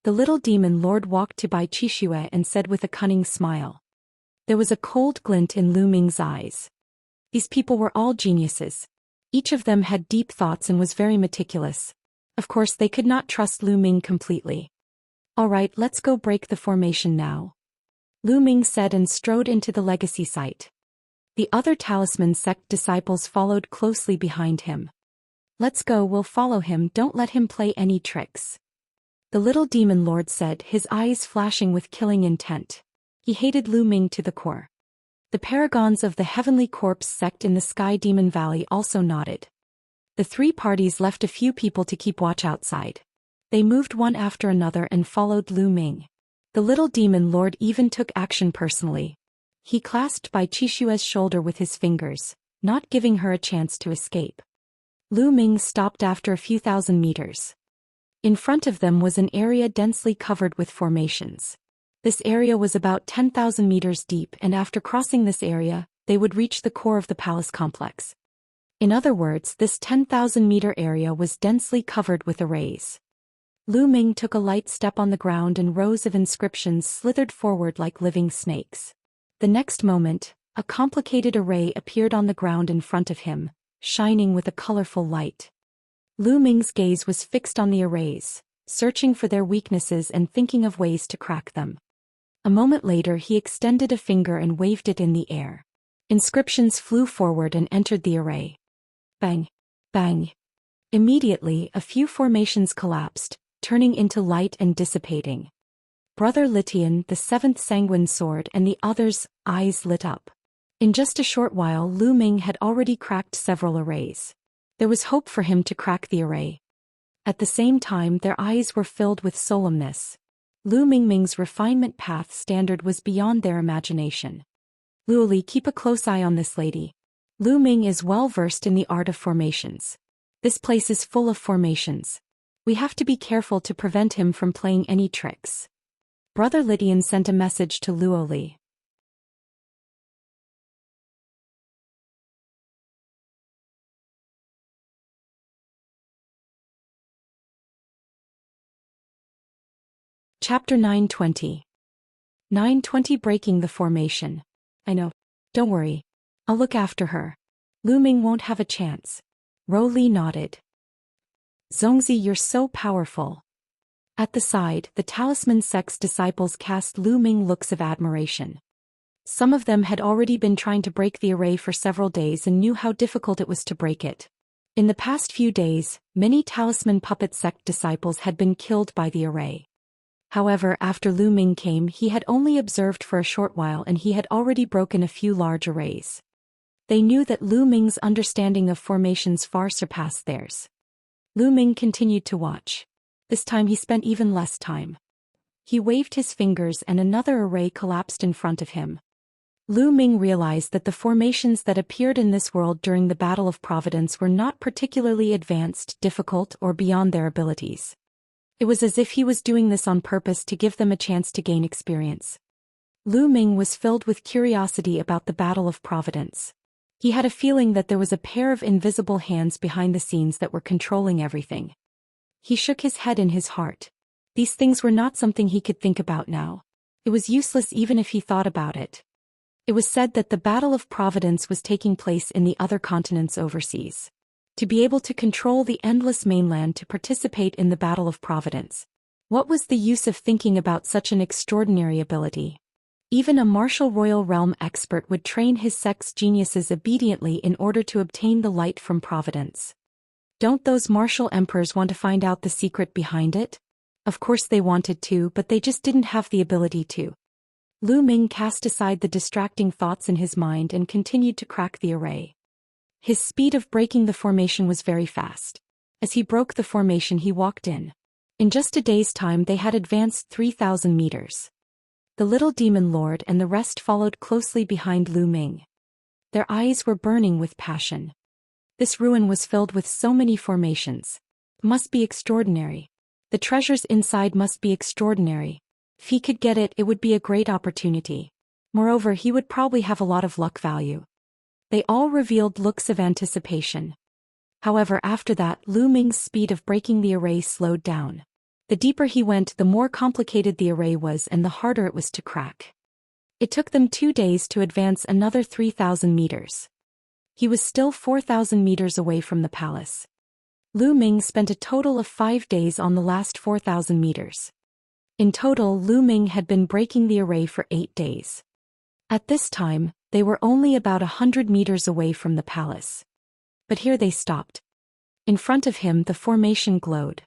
The little demon lord walked to Bai Qixue and said with a cunning smile. There was a cold glint in Lu Ming's eyes. These people were all geniuses. Each of them had deep thoughts and was very meticulous. Of course they could not trust Lu Ming completely. Alright, let's go break the formation now. Lu Ming said and strode into the legacy site. The other Talisman sect disciples followed closely behind him. Let's go, we'll follow him, don't let him play any tricks. The little demon lord said, his eyes flashing with killing intent. He hated Lu Ming to the core. The paragons of the Heavenly Corpse sect in the Sky Demon Valley also nodded. The three parties left a few people to keep watch outside. They moved one after another and followed Lu Ming. The little demon lord even took action personally. He clasped Bai Qixue's shoulder with his fingers, not giving her a chance to escape. Lu Ming stopped after a few thousand meters. In front of them was an area densely covered with formations. This area was about 10,000 meters deep, and after crossing this area, they would reach the core of the palace complex. In other words, this 10,000-meter area was densely covered with arrays. Lu Ming took a light step on the ground and rows of inscriptions slithered forward like living snakes. The next moment, a complicated array appeared on the ground in front of him, shining with a colorful light. Lu Ming's gaze was fixed on the arrays, searching for their weaknesses and thinking of ways to crack them. A moment later he extended a finger and waved it in the air. Inscriptions flew forward and entered the array. Bang! Bang! Immediately, a few formations collapsed, turning into light and dissipating. Brother Litian, the seventh sanguine sword, and the others' eyes lit up. In just a short while Lu Ming had already cracked several arrays. There was hope for him to crack the array. At the same time their eyes were filled with solemnness. Lu Ming's refinement path standard was beyond their imagination. Luoli, keep a close eye on this lady. Lu Ming is well versed in the art of formations. This place is full of formations. We have to be careful to prevent him from playing any tricks. Brother Litian sent a message to Luoli. Chapter 920. 920 Breaking the Formation. I know. Don't worry. I'll look after her. Lu Ming won't have a chance. Ro Li nodded. Zhongzi, you're so powerful. At the side, the Talisman sect's disciples cast Lu Ming looks of admiration. Some of them had already been trying to break the array for several days and knew how difficult it was to break it. In the past few days, many Talisman puppet sect disciples had been killed by the array. However, after Lu Ming came, he had only observed for a short while and he had already broken a few large arrays. They knew that Lu Ming's understanding of formations far surpassed theirs. Lu Ming continued to watch. This time he spent even less time. He waved his fingers and another array collapsed in front of him. Lu Ming realized that the formations that appeared in this world during the Battle of Providence were not particularly advanced, difficult, or beyond their abilities. It was as if he was doing this on purpose to give them a chance to gain experience. Lu Ming was filled with curiosity about the Battle of Providence. He had a feeling that there was a pair of invisible hands behind the scenes that were controlling everything. He shook his head in his heart. These things were not something he could think about now. It was useless even if he thought about it. It was said that the Battle of Providence was taking place in the other continents overseas. To be able to control the endless mainland to participate in the Battle of Providence. What was the use of thinking about such an extraordinary ability? Even a martial royal realm expert would train his sex geniuses obediently in order to obtain the light from providence. Don't those martial emperors want to find out the secret behind it? Of course they wanted to, but they just didn't have the ability to. Lu Ming cast aside the distracting thoughts in his mind and continued to crack the array. His speed of breaking the formation was very fast. As he broke the formation, he walked in. In just a day's time they had advanced 3,000 meters. The little demon lord and the rest followed closely behind Lu Ming. Their eyes were burning with passion. This ruin was filled with so many formations. It must be extraordinary. The treasures inside must be extraordinary. If he could get it, it would be a great opportunity. Moreover, he would probably have a lot of luck value. They all revealed looks of anticipation. However, after that, Lu Ming's speed of breaking the array slowed down. The deeper he went, the more complicated the array was and the harder it was to crack. It took them 2 days to advance another 3,000 meters. He was still 4,000 meters away from the palace. Lu Ming spent a total of 5 days on the last 4,000 meters. In total, Lu Ming had been breaking the array for 8 days. At this time, they were only about 100 meters away from the palace. But here they stopped. In front of him, the formation glowed.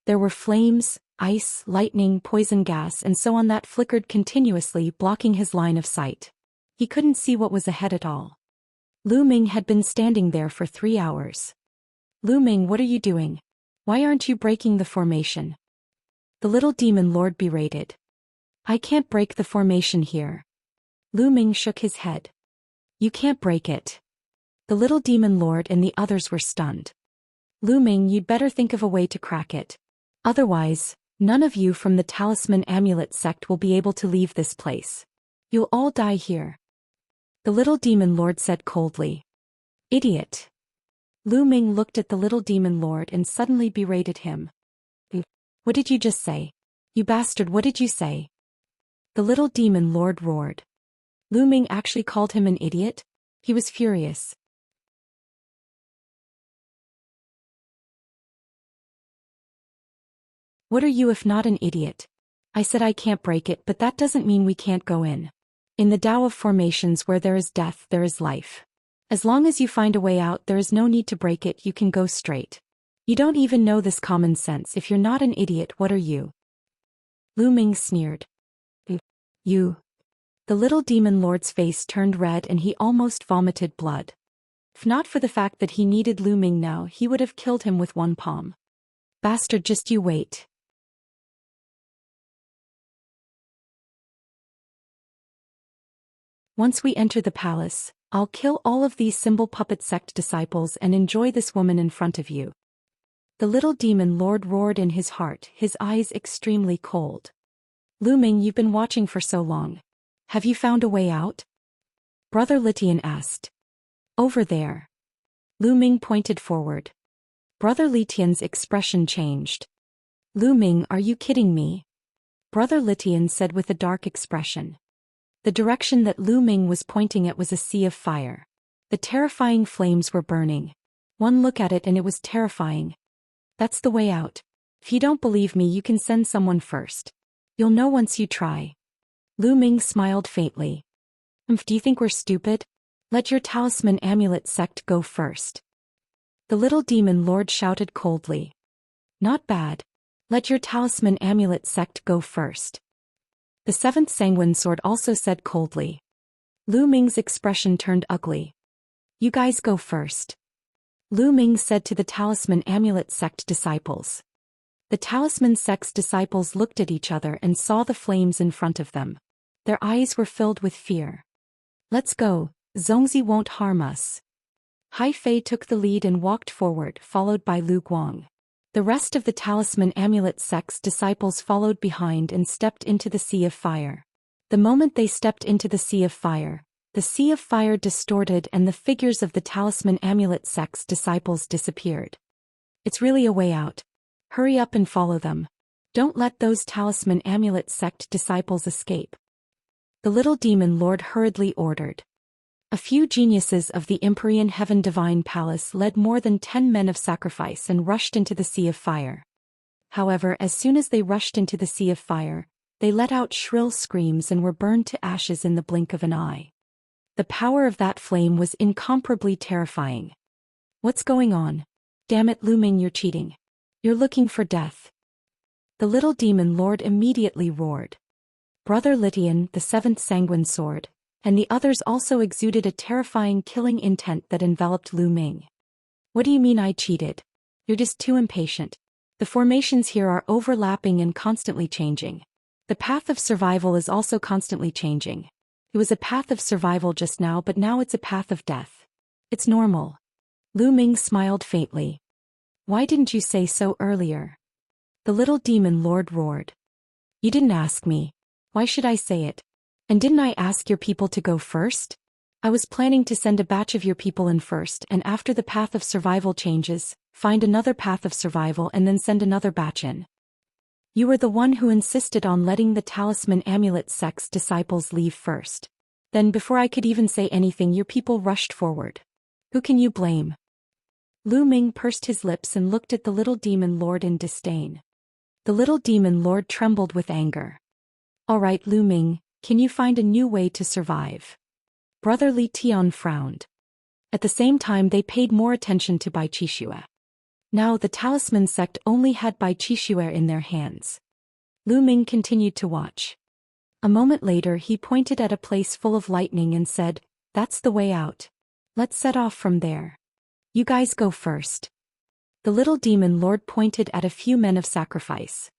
There were flames, ice, lightning, poison gas, and so on that flickered continuously, blocking his line of sight. He couldn't see what was ahead at all. Lu Ming had been standing there for 3 hours. Lu Ming, what are you doing? Why aren't you breaking the formation? The little demon lord berated. I can't break the formation here. Lu Ming shook his head. You can't break it. The little demon lord and the others were stunned. Lu Ming, you'd better think of a way to crack it. Otherwise, none of you from the Talisman Amulet sect will be able to leave this place. You'll all die here. The little demon lord said coldly. Idiot. Lu Ming looked at the little demon lord and suddenly berated him. What did you just say? You bastard, what did you say? The little demon lord roared. Lu Ming actually called him an idiot? He was furious. What are you if not an idiot? I said I can't break it, but that doesn't mean we can't go in. In the Tao of formations, where there is death, there is life. As long as you find a way out, there is no need to break it, you can go straight. You don't even know this common sense. If you're not an idiot, what are you? Lu Ming sneered. You. The little demon lord's face turned red and he almost vomited blood. If not for the fact that he needed Lu Ming now, he would have killed him with one palm. Bastard, just you wait. Once we enter the palace, I'll kill all of these symbol puppet sect disciples and enjoy this woman in front of you. The little demon lord roared in his heart, his eyes extremely cold. Lu Ming, you've been watching for so long. Have you found a way out? Brother Litian asked. Over there. Lu Ming pointed forward. Brother Litian's expression changed. Lu Ming, are you kidding me? Brother Litian said with a dark expression. The direction that Lu Ming was pointing at was a sea of fire. The terrifying flames were burning. One look at it and it was terrifying. That's the way out. If you don't believe me, you can send someone first. You'll know once you try. Lu Ming smiled faintly. Do you think we're stupid? Let your Talisman Amulet sect go first. The little demon lord shouted coldly. Not bad. Let your Talisman Amulet sect go first. The seventh sanguine sword also said coldly. Lu Ming's expression turned ugly. You guys go first. Lu Ming said to the Talisman Amulet sect disciples. The Talisman sect's disciples looked at each other and saw the flames in front of them. Their eyes were filled with fear. Let's go, Zhongzi won't harm us. Hai Fei took the lead and walked forward, followed by Lu Guang. The rest of the Talisman Amulet sect's disciples followed behind and stepped into the sea of fire. The moment they stepped into the sea of fire distorted and the figures of the Talisman Amulet sect's disciples disappeared. It's really a way out. Hurry up and follow them. Don't let those Talisman Amulet sect disciples escape. The little demon lord hurriedly ordered. A few geniuses of the Empyrean Heaven Divine Palace led more than 10 men of sacrifice and rushed into the sea of fire. However, as soon as they rushed into the sea of fire, They let out shrill screams and were burned to ashes in the blink of an eye. The power of that flame was incomparably terrifying. What's going on? Damn it, Lu Ming, you're cheating. You're looking for death. The little demon lord immediately roared. Brother Litian, the seventh sanguine sword, and the others also exuded a terrifying killing intent that enveloped Lu Ming. What do you mean I cheated? You're just too impatient. The formations here are overlapping and constantly changing. The path of survival is also constantly changing. It was a path of survival just now, but now it's a path of death. It's normal. Lu Ming smiled faintly. Why didn't you say so earlier? The little demon lord roared. You didn't ask me. Why should I say it? And didn't I ask your people to go first? I was planning to send a batch of your people in first, and after the path of survival changes, find another path of survival and then send another batch in. You were the one who insisted on letting the talisman amulet sect's disciples leave first. Then before I could even say anything, your people rushed forward. Who can you blame? Lu Ming pursed his lips and looked at the little demon lord in disdain. The little demon lord trembled with anger. All right, Lu Ming, can you find a new way to survive? Brother Li Tian frowned. At the same time they paid more attention to Bai Qixue. Now the talisman sect only had Bai Qixue in their hands. Lu Ming continued to watch. A moment later he pointed at a place full of lightning and said, "That's the way out. Let's set off from there. You guys go first." The little demon lord pointed at a few men of sacrifice.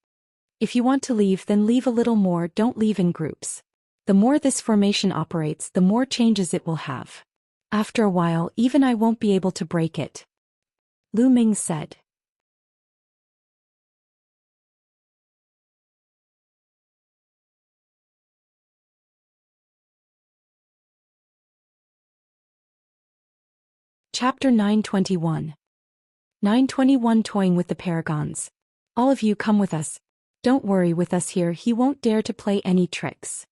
If you want to leave, then leave a little more, don't leave in groups. The more this formation operates, the more changes it will have. After a while, even I won't be able to break it. Lu Ming said. Chapter 921. 921 Toying with the Paragons. All of you come with us. Don't worry, with us here he won't dare to play any tricks.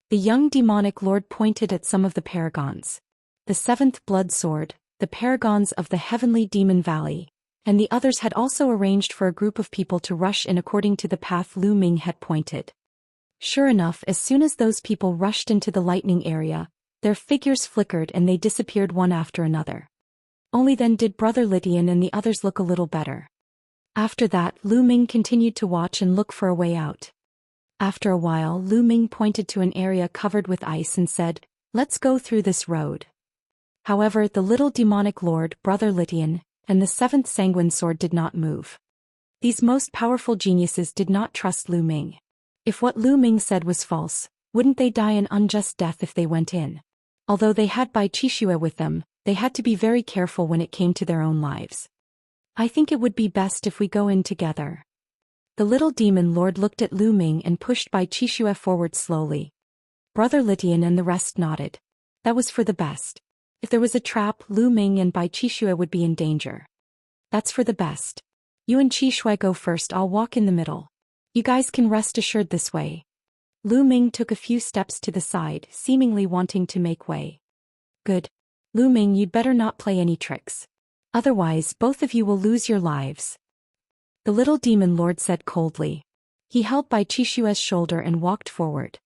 The young demonic lord pointed at some of the paragons. The seventh blood sword, the paragons of the heavenly demon valley, and the others had also arranged for a group of people to rush in according to the path Lu Ming had pointed. Sure enough, as soon as those people rushed into the lightning area, their figures flickered and they disappeared one after another. Only then did Brother Litian and the others look a little better. After that, Lu Ming continued to watch and look for a way out. After a while, Lu Ming pointed to an area covered with ice and said, "Let's go through this road." However, the little demonic lord, Brother Litian, and the seventh sanguine sword did not move. These most powerful geniuses did not trust Lu Ming. If what Lu Ming said was false, wouldn't they die an unjust death if they went in? Although they had Bai Qixue with them, they had to be very careful when it came to their own lives. I think it would be best if we go in together. The little demon lord looked at Lu Ming and pushed Bai Qixue forward slowly. Brother Litian and the rest nodded. That was for the best. If there was a trap, Lu Ming and Bai Qixue would be in danger. That's for the best. You and Qixue go first, I'll walk in the middle. You guys can rest assured this way. Lu Ming took a few steps to the side, seemingly wanting to make way. Good. Lu Ming, you'd better not play any tricks. Otherwise, both of you will lose your lives. The little demon lord said coldly. He held Bai Qixue's shoulder and walked forward.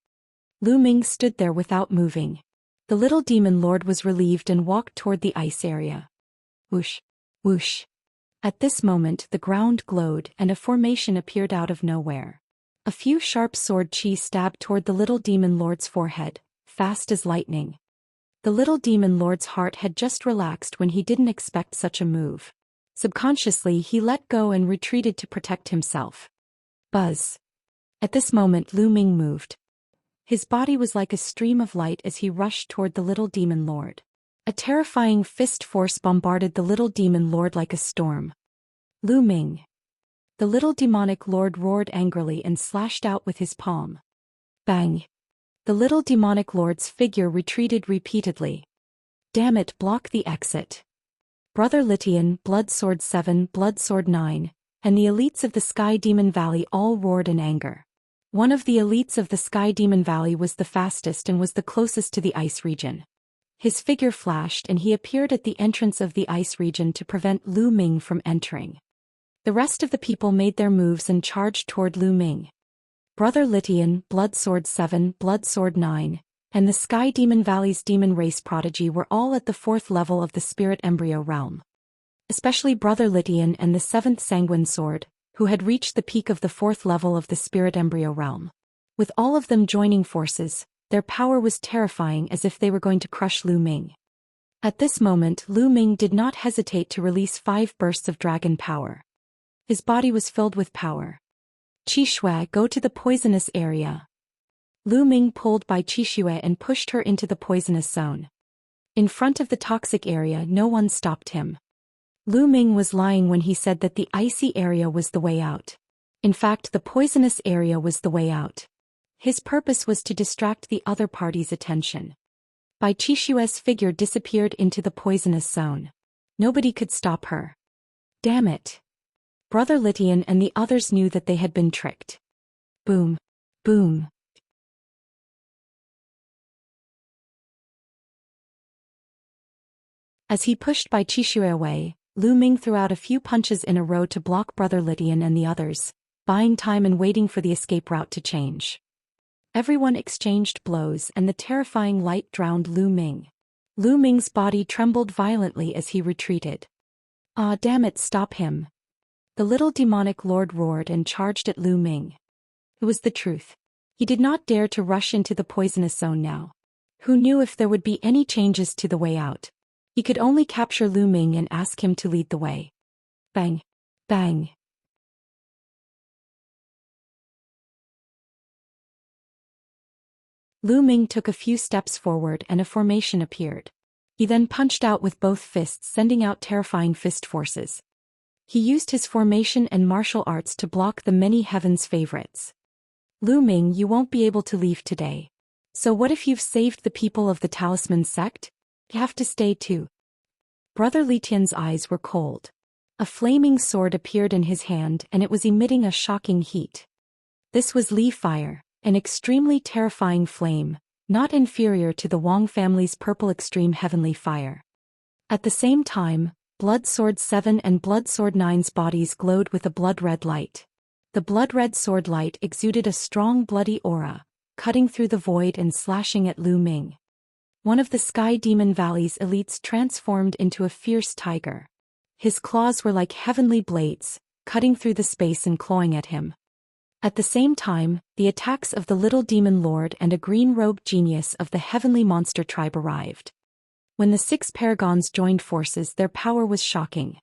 Lu Ming stood there without moving. The little demon lord was relieved and walked toward the ice area. Whoosh! Whoosh! At this moment the ground glowed and a formation appeared out of nowhere. A few sharp sword chi stabbed toward the little demon lord's forehead, fast as lightning. The little demon lord's heart had just relaxed when he didn't expect such a move. Subconsciously he let go and retreated to protect himself. Buzz! At this moment Lu Ming moved. His body was like a stream of light as he rushed toward the little demon lord. A terrifying fist force bombarded the little demon lord like a storm. Lu Ming! The little demonic lord roared angrily and slashed out with his palm. Bang! The little demonic lord's figure retreated repeatedly. Damn it, block the exit. Brother Litian, Blood Sword 7, Blood Sword 9, and the elites of the Sky Demon Valley all roared in anger. One of the elites of the Sky Demon Valley was the fastest and was the closest to the ice region. His figure flashed and he appeared at the entrance of the ice region to prevent Lu Ming from entering. The rest of the people made their moves and charged toward Lu Ming. Brother Litian, Blood Sword 7, Blood Sword 9, and the Sky Demon Valley's demon race prodigy were all at the 4th level of the spirit embryo realm. Especially Brother Litian and the 7th Sanguine Sword, who had reached the peak of the 4th level of the spirit embryo realm. With all of them joining forces, their power was terrifying, as if they were going to crush Lu Ming. At this moment, Lu Ming did not hesitate to release 5 bursts of dragon power. His body was filled with power. Qi Shui, go to the poisonous area. Lu Ming pulled by Qi Shui and pushed her into the poisonous zone. In front of the toxic area, no one stopped him. Lu Ming was lying when he said that the icy area was the way out. In fact, the poisonous area was the way out. His purpose was to distract the other party's attention. Bai Qishue's figure disappeared into the poisonous zone. Nobody could stop her. Damn it. Brother Litian and the others knew that they had been tricked. Boom. Boom. As he pushed Bai Qishue away, Lu Ming threw out a few punches in a row to block Brother Litian and the others, buying time and waiting for the escape route to change. Everyone exchanged blows and the terrifying light drowned Lu Ming. Lu Ming's body trembled violently as he retreated. Ah, damn it, stop him. The little demonic lord roared and charged at Lu Ming. It was the truth. He did not dare to rush into the poisonous zone now. Who knew if there would be any changes to the way out? He could only capture Lu Ming and ask him to lead the way. Bang. Bang. Lu Ming took a few steps forward and a formation appeared. He then punched out with both fists, sending out terrifying fist forces. He used his formation and martial arts to block the many heavens favorites. Lu Ming, you won't be able to leave today. So what if you've saved the people of the Talisman sect? You have to stay too. Brother Litian's eyes were cold. A flaming sword appeared in his hand and it was emitting a shocking heat. This was Li Fire, an extremely terrifying flame, not inferior to the Wang family's purple extreme heavenly fire. At the same time, Blood Sword 7 and Blood Sword 9's bodies glowed with a blood-red light. The blood-red sword light exuded a strong bloody aura, cutting through the void and slashing at Lu Ming. One of the Sky Demon Valley's elites transformed into a fierce tiger. His claws were like heavenly blades, cutting through the space and clawing at him. At the same time, the attacks of the Little Demon Lord and a green-robed genius of the Heavenly Monster tribe arrived. When the 6 paragons joined forces, their power was shocking.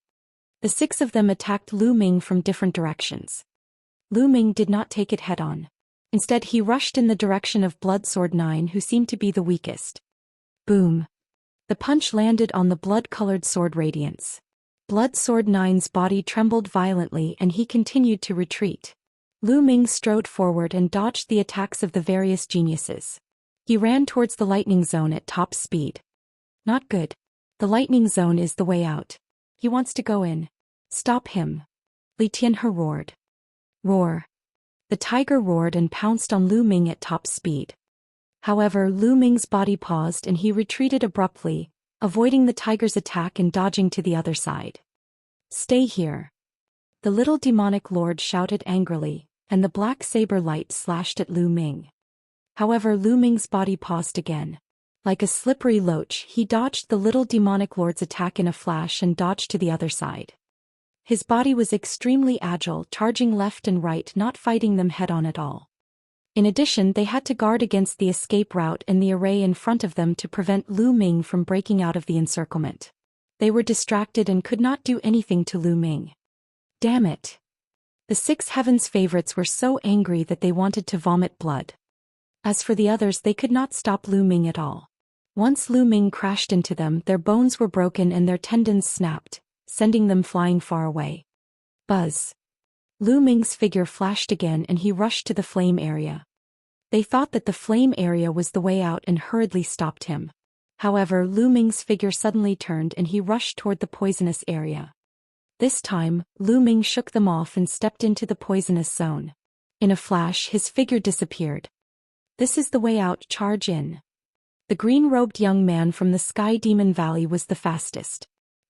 The 6 of them attacked Lu Ming from different directions. Lu Ming did not take it head-on. Instead, he rushed in the direction of Blood Sword 9, who seemed to be the weakest. Boom. The punch landed on the blood-colored sword radiance. Blood Sword 9's body trembled violently and he continued to retreat. Lu Ming strode forward and dodged the attacks of the various geniuses. He ran towards the lightning zone at top speed. Not good. The lightning zone is the way out. He wants to go in. Stop him. Li Tianhe roared. Roar. The tiger roared and pounced on Lu Ming at top speed. However, Lu Ming's body paused and he retreated abruptly, avoiding the tiger's attack and dodging to the other side. Stay here. The little demonic lord shouted angrily, and the black saber light slashed at Lu Ming. However, Lu Ming's body paused again. Like a slippery loach, he dodged the little demonic lord's attack in a flash and dodged to the other side. His body was extremely agile, charging left and right, not fighting them head-on at all. In addition, they had to guard against the escape route and the array in front of them to prevent Lu Ming from breaking out of the encirclement. They were distracted and could not do anything to Lu Ming. Damn it. The 6 heavens favorites were so angry that they wanted to vomit blood. As for the others, they could not stop Lu Ming at all. Once Lu Ming crashed into them, their bones were broken and their tendons snapped, sending them flying far away. Buzz. Lu Ming's figure flashed again and he rushed to the flame area. They thought that the flame area was the way out and hurriedly stopped him. However, Lu Ming's figure suddenly turned and he rushed toward the poisonous area. This time, Lu Ming shook them off and stepped into the poisonous zone. In a flash, his figure disappeared. This is the way out, charge in. The green-robed young man from the Sky Demon Valley was the fastest.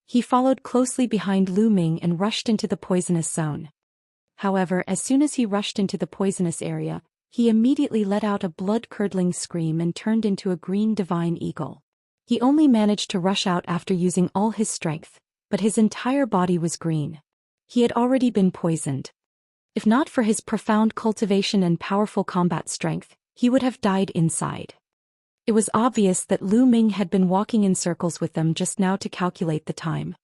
He followed closely behind Lu Ming and rushed into the poisonous zone. However, as soon as he rushed into the poisonous area, he immediately let out a blood-curdling scream and turned into a green divine eagle. He only managed to rush out after using all his strength, but his entire body was green. He had already been poisoned. If not for his profound cultivation and powerful combat strength, he would have died inside. It was obvious that Lu Ming had been walking in circles with them just now to calculate the time.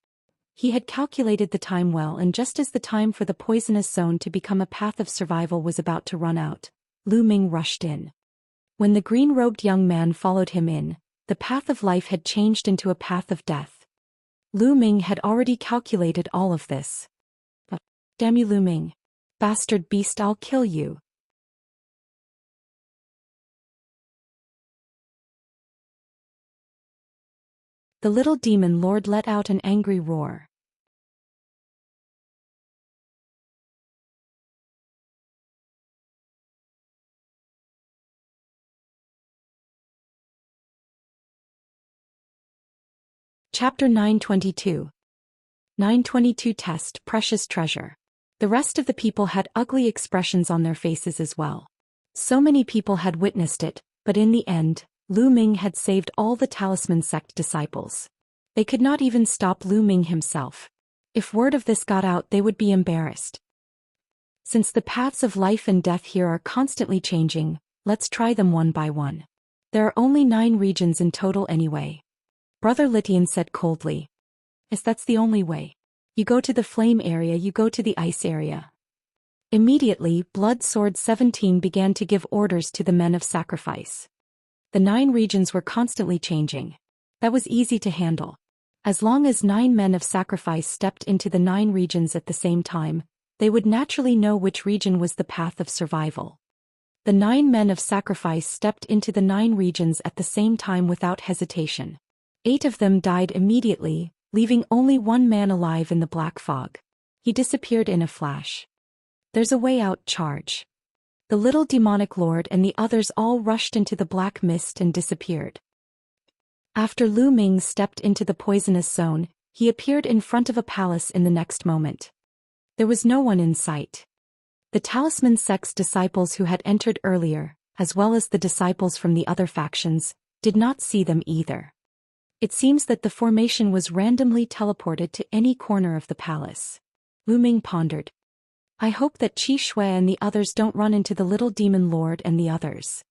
He had calculated the time well, and just as the time for the poisonous zone to become a path of survival was about to run out, Lu Ming rushed in. When the green-robed young man followed him in, the path of life had changed into a path of death. Lu Ming had already calculated all of this. Damn you, Lu Ming. Bastard beast, I'll kill you. The little demon lord let out an angry roar. Chapter 922. 922 Test, Precious Treasure. The rest of the people had ugly expressions on their faces as well. So many people had witnessed it, but in the end, Lu Ming had saved all the Talisman sect disciples. They could not even stop Lu Ming himself. If word of this got out, they would be embarrassed. Since the paths of life and death here are constantly changing, let's try them one by one. There are only 9 regions in total anyway. Brother Litian said coldly. Yes, that's the only way. You go to the flame area, you go to the ice area. Immediately, Blood Sword 17 began to give orders to the men of sacrifice. The 9 regions were constantly changing. That was easy to handle. As long as 9 men of sacrifice stepped into the 9 regions at the same time, they would naturally know which region was the path of survival. The 9 men of sacrifice stepped into the 9 regions at the same time without hesitation. 8 of them died immediately, leaving only 1 man alive in the black fog. He disappeared in a flash. There's a way out, charge. The little demonic lord and the others all rushed into the black mist and disappeared. After Lu Ming stepped into the poisonous zone, he appeared in front of a palace in the next moment. There was no one in sight. The Talisman sect's disciples who had entered earlier, as well as the disciples from the other factions, did not see them either. It seems that the formation was randomly teleported to any corner of the palace. Lu Ming pondered. I hope that Qi Shui and the others don't run into the little demon lord and the others.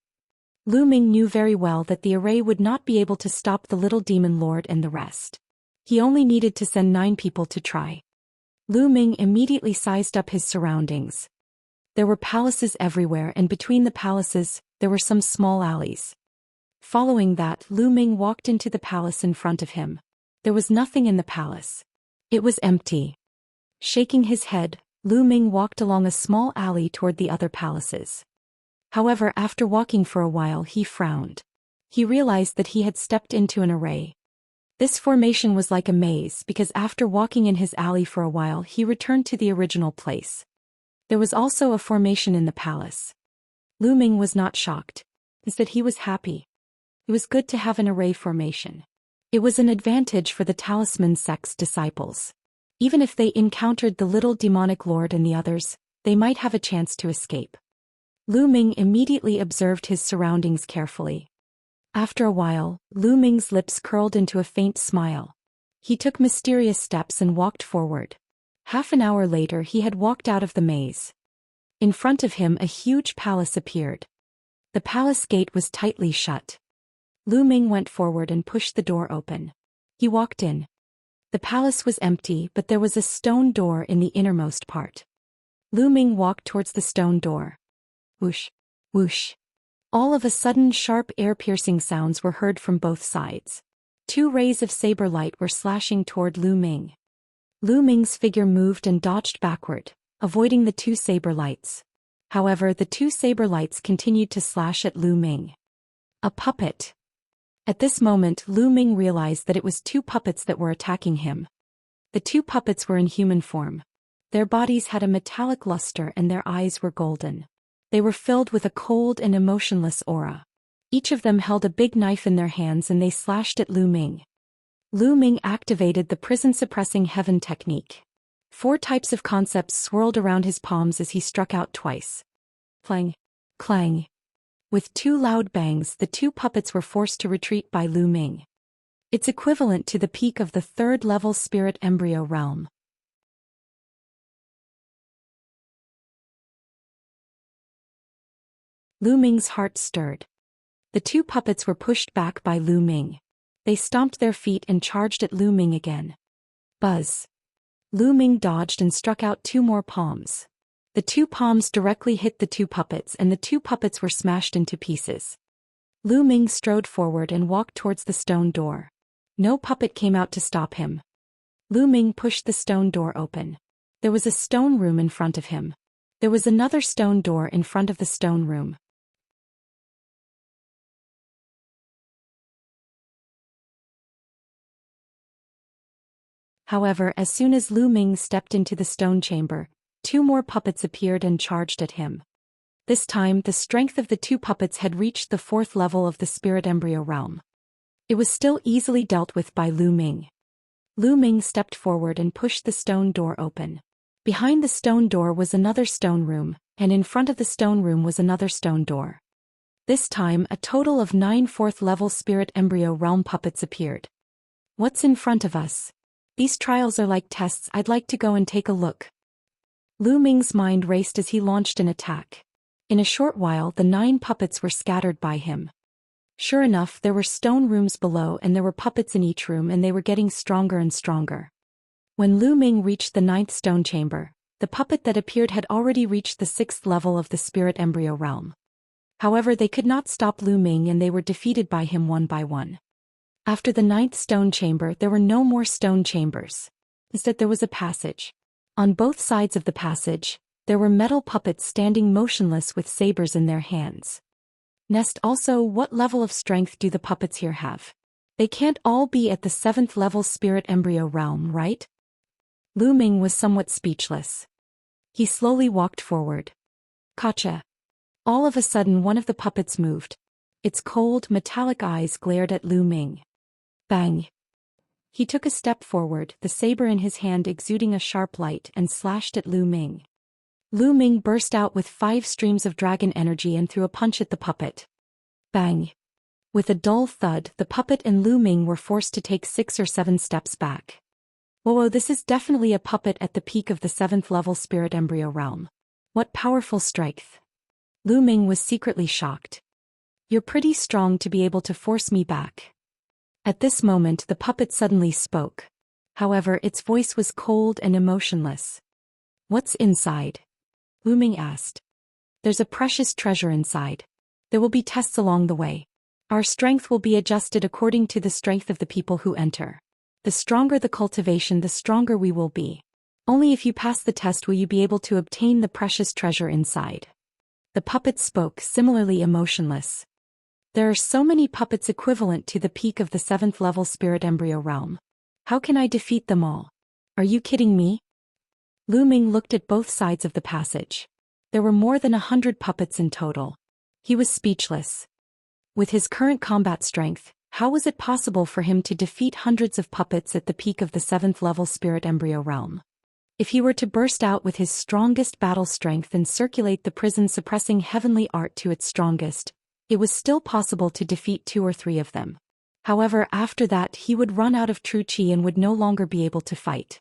Lu Ming knew very well that the array would not be able to stop the little demon lord and the rest. He only needed to send 9 people to try. Lu Ming immediately sized up his surroundings. There were palaces everywhere, and between the palaces, there were some small alleys. Following that, Lu Ming walked into the palace in front of him. There was nothing in the palace. It was empty. Shaking his head, Lu Ming walked along a small alley toward the other palaces. However, after walking for a while, he frowned. He realized that he had stepped into an array. This formation was like a maze because after walking in his alley for a while, he returned to the original place. There was also a formation in the palace. Lu Ming was not shocked. Instead, he was happy. It was good to have an array formation. It was an advantage for the Talisman sect's disciples. Even if they encountered the little demonic lord and the others, they might have a chance to escape. Lu Ming immediately observed his surroundings carefully. After a while, Lu Ming's lips curled into a faint smile. He took mysterious steps and walked forward. Half an hour later, he had walked out of the maze. In front of him, a huge palace appeared. The palace gate was tightly shut. Lu Ming went forward and pushed the door open. He walked in. The palace was empty, but there was a stone door in the innermost part. Lu Ming walked towards the stone door. Whoosh, whoosh. All of a sudden, sharp ear-piercing sounds were heard from both sides. 2 rays of saber light were slashing toward Lu Ming. Lu Ming's figure moved and dodged backward, avoiding the 2 saber lights. However, the 2 saber lights continued to slash at Lu Ming. A puppet. At this moment, Lu Ming realized that it was 2 puppets that were attacking him. The 2 puppets were in human form. Their bodies had a metallic luster and their eyes were golden. They were filled with a cold and emotionless aura. Each of them held a big knife in their hands and they slashed at Lu Ming. Lu Ming activated the prison-suppressing heaven technique. 4 types of concepts swirled around his palms as he struck out twice. Plang, Clang. With two loud bangs, the two puppets were forced to retreat by Lu Ming. It's equivalent to the peak of the third-level spirit embryo realm. Lu Ming's heart stirred. The two puppets were pushed back by Lu Ming. They stomped their feet and charged at Lu Ming again. Buzz. Lu Ming dodged and struck out two more palms. The two palms directly hit the two puppets and the two puppets were smashed into pieces. Lu Ming strode forward and walked towards the stone door. No puppet came out to stop him. Lu Ming pushed the stone door open. There was a stone room in front of him. There was another stone door in front of the stone room. However, as soon as Lu Ming stepped into the stone chamber, two more puppets appeared and charged at him. This time, the strength of the two puppets had reached the fourth level of the spirit embryo realm. It was still easily dealt with by Lu Ming. Lu Ming stepped forward and pushed the stone door open. Behind the stone door was another stone room, and in front of the stone room was another stone door. This time, a total of 9 fourth-level spirit embryo realm puppets appeared. What's in front of us? These trials are like tests. I'd like to go and take a look. Lu Ming's mind raced as he launched an attack. In a short while, the 9 puppets were scattered by him. Sure enough, there were stone rooms below and there were puppets in each room and they were getting stronger and stronger. When Lu Ming reached the 9th stone chamber, the puppet that appeared had already reached the 6th level of the spirit embryo realm. However, they could not stop Lu Ming and they were defeated by him one by one. After the 9th stone chamber, there were no more stone chambers. Instead, there was a passage. On both sides of the passage, there were metal puppets standing motionless with sabers in their hands. Nest also, what level of strength do the puppets here have? They can't all be at the 7th level spirit embryo realm, right? Lu Ming was somewhat speechless. He slowly walked forward. Gotcha. All of a sudden one of the puppets moved. Its cold, metallic eyes glared at Lu Ming. Bang! He took a step forward, the saber in his hand exuding a sharp light, and slashed at Lu Ming. Lu Ming burst out with 5 streams of dragon energy and threw a punch at the puppet. Bang! With a dull thud, the puppet and Lu Ming were forced to take 6 or 7 steps back. Whoa, this is definitely a puppet at the peak of the 7th level spirit embryo realm. What powerful strength! Lu Ming was secretly shocked. You're pretty strong to be able to force me back. At this moment, the puppet suddenly spoke. However, its voice was cold and emotionless. What's inside? Lu Ming asked. There's a precious treasure inside. There will be tests along the way. Our strength will be adjusted according to the strength of the people who enter. The stronger the cultivation, the stronger we will be. Only if you pass the test will you be able to obtain the precious treasure inside. The puppet spoke, similarly emotionless. There are so many puppets equivalent to the peak of the 7th level spirit embryo realm. How can I defeat them all? Are you kidding me? Lu Ming looked at both sides of the passage. There were more than 100 puppets in total. He was speechless. With his current combat strength, how was it possible for him to defeat hundreds of puppets at the peak of the 7th level spirit embryo realm? If he were to burst out with his strongest battle strength and circulate the prison-suppressing heavenly art to its strongest, it was still possible to defeat 2 or 3 of them. However, after that he would run out of true chi and would no longer be able to fight.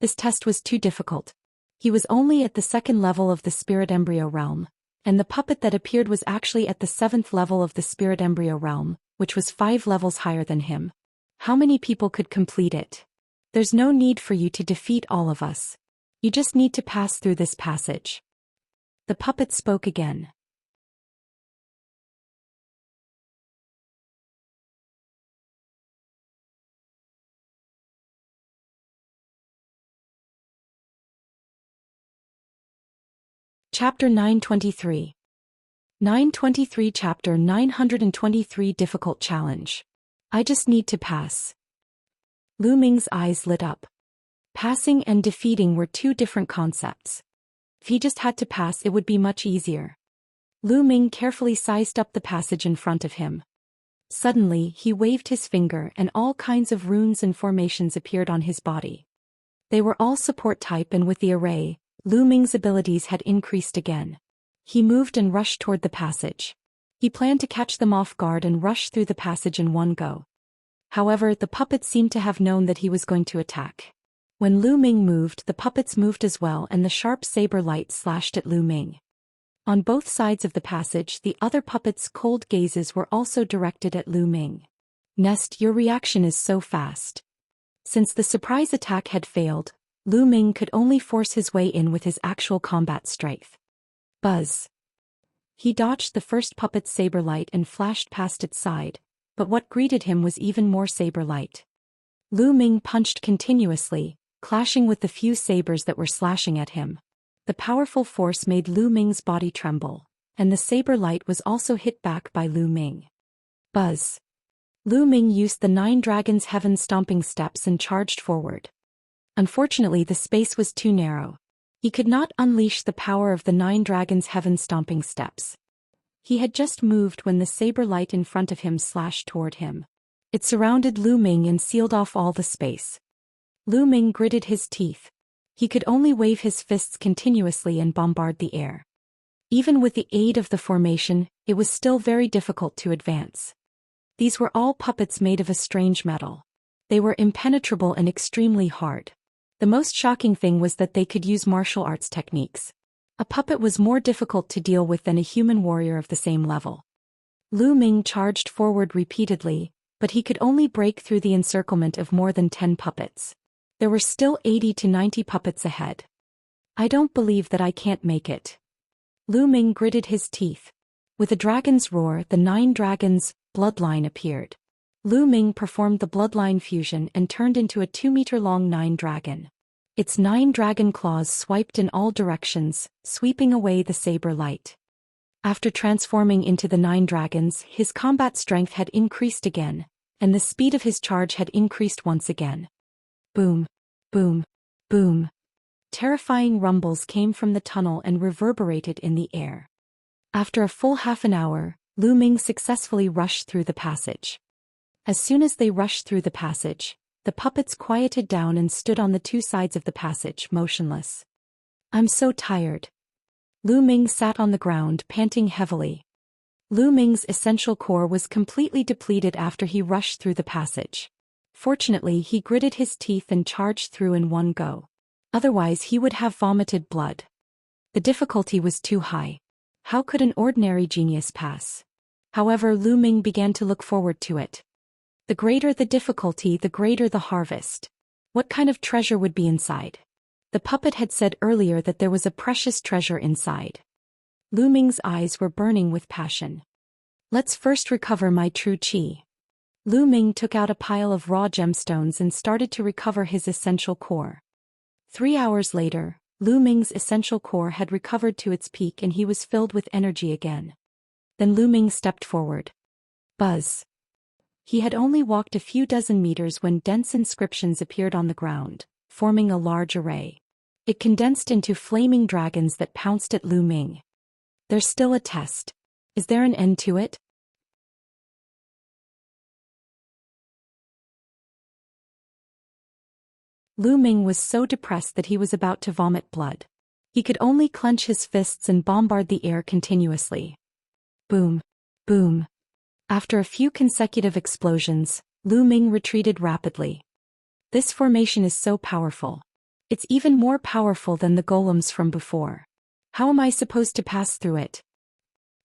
This test was too difficult. He was only at the 2nd level of the spirit embryo realm, and the puppet that appeared was actually at the 7th level of the spirit embryo realm, which was 5 levels higher than him. How many people could complete it? There's no need for you to defeat all of us. You just need to pass through this passage. The puppet spoke again. Chapter 923. 923 Chapter 923 Difficult Challenge. I just need to pass. Lu Ming's eyes lit up. Passing and defeating were 2 different concepts. If he just had to pass, it would be much easier. Lu Ming carefully sized up the passage in front of him. Suddenly, he waved his finger and all kinds of runes and formations appeared on his body. They were all support type, and with the array, Lu Ming's abilities had increased again. He moved and rushed toward the passage. He planned to catch them off guard and rush through the passage in one go. However, the puppets seemed to have known that he was going to attack. When Lu Ming moved, the puppets moved as well, and the sharp saber light slashed at Lu Ming. On both sides of the passage, the other puppets' cold gazes were also directed at Lu Ming. Nest, your reaction is so fast. Since the surprise attack had failed, Lu Ming could only force his way in with his actual combat strength. Buzz. He dodged the first puppet's saber light and flashed past its side, but what greeted him was even more saber light. Lu Ming punched continuously, clashing with the few sabers that were slashing at him. The powerful force made Lu Ming's body tremble, and the saber light was also hit back by Lu Ming. Buzz. Lu Ming used the 9 Dragons' Heaven Stomping Steps and charged forward. Unfortunately, the space was too narrow. He could not unleash the power of the 9 Dragons' Heaven Stomping Steps. He had just moved when the saber light in front of him slashed toward him. It surrounded Lu Ming and sealed off all the space. Lu Ming gritted his teeth. He could only wave his fists continuously and bombard the air. Even with the aid of the formation, it was still very difficult to advance. These were all puppets made of a strange metal. They were impenetrable and extremely hard. The most shocking thing was that they could use martial arts techniques. A puppet was more difficult to deal with than a human warrior of the same level. Lu Ming charged forward repeatedly, but he could only break through the encirclement of more than 10 puppets. There were still 80 to 90 puppets ahead. I don't believe that I can't make it. Lu Ming gritted his teeth. With a dragon's roar, the 9 dragons' bloodline appeared. Lu Ming performed the bloodline fusion and turned into a 2-meter-long 9 dragon. Its 9 dragon claws swiped in all directions, sweeping away the saber light. After transforming into the 9 dragons, his combat strength had increased again, and the speed of his charge had increased once again. Boom, boom, boom. Terrifying rumbles came from the tunnel and reverberated in the air. After a full half an hour, Lu Ming successfully rushed through the passage. As soon as they rushed through the passage, the puppets quieted down and stood on the 2 sides of the passage, motionless. I'm so tired. Lu Ming sat on the ground, panting heavily. Lu Ming's essential core was completely depleted after he rushed through the passage. Fortunately, he gritted his teeth and charged through in one go. Otherwise, he would have vomited blood. The difficulty was too high. How could an ordinary genius pass? However, Lu Ming began to look forward to it. The greater the difficulty, the greater the harvest. What kind of treasure would be inside? The puppet had said earlier that there was a precious treasure inside. Lu Ming's eyes were burning with passion. Let's first recover my true qi. Lu Ming took out a pile of raw gemstones and started to recover his essential core. 3 hours later, Lu Ming's essential core had recovered to its peak and he was filled with energy again. Then Lu Ming stepped forward. Buzz. He had only walked a few dozen meters when dense inscriptions appeared on the ground, forming a large array. It condensed into flaming dragons that pounced at Lu Ming. There's still a test. Is there an end to it? Lu Ming was so depressed that he was about to vomit blood. He could only clench his fists and bombard the air continuously. Boom, boom. After a few consecutive explosions, Lu Ming retreated rapidly. This formation is so powerful. It's even more powerful than the golems from before. How am I supposed to pass through it?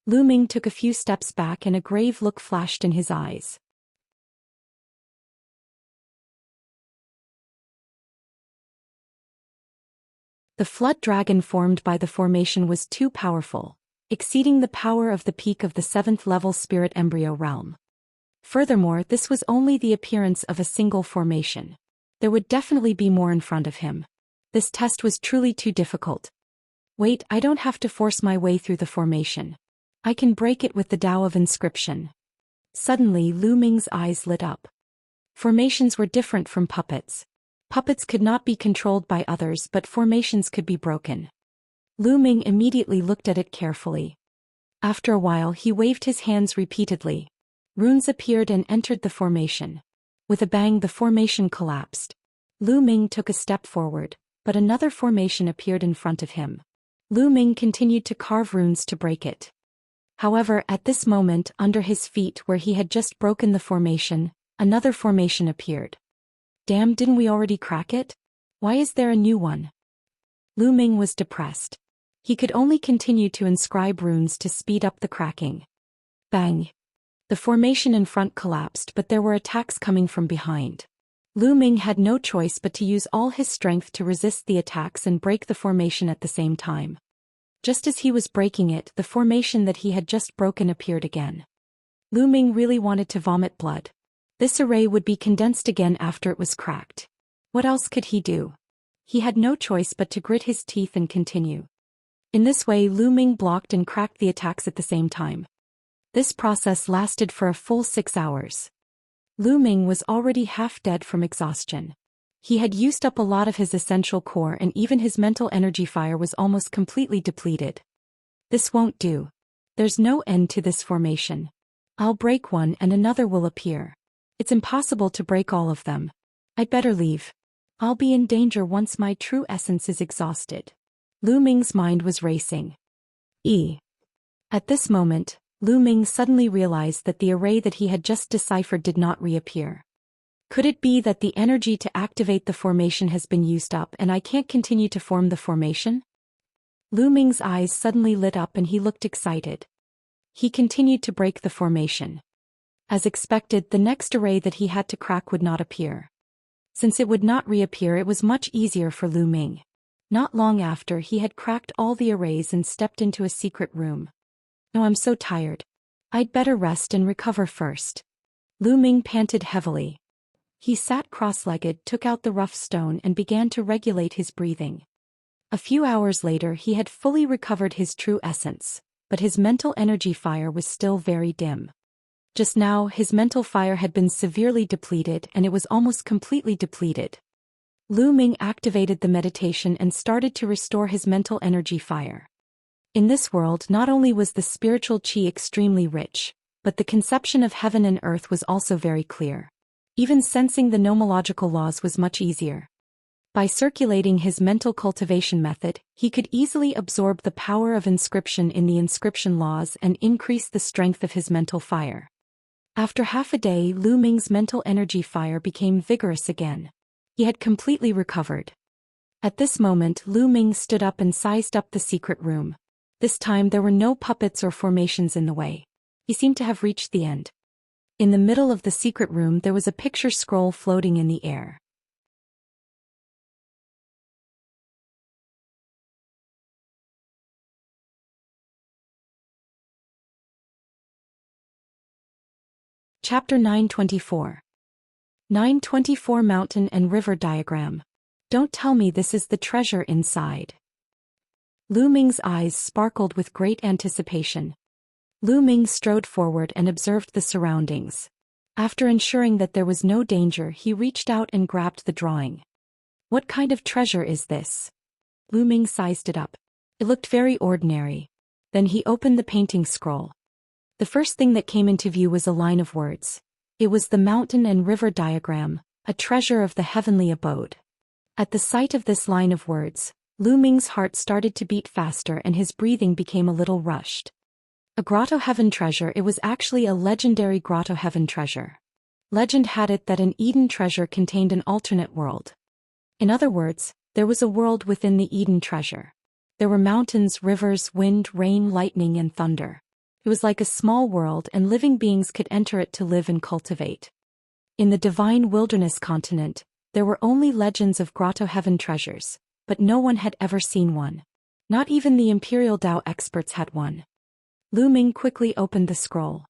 Lu Ming took a few steps back and a grave look flashed in his eyes. The flood dragon formed by the formation was too powerful, exceeding the power of the peak of the 7th level spirit embryo realm. Furthermore, this was only the appearance of a single formation. There would definitely be more in front of him. This test was truly too difficult. Wait, I don't have to force my way through the formation. I can break it with the Tao of Inscription. Suddenly, Lu Ming's eyes lit up. Formations were different from puppets. Puppets could not be controlled by others, but formations could be broken. Lu Ming immediately looked at it carefully. After a while, he waved his hands repeatedly. Runes appeared and entered the formation. With a bang, the formation collapsed. Lu Ming took a step forward, but another formation appeared in front of him. Lu Ming continued to carve runes to break it. However, at this moment, under his feet where he had just broken the formation, another formation appeared. Damn, didn't we already crack it? Why is there a new one? Lu Ming was depressed. He could only continue to inscribe runes to speed up the cracking. Bang! The formation in front collapsed, but there were attacks coming from behind. Lu Ming had no choice but to use all his strength to resist the attacks and break the formation at the same time. Just as he was breaking it, the formation that he had just broken appeared again. Lu Ming really wanted to vomit blood. This array would be condensed again after it was cracked. What else could he do? He had no choice but to grit his teeth and continue. In this way, Lu Ming blocked and cracked the attacks at the same time. This process lasted for a full 6 hours. Lu Ming was already half dead from exhaustion. He had used up a lot of his essential core and even his mental energy fire was almost completely depleted. This won't do. There's no end to this formation. I'll break one and another will appear. It's impossible to break all of them. I'd better leave. I'll be in danger once my true essence is exhausted. Lu Ming's mind was racing. At this moment, Lu Ming suddenly realized that the array that he had just deciphered did not reappear. Could it be that the energy to activate the formation has been used up and I can't continue to form the formation? Lu Ming's eyes suddenly lit up and he looked excited. He continued to break the formation. As expected, the next array that he had to crack would not appear. Since it would not reappear, it was much easier for Lu Ming. Not long after, he had cracked all the arrays and stepped into a secret room. "No, I'm so tired. I'd better rest and recover first." Lu Ming panted heavily. He sat cross-legged, took out the rough stone and began to regulate his breathing. A few hours later he had fully recovered his true essence, but his mental energy fire was still very dim. Just now his mental fire had been severely depleted and it was almost completely depleted. Lu Ming activated the meditation and started to restore his mental energy fire. In this world not only was the spiritual qi extremely rich, but the conception of heaven and earth was also very clear. Even sensing the nomological laws was much easier. By circulating his mental cultivation method, he could easily absorb the power of inscription in the inscription laws and increase the strength of his mental fire. After half a day, Lu Ming's mental energy fire became vigorous again. He had completely recovered. At this moment, Lu Ming stood up and sized up the secret room. This time there were no puppets or formations in the way. He seemed to have reached the end. In the middle of the secret room there was a picture scroll floating in the air. Chapter 924. 924 Mountain and River Diagram. Don't tell me this is the treasure inside. Lu Ming's eyes sparkled with great anticipation. Lu Ming strode forward and observed the surroundings. After ensuring that there was no danger, he reached out and grabbed the drawing. What kind of treasure is this? Lu Ming sized it up. It looked very ordinary. Then he opened the painting scroll. The first thing that came into view was a line of words. It was the mountain and river diagram, a treasure of the heavenly abode. At the sight of this line of words, Lu Ming's heart started to beat faster and his breathing became a little rushed. A grotto heaven treasure. It was actually a legendary grotto heaven treasure. Legend had it that an Eden treasure contained an alternate world. In other words, there was a world within the Eden treasure. There were mountains, rivers, wind, rain, lightning, and thunder. It was like a small world and living beings could enter it to live and cultivate. In the divine wilderness continent, there were only legends of grotto heaven treasures, but no one had ever seen one. Not even the imperial Dao experts had one. Lu Ming quickly opened the scroll.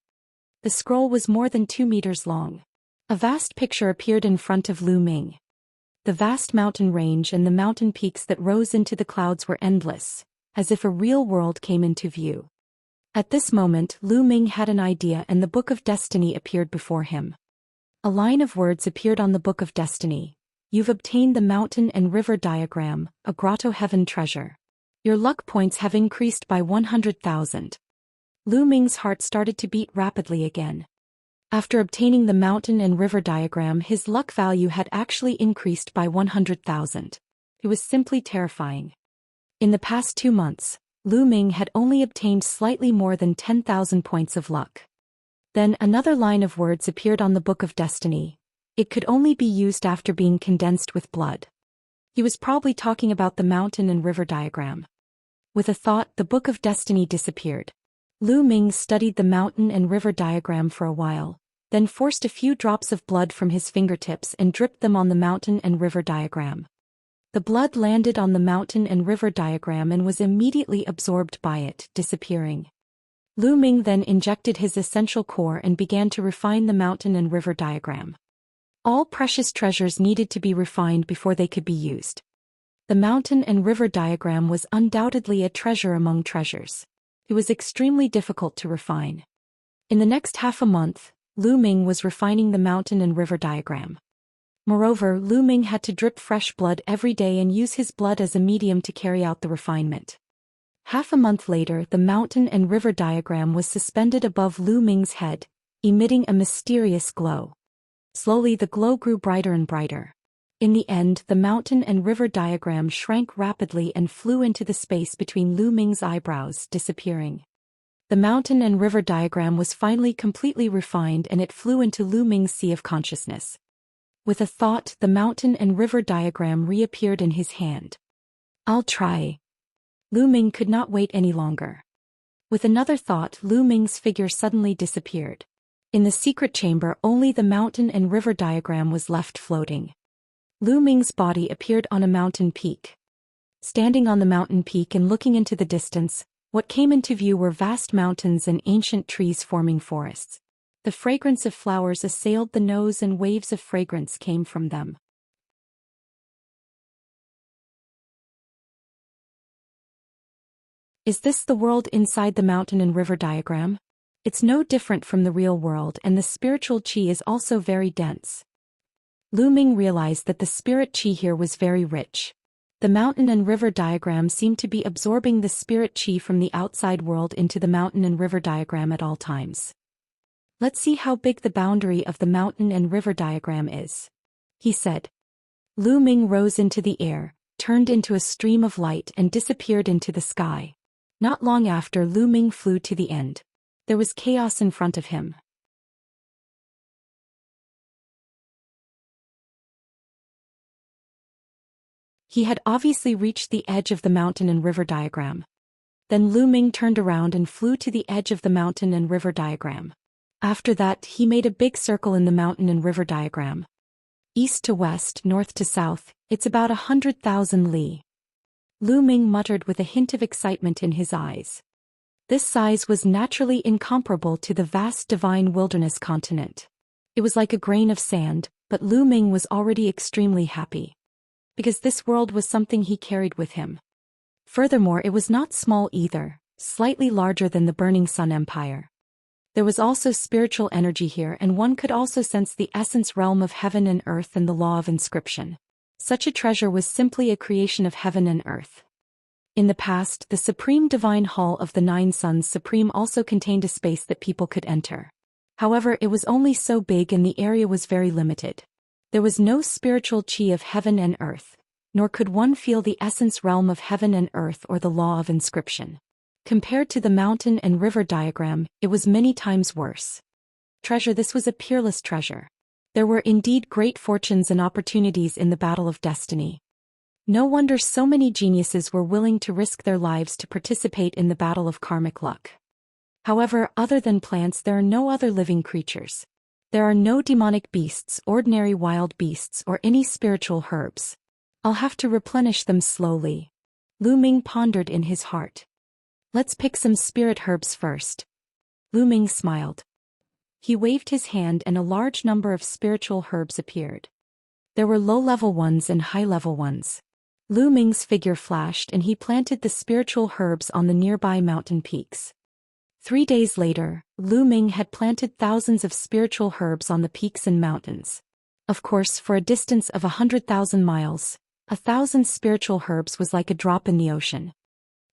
The scroll was more than 2 meters long. A vast picture appeared in front of Lu Ming. The vast mountain range and the mountain peaks that rose into the clouds were endless, as if a real world came into view. At this moment, Lu Ming had an idea and the Book of Destiny appeared before him. A line of words appeared on the Book of Destiny. You've obtained the mountain and river diagram, a grotto heaven treasure. Your luck points have increased by 100,000. Lu Ming's heart started to beat rapidly again. After obtaining the mountain and river diagram, his luck value had actually increased by 100,000. It was simply terrifying. In the past 2 months, Lu Ming had only obtained slightly more than 10,000 points of luck. Then another line of words appeared on the Book of Destiny. It could only be used after being condensed with blood. He was probably talking about the mountain and river diagram. With a thought, the Book of Destiny disappeared. Lu Ming studied the mountain and river diagram for a while, then forced a few drops of blood from his fingertips and dripped them on the mountain and river diagram. The blood landed on the mountain and river diagram and was immediately absorbed by it, disappearing. Lu Ming then injected his essential core and began to refine the mountain and river diagram. All precious treasures needed to be refined before they could be used. The mountain and river diagram was undoubtedly a treasure among treasures. It was extremely difficult to refine. In the next half a month, Lu Ming was refining the mountain and river diagram. Moreover, Lu Ming had to drip fresh blood every day and use his blood as a medium to carry out the refinement. Half a month later, the mountain and river diagram was suspended above Lu Ming's head, emitting a mysterious glow. Slowly the glow grew brighter and brighter. In the end, the mountain and river diagram shrank rapidly and flew into the space between Lu Ming's eyebrows, disappearing. The mountain and river diagram was finally completely refined and it flew into Lu Ming's sea of consciousness. With a thought, the mountain and river diagram reappeared in his hand. I'll try. Lu Ming could not wait any longer. With another thought, Lu Ming's figure suddenly disappeared. In the secret chamber, only the mountain and river diagram was left floating. Lu Ming's body appeared on a mountain peak. Standing on the mountain peak and looking into the distance, what came into view were vast mountains and ancient trees forming forests. The fragrance of flowers assailed the nose and waves of fragrance came from them. Is this the world inside the mountain and river diagram? It's no different from the real world, and the spiritual qi is also very dense. Lu Ming realized that the spirit qi here was very rich. The mountain and river diagram seemed to be absorbing the spirit qi from the outside world into the mountain and river diagram at all times. Let's see how big the boundary of the mountain and river diagram is, he said. Lu Ming rose into the air, turned into a stream of light and disappeared into the sky. Not long after, Lu Ming flew to the end. There was chaos in front of him. He had obviously reached the edge of the mountain and river diagram. Then Lu Ming turned around and flew to the edge of the mountain and river diagram. After that, he made a big circle in the mountain and river diagram. East to west, north to south, it's about 100,000 li. Lu Ming muttered with a hint of excitement in his eyes. This size was naturally incomparable to the vast divine wilderness continent. It was like a grain of sand, but Lu Ming was already extremely happy. Because this world was something he carried with him. Furthermore, it was not small either, slightly larger than the Burning Sun Empire. There was also spiritual energy here, and one could also sense the essence realm of heaven and earth and the law of inscription. Such a treasure was simply a creation of heaven and earth. In the past, the Supreme Divine Hall of the Nine Suns Supreme also contained a space that people could enter. However, it was only so big and the area was very limited. There was no spiritual qi of heaven and earth, nor could one feel the essence realm of heaven and earth or the law of inscription. Compared to the mountain and river diagram, it was many times worse. Treasure, this was a peerless treasure. There were indeed great fortunes and opportunities in the battle of destiny. No wonder so many geniuses were willing to risk their lives to participate in the battle of karmic luck. However, other than plants, there are no other living creatures. There are no demonic beasts, ordinary wild beasts, or any spiritual herbs. I'll have to replenish them slowly. Lu Ming pondered in his heart. Let's pick some spirit herbs first. Lu Ming smiled. He waved his hand and a large number of spiritual herbs appeared. There were low-level ones and high-level ones. Lu Ming's figure flashed and he planted the spiritual herbs on the nearby mountain peaks. 3 days later, Lu Ming had planted thousands of spiritual herbs on the peaks and mountains. Of course, for a distance of 100,000 miles, 1,000 spiritual herbs was like a drop in the ocean.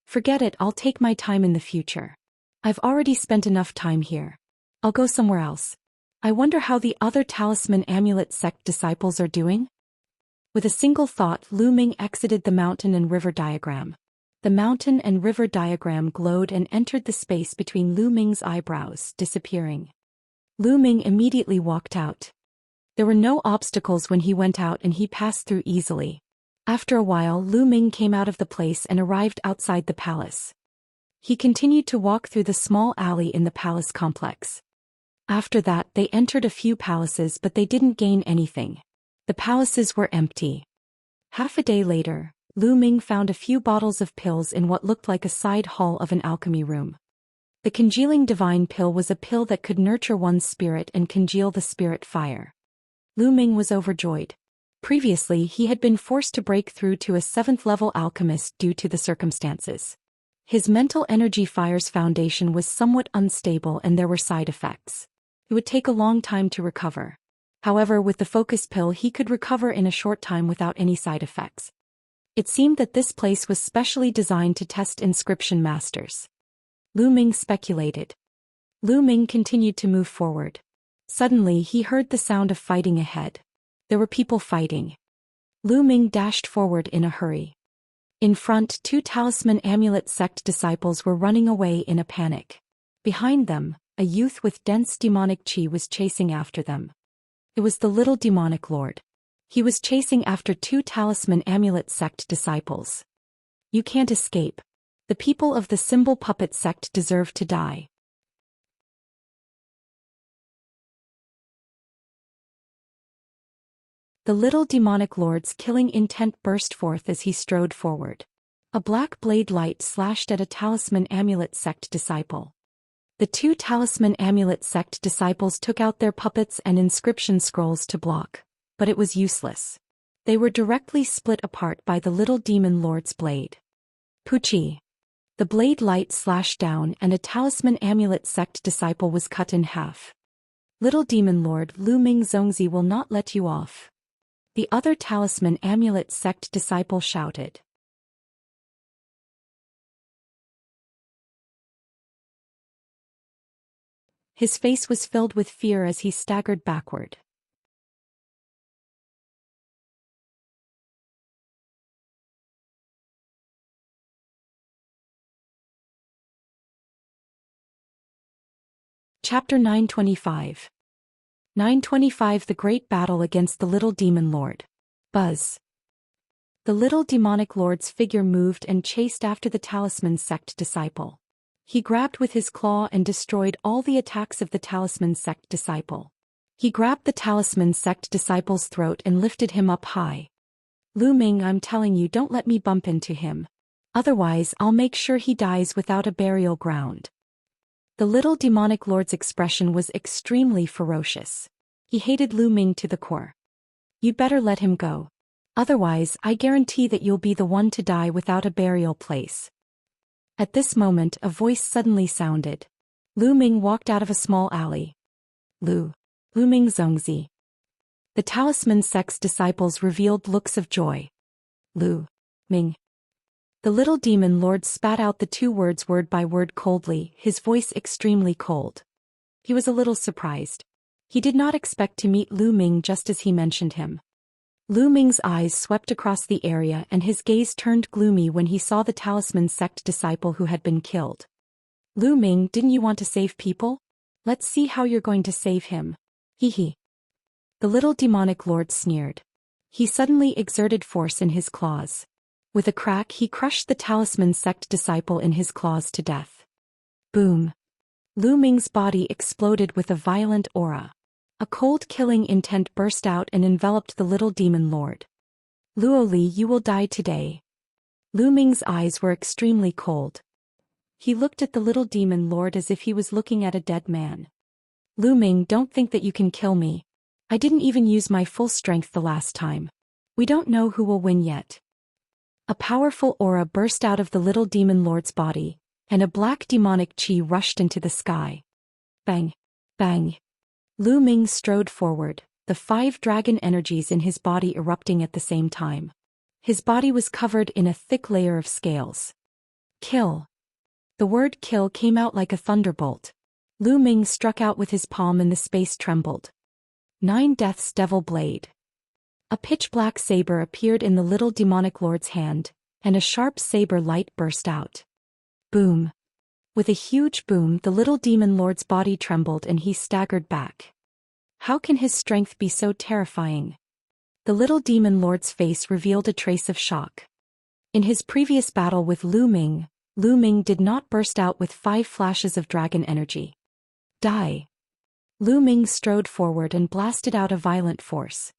Forget it, I'll take my time in the future. I've already spent enough time here. I'll go somewhere else. I wonder how the other talisman amulet sect disciples are doing? With a single thought, Lu Ming exited the mountain and river diagram. The mountain and river diagram glowed and entered the space between Lu Ming's eyebrows, disappearing. Lu Ming immediately walked out. There were no obstacles when he went out and he passed through easily. After a while, Lu Ming came out of the place and arrived outside the palace. He continued to walk through the small alley in the palace complex. After that, they entered a few palaces, but they didn't gain anything. The palaces were empty. Half a day later, Lu Ming found a few bottles of pills in what looked like a side hall of an alchemy room. The congealing divine pill was a pill that could nurture one's spirit and congeal the spirit fire. Lu Ming was overjoyed. Previously, he had been forced to break through to a 7th-level alchemist due to the circumstances. His mental energy fire's foundation was somewhat unstable and there were side effects. It would take a long time to recover. However, with the focus pill he could recover in a short time without any side effects. It seemed that this place was specially designed to test inscription masters. Lu Ming speculated. Lu Ming continued to move forward. Suddenly he heard the sound of fighting ahead. There were people fighting. Lu Ming dashed forward in a hurry. In front, 2 talisman amulet sect disciples were running away in a panic. Behind them, a youth with dense demonic chi was chasing after them. It was the little demonic lord. He was chasing after 2 talisman amulet sect disciples. You can't escape. The people of the symbol puppet sect deserve to die. The little demonic lord's killing intent burst forth as he strode forward. A black blade light slashed at a talisman amulet sect disciple. The 2 talisman amulet sect disciples took out their puppets and inscription scrolls to block, but it was useless. They were directly split apart by the little demon lord's blade. Puchi. The blade light slashed down and a talisman amulet sect disciple was cut in half. Little demon lord, Lu Ming Zongzi will not let you off. The other talisman amulet sect disciple shouted. His face was filled with fear as he staggered backward. Chapter 925. 925 The Great Battle Against the Little Demon Lord. Buzz. The little demonic lord's figure moved and chased after the talisman sect disciple. He grabbed with his claw and destroyed all the attacks of the talisman sect disciple. He grabbed the talisman sect disciple's throat and lifted him up high. Lu Ming, I'm telling you, don't let me bump into him. Otherwise, I'll make sure he dies without a burial ground. The little demonic lord's expression was extremely ferocious. He hated Lu Ming to the core. You'd better let him go. Otherwise, I guarantee that you'll be the one to die without a burial place. At this moment, a voice suddenly sounded. Lu Ming walked out of a small alley. Lu Ming Zongzi. The talisman sect's disciples revealed looks of joy. Lu Ming. The little demon lord spat out the 2 words word by word coldly, his voice extremely cold. He was a little surprised. He did not expect to meet Lu Ming just as he mentioned him. Lu Ming's eyes swept across the area and his gaze turned gloomy when he saw the talisman sect disciple who had been killed. Lu Ming, didn't you want to save people? Let's see how you're going to save him. Hee. The little demonic lord sneered. He suddenly exerted force in his claws. With a crack he crushed the talisman sect disciple in his claws to death. Boom. Lu Ming's body exploded with a violent aura. A cold killing intent burst out and enveloped the little demon lord. Luo Li, you will die today. Lu Ming's eyes were extremely cold. He looked at the little demon lord as if he was looking at a dead man. Lu Ming, don't think that you can kill me. I didn't even use my full strength the last time. We don't know who will win yet. A powerful aura burst out of the little demon lord's body, and a black demonic chi rushed into the sky. Bang! Bang! Lu Ming strode forward, the 5 dragon energies in his body erupting at the same time. His body was covered in a thick layer of scales. Kill! The word kill came out like a thunderbolt. Lu Ming struck out with his palm and the space trembled. 9 Death's Devil Blade. A pitch-black saber appeared in the little demonic lord's hand, and a sharp saber light burst out. Boom! With a huge boom, the little demon lord's body trembled and he staggered back. How can his strength be so terrifying? The little demon lord's face revealed a trace of shock. In his previous battle with Lu Ming did not burst out with 5 flashes of dragon energy. Die! Lu Ming strode forward and blasted out a violent force.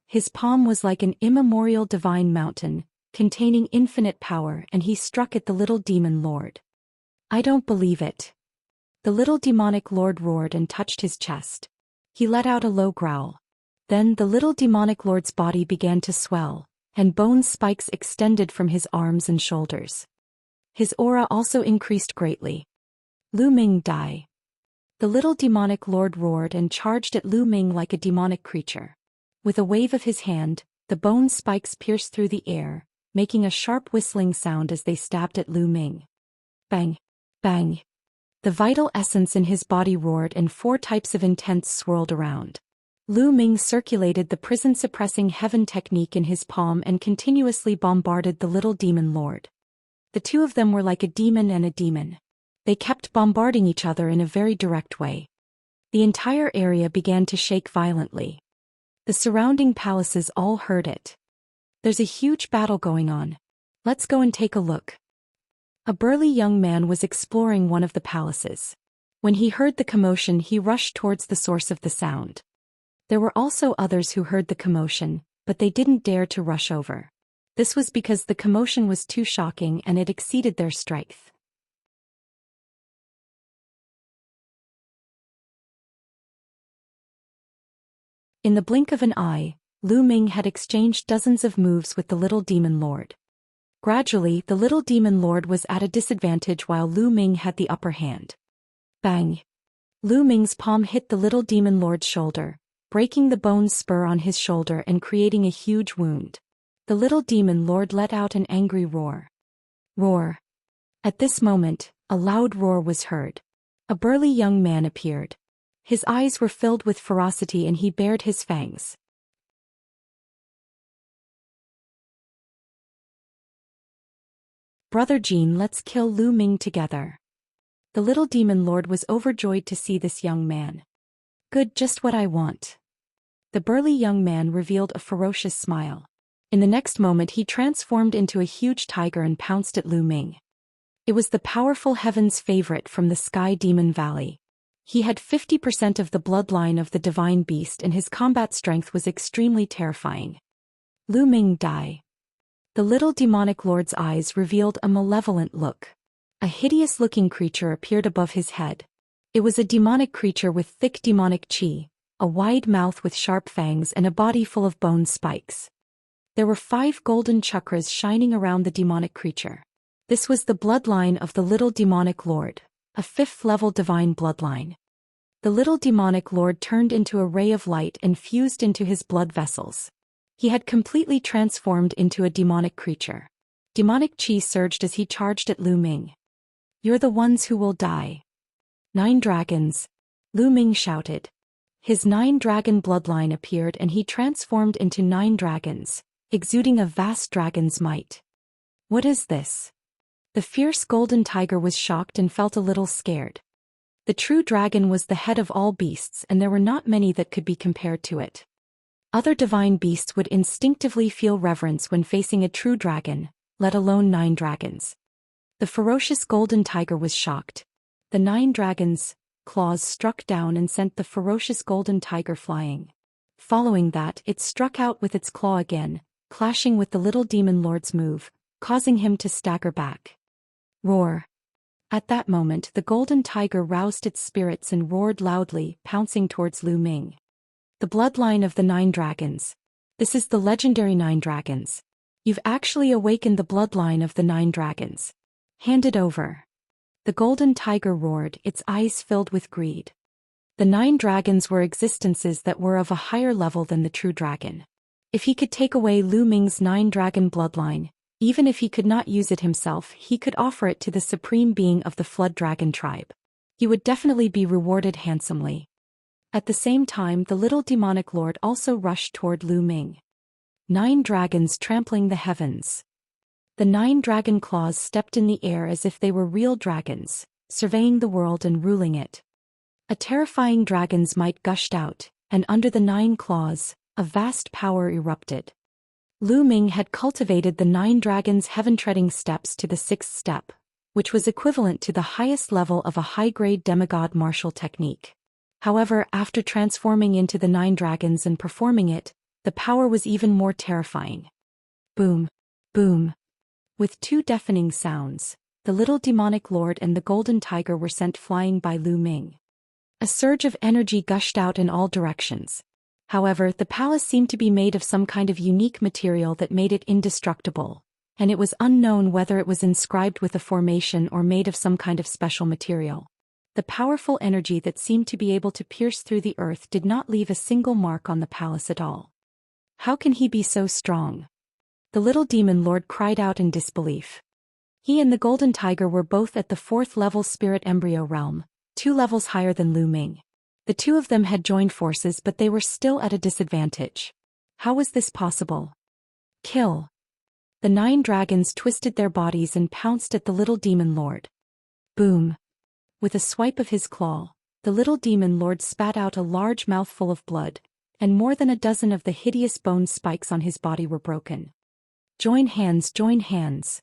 His palm was like an immemorial divine mountain, containing infinite power, and he struck at the little demon lord. I don't believe it. The little demonic lord roared and touched his chest. He let out a low growl. Then the little demonic lord's body began to swell, and bone spikes extended from his arms and shoulders. His aura also increased greatly. Lu Ming, die! The little demonic lord roared and charged at Lu Ming like a demonic creature. With a wave of his hand, the bone spikes pierced through the air, making a sharp whistling sound as they stabbed at Lu Ming. Bang! Bang! The vital essence in his body roared and 4 types of intents swirled around. Lu Ming circulated the prison-suppressing heaven technique in his palm and continuously bombarded the little demon lord. The two of them were like a demon and a demon. They kept bombarding each other in a very direct way. The entire area began to shake violently. The surrounding palaces all heard it. There's a huge battle going on. Let's go and take a look. A burly young man was exploring one of the palaces. When he heard the commotion, he rushed towards the source of the sound. There were also others who heard the commotion, but they didn't dare to rush over. This was because the commotion was too shocking and it exceeded their strength. In the blink of an eye, Lu Ming had exchanged dozens of moves with the little demon lord. Gradually, the little demon lord was at a disadvantage while Lu Ming had the upper hand. Bang! Lu Ming's palm hit the little demon lord's shoulder, breaking the bone spur on his shoulder and creating a huge wound. The little demon lord let out an angry roar. Roar! At this moment, a loud roar was heard. A burly young man appeared. His eyes were filled with ferocity and he bared his fangs. Brother Jean, let's kill Lu Ming together. The little demon lord was overjoyed to see this young man. Good, just what I want. The burly young man revealed a ferocious smile. In the next moment he transformed into a huge tiger and pounced at Lu Ming. It was the powerful heaven's favorite from the Sky Demon Valley. He had 50% of the bloodline of the divine beast and his combat strength was extremely terrifying. Lu Ming, die! The little demonic lord's eyes revealed a malevolent look. A hideous-looking creature appeared above his head. It was a demonic creature with thick demonic chi, a wide mouth with sharp fangs and a body full of bone spikes. There were 5 golden chakras shining around the demonic creature. This was the bloodline of the little demonic lord, a 5th-level divine bloodline. The little demonic lord turned into a ray of light and fused into his blood vessels. He had completely transformed into a demonic creature. Demonic chi surged as he charged at Lu Ming. You're the ones who will die. 9 dragons, Lu Ming shouted. His 9-dragon bloodline appeared and he transformed into 9 dragons, exuding a vast dragon's might. What is this? The fierce golden tiger was shocked and felt a little scared. The true dragon was the head of all beasts and there were not many that could be compared to it. Other divine beasts would instinctively feel reverence when facing a true dragon, let alone 9 dragons. The ferocious golden tiger was shocked. The 9 dragons' claws struck down and sent the ferocious golden tiger flying. Following that, it struck out with its claw again, clashing with the little demon lord's move, causing him to stagger back. Roar! At that moment, the golden tiger roused its spirits and roared loudly, pouncing towards Lu Ming. The bloodline of the 9 dragons. This is the legendary 9 dragons. You've actually awakened the bloodline of the 9 dragons. Hand it over. The golden tiger roared, its eyes filled with greed. The 9 dragons were existences that were of a higher level than the true dragon. If he could take away Lu Ming's 9-dragon bloodline, even if he could not use it himself, he could offer it to the supreme being of the Flood Dragon tribe. He would definitely be rewarded handsomely. At the same time, the little demonic lord also rushed toward Lu Ming. 9 dragons trampling the heavens. The 9 dragon claws stepped in the air as if they were real dragons, surveying the world and ruling it. A terrifying dragon's might gushed out, and under the 9 claws, a vast power erupted. Lu Ming had cultivated the 9 dragons' heaven-treading steps to the 6th step, which was equivalent to the highest level of a high-grade demigod martial technique. However, after transforming into the 9 dragons and performing it, the power was even more terrifying. Boom! Boom! With 2 deafening sounds, the little demonic lord and the golden tiger were sent flying by Lu Ming. A surge of energy gushed out in all directions. However, the palace seemed to be made of some kind of unique material that made it indestructible, and it was unknown whether it was inscribed with a formation or made of some kind of special material. The powerful energy that seemed to be able to pierce through the earth did not leave a single mark on the palace at all. How can he be so strong? The little demon lord cried out in disbelief. He and the golden tiger were both at the 4th level spirit embryo realm, 2 levels higher than Lu Ming. The 2 of them had joined forces, but they were still at a disadvantage. How was this possible? Kill! The 9 dragons twisted their bodies and pounced at the little demon lord. Boom! With a swipe of his claw, the little demon lord spat out a large mouthful of blood, and more than a dozen of the hideous bone spikes on his body were broken. Join hands, join hands.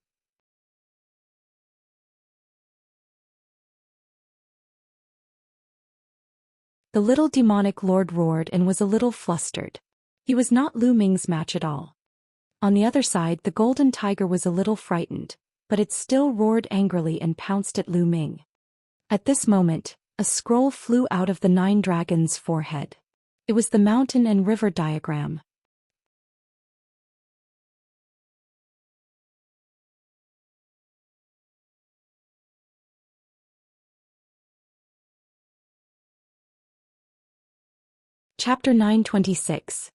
The little demonic lord roared and was a little flustered. He was not Lu Ming's match at all. On the other side, the golden tiger was a little frightened, but it still roared angrily and pounced at Lu Ming. At this moment, a scroll flew out of the 9 dragons' forehead. It was the mountain and river diagram. Chapter 926.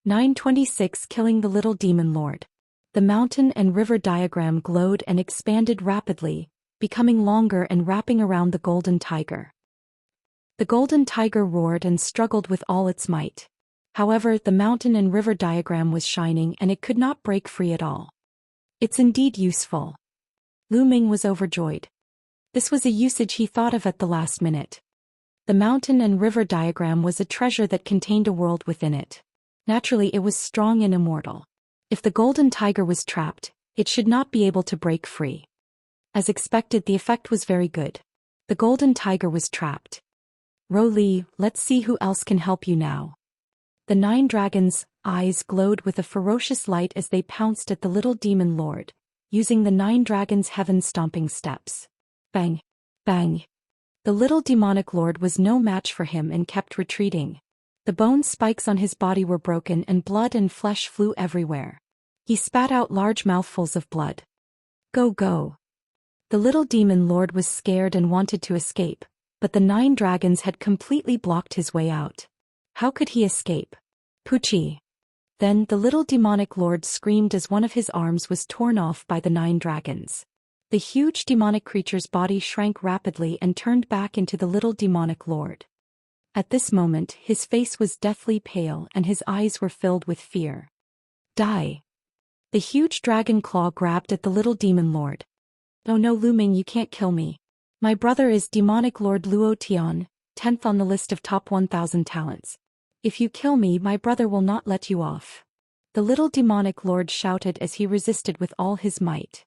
926 Killing the Little Demon Lord. The mountain and river diagram glowed and expanded rapidly, becoming longer and wrapping around the golden tiger. The golden tiger roared and struggled with all its might. However, the mountain and river diagram was shining and it could not break free at all. It's indeed useful. Lu Ming was overjoyed. This was a usage he thought of at the last minute. The mountain and river diagram was a treasure that contained a world within it. Naturally, it was strong and immortal. If the golden tiger was trapped, it should not be able to break free. As expected, the effect was very good. The golden tiger was trapped. Ro Li, let's see who else can help you now. The 9 dragons' eyes glowed with a ferocious light as they pounced at the little demon lord, using the 9 dragons' heaven-stomping steps. Bang! Bang! The little demonic lord was no match for him and kept retreating. The bone spikes on his body were broken and blood and flesh flew everywhere. He spat out large mouthfuls of blood. Go, go! The little demon lord was scared and wanted to escape, but the 9 dragons had completely blocked his way out. How could he escape? Poochie! Then the little demonic lord screamed as one of his arms was torn off by the 9 dragons. The huge demonic creature's body shrank rapidly and turned back into the little demonic lord. At this moment, his face was deathly pale and his eyes were filled with fear. Die! The huge dragon claw grabbed at the little demon lord. Oh no, Lu Ming, you can't kill me. My brother is demonic lord Luo Tian, 10th on the list of top 1,000 talents. If you kill me, my brother will not let you off. The little demonic lord shouted as he resisted with all his might.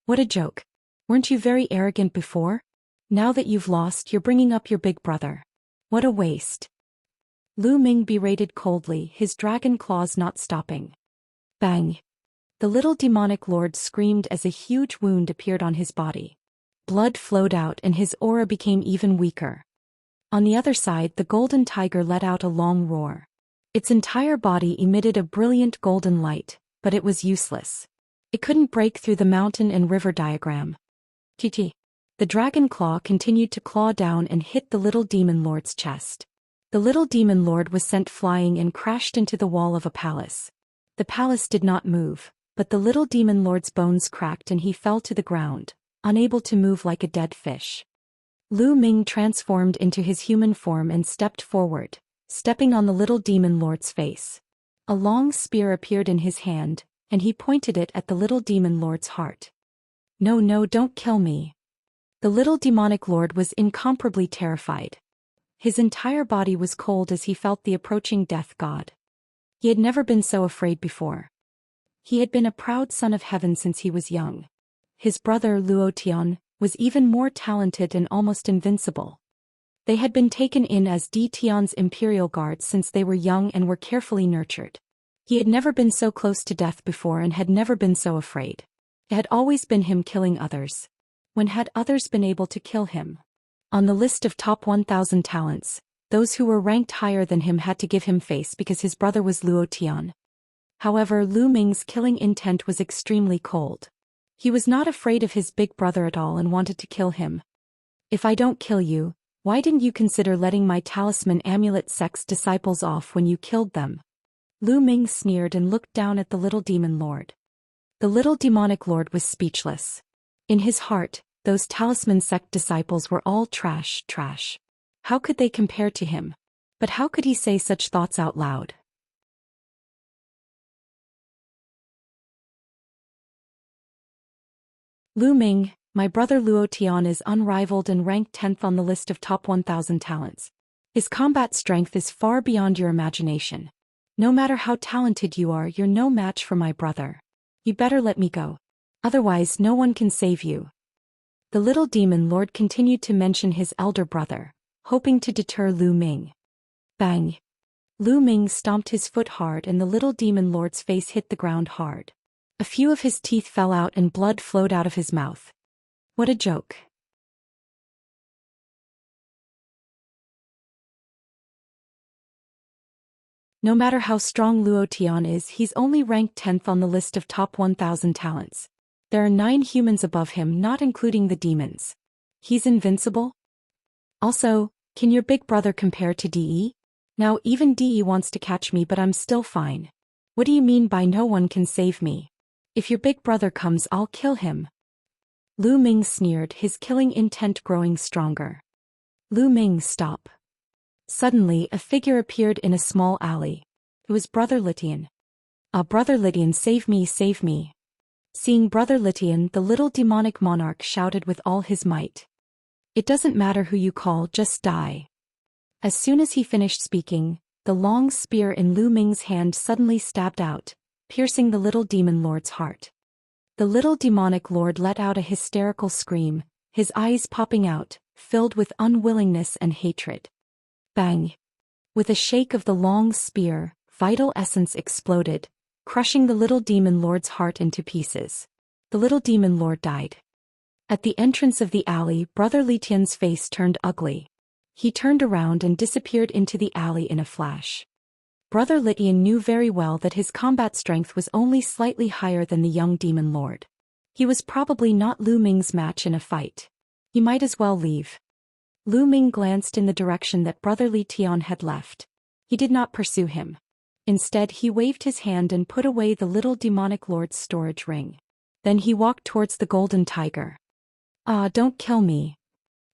What a joke. Weren't you very arrogant before? Now that you've lost, you're bringing up your big brother. What a waste. Lu Ming berated coldly, his dragon claws not stopping. Bang! The little demonic lord screamed as a huge wound appeared on his body. Blood flowed out and his aura became even weaker. On the other side, the golden tiger let out a long roar. Its entire body emitted a brilliant golden light, but it was useless. It couldn't break through the mountain and river diagram. Chi. The dragon claw continued to claw down and hit the little demon lord's chest. The little demon lord was sent flying and crashed into the wall of a palace. The palace did not move, but the little demon lord's bones cracked and he fell to the ground, unable to move like a dead fish. Lu Ming transformed into his human form and stepped forward, stepping on the little demon lord's face. A long spear appeared in his hand, and he pointed it at the little demon lord's heart. No, no, don't kill me. The little demonic lord was incomparably terrified. His entire body was cold as he felt the approaching death god. He had never been so afraid before. He had been a proud son of heaven since he was young. His brother Luo Tian was even more talented and almost invincible. They had been taken in as Di Tian's imperial guards since they were young and were carefully nurtured. He had never been so close to death before and had never been so afraid. It had always been him killing others. When had others been able to kill him? On the list of top 1,000 talents, those who were ranked higher than him had to give him face because his brother was Luo Tian. However, Lu Ming's killing intent was extremely cold. He was not afraid of his big brother at all and wanted to kill him. If I don't kill you, why didn't you consider letting my talisman amulet sect's disciples off when you killed them? Lu Ming sneered and looked down at the little demon lord. The little demonic lord was speechless. In his heart, those talisman sect disciples were all trash. How could they compare to him? But how could he say such thoughts out loud? Lu Ming, my brother Luo Tian is unrivaled and ranked 10th on the list of top 1,000 talents. His combat strength is far beyond your imagination. No matter how talented you are, you're no match for my brother. You better let me go. Otherwise, no one can save you. The little demon lord continued to mention his elder brother, hoping to deter Lu Ming. Bang! Lu Ming stomped his foot hard and the little demon lord's face hit the ground hard. A few of his teeth fell out and blood flowed out of his mouth. What a joke. No matter how strong Luo Tian is, he's only ranked 10th on the list of top 1,000 talents. There are 9 humans above him, not including the demons. He's invincible? Also, can your big brother compare to DE? Now even DE wants to catch me, but I'm still fine. What do you mean by no one can save me? If your big brother comes, I'll kill him. Lu Ming sneered, his killing intent growing stronger. Lu Ming, stop. Suddenly, a figure appeared in a small alley. It was Brother Litian. Brother Litian, save me, save me. Seeing Brother Litian, the little demonic monarch shouted with all his might. It doesn't matter who you call, just die. As soon as he finished speaking, the long spear in Lu Ming's hand suddenly stabbed out, piercing the little demon lord's heart. The little demonic lord let out a hysterical scream, his eyes popping out, filled with unwillingness and hatred. Bang! With a shake of the long spear, vital essence exploded, crushing the little demon lord's heart into pieces. The little demon lord died. At the entrance of the alley, Brother Litian's face turned ugly. He turned around and disappeared into the alley in a flash. Brother Litian knew very well that his combat strength was only slightly higher than the young demon lord. He was probably not Lu Ming's match in a fight. He might as well leave. Lu Ming glanced in the direction that Brother Litian had left. He did not pursue him. Instead, he waved his hand and put away the little demonic lord's storage ring. Then he walked towards the golden tiger. Don't kill me.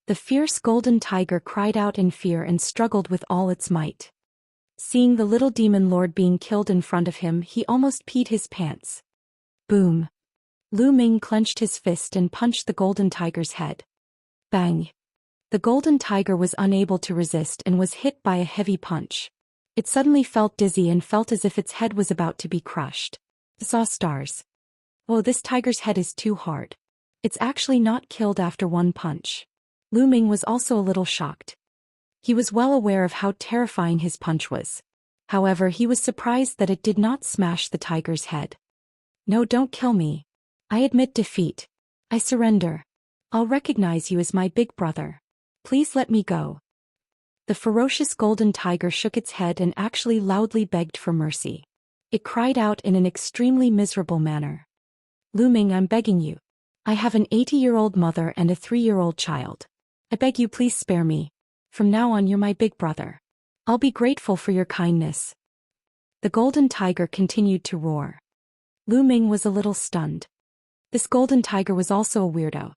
The fierce golden tiger cried out in fear and struggled with all its might. Seeing the little demon lord being killed in front of him, he almost peed his pants. Boom! Lu Ming clenched his fist and punched the golden tiger's head. Bang! The golden tiger was unable to resist and was hit by a heavy punch. It suddenly felt dizzy and felt as if its head was about to be crushed. It saw stars. Oh, this tiger's head is too hard. It's actually not killed after one punch. Lu Ming was also a little shocked. He was well aware of how terrifying his punch was. However, he was surprised that it did not smash the tiger's head. No, don't kill me. I admit defeat. I surrender. I'll recognize you as my big brother. Please let me go. The ferocious golden tiger shook its head and actually loudly begged for mercy. It cried out in an extremely miserable manner. Lu Ming, I'm begging you. I have an 80-year-old mother and a 3-year-old child. I beg you, please spare me. From now on, you're my big brother. I'll be grateful for your kindness. The golden tiger continued to roar. Lu Ming was a little stunned. This golden tiger was also a weirdo.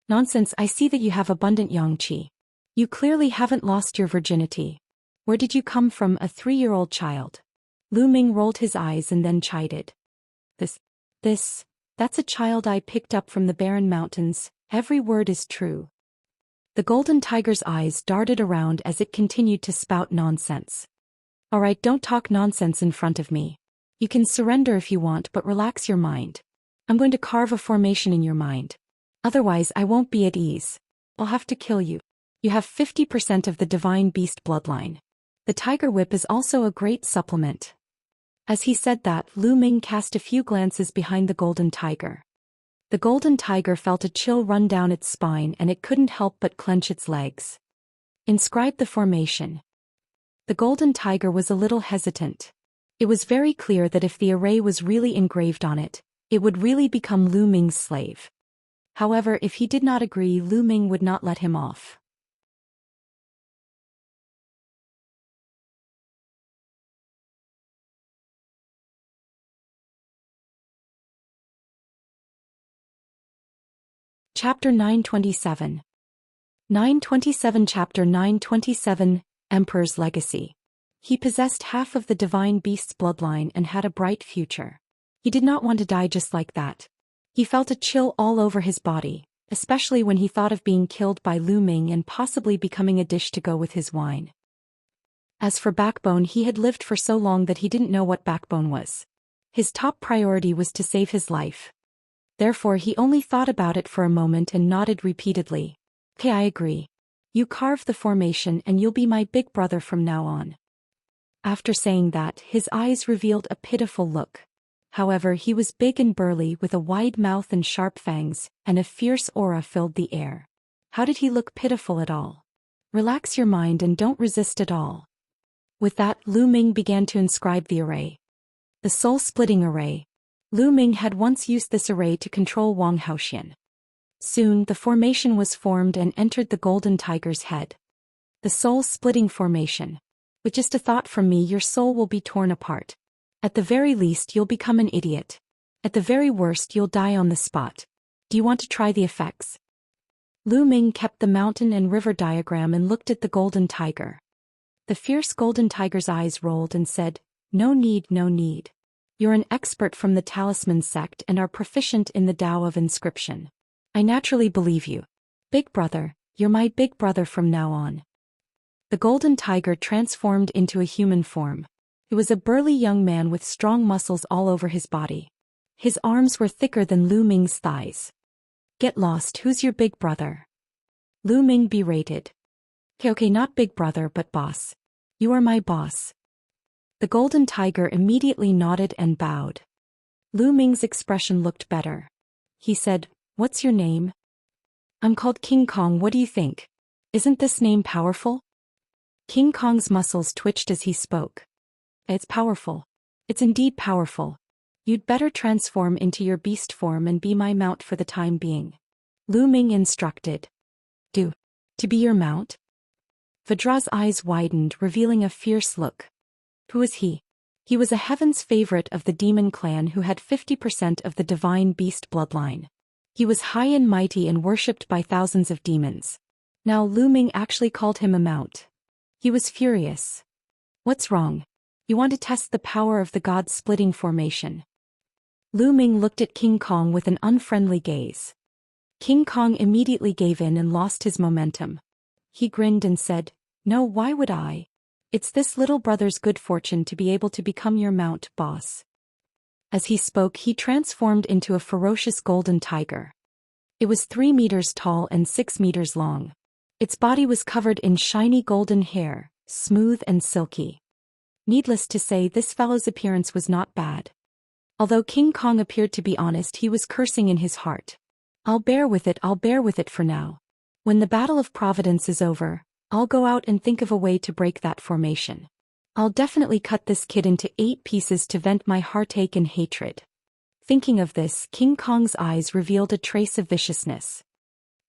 Nonsense, I see that you have abundant yang qi. You clearly haven't lost your virginity. Where did you come from, a 3-year-old child? Lu Ming rolled his eyes and then chided. This That's a child I picked up from the barren mountains, every word is true. The golden tiger's eyes darted around as it continued to spout nonsense. Alright, don't talk nonsense in front of me. You can surrender if you want, but relax your mind. I'm going to carve a formation in your mind. Otherwise I won't be at ease. I'll have to kill you. You have 50% of the divine beast bloodline. The tiger whip is also a great supplement. As he said that, Lu Ming cast a few glances behind the golden tiger. The golden tiger felt a chill run down its spine and it couldn't help but clench its legs. Inscribe the formation. The golden tiger was a little hesitant. It was very clear that if the array was really engraved on it, it would really become Lu Ming's slave. However, if he did not agree, Lu Ming would not let him off. Chapter 927. 927 Chapter 927, Emperor's Legacy. He possessed half of the divine beast's bloodline and had a bright future. He did not want to die just like that. He felt a chill all over his body, especially when he thought of being killed by Lu Ming and possibly becoming a dish to go with his wine. As for backbone, he had lived for so long that he didn't know what backbone was. His top priority was to save his life. Therefore he only thought about it for a moment and nodded repeatedly. Okay, I agree. You carve the formation and you'll be my big brother from now on. After saying that, his eyes revealed a pitiful look. However, he was big and burly with a wide mouth and sharp fangs, and a fierce aura filled the air. How did he look pitiful at all? Relax your mind and don't resist at all. With that, Lu Ming began to inscribe the array. The soul-splitting array. Lu Ming had once used this array to control Zhou Xian. Soon, the formation was formed and entered the golden tiger's head. The soul-splitting formation. With just a thought from me, your soul will be torn apart. At the very least, you'll become an idiot. At the very worst, you'll die on the spot. Do you want to try the effects? Lu Ming kept the mountain and river diagram and looked at the golden tiger. The fierce golden tiger's eyes rolled and said, "No need, no need. You're an expert from the talisman sect and are proficient in the Tao of inscription. I naturally believe you. Big brother, you're my big brother from now on." The golden tiger transformed into a human form. He was a burly young man with strong muscles all over his body. His arms were thicker than Lu Ming's thighs. Get lost, who's your big brother? Lu Ming berated. Okay, not big brother but boss. You are my boss. The golden tiger immediately nodded and bowed. Lu Ming's expression looked better. He said, "What's your name?" "I'm called King Kong, what do you think? Isn't this name powerful?" King Kong's muscles twitched as he spoke. "It's powerful. It's indeed powerful. You'd better transform into your beast form and be my mount for the time being." Lu Ming instructed. To be your mount?" Vadra's eyes widened, revealing a fierce look. Who is he? He was a heaven's favorite of the demon clan who had 50% of the divine beast bloodline. He was high and mighty and worshipped by thousands of demons. Now Lu Ming actually called him a mount. He was furious. "What's wrong? You want to test the power of the god-splitting formation?" Lu Ming looked at King Kong with an unfriendly gaze. King Kong immediately gave in and lost his momentum. He grinned and said, "No, why would I? It's this little brother's good fortune to be able to become your mount, boss." As he spoke, he transformed into a ferocious golden tiger. It was 3 meters tall and 6 meters long. Its body was covered in shiny golden hair, smooth and silky. Needless to say, this fellow's appearance was not bad. Although King Kong appeared to be honest, he was cursing in his heart. I'll bear with it for now. When the Battle of Providence is over, I'll go out and think of a way to break that formation. I'll definitely cut this kid into 8 pieces to vent my heartache and hatred." Thinking of this, King Kong's eyes revealed a trace of viciousness.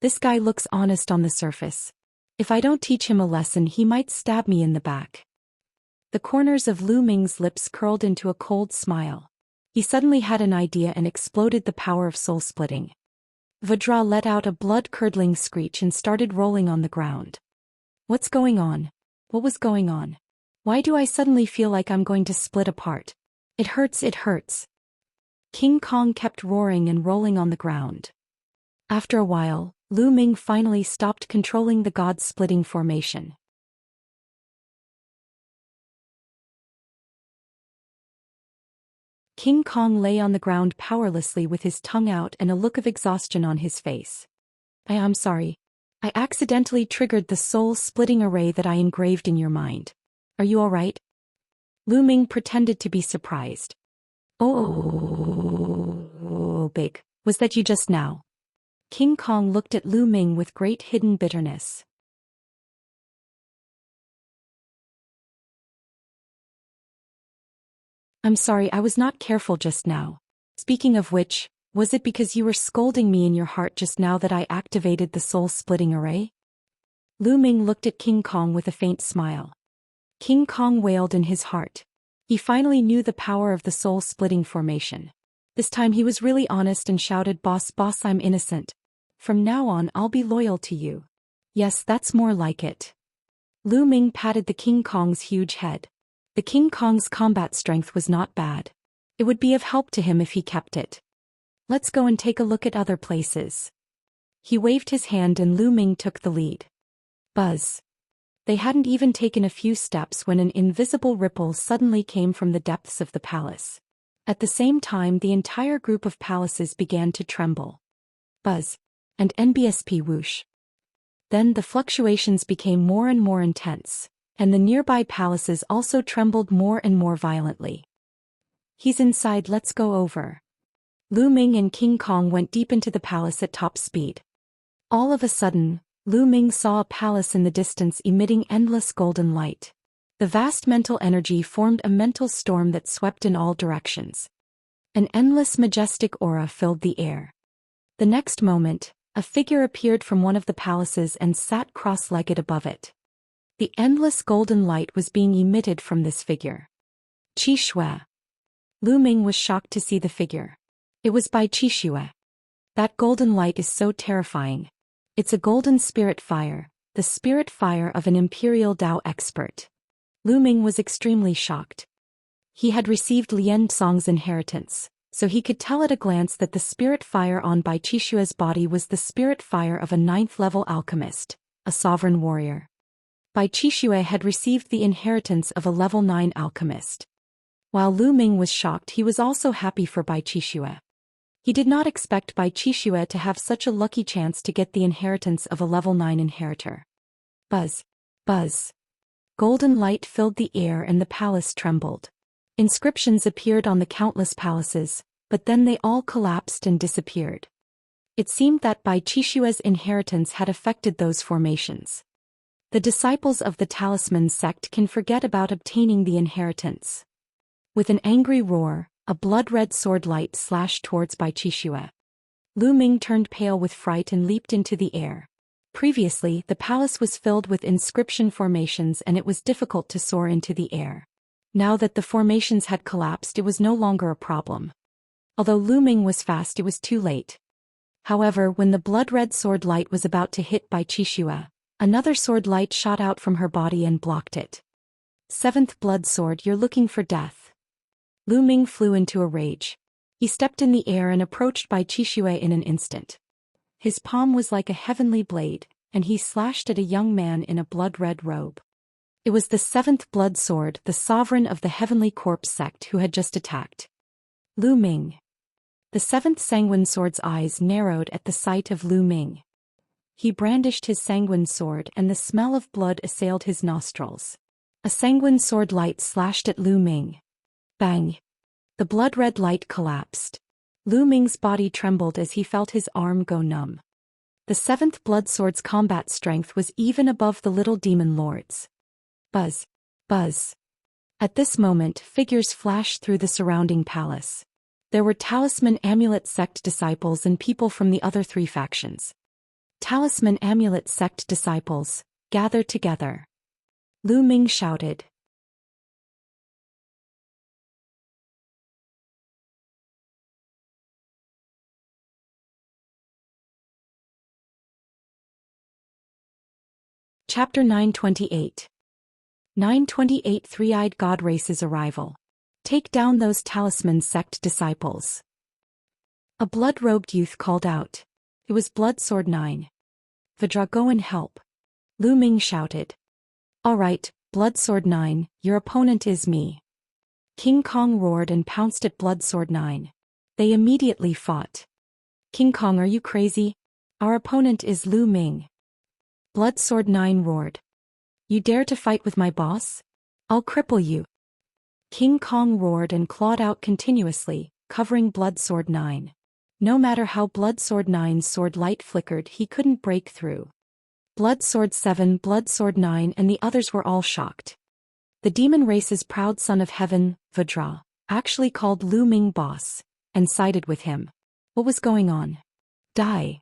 This guy looks honest on the surface. If I don't teach him a lesson, he might stab me in the back. The corners of Lu Ming's lips curled into a cold smile. He suddenly had an idea and exploded the power of soul-splitting. Vadra let out a blood-curdling screech and started rolling on the ground. What's going on? What was going on? Why do I suddenly feel like I'm going to split apart? It hurts, it hurts. King Kong kept roaring and rolling on the ground. After a while, Lu Ming finally stopped controlling the god-splitting formation. King Kong lay on the ground powerlessly with his tongue out and a look of exhaustion on his face. I'm sorry. I accidentally triggered the soul-splitting array that I engraved in your mind. Are you all right? Lu Ming pretended to be surprised. Oh, big. Was that you just now? King Kong looked at Lu Ming with great hidden bitterness. I'm sorry, I was not careful just now. Speaking of which, was it because you were scolding me in your heart just now that I activated the soul-splitting array? Lu Ming looked at King Kong with a faint smile. King Kong wailed in his heart. He finally knew the power of the soul-splitting formation. This time he was really honest and shouted, Boss, I'm innocent. From now on I'll be loyal to you. Yes, that's more like it. Lu Ming patted the King Kong's huge head. The King Kong's combat strength was not bad. It would be of help to him if he kept it. Let's go and take a look at other places. He waved his hand and Lu Ming took the lead. Buzz. They hadn't even taken a few steps when an invisible ripple suddenly came from the depths of the palace. At the same time, the entire group of palaces began to tremble. Buzz. And NBSP whoosh. Then the fluctuations became more and more intense, and the nearby palaces also trembled more and more violently. He's inside, let's go over. Lu Ming and King Kong went deep into the palace at top speed. All of a sudden, Lu Ming saw a palace in the distance emitting endless golden light. The vast mental energy formed a mental storm that swept in all directions. An endless majestic aura filled the air. The next moment, a figure appeared from one of the palaces and sat cross-legged above it. The endless golden light was being emitted from this figure. Qi Shui. Lu Ming was shocked to see the figure. It was Bai Qi Shui. That golden light is so terrifying. It's a golden spirit fire, the spirit fire of an imperial Dao expert. Lu Ming was extremely shocked. He had received Lian Song's inheritance, so he could tell at a glance that the spirit fire on Bai Qi Shui's body was the spirit fire of a 9th-level alchemist, a sovereign warrior. Bai Qi Shui had received the inheritance of a level 9 alchemist. While Lu Ming was shocked, he was also happy for Bai Qi Shui. He did not expect Bai Qi Shui to have such a lucky chance to get the inheritance of a level 9 inheritor. Buzz. Buzz. Golden light filled the air and the palace trembled. Inscriptions appeared on the countless palaces, but then they all collapsed and disappeared. It seemed that Bai Qi Shui's inheritance had affected those formations. The disciples of the Talisman sect can forget about obtaining the inheritance. With an angry roar, a blood-red sword light slashed towards Bai Qi Shui. Lu Ming turned pale with fright and leaped into the air. Previously, the palace was filled with inscription formations and it was difficult to soar into the air. Now that the formations had collapsed, it was no longer a problem. Although Lu Ming was fast, it was too late. However, when the blood-red sword light was about to hit Bai Qi Shui, another sword light shot out from her body and blocked it. 7th blood sword, you're looking for death. Lu Ming flew into a rage. He stepped in the air and approached Bai Qi Shui in an instant. His palm was like a heavenly blade, and he slashed at a young man in a blood-red robe. It was the 7th blood sword, the sovereign of the Heavenly Corpse sect, who had just attacked Lu Ming. The 7th sanguine sword's eyes narrowed at the sight of Lu Ming. He brandished his sanguine sword and the smell of blood assailed his nostrils. A sanguine sword light slashed at Lu Ming. Bang! The blood-red light collapsed. Lu Ming's body trembled as he felt his arm go numb. The 7th blood sword's combat strength was even above the little demon lord's. Buzz! Buzz! At this moment, figures flashed through the surrounding palace. There were Talisman Amulet sect disciples and people from the other 3 factions. Talisman Amulet sect disciples, gather together. Lu Ming shouted. Chapter 928. 928 Three-Eyed God Race's Arrival. Take down those Talisman sect disciples. A blood-robed youth called out. It was Blood Sword 9. Vajra, go and help. Lu Ming shouted. All right, Blood Sword 9, your opponent is me. King Kong roared and pounced at Blood Sword 9. They immediately fought. King Kong, are you crazy? Our opponent is Lu Ming. Blood Sword 9 roared. You dare to fight with my boss? I'll cripple you. King Kong roared and clawed out continuously, covering Blood Sword 9. No matter how Blood Sword 9's sword light flickered, he couldn't break through. Blood Sword 7, Blood Sword 9 and the others were all shocked. The demon race's proud son of heaven, Vajra, actually called Lu Ming boss, and sided with him. What was going on? Die.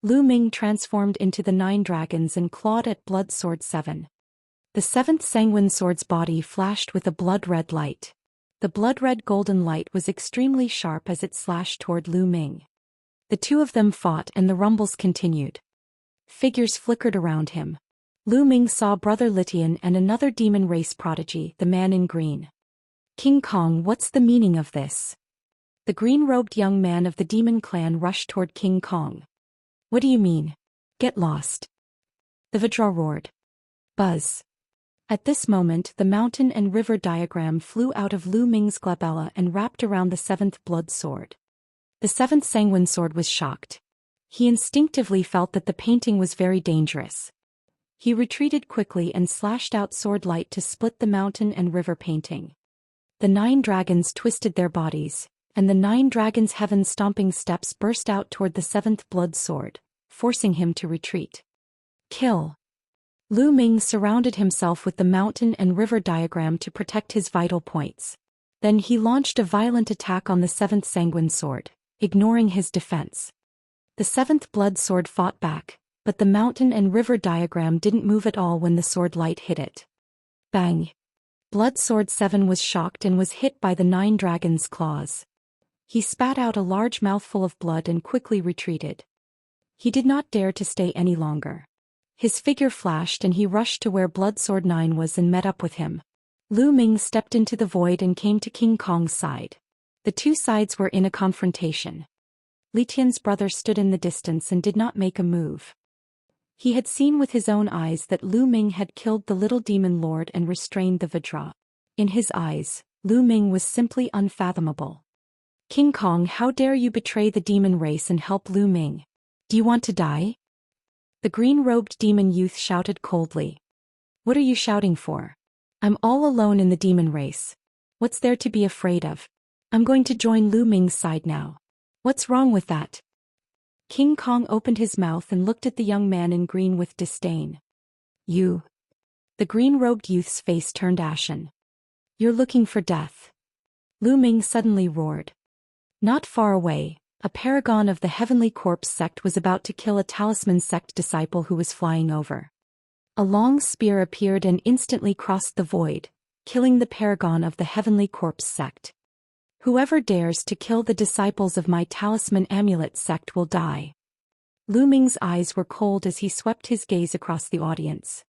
Lu Ming transformed into the 9 dragons and clawed at Blood Sword 7. The 7th sanguine sword's body flashed with a blood-red light. The blood-red golden light was extremely sharp as it slashed toward Lu Ming. The two of them fought and the rumbles continued. Figures flickered around him. Lu Ming saw Brother Litian and another demon race prodigy, the man in green. King Kong, what's the meaning of this? The green-robed young man of the demon clan rushed toward King Kong. What do you mean? Get lost. The Vajra roared. Buzz. At this moment the mountain and river diagram flew out of Lu Ming's glabella and wrapped around the 7th blood sword. The 7th sanguine sword was shocked. He instinctively felt that the painting was very dangerous. He retreated quickly and slashed out sword light to split the mountain and river painting. The 9 dragons twisted their bodies, and the 9 dragons' heaven-stomping steps burst out toward the 7th blood sword, forcing him to retreat. Kill. Lu Ming surrounded himself with the mountain and river diagram to protect his vital points. Then he launched a violent attack on the 7th sanguine sword, ignoring his defense. The 7th blood sword fought back, but the mountain and river diagram didn't move at all when the sword light hit it. Bang! Blood Sword 7 was shocked and was hit by the 9 dragons' claws. He spat out a large mouthful of blood and quickly retreated. He did not dare to stay any longer. His figure flashed and he rushed to where Blood Sword 9 was and met up with him. Lu Ming stepped into the void and came to King Kong's side. The two sides were in a confrontation. Li Tian's brother stood in the distance and did not make a move. He had seen with his own eyes that Lu Ming had killed the little demon lord and restrained the Vajra. In his eyes, Lu Ming was simply unfathomable. King Kong, how dare you betray the demon race and help Lu Ming? Do you want to die? The green-robed demon youth shouted coldly. What are you shouting for? I'm all alone in the demon race. What's there to be afraid of? I'm going to join Lu Ming's side now. What's wrong with that? King Kong opened his mouth and looked at the young man in green with disdain. You. The green-robed youth's face turned ashen. You're looking for death. Lu Ming suddenly roared. Not far away, a paragon of the Heavenly Corpse sect was about to kill a talisman sect disciple who was flying over. A long spear appeared and instantly crossed the void, killing the paragon of the Heavenly Corpse sect. Whoever dares to kill the disciples of my talisman amulet sect will die. Lu Ming's eyes were cold as he swept his gaze across the audience.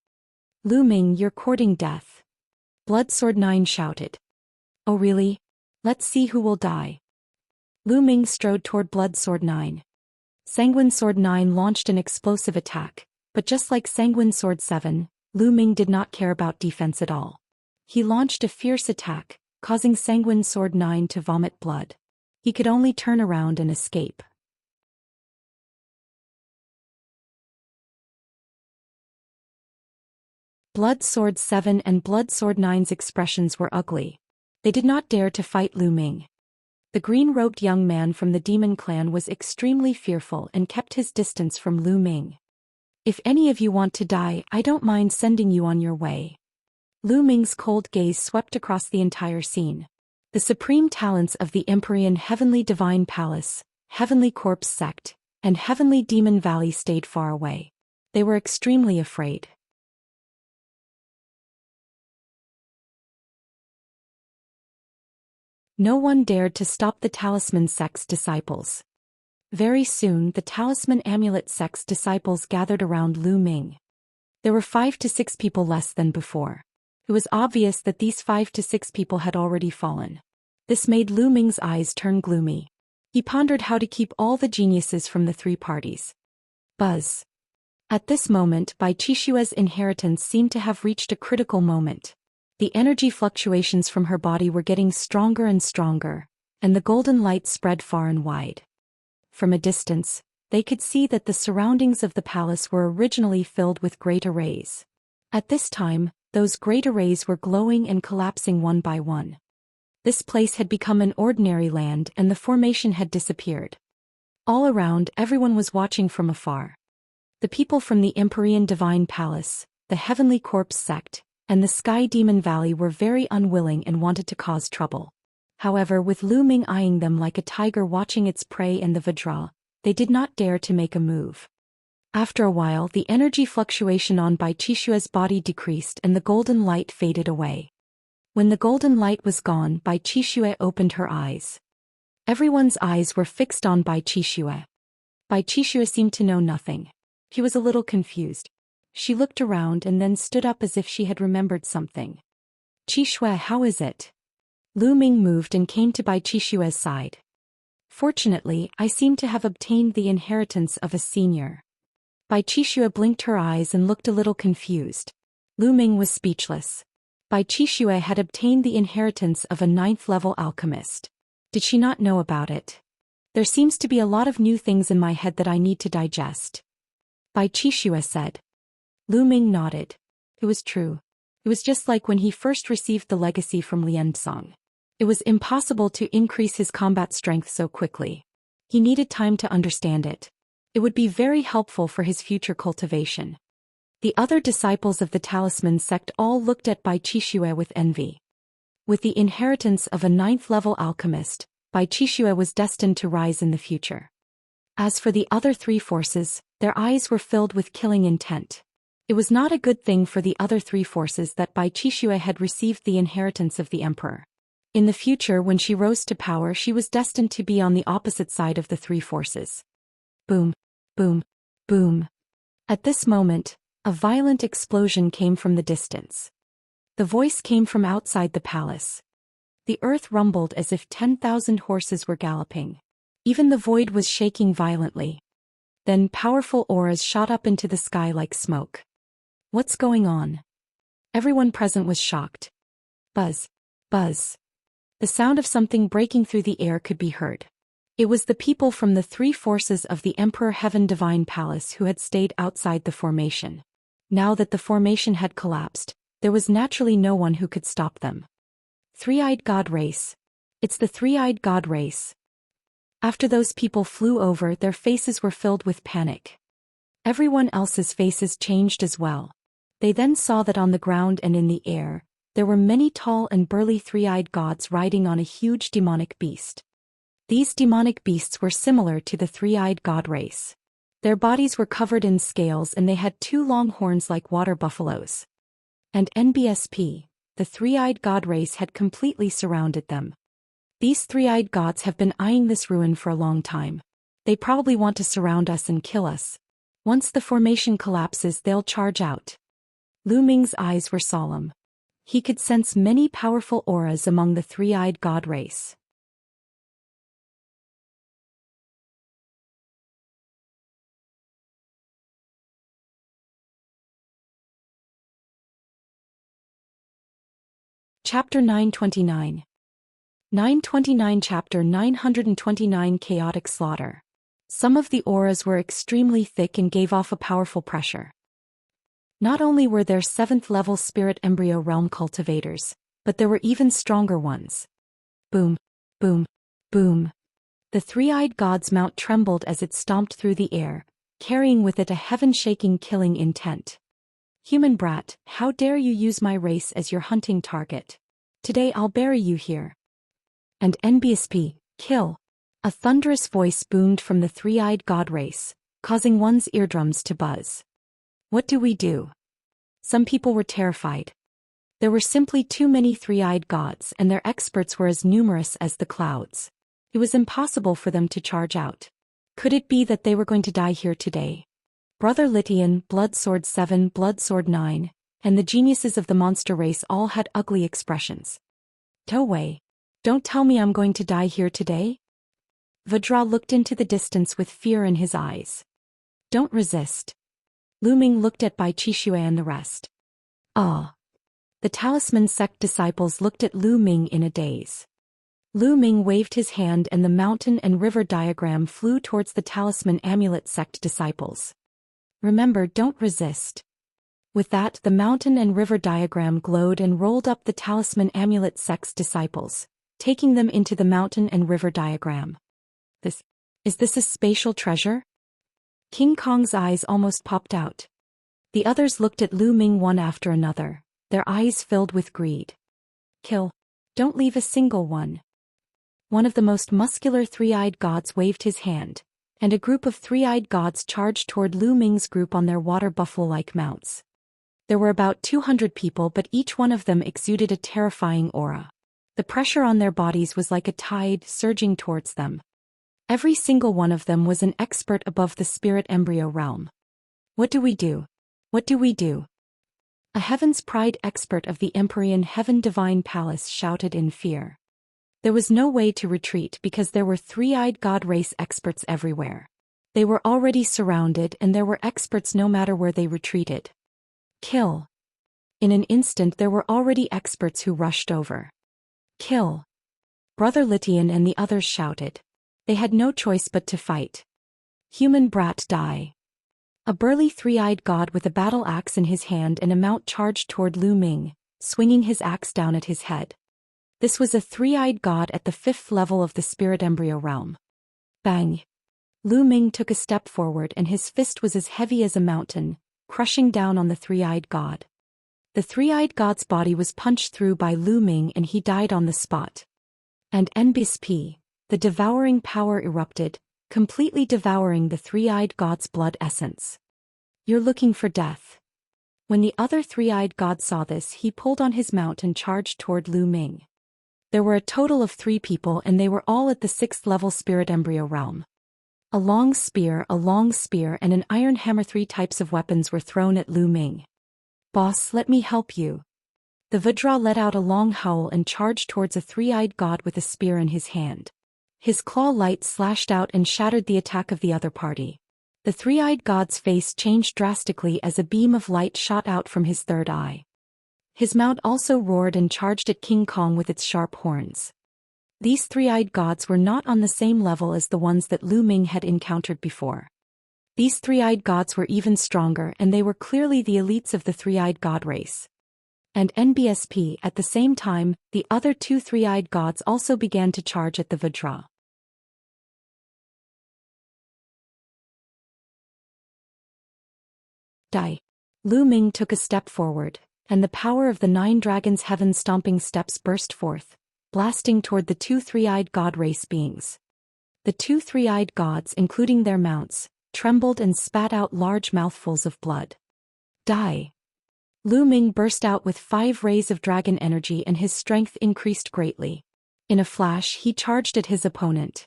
Lu Ming, you're courting death. Blood Sword 9 shouted. Oh really? Let's see who will die. Lu Ming strode toward Blood Sword 9. Sanguine Sword 9 launched an explosive attack, but just like Sanguine Sword 7, Lu Ming did not care about defense at all. He launched a fierce attack, causing Sanguine Sword 9 to vomit blood. He could only turn around and escape. Blood Sword 7 and Blood Sword 9's expressions were ugly. They did not dare to fight Lu Ming. The green-robed young man from the demon clan was extremely fearful and kept his distance from Lu Ming. If any of you want to die, I don't mind sending you on your way. Lu Ming's cold gaze swept across the entire scene. The supreme talents of the Empyrean Heavenly Divine Palace, Heavenly Corpse Sect, and Heavenly Demon Valley stayed far away. They were extremely afraid. No one dared to stop the Talisman Sect's disciples. Very soon the Talisman Amulet Sect's disciples gathered around Lu Ming. There were 5 to 6 people less than before. It was obvious that these 5 to 6 people had already fallen. This made Lu Ming's eyes turn gloomy. He pondered how to keep all the geniuses from the three parties. Buzz. At this moment, Bai Qixue's inheritance seemed to have reached a critical moment. The energy fluctuations from her body were getting stronger and stronger, and the golden light spread far and wide. From a distance, they could see that the surroundings of the palace were originally filled with great arrays. At this time, those great arrays were glowing and collapsing one by one. This place had become an ordinary land and the formation had disappeared. All around, everyone was watching from afar. The people from the Empyrean Divine Palace, the Heavenly Corpse sect, and the Sky Demon Valley were very unwilling and wanted to cause trouble. However, with Lu Ming eyeing them like a tiger watching its prey and the Vajra, they did not dare to make a move. After a while, the energy fluctuation on Bai Qixue's body decreased and the golden light faded away. When the golden light was gone, Bai Qixue opened her eyes. Everyone's eyes were fixed on Bai Qixue. Bai Qixue seemed to know nothing. He was a little confused. She looked around and then stood up as if she had remembered something. "Qixue, how is it?" Lu Ming moved and came to Bai Qixue's side. "Fortunately, I seem to have obtained the inheritance of a senior." Bai Qixue blinked her eyes and looked a little confused. Lu Ming was speechless. Bai Qixue had obtained the inheritance of a 9th-level alchemist. Did she not know about it? "There seems to be a lot of new things in my head that I need to digest," Bai Qixue said. Lu Ming nodded. It was true. It was just like when he first received the legacy from Liansong. It was impossible to increase his combat strength so quickly. He needed time to understand it. It would be very helpful for his future cultivation. The other disciples of the Talisman sect all looked at Bai Qixue with envy. With the inheritance of a 9th-level alchemist, Bai Qixue was destined to rise in the future. As for the other three forces, their eyes were filled with killing intent. It was not a good thing for the other three forces that Bai Qixue had received the inheritance of the emperor. In the future, when she rose to power, she was destined to be on the opposite side of the three forces. Boom, boom, boom. At this moment, a violent explosion came from the distance. The voice came from outside the palace. The earth rumbled as if 10,000 horses were galloping. Even the void was shaking violently. Then powerful auras shot up into the sky like smoke. What's going on? Everyone present was shocked. Buzz, buzz. The sound of something breaking through the air could be heard. It was the people from the three forces of the Emperor Heaven Divine Palace who had stayed outside the formation. Now that the formation had collapsed, there was naturally no one who could stop them. Three-eyed God race. It's the three-eyed God race. After those people flew over, their faces were filled with panic. Everyone else's faces changed as well. They then saw that on the ground and in the air, there were many tall and burly three-eyed gods riding on a huge demonic beast. These demonic beasts were similar to the three-eyed god race. Their bodies were covered in scales and they had two long horns like water buffaloes. And NBSP, the three-eyed god race, had completely surrounded them. These three-eyed gods have been eyeing this ruin for a long time. They probably want to surround us and kill us. Once the formation collapses, they'll charge out. Lu Ming's eyes were solemn. He could sense many powerful auras among the three-eyed god race. Chapter 929. 929 Chapter 929 Chaotic Slaughter. Some of the auras were extremely thick and gave off a powerful pressure. Not only were there 7th-level spirit embryo realm cultivators, but there were even stronger ones. Boom, boom, boom. The three-eyed god's mount trembled as it stomped through the air, carrying with it a heaven-shaking killing intent. Human brat, how dare you use my race as your hunting target? Today I'll bury you here. And NBSP, kill. A thunderous voice boomed from the three-eyed god race, causing one's eardrums to buzz. What do we do? Some people were terrified. There were simply too many three-eyed gods and their experts were as numerous as the clouds. It was impossible for them to charge out. Could it be that they were going to die here today? Brother Litian, Blood Sword 7, Blood Sword 9, and the geniuses of the monster race all had ugly expressions. Towei, don't tell me I'm going to die here today? Vajra looked into the distance with fear in his eyes. Don't resist. Lu Ming looked at Bai Qixue and the rest. Ah. The talisman sect disciples looked at Lu Ming in a daze. Lu Ming waved his hand and the mountain and river diagram flew towards the talisman amulet sect disciples. Remember, don't resist. With that, the mountain and river diagram glowed and rolled up the talisman amulet sect's disciples, taking them into the mountain and river diagram. Is this a spatial treasure? King Kong's eyes almost popped out. The others looked at Lu Ming one after another, their eyes filled with greed. Kill. Don't leave a single one. One of the most muscular three-eyed gods waved his hand, and a group of three-eyed gods charged toward Lu Ming's group on their water buffalo-like mounts. There were about 200 people, but each one of them exuded a terrifying aura. The pressure on their bodies was like a tide surging towards them. Every single one of them was an expert above the spirit embryo realm. What do we do? What do we do? A Heaven's Pride expert of the Empyrean Heaven Divine Palace shouted in fear. There was no way to retreat because there were three-eyed god race experts everywhere. They were already surrounded and there were experts no matter where they retreated. Kill. In an instant there were already experts who rushed over. Kill. Brother Litian and the others shouted. They had no choice but to fight. Human brat, die. A burly three-eyed god with a battle axe in his hand and a mount charged toward Lu Ming, swinging his axe down at his head. This was a three-eyed god at the 5th level of the spirit embryo realm. Bang! Lu Ming took a step forward and his fist was as heavy as a mountain, crushing down on the three-eyed god. The three-eyed god's body was punched through by Lu Ming and he died on the spot. And NBSP, the devouring power erupted, completely devouring the three-eyed god's blood essence. You're looking for death. When the other three-eyed god saw this, he pulled on his mount and charged toward Lu Ming. There were a total of 3 people and they were all at the 6th level spirit embryo realm. A long spear, and an iron hammer. 3 types of weapons were thrown at Lu Ming. Boss, let me help you. The Vajra let out a long howl and charged towards a three-eyed god with a spear in his hand. His claw light slashed out and shattered the attack of the other party. The three-eyed god's face changed drastically as a beam of light shot out from his third eye. His mount also roared and charged at King Kong with its sharp horns. These three-eyed gods were not on the same level as the ones that Lu Ming had encountered before. These three-eyed gods were even stronger and they were clearly the elites of the three-eyed god race. And NBSP, at the same time, the other 2 three-eyed gods also began to charge at the Vajra. Die. Lu Ming took a step forward, and the power of the 9 dragons' heaven-stomping steps burst forth, blasting toward the 2 three-eyed god race beings. The 2 three-eyed gods, including their mounts, trembled and spat out large mouthfuls of blood. Die. Lu Ming burst out with 5 rays of dragon energy and his strength increased greatly. In a flash he charged at his opponent.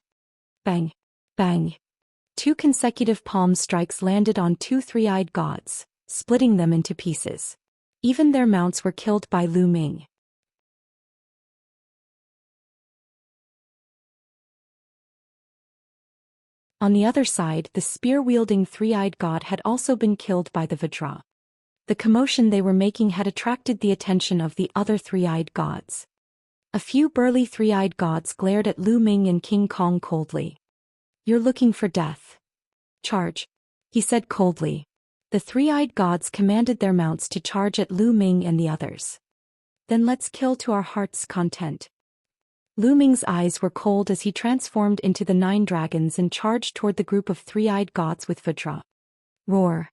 Bang! Bang! 2 consecutive palm strikes landed on 2 three-eyed gods, splitting them into pieces. Even their mounts were killed by Lu Ming. On the other side, the spear-wielding three-eyed god had also been killed by the Vajra. The commotion they were making had attracted the attention of the other three-eyed gods. A few burly three-eyed gods glared at Lu Ming and King Kong coldly. You're looking for death. Charge, he said coldly. The three-eyed gods commanded their mounts to charge at Lu Ming and the others. Then let's kill to our heart's content. Lu Ming's eyes were cold as he transformed into the 9 dragons and charged toward the group of three-eyed gods with Vajra. Roar.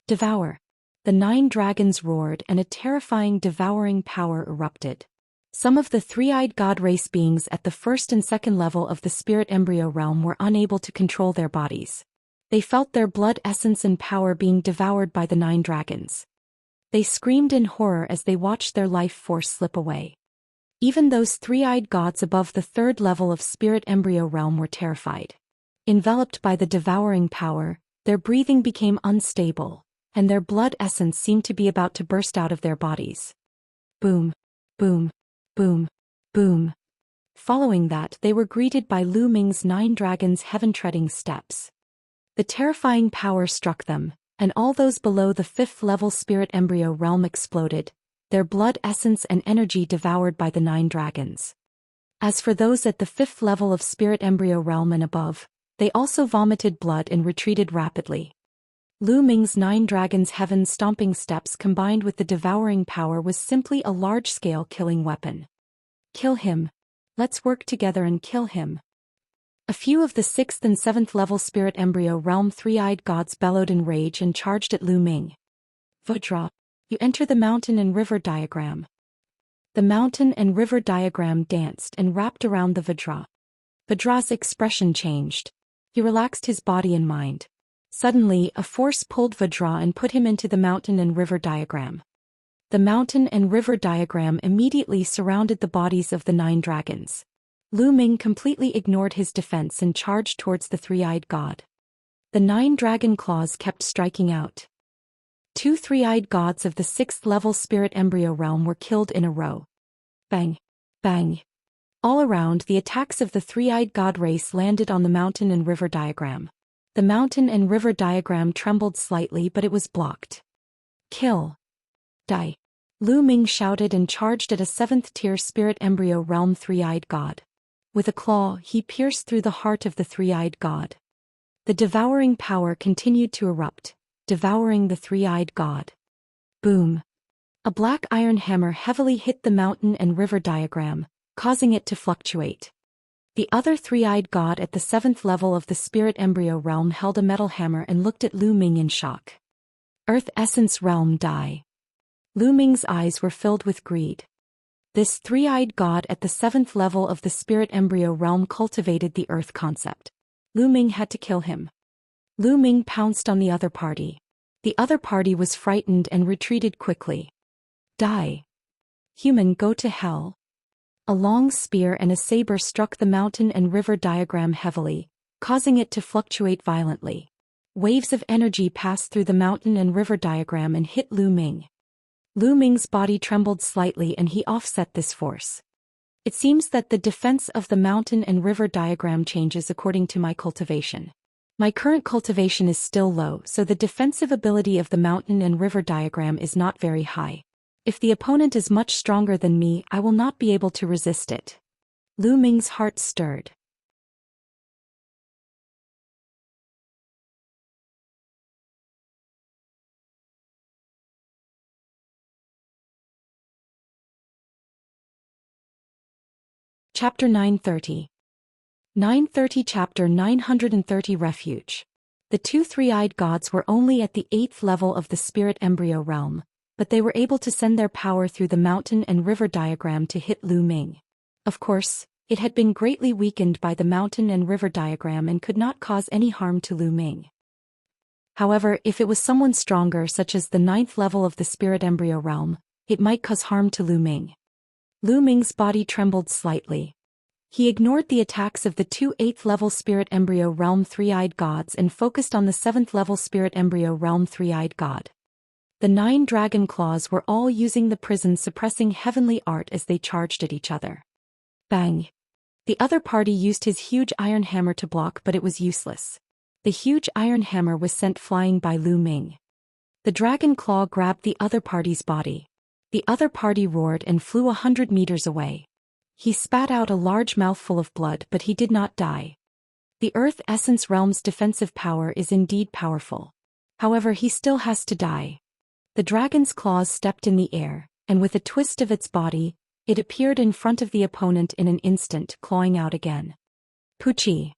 Devour. The 9 dragons roared and a terrifying devouring power erupted. Some of the three-eyed god race beings at the 1st and 2nd level of the spirit embryo realm were unable to control their bodies. They felt their blood essence and power being devoured by the 9 dragons. They screamed in horror as they watched their life force slip away. Even those three-eyed gods above the 3rd level of spirit embryo realm were terrified. Enveloped by the devouring power, their breathing became unstable, and their blood essence seemed to be about to burst out of their bodies. Boom, boom, boom, boom. Following that, they were greeted by Lu Ming's 9 dragons' heaven-treading steps. The terrifying power struck them, and all those below the 5th level spirit embryo realm exploded, their blood essence and energy devoured by the 9 dragons. As for those at the 5th level of spirit embryo realm and above, they also vomited blood and retreated rapidly. Lu Ming's 9 dragons' heaven-stomping steps combined with the devouring power was simply a large-scale killing weapon. Kill him. Let's work together and kill him. A few of the 6th and 7th level spirit embryo realm 3-eyed gods bellowed in rage and charged at Lu Ming. Vajra, you enter the mountain and river diagram. The mountain and river diagram danced and wrapped around the Vajra. Vajra's expression changed. He relaxed his body and mind. Suddenly, a force pulled Vajra and put him into the mountain and river diagram. The mountain and river diagram immediately surrounded the bodies of the 9 dragons. Lu Ming completely ignored his defense and charged towards the 3-eyed god. The 9 dragon claws kept striking out. 2 3-eyed gods of the 6th level spirit embryo realm were killed in a row. Bang! Bang! All around, the attacks of the 3-eyed god race landed on the mountain and river diagram. The mountain and river diagram trembled slightly, but it was blocked. Kill! Die! Lu Ming shouted and charged at a 7th-tier spirit embryo realm 3-eyed god. With a claw, he pierced through the heart of the 3-eyed god. The devouring power continued to erupt, devouring the 3-eyed god. Boom! A black iron hammer heavily hit the mountain and river diagram, causing it to fluctuate. The other 3-eyed god at the 7th level of the spirit embryo realm held a metal hammer and looked at Lu Ming in shock. Earth Essence Realm die. Lu Ming's eyes were filled with greed. This 3-eyed god at the 7th level of the spirit embryo realm cultivated the earth concept. Lu Ming had to kill him. Lu Ming pounced on the other party. The other party was frightened and retreated quickly. Die. Human, go to hell. A long spear and a saber struck the mountain and river diagram heavily, causing it to fluctuate violently. Waves of energy passed through the mountain and river diagram and hit Lu Ming. Lu Ming's body trembled slightly and he offset this force. It seems that the defense of the mountain and river diagram changes according to my cultivation. My current cultivation is still low, so the defensive ability of the mountain and river diagram is not very high. If the opponent is much stronger than me, I will not be able to resist it. Lu Ming's heart stirred. Chapter 930. 930 Chapter 930 Refuge. The 2 3-eyed gods were only at the 8th level of the spirit embryo realm, but they were able to send their power through the mountain and river diagram to hit Lu Ming. Of course, it had been greatly weakened by the mountain and river diagram and could not cause any harm to Lu Ming. However, if it was someone stronger such as the 9th level of the spirit embryo realm, it might cause harm to Lu Ming. Lu Ming's body trembled slightly. He ignored the attacks of the 2 8th level spirit embryo realm 3-eyed gods and focused on the 7th level spirit embryo realm 3-eyed god. The 9 dragon claws were all using the prison suppressing heavenly art as they charged at each other. Bang! The other party used his huge iron hammer to block, but it was useless. The huge iron hammer was sent flying by Lu Ming. The dragon claw grabbed the other party's body. The other party roared and flew 100 meters away. He spat out a large mouthful of blood, but he did not die. The Earth Essence Realm's defensive power is indeed powerful. However, he still has to die. The dragon's claws stepped in the air, and with a twist of its body, it appeared in front of the opponent in an instant, clawing out again. Puchi!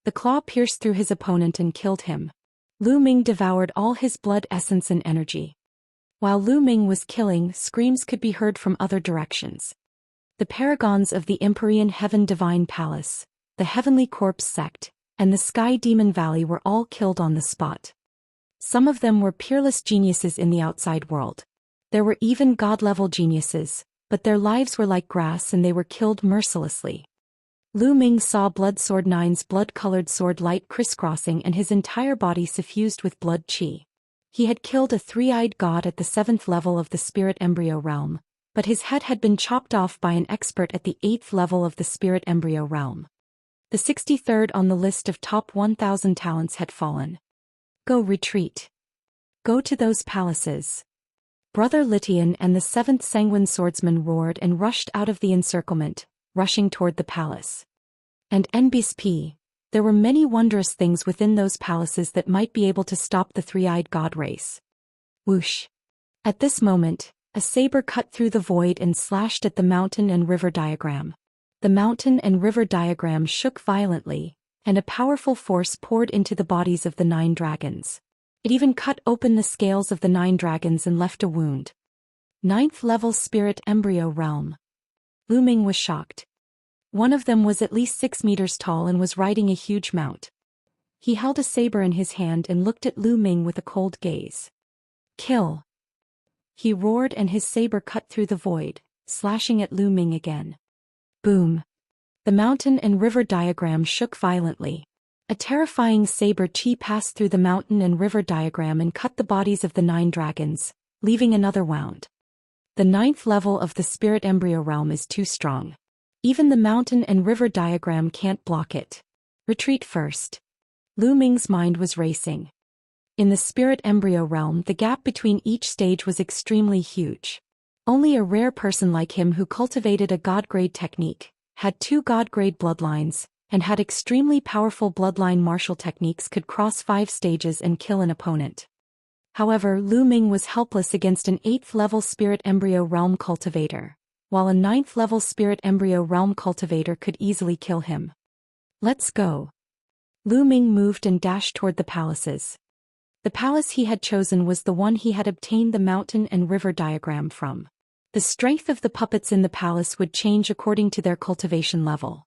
The claw pierced through his opponent and killed him. Lu Ming devoured all his blood essence and energy. While Lu Ming was killing, screams could be heard from other directions. The paragons of the Empyrean Heaven Divine Palace, the Heavenly Corpse Sect, and the Sky Demon Valley were all killed on the spot. Some of them were peerless geniuses in the outside world. There were even god-level geniuses, but their lives were like grass and they were killed mercilessly. Lu Ming saw Blood Sword 9's blood-colored sword light crisscrossing and his entire body suffused with blood qi. He had killed a 3-eyed god at the 7th level of the spirit embryo realm, but his head had been chopped off by an expert at the 8th level of the spirit embryo realm. The 63rd on the list of top 1,000 talents had fallen. Go retreat. Go to those palaces. Brother Litian and the 7th Sanguine Swordsman roared and rushed out of the encirclement, rushing toward the palace. And NBSP, there were many wondrous things within those palaces that might be able to stop the three-eyed god race. Whoosh! At this moment, a saber cut through the void and slashed at the mountain and river diagram. The mountain and river diagram shook violently, and a powerful force poured into the bodies of the 9 dragons. It even cut open the scales of the 9 dragons and left a wound. 9th level spirit embryo realm. Lu Ming was shocked. One of them was at least 6 meters tall and was riding a huge mount. He held a saber in his hand and looked at Lu Ming with a cold gaze. Kill! He roared and his saber cut through the void, slashing at Lu Ming again. Boom! The mountain and river diagram shook violently. A terrifying saber chi passed through the mountain and river diagram and cut the bodies of the 9 dragons, leaving another wound. The 9th level of the spirit embryo realm is too strong. Even the mountain and river diagram can't block it. Retreat first. Lu Ming's mind was racing. In the spirit embryo realm, the gap between each stage was extremely huge. Only a rare person like him who cultivated a god-grade technique, had 2 god-grade bloodlines, and had extremely powerful bloodline martial techniques could cross 5 stages and kill an opponent. However, Lu Ming was helpless against an 8th level spirit embryo realm cultivator, while a 9th level spirit embryo realm cultivator could easily kill him. Let's go. Lu Ming moved and dashed toward the palaces. The palace he had chosen was the one he had obtained the mountain and river diagram from. The strength of the puppets in the palace would change according to their cultivation level.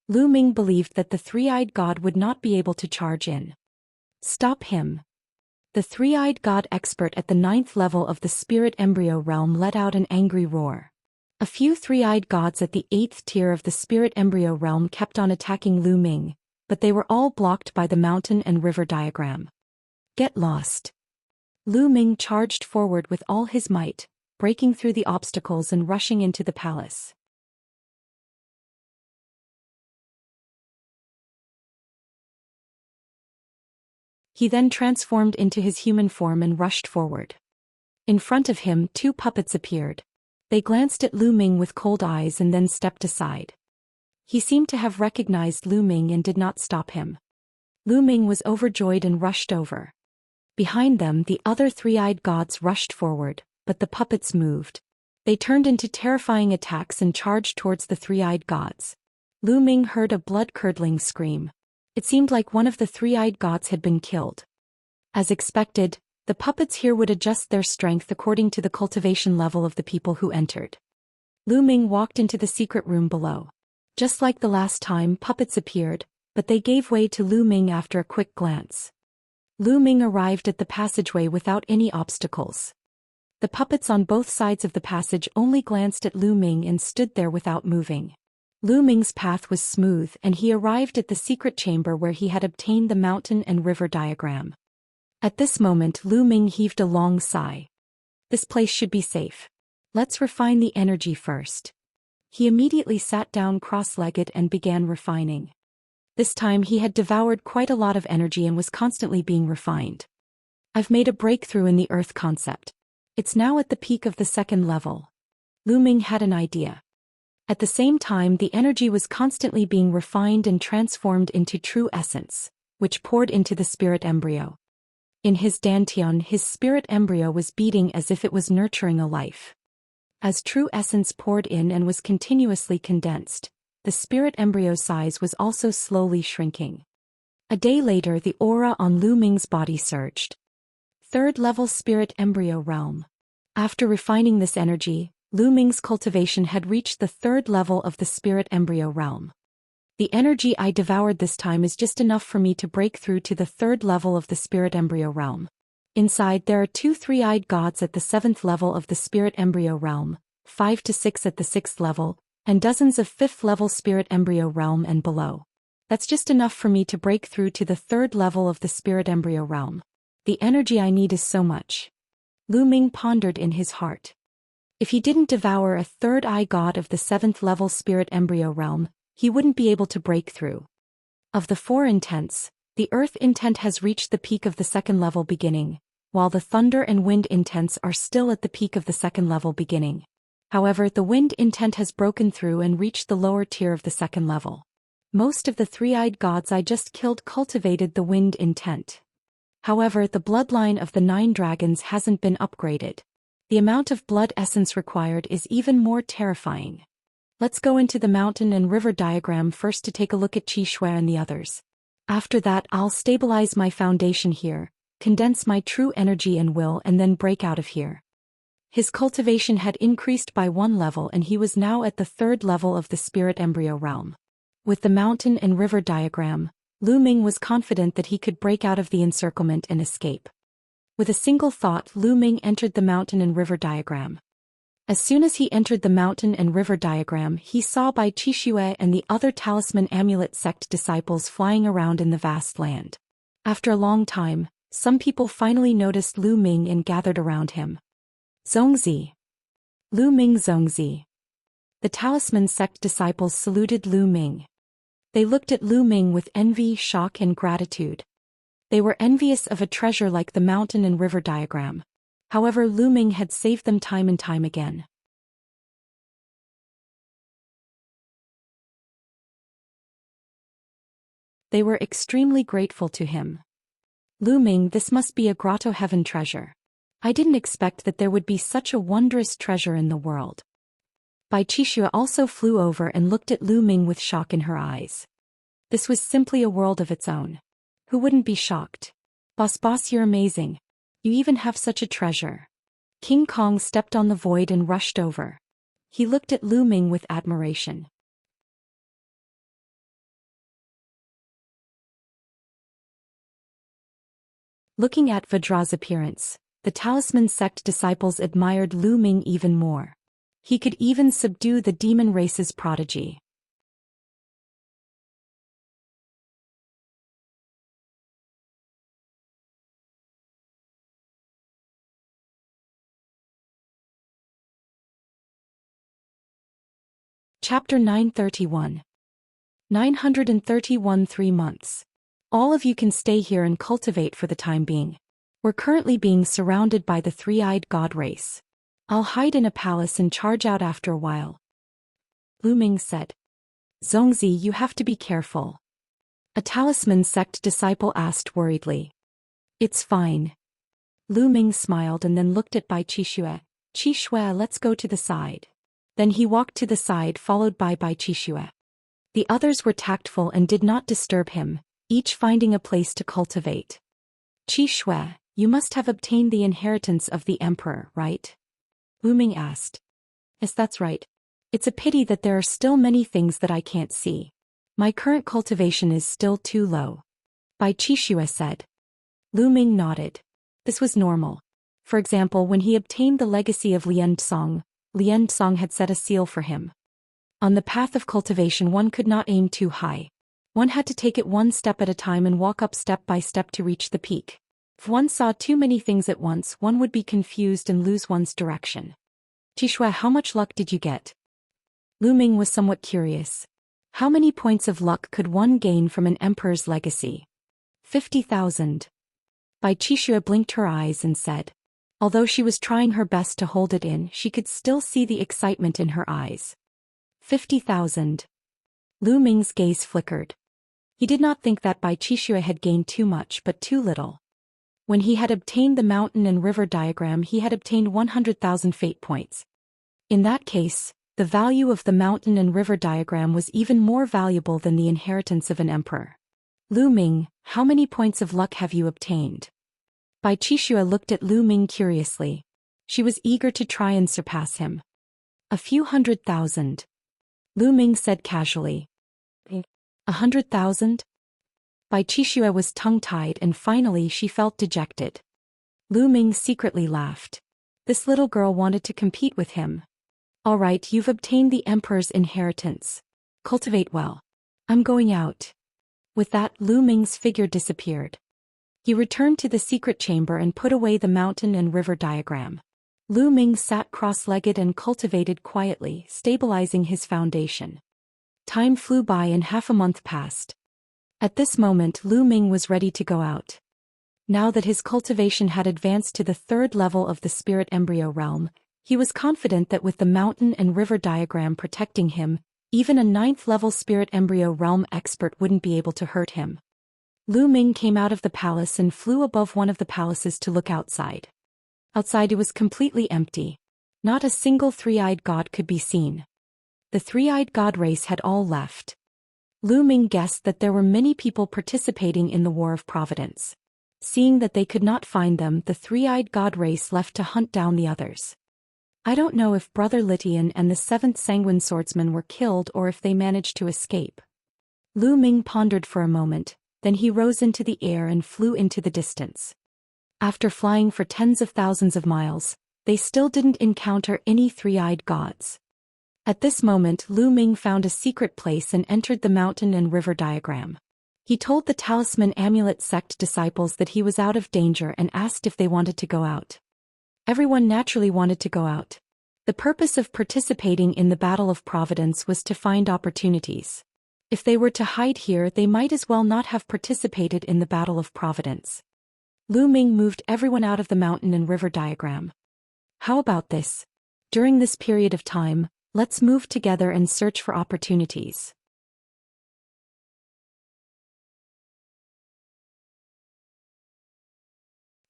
Lu Ming believed that the three-eyed god would not be able to charge in. Stop him. The three-eyed god expert at the 9th level of the spirit embryo realm let out an angry roar. A few three-eyed gods at the 8th tier of the spirit embryo realm kept on attacking Lu Ming, but they were all blocked by the mountain and river diagram. Get lost. Lu Ming charged forward with all his might, breaking through the obstacles and rushing into the palace. He then transformed into his human form and rushed forward. In front of him, 2 puppets appeared. They glanced at Lu Ming with cold eyes and then stepped aside. He seemed to have recognized Lu Ming and did not stop him. Lu Ming was overjoyed and rushed over. Behind them, the other three-eyed gods rushed forward, but the puppets moved. They turned into terrifying attacks and charged towards the three-eyed gods. Lu Ming heard a blood-curdling scream. It seemed like one of the three-eyed gods had been killed. As expected, the puppets here would adjust their strength according to the cultivation level of the people who entered. Lu Ming walked into the secret room below. Just like the last time, puppets appeared, but they gave way to Lu Ming after a quick glance. Lu Ming arrived at the passageway without any obstacles. The puppets on both sides of the passage only glanced at Lu Ming and stood there without moving. Lu Ming's path was smooth and he arrived at the secret chamber where he had obtained the mountain and river diagram. At this moment, Lu Ming heaved a long sigh. This place should be safe. Let's refine the energy first. He immediately sat down cross-legged and began refining. This time he had devoured quite a lot of energy and was constantly being refined. I've made a breakthrough in the Earth concept. It's now at the peak of the 2nd level. Lu Ming had an idea. At the same time, the energy was constantly being refined and transformed into true essence, which poured into the spirit embryo. In his dantian, his spirit embryo was beating as if it was nurturing a life. As true essence poured in and was continuously condensed, the spirit embryo size was also slowly shrinking. A day later, the aura on Lu Ming's body surged. 3rd level spirit embryo realm. After refining this energy, Lu Ming's cultivation had reached the 3rd level of the spirit embryo realm. The energy I devoured this time is just enough for me to break through to the 3rd level of the spirit embryo realm. Inside there are 2 three-eyed gods at the 7th level of the spirit embryo realm, 5 to 6 at the 6th level, and dozens of 5th level spirit embryo realm and below. That's just enough for me to break through to the third level of the spirit embryo realm. The energy I need is so much. Lu Ming pondered in his heart. If he didn't devour a third eye god of the 7th level spirit embryo realm, he wouldn't be able to break through. Of the 4 intents, the earth intent has reached the peak of the 2nd level beginning, while the thunder and wind intents are still at the peak of the 2nd level beginning. However, the wind intent has broken through and reached the lower tier of the 2nd level. Most of the 3-eyed gods I just killed cultivated the wind intent. However, the bloodline of the 9 dragons hasn't been upgraded. The amount of blood essence required is even more terrifying. Let's go into the mountain and river diagram first to take a look at Qi Shui and the others. After that, I'll stabilize my foundation here, condense my true energy and will, and then break out of here. His cultivation had increased by 1 level and he was now at the 3rd level of the spirit embryo realm. With the mountain and river diagram, Lu Ming was confident that he could break out of the encirclement and escape. With a single thought, Lu Ming entered the mountain and river diagram. As soon as he entered the mountain and river diagram, he saw Bai Qixue and the other talisman amulet sect disciples flying around in the vast land. After a long time, some people finally noticed Lu Ming and gathered around him. Zongzi. Lu Ming Zongzi. The talisman sect disciples saluted Lu Ming. They looked at Lu Ming with envy, shock, and gratitude. They were envious of a treasure like the mountain and river diagram. However, Lu Ming had saved them time and time again. They were extremely grateful to him. Lu Ming, this must be a grotto heaven treasure. I didn't expect that there would be such a wondrous treasure in the world. Bai Qixue also flew over and looked at Lu Ming with shock in her eyes. This was simply a world of its own. Who wouldn't be shocked? Boss, you're amazing. You even have such a treasure. King Kong stepped on the void and rushed over. He looked at Lu Ming with admiration. Looking at Vajra's appearance, the talisman sect disciples admired Lu Ming even more. He could even subdue the demon race's prodigy. Chapter 931. 931 3 months. All of you can stay here and cultivate for the time being. We're currently being surrounded by the 3-eyed god race. I'll hide in a palace and charge out after a while. Lu Ming said. Zongzi, you have to be careful. A talisman sect disciple asked worriedly. It's fine. Lu Ming smiled and then looked at Bai Qixue. Qixue, let's go to the side. Then he walked to the side followed by Bai Qixue. The others were tactful and did not disturb him, each finding a place to cultivate. Qixue, you must have obtained the inheritance of the emperor, right? Lu Ming asked. Yes, that's right. It's a pity that there are still many things that I can't see. My current cultivation is still too low. Bai Qixue said. Lu Ming nodded. This was normal. For example, when he obtained the legacy of Lian Song had set a seal for him. On the path of cultivation, one could not aim too high. One had to take it one step at a time and walk up step by step to reach the peak. If one saw too many things at once, one would be confused and lose one's direction. Qixue, how much luck did you get? Lu Ming was somewhat curious. How many points of luck could one gain from an emperor's legacy? 50,000. Bai Qixue blinked her eyes and said. Although she was trying her best to hold it in, she could still see the excitement in her eyes. 50,000. Lu Ming's gaze flickered. He did not think that Bai Qixue had gained too much but too little. When he had obtained the mountain and river diagram, he had obtained 100,000 fate points. In that case, the value of the mountain and river diagram was even more valuable than the inheritance of an emperor. Lu Ming, how many points of luck have you obtained? Bai Qixue looked at Lu Ming curiously. She was eager to try and surpass him. A few 100,000. Lu Ming said casually. 100,000? Bai Qixue was tongue-tied and finally she felt dejected. Lu Ming secretly laughed. This little girl wanted to compete with him. All right, you've obtained the emperor's inheritance. Cultivate well. I'm going out. With that, Lu Ming's figure disappeared. He returned to the secret chamber and put away the mountain and river diagram. Lu Ming sat cross-legged and cultivated quietly, stabilizing his foundation. Time flew by and half a month passed. At this moment, Lu Ming was ready to go out. Now that his cultivation had advanced to the 3rd level of the spirit embryo realm, he was confident that with the mountain and river diagram protecting him, even a 9th level spirit embryo realm expert wouldn't be able to hurt him. Lu Ming came out of the palace and flew above one of the palaces to look outside. Outside it was completely empty. Not a single three-eyed god could be seen. The three-eyed god race had all left. Lu Ming guessed that there were many people participating in the War of Providence. Seeing that they could not find them, the three-eyed god race left to hunt down the others. I don't know if Brother Litian and the 7th Sanguine Swordsman were killed or if they managed to escape. Lu Ming pondered for a moment, then he rose into the air and flew into the distance. After flying for tens of thousands of miles, they still didn't encounter any three-eyed gods. At this moment, Lu Ming found a secret place and entered the mountain and river diagram. He told the Talisman Amulet sect disciples that he was out of danger and asked if they wanted to go out. Everyone naturally wanted to go out. The purpose of participating in the Battle of Providence was to find opportunities. If they were to hide here, they might as well not have participated in the Battle of Providence. Lu Ming moved everyone out of the mountain and river diagram. How about this? During this period of time, let's move together and search for opportunities.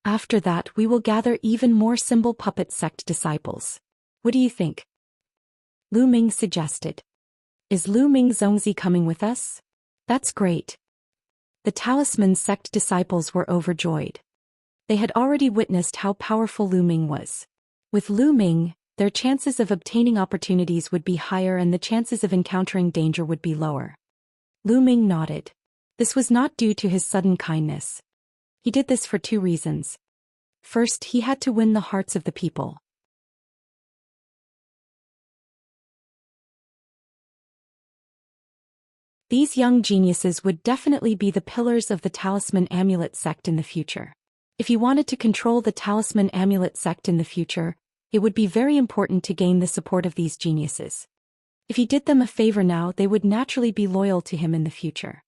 After that, we will gather even more symbol puppet sect disciples. What do you think? Lu Ming suggested. Is Lu Ming Zongzi coming with us? That's great. The Talisman sect disciples were overjoyed. They had already witnessed how powerful Lu Ming was. With Lu Ming, their chances of obtaining opportunities would be higher and the chances of encountering danger would be lower. Lu Ming nodded. This was not due to his sudden kindness. He did this for 2 reasons. First, he had to win the hearts of the people. These young geniuses would definitely be the pillars of the Talisman Amulet sect in the future. If he wanted to control the Talisman Amulet sect in the future, it would be very important to gain the support of these geniuses. If he did them a favor now, they would naturally be loyal to him in the future.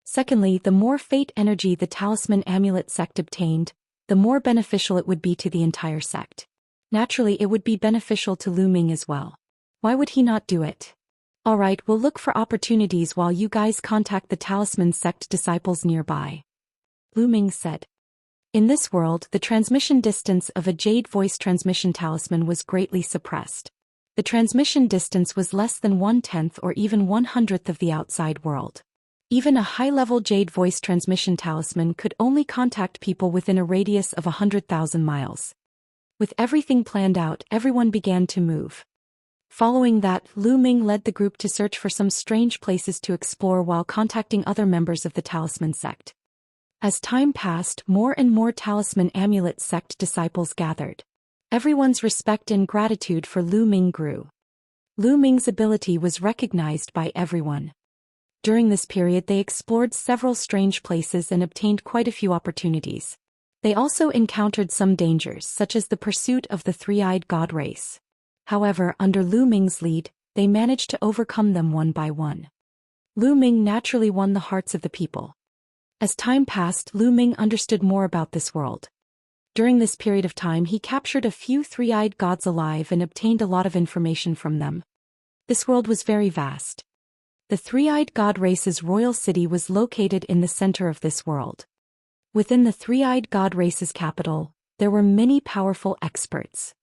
Secondly, the more fate energy the Talisman Amulet sect obtained, the more beneficial it would be to the entire sect. Naturally, it would be beneficial to Lu Ming as well. Why would he not do it? Alright, we'll look for opportunities while you guys contact the Talisman sect disciples nearby. Lu Ming said. In this world, the transmission distance of a Jade Voice transmission talisman was greatly suppressed. The transmission distance was less than 1/10 or even 1/100th of the outside world. Even a high-level Jade Voice transmission talisman could only contact people within a radius of 100,000 miles. With everything planned out, everyone began to move. Following that, Lu Ming led the group to search for some strange places to explore while contacting other members of the Talisman sect. As time passed, more and more Talisman Amulet sect disciples gathered. Everyone's respect and gratitude for Lu Ming grew. Lu Ming's ability was recognized by everyone. During this period they explored several strange places and obtained quite a few opportunities. They also encountered some dangers, such as the pursuit of the three-eyed god race. However, under Lu Ming's lead, they managed to overcome them one by one. Lu Ming naturally won the hearts of the people. As time passed, Lu Ming understood more about this world. During this period of time he captured a few three-eyed gods alive and obtained a lot of information from them. This world was very vast. The three-eyed god race's royal city was located in the center of this world. Within the three-eyed god race's capital, there were many powerful experts.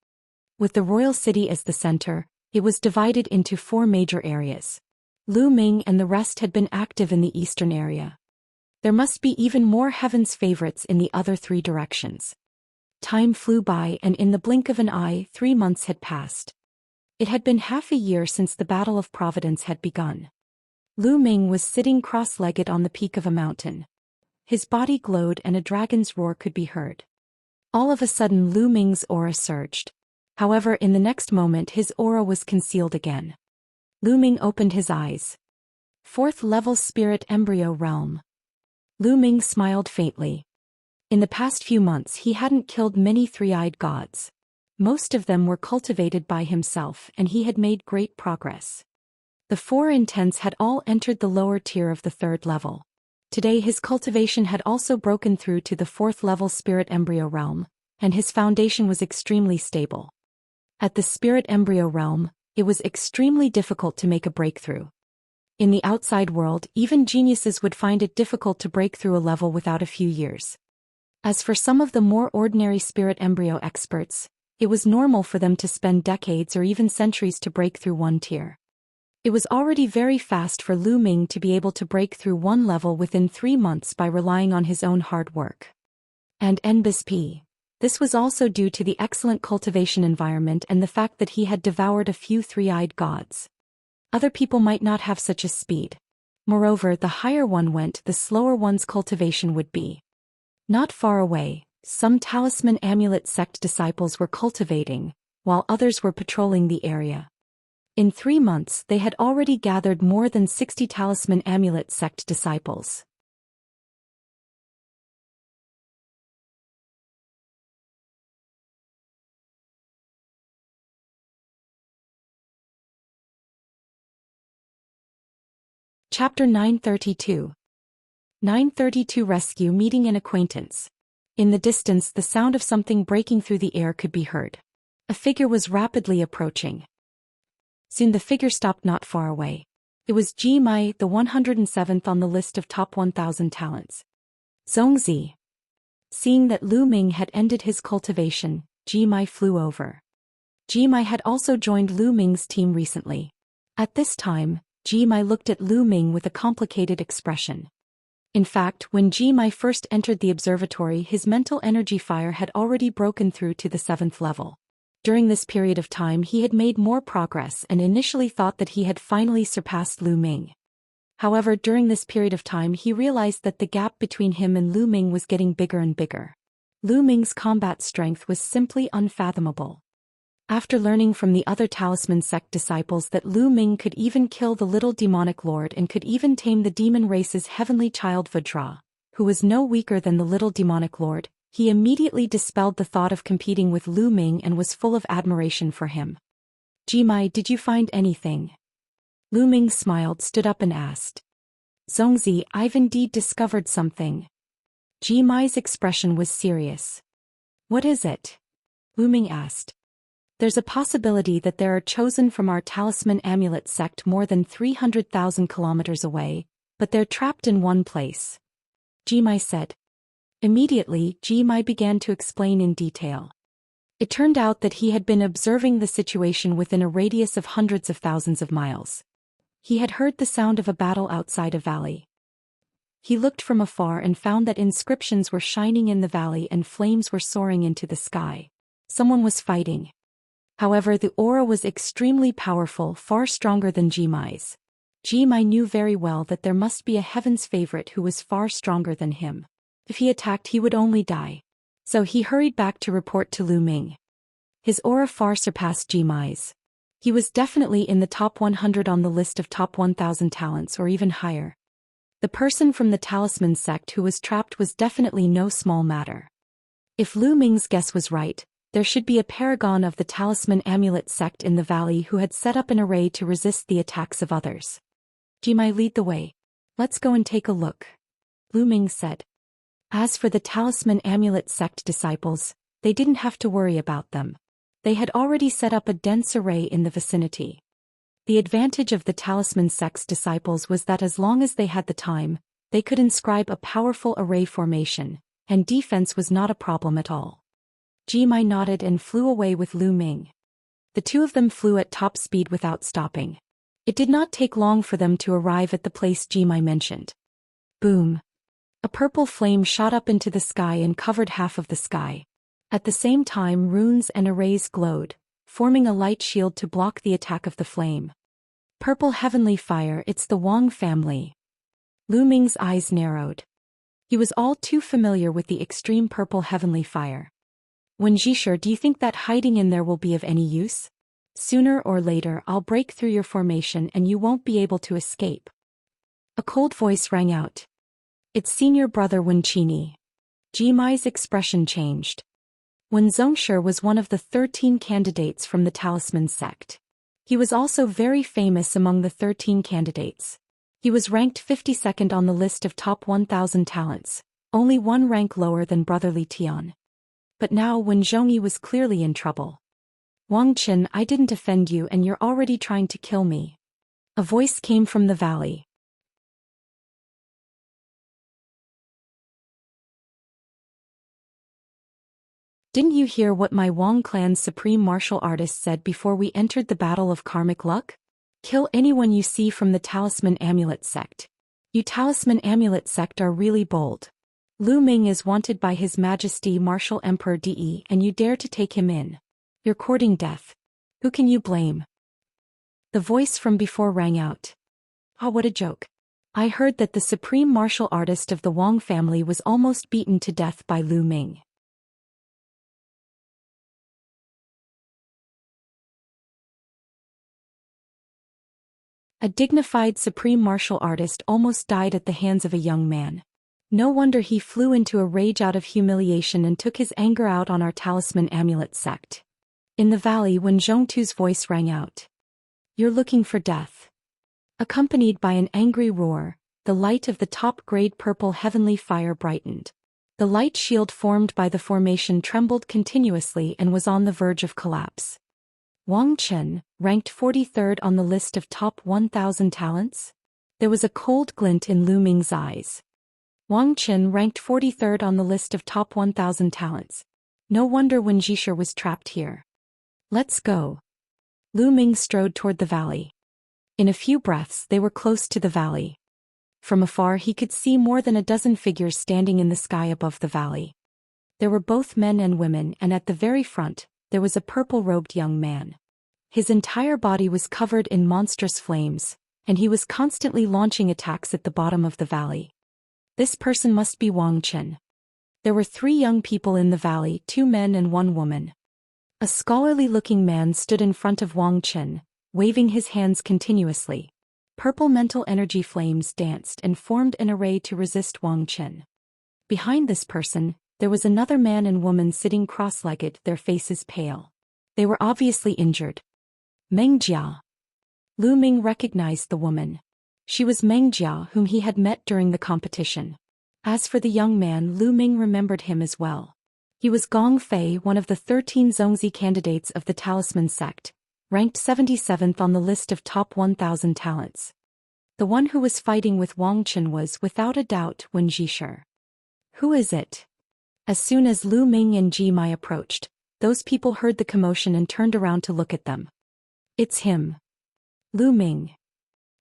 With the royal city as the center, it was divided into 4 major areas. Lu Ming and the rest had been active in the eastern area. There must be even more heaven's favorites in the other 3 directions. Time flew by and in the blink of an eye 3 months had passed. It had been half a year since the Battle of Providence had begun. Lu Ming was sitting cross-legged on the peak of a mountain. His body glowed and a dragon's roar could be heard. All of a sudden Lu Ming's aura surged. However, in the next moment his aura was concealed again. Lu Ming opened his eyes. 4th level spirit embryo realm. Lu Ming smiled faintly. In the past few months he hadn't killed many three-eyed gods. Most of them were cultivated by himself and he had made great progress. The four intents had all entered the lower tier of the third level. Today his cultivation had also broken through to the fourth level spirit embryo realm, and his foundation was extremely stable. At the spirit embryo realm, it was extremely difficult to make a breakthrough. In the outside world, even geniuses would find it difficult to break through a level without a few years. As for some of the more ordinary spirit embryo experts, it was normal for them to spend decades or even centuries to break through one tier. It was already very fast for Lu Ming to be able to break through one level within 3 months by relying on his own hard work. And NBSP. This was also due to the excellent cultivation environment and the fact that he had devoured a few three-eyed gods. Other people might not have such a speed. Moreover, the higher one went, the slower one's cultivation would be. Not far away, some talisman amulet sect disciples were cultivating, while others were patrolling the area. In 3 months they had already gathered more than 60 talisman amulet sect disciples. Chapter 932. 932 Rescue Meeting an Acquaintance. In the distance the sound of something breaking through the air could be heard. A figure was rapidly approaching. Soon the figure stopped not far away. It was Ji Mai, the 107th on the list of top 1,000 talents. Zhongzi. Seeing that Lu Ming had ended his cultivation, Ji Mai flew over. Ji Mai had also joined Lu Ming's team recently. At this time, Ji Mai looked at Lu Ming with a complicated expression. In fact, when Ji Mai first entered the observatory, his mental energy fire had already broken through to the 7th level. During this period of time he had made more progress and initially thought that he had finally surpassed Lu Ming. However, during this period of time he realized that the gap between him and Lu Ming was getting bigger and bigger. Lu Ming's combat strength was simply unfathomable. After learning from the other talisman sect disciples that Lu Ming could even kill the little demonic lord and could even tame the demon race's heavenly child Vajra, who was no weaker than the little demonic lord, he immediately dispelled the thought of competing with Lu Ming and was full of admiration for him. Ji Mai, did you find anything? Lu Ming smiled, stood up and asked. Zhongzi, I've indeed discovered something. Ji Mai's expression was serious. What is it? Lu Ming asked. There's a possibility that there are chosen from our talisman amulet sect more than 300,000 kilometers away, but they're trapped in one place. Ji Mai said. Immediately, Ji Mai began to explain in detail. It turned out that he had been observing the situation within a radius of hundreds of thousands of miles. He had heard the sound of a battle outside a valley. He looked from afar and found that inscriptions were shining in the valley and flames were soaring into the sky. Someone was fighting. However, the aura was extremely powerful, far stronger than Ji Mai's. Ji Mai knew very well that there must be a heaven's favorite who was far stronger than him. If he attacked he would only die. So he hurried back to report to Lu Ming. His aura far surpassed Ji Mai's. He was definitely in the top 100 on the list of top 1,000 talents or even higher. The person from the talisman sect who was trapped was definitely no small matter. If Lu Ming's guess was right, there should be a paragon of the talisman amulet sect in the valley who had set up an array to resist the attacks of others. Ji Mai, lead the way. Let's go and take a look. Lu Ming said. As for the talisman amulet sect disciples, they didn't have to worry about them. They had already set up a dense array in the vicinity. The advantage of the talisman sect's disciples was that as long as they had the time, they could inscribe a powerful array formation, and defense was not a problem at all. Ji Mai nodded and flew away with Lu Ming. The two of them flew at top speed without stopping. It did not take long for them to arrive at the place Ji Mai mentioned. Boom! A purple flame shot up into the sky and covered half of the sky. At the same time runes and arrays glowed, forming a light shield to block the attack of the flame. Purple heavenly fire, it's the Wang family. Lu Ming's eyes narrowed. He was all too familiar with the extreme purple heavenly fire. When Zhisher, do you think that hiding in there will be of any use? Sooner or later I'll break through your formation and you won't be able to escape. A cold voice rang out. It's senior brother Wen Qini. Jimai's expression changed. Wen Zhongshi was one of the 13 candidates from the Talisman sect. He was also very famous among the 13 candidates. He was ranked 52nd on the list of top 1,000 talents, only one rank lower than brother Li Tian. But now Wen Zhongyi was clearly in trouble. Wang Qin, I didn't offend you and you're already trying to kill me. A voice came from the valley. Didn't you hear what my Wang clan's supreme martial artist said before we entered the battle of karmic luck? Kill anyone you see from the Talisman Amulet sect. You Talisman Amulet sect are really bold. Lu Ming is wanted by His Majesty Martial Emperor De and you dare to take him in. You're courting death. Who can you blame? The voice from before rang out. Ah, what a joke. I heard that the supreme martial artist of the Wang family was almost beaten to death by Lu Ming. A dignified supreme martial artist almost died at the hands of a young man. No wonder he flew into a rage out of humiliation and took his anger out on our Talisman Amulet sect. In the valley when Zhongtu's voice rang out. You're looking for death. Accompanied by an angry roar, the light of the top-grade purple heavenly fire brightened. The light shield formed by the formation trembled continuously and was on the verge of collapse. Wang Chen, ranked 43rd on the list of top 1,000 talents? There was a cold glint in Lu Ming's eyes. Wang Chen ranked 43rd on the list of top 1,000 talents. No wonder Wen Zhishir was trapped here. Let's go. Lu Ming strode toward the valley. In a few breaths they were close to the valley. From afar he could see more than a dozen figures standing in the sky above the valley. There were both men and women, and at the very front, there was a purple-robed young man. His entire body was covered in monstrous flames, and he was constantly launching attacks at the bottom of the valley. This person must be Wang Chen. There were 3 young people in the valley, 2 men and 1 woman. A scholarly-looking man stood in front of Wang Chen, waving his hands continuously. Purple mental energy flames danced and formed an array to resist Wang Chen. Behind this person, there was another man and woman sitting cross-legged, their faces pale. They were obviously injured. Meng Jia. Lu Ming recognized the woman. She was Meng Jia, whom he had met during the competition. As for the young man, Lu Ming remembered him as well. He was Gong Fei, one of the 13 Zongzi candidates of the Talisman sect, ranked 77th on the list of top 1,000 talents. The one who was fighting with Wang Chen was, without a doubt, Wen Zhishir. Who is it? As soon as Lu Ming and Ji Mai approached, those people heard the commotion and turned around to look at them. It's him. Lu Ming.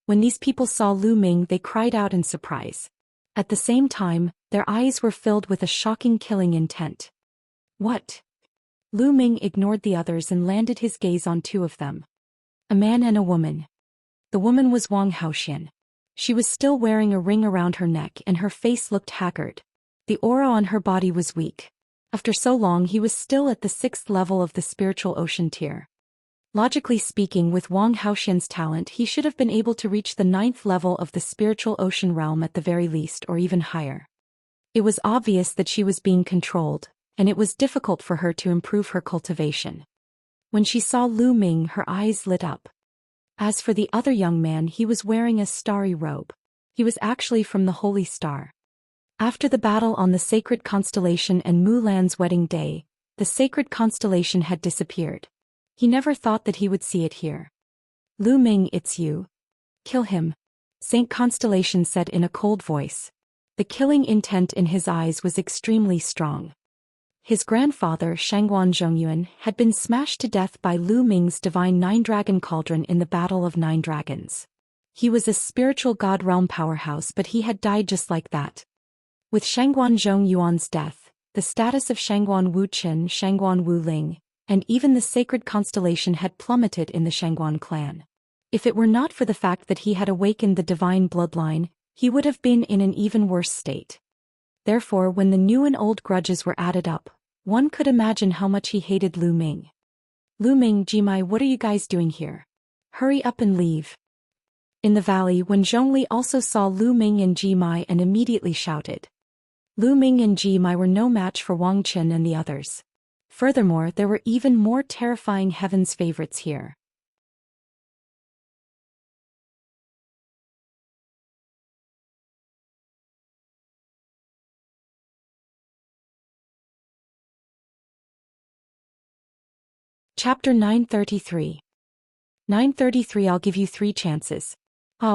When these people saw Lu Ming, they cried out in surprise. At the same time, their eyes were filled with a shocking killing intent. What? Lu Ming ignored the others and landed his gaze on 2 of them. A man and a woman. The woman was Wang Haoxian. She was still wearing a ring around her neck and her face looked haggard. The aura on her body was weak. After so long he was still at the 6th level of the spiritual ocean tier. Logically speaking, with Wang Haoxian's talent he should have been able to reach the 9th level of the spiritual ocean realm at the very least, or even higher. It was obvious that she was being controlled, and it was difficult for her to improve her cultivation. When she saw Lu Ming, her eyes lit up. As for the other young man, he was wearing a starry robe. He was actually from the Holy Star. After the battle on the sacred constellation and Mulan's wedding day, the sacred constellation had disappeared. He never thought that he would see it here. Lu Ming, it's you. Kill him. Saint Constellation said in a cold voice. The killing intent in his eyes was extremely strong. His grandfather, Shangguan Zhongyuan, had been smashed to death by Lu Ming's divine 9-dragon cauldron in the Battle of 9 Dragons. He was a spiritual god realm powerhouse, but he had died just like that. With Shangguan Zhongyuan's death, the status of Shangguan Wuqin, Shangguan Wuling, and even the sacred constellation had plummeted in the Shangguan clan. If it were not for the fact that he had awakened the divine bloodline, he would have been in an even worse state. Therefore, when the new and old grudges were added up, one could imagine how much he hated Lu Ming. Lu Ming, Jimai, what are you guys doing here? Hurry up and leave. In the valley, when Zhongli also saw Lu Ming and Ji Mai and immediately shouted. Lu Ming and Ji Mai were no match for Wang Qin and the others. Furthermore, there were even more terrifying heaven's favorites here. Chapter 933. 933. I'll give you 3 chances.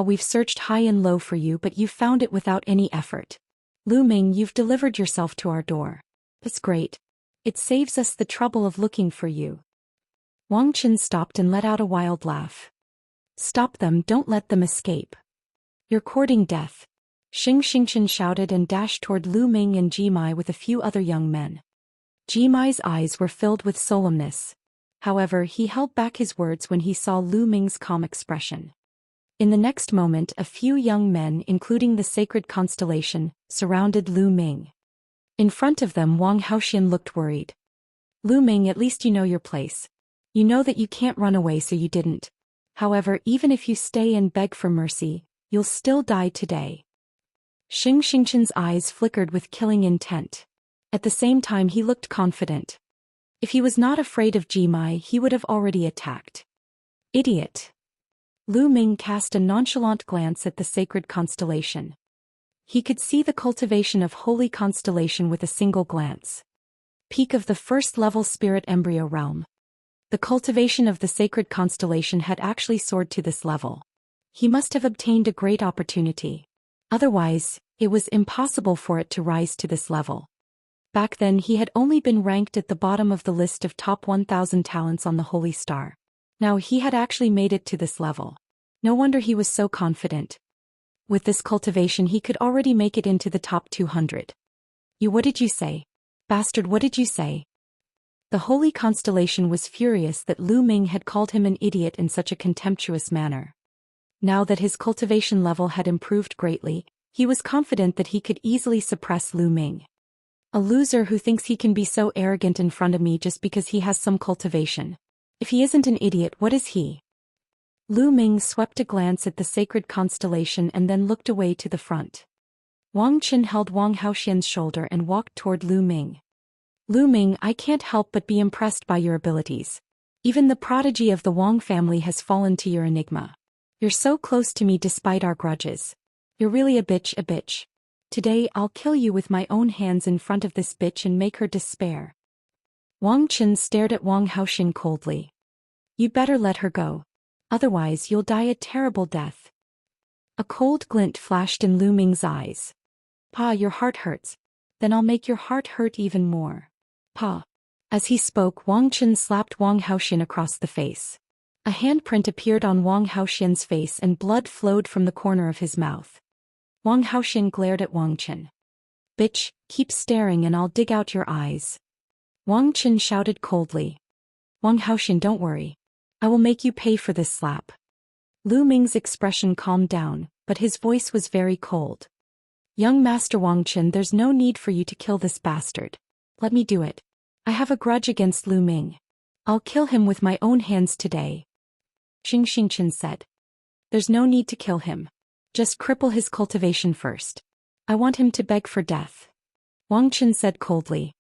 We've searched high and low for you, but you found it without any effort. Lu Ming, you've delivered yourself to our door. That's great. It saves us the trouble of looking for you. Wang Qin stopped and let out a wild laugh. Stop them, don't let them escape. You're courting death. Xianxia shouted and dashed toward Lu Ming and Ji Mai with a few other young men. Ji Mai's eyes were filled with solemnness. However, he held back his words when he saw Lu Ming's calm expression. In the next moment, a few young men, including the sacred constellation, surrounded Lu Ming. In front of them, Wang Haoxian looked worried. Lu Ming, at least you know your place. You know that you can't run away, so you didn't. However, even if you stay and beg for mercy, you'll still die today. Xianxia's eyes flickered with killing intent. At the same time, he looked confident. If he was not afraid of Ji Mai, he would have already attacked. Idiot. Lu Ming cast a nonchalant glance at the sacred constellation. He could see the cultivation of holy constellation with a single glance. Peak of the first-level spirit embryo realm. The cultivation of the sacred constellation had actually soared to this level. He must have obtained a great opportunity. Otherwise, it was impossible for it to rise to this level. Back then he had only been ranked at the bottom of the list of top 1,000 talents on the Holy Star. Now he had actually made it to this level. No wonder he was so confident. With this cultivation he could already make it into the top 200. What did you say? Bastard, what did you say? The holy constellation was furious that Lu Ming had called him an idiot in such a contemptuous manner. Now that his cultivation level had improved greatly, he was confident that he could easily suppress Lu Ming. A loser who thinks he can be so arrogant in front of me just because he has some cultivation. If he isn't an idiot, what is he? Lu Ming swept a glance at the sacred constellation and then looked away to the front. Wang Qin held Wang Haoxian's shoulder and walked toward Lu Ming. Lu Ming, I can't help but be impressed by your abilities. Even the prodigy of the Wang family has fallen to your enigma. You're so close to me despite our grudges. You're really a bitch. Today I'll kill you with my own hands in front of this bitch and make her despair. Wang Qin stared at Wang Haoxian coldly. You better let her go. Otherwise you'll die a terrible death. A cold glint flashed in Lu Ming's eyes. Pa, your heart hurts. Then I'll make your heart hurt even more. Pa. As he spoke, Wang Qin slapped Wang Haoxian across the face. A handprint appeared on Wang Haoxian's face and blood flowed from the corner of his mouth. Wang Haoxian glared at Wang Qin. Bitch, keep staring and I'll dig out your eyes. Wang Qin shouted coldly. Wang Haoxian, don't worry. I will make you pay for this slap. Lu Ming's expression calmed down, but his voice was very cold. Young Master Wang Qin, there's no need for you to kill this bastard. Let me do it. I have a grudge against Lu Ming. I'll kill him with my own hands today. Xianxia said. There's no need to kill him. Just cripple his cultivation first. I want him to beg for death. Wang Qin said coldly.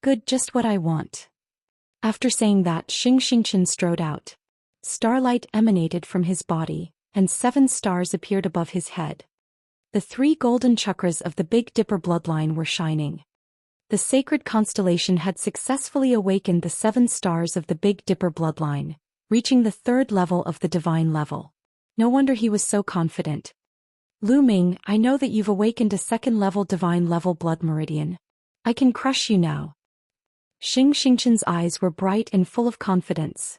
Good, just what I want. After saying that, Xianxia strode out. Starlight emanated from his body, and 7 stars appeared above his head. The 3 golden chakras of the Big Dipper bloodline were shining. The sacred constellation had successfully awakened the 7 stars of the Big Dipper bloodline, reaching the 3rd level of the divine level. No wonder he was so confident. Lu Ming, I know that you've awakened a 2nd-level divine level blood meridian. I can crush you now. Xianxia's eyes were bright and full of confidence.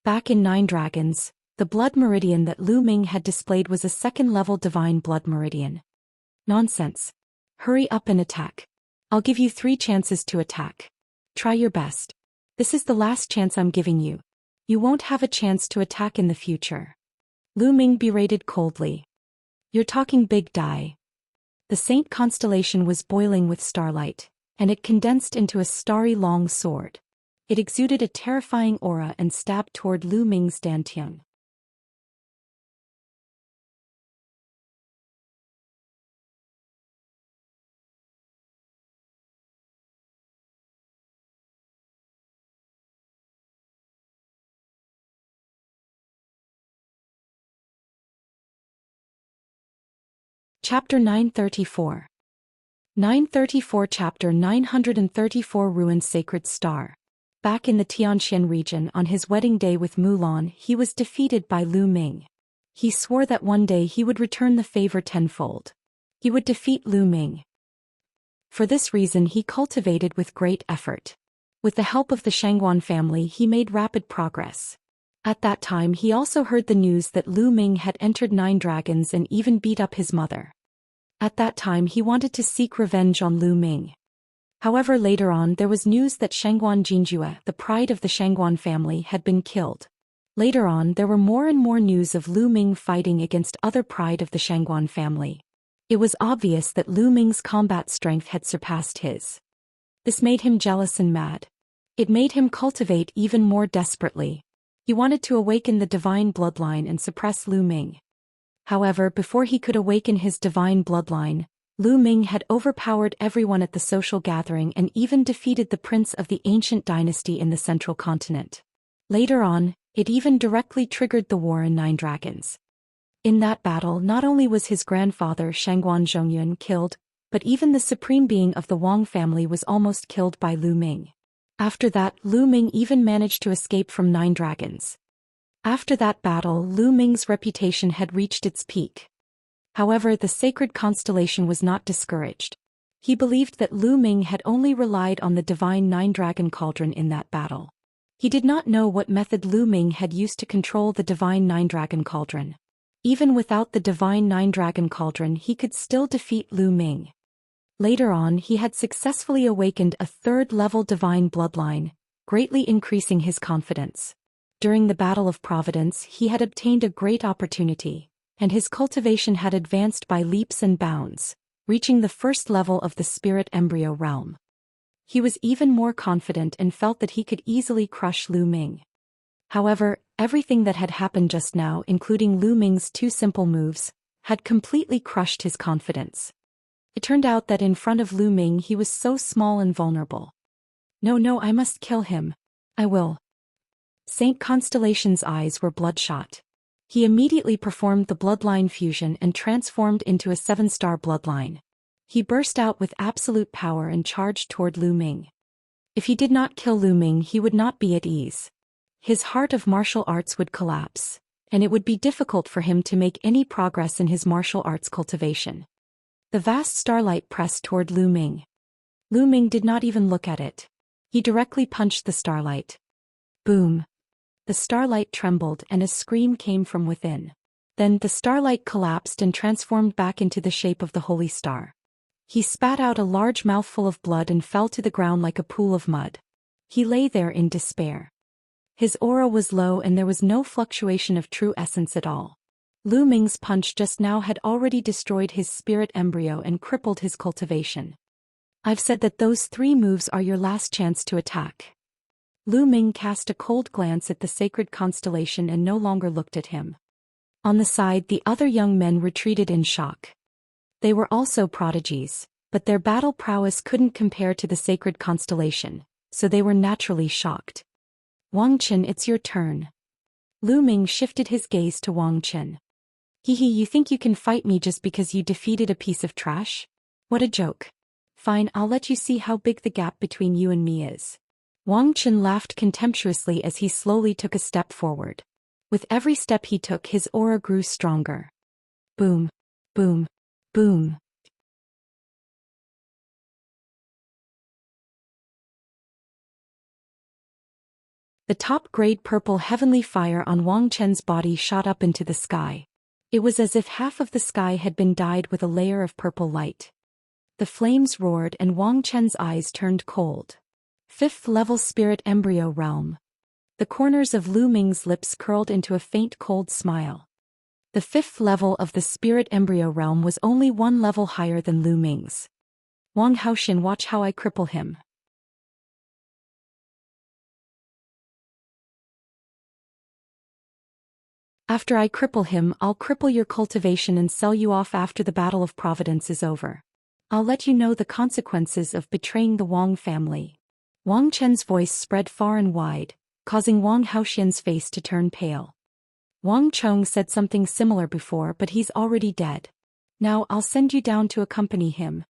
Back in 9 Dragons, the blood meridian that Lu Ming had displayed was a 2nd-level divine blood meridian. Nonsense. Hurry up and attack. I'll give you 3 chances to attack. Try your best. This is the last chance I'm giving you. You won't have a chance to attack in the future. Lu Ming berated coldly. You're talking big die. The Saint constellation was boiling with starlight, and it condensed into a starry long sword. It exuded a terrifying aura and stabbed toward Lu Ming's dantian. Chapter 934. 934 Chapter 934 Ruined Sacred Star. Back in the Tianxian region on his wedding day with Mulan, he was defeated by Lu Ming. He swore that one day he would return the favor tenfold. He would defeat Lu Ming. For this reason he cultivated with great effort. With the help of the Shangguan family he made rapid progress. At that time he also heard the news that Lu Ming had entered 9 dragons and even beat up his mother. At that time he wanted to seek revenge on Lu Ming. However, later on there was news that Shangguan Jinjue, the pride of the Shangguan family, had been killed. Later on there were more and more news of Lu Ming fighting against other pride of the Shangguan family. It was obvious that Lu Ming's combat strength had surpassed his. This made him jealous and mad. It made him cultivate even more desperately. He wanted to awaken the divine bloodline and suppress Lu Ming. However, before he could awaken his divine bloodline, Lu Ming had overpowered everyone at the social gathering and even defeated the prince of the ancient dynasty in the central continent. Later on, it even directly triggered the war in 9 dragons. In that battle not only was his grandfather Shangguan Zhongyun killed, but even the supreme being of the Wang family was almost killed by Lu Ming. After that, Lu Ming even managed to escape from 9 dragons. After that battle, Lu Ming's reputation had reached its peak. However, the sacred constellation was not discouraged. He believed that Lu Ming had only relied on the divine 9-dragon cauldron in that battle. He did not know what method Lu Ming had used to control the divine 9-dragon cauldron. Even without the divine 9-dragon cauldron he could still defeat Lu Ming. Later on he had successfully awakened a 3rd-level divine bloodline, greatly increasing his confidence. During the Battle of Providence he had obtained a great opportunity, and his cultivation had advanced by leaps and bounds, reaching the 1st level of the spirit embryo realm. He was even more confident and felt that he could easily crush Lu Ming. However, everything that had happened just now, including Lu Ming's 2 simple moves, had completely crushed his confidence. It turned out that in front of Lu Ming he was so small and vulnerable. No, I must kill him. I will. Saint Constellation's eyes were bloodshot. He immediately performed the bloodline fusion and transformed into a 7-star bloodline. He burst out with absolute power and charged toward Lu Ming. If he did not kill Lu Ming he would not be at ease. His heart of martial arts would collapse, and it would be difficult for him to make any progress in his martial arts cultivation. The vast starlight pressed toward Lu Ming. Lu Ming did not even look at it. He directly punched the starlight. Boom! The starlight trembled and a scream came from within. Then the starlight collapsed and transformed back into the shape of the holy star. He spat out a large mouthful of blood and fell to the ground like a pool of mud. He lay there in despair. His aura was low and there was no fluctuation of true essence at all. Lu Ming's punch just now had already destroyed his spirit embryo and crippled his cultivation. I've said that those 3 moves are your last chance to attack. Lu Ming cast a cold glance at the sacred constellation and no longer looked at him. On the side the other young men retreated in shock. They were also prodigies, but their battle prowess couldn't compare to the sacred constellation, so they were naturally shocked. Wang Chen, it's your turn. Lu Ming shifted his gaze to Wang Chen. Hehe, you think you can fight me just because you defeated a piece of trash? What a joke. Fine, I'll let you see how big the gap between you and me is. Wang Chen laughed contemptuously as he slowly took a step forward. With every step he took his aura grew stronger. Boom. Boom. Boom. The top-grade purple heavenly fire on Wang Chen's body shot up into the sky. It was as if half of the sky had been dyed with a layer of purple light. The flames roared and Wang Chen's eyes turned cold. 5th-level spirit embryo realm. The corners of Lu Ming's lips curled into a faint cold smile. The 5th level of the spirit embryo realm was only 1 level higher than Lu Ming's. Wang Haoxian, watch how I cripple him. After I cripple him, I'll cripple your cultivation and sell you off after the Battle of Providence is over. I'll let you know the consequences of betraying the Wang family." Wang Chen's voice spread far and wide, causing Wang Haoxian's face to turn pale. Wang Chong said something similar before, but he's already dead. Now I'll send you down to accompany him.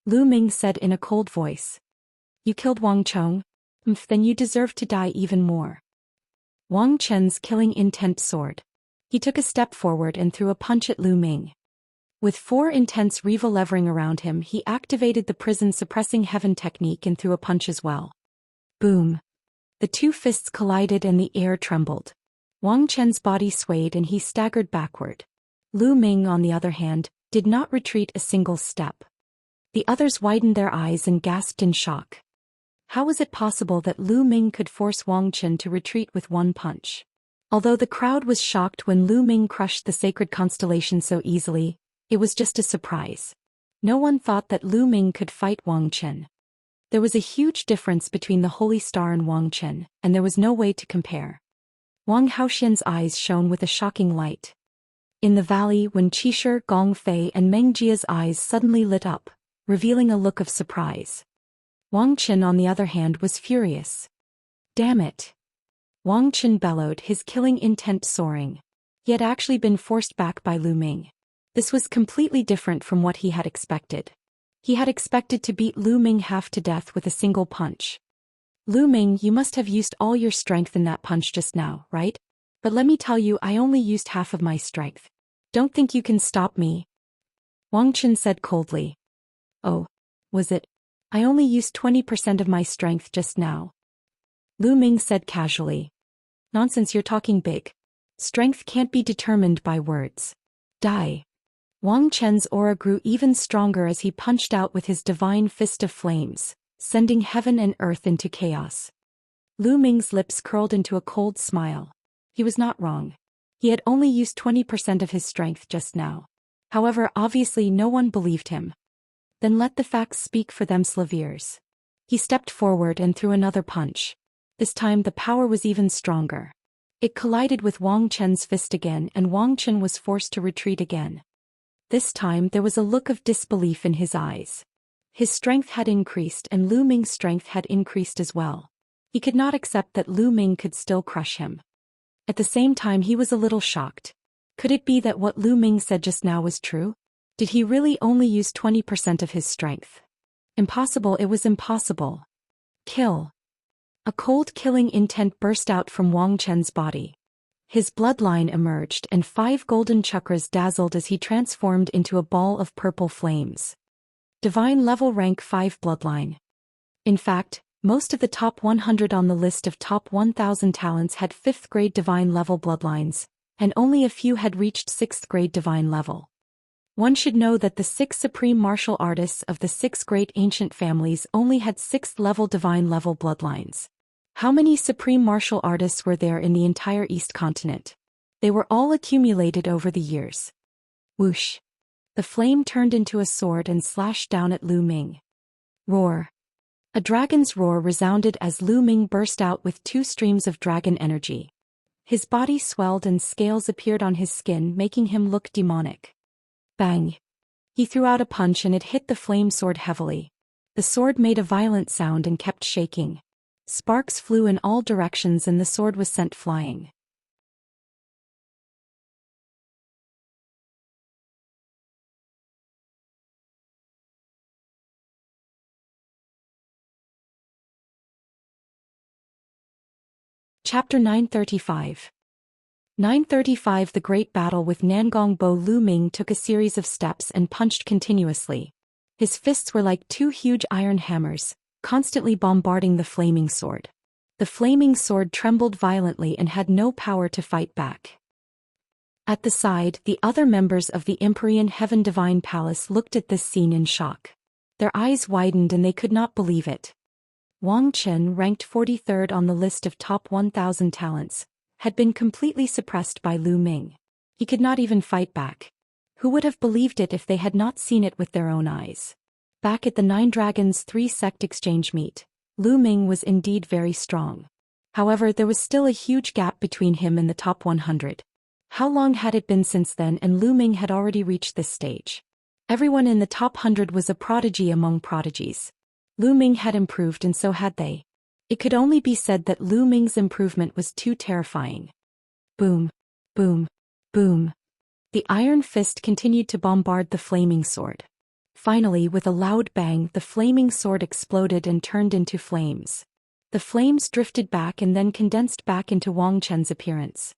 Lu Ming said in a cold voice. You killed Wang Chong? Then you deserve to die even more. Wang Chen's killing intent soared. He took a step forward and threw a punch at Lu Ming. With 4 intense Riva levering around him, he activated the prison-suppressing heaven technique and threw a punch as well. Boom! The 2 fists collided and the air trembled. Wang Chen's body swayed and he staggered backward. Lu Ming, on the other hand, did not retreat a single step. The others widened their eyes and gasped in shock. How was it possible that Lu Ming could force Wang Chen to retreat with 1 punch? Although the crowd was shocked when Lu Ming crushed the sacred constellation so easily, it was just a surprise. No one thought that Lu Ming could fight Wang Chen. There was a huge difference between the Holy Star and Wang Chen, and there was no way to compare. Wang Haoxian's eyes shone with a shocking light. In the valley, when Qisher, Gong Fei and Meng Jia's eyes suddenly lit up, revealing a look of surprise. Wang Chen, on the other hand, was furious. Damn it! Wang Chen bellowed, his killing intent soaring. He had actually been forced back by Lu Ming. This was completely different from what he had expected. He had expected to beat Lu Ming half to death with a single punch. Lu Ming, you must have used all your strength in that punch just now, right? But let me tell you, I only used half of my strength. Don't think you can stop me. Wang Chen said coldly. Oh, was it? I only used 20% of my strength just now. Lu Ming said casually. Nonsense, you're talking big. Strength can't be determined by words. Die. Wang Chen's aura grew even stronger as he punched out with his divine fist of flames, sending heaven and earth into chaos. Lu Ming's lips curled into a cold smile. He was not wrong. He had only used 20% of his strength just now. However, obviously no one believed him. Then let the facts speak for them, Slaviers. He stepped forward and threw another punch. This time the power was even stronger. It collided with Wang Chen's fist again, and Wang Chen was forced to retreat again. This time there was a look of disbelief in his eyes. His strength had increased and Lu Ming's strength had increased as well. He could not accept that Lu Ming could still crush him. At the same time he was a little shocked. Could it be that what Lu Ming said just now was true? Did he really only use 20% of his strength? Impossible, it was impossible. Kill. A cold killing intent burst out from Wang Chen's body. His bloodline emerged and 5 golden chakras dazzled as he transformed into a ball of purple flames. Divine level rank 5 bloodline. In fact, most of the top 100 on the list of top 1000 talents had 5th grade divine level bloodlines, and only a few had reached 6th grade divine level. One should know that the 6 supreme martial artists of the 6 great ancient families only had 6th level divine level bloodlines. How many supreme martial artists were there in the entire East continent? They were all accumulated over the years. Whoosh! The flame turned into a sword and slashed down at Lu Ming. Roar! A dragon's roar resounded as Lu Ming burst out with 2 streams of dragon energy. His body swelled and scales appeared on his skin, making him look demonic. Bang! He threw out a punch and it hit the flame sword heavily. The sword made a violent sound and kept shaking. Sparks flew in all directions and the sword was sent flying. Chapter 935. 935. The Great Battle with Nangong Bo. Lu Ming took a series of steps and punched continuously. His fists were like 2 huge iron hammers, constantly bombarding the flaming sword. The flaming sword trembled violently and had no power to fight back. At the side, the other members of the Empyrean Heaven Divine Palace looked at this scene in shock. Their eyes widened and they could not believe it. Wang Chen, ranked 43rd on the list of top 1000 talents, had been completely suppressed by Lu Ming. He could not even fight back. Who would have believed it if they had not seen it with their own eyes? Back at the 9 Dragons 3 sect exchange meet, Lu Ming was indeed very strong. However, there was still a huge gap between him and the top 100. How long had it been since then, and Lu Ming had already reached this stage. Everyone in the top 100 was a prodigy among prodigies. Lu Ming had improved and so had they. It could only be said that Lu Ming's improvement was too terrifying. Boom, boom, boom. The iron fist continued to bombard the flaming sword. Finally, with a loud bang, the flaming sword exploded and turned into flames. The flames drifted back and then condensed back into Wang Chen's appearance.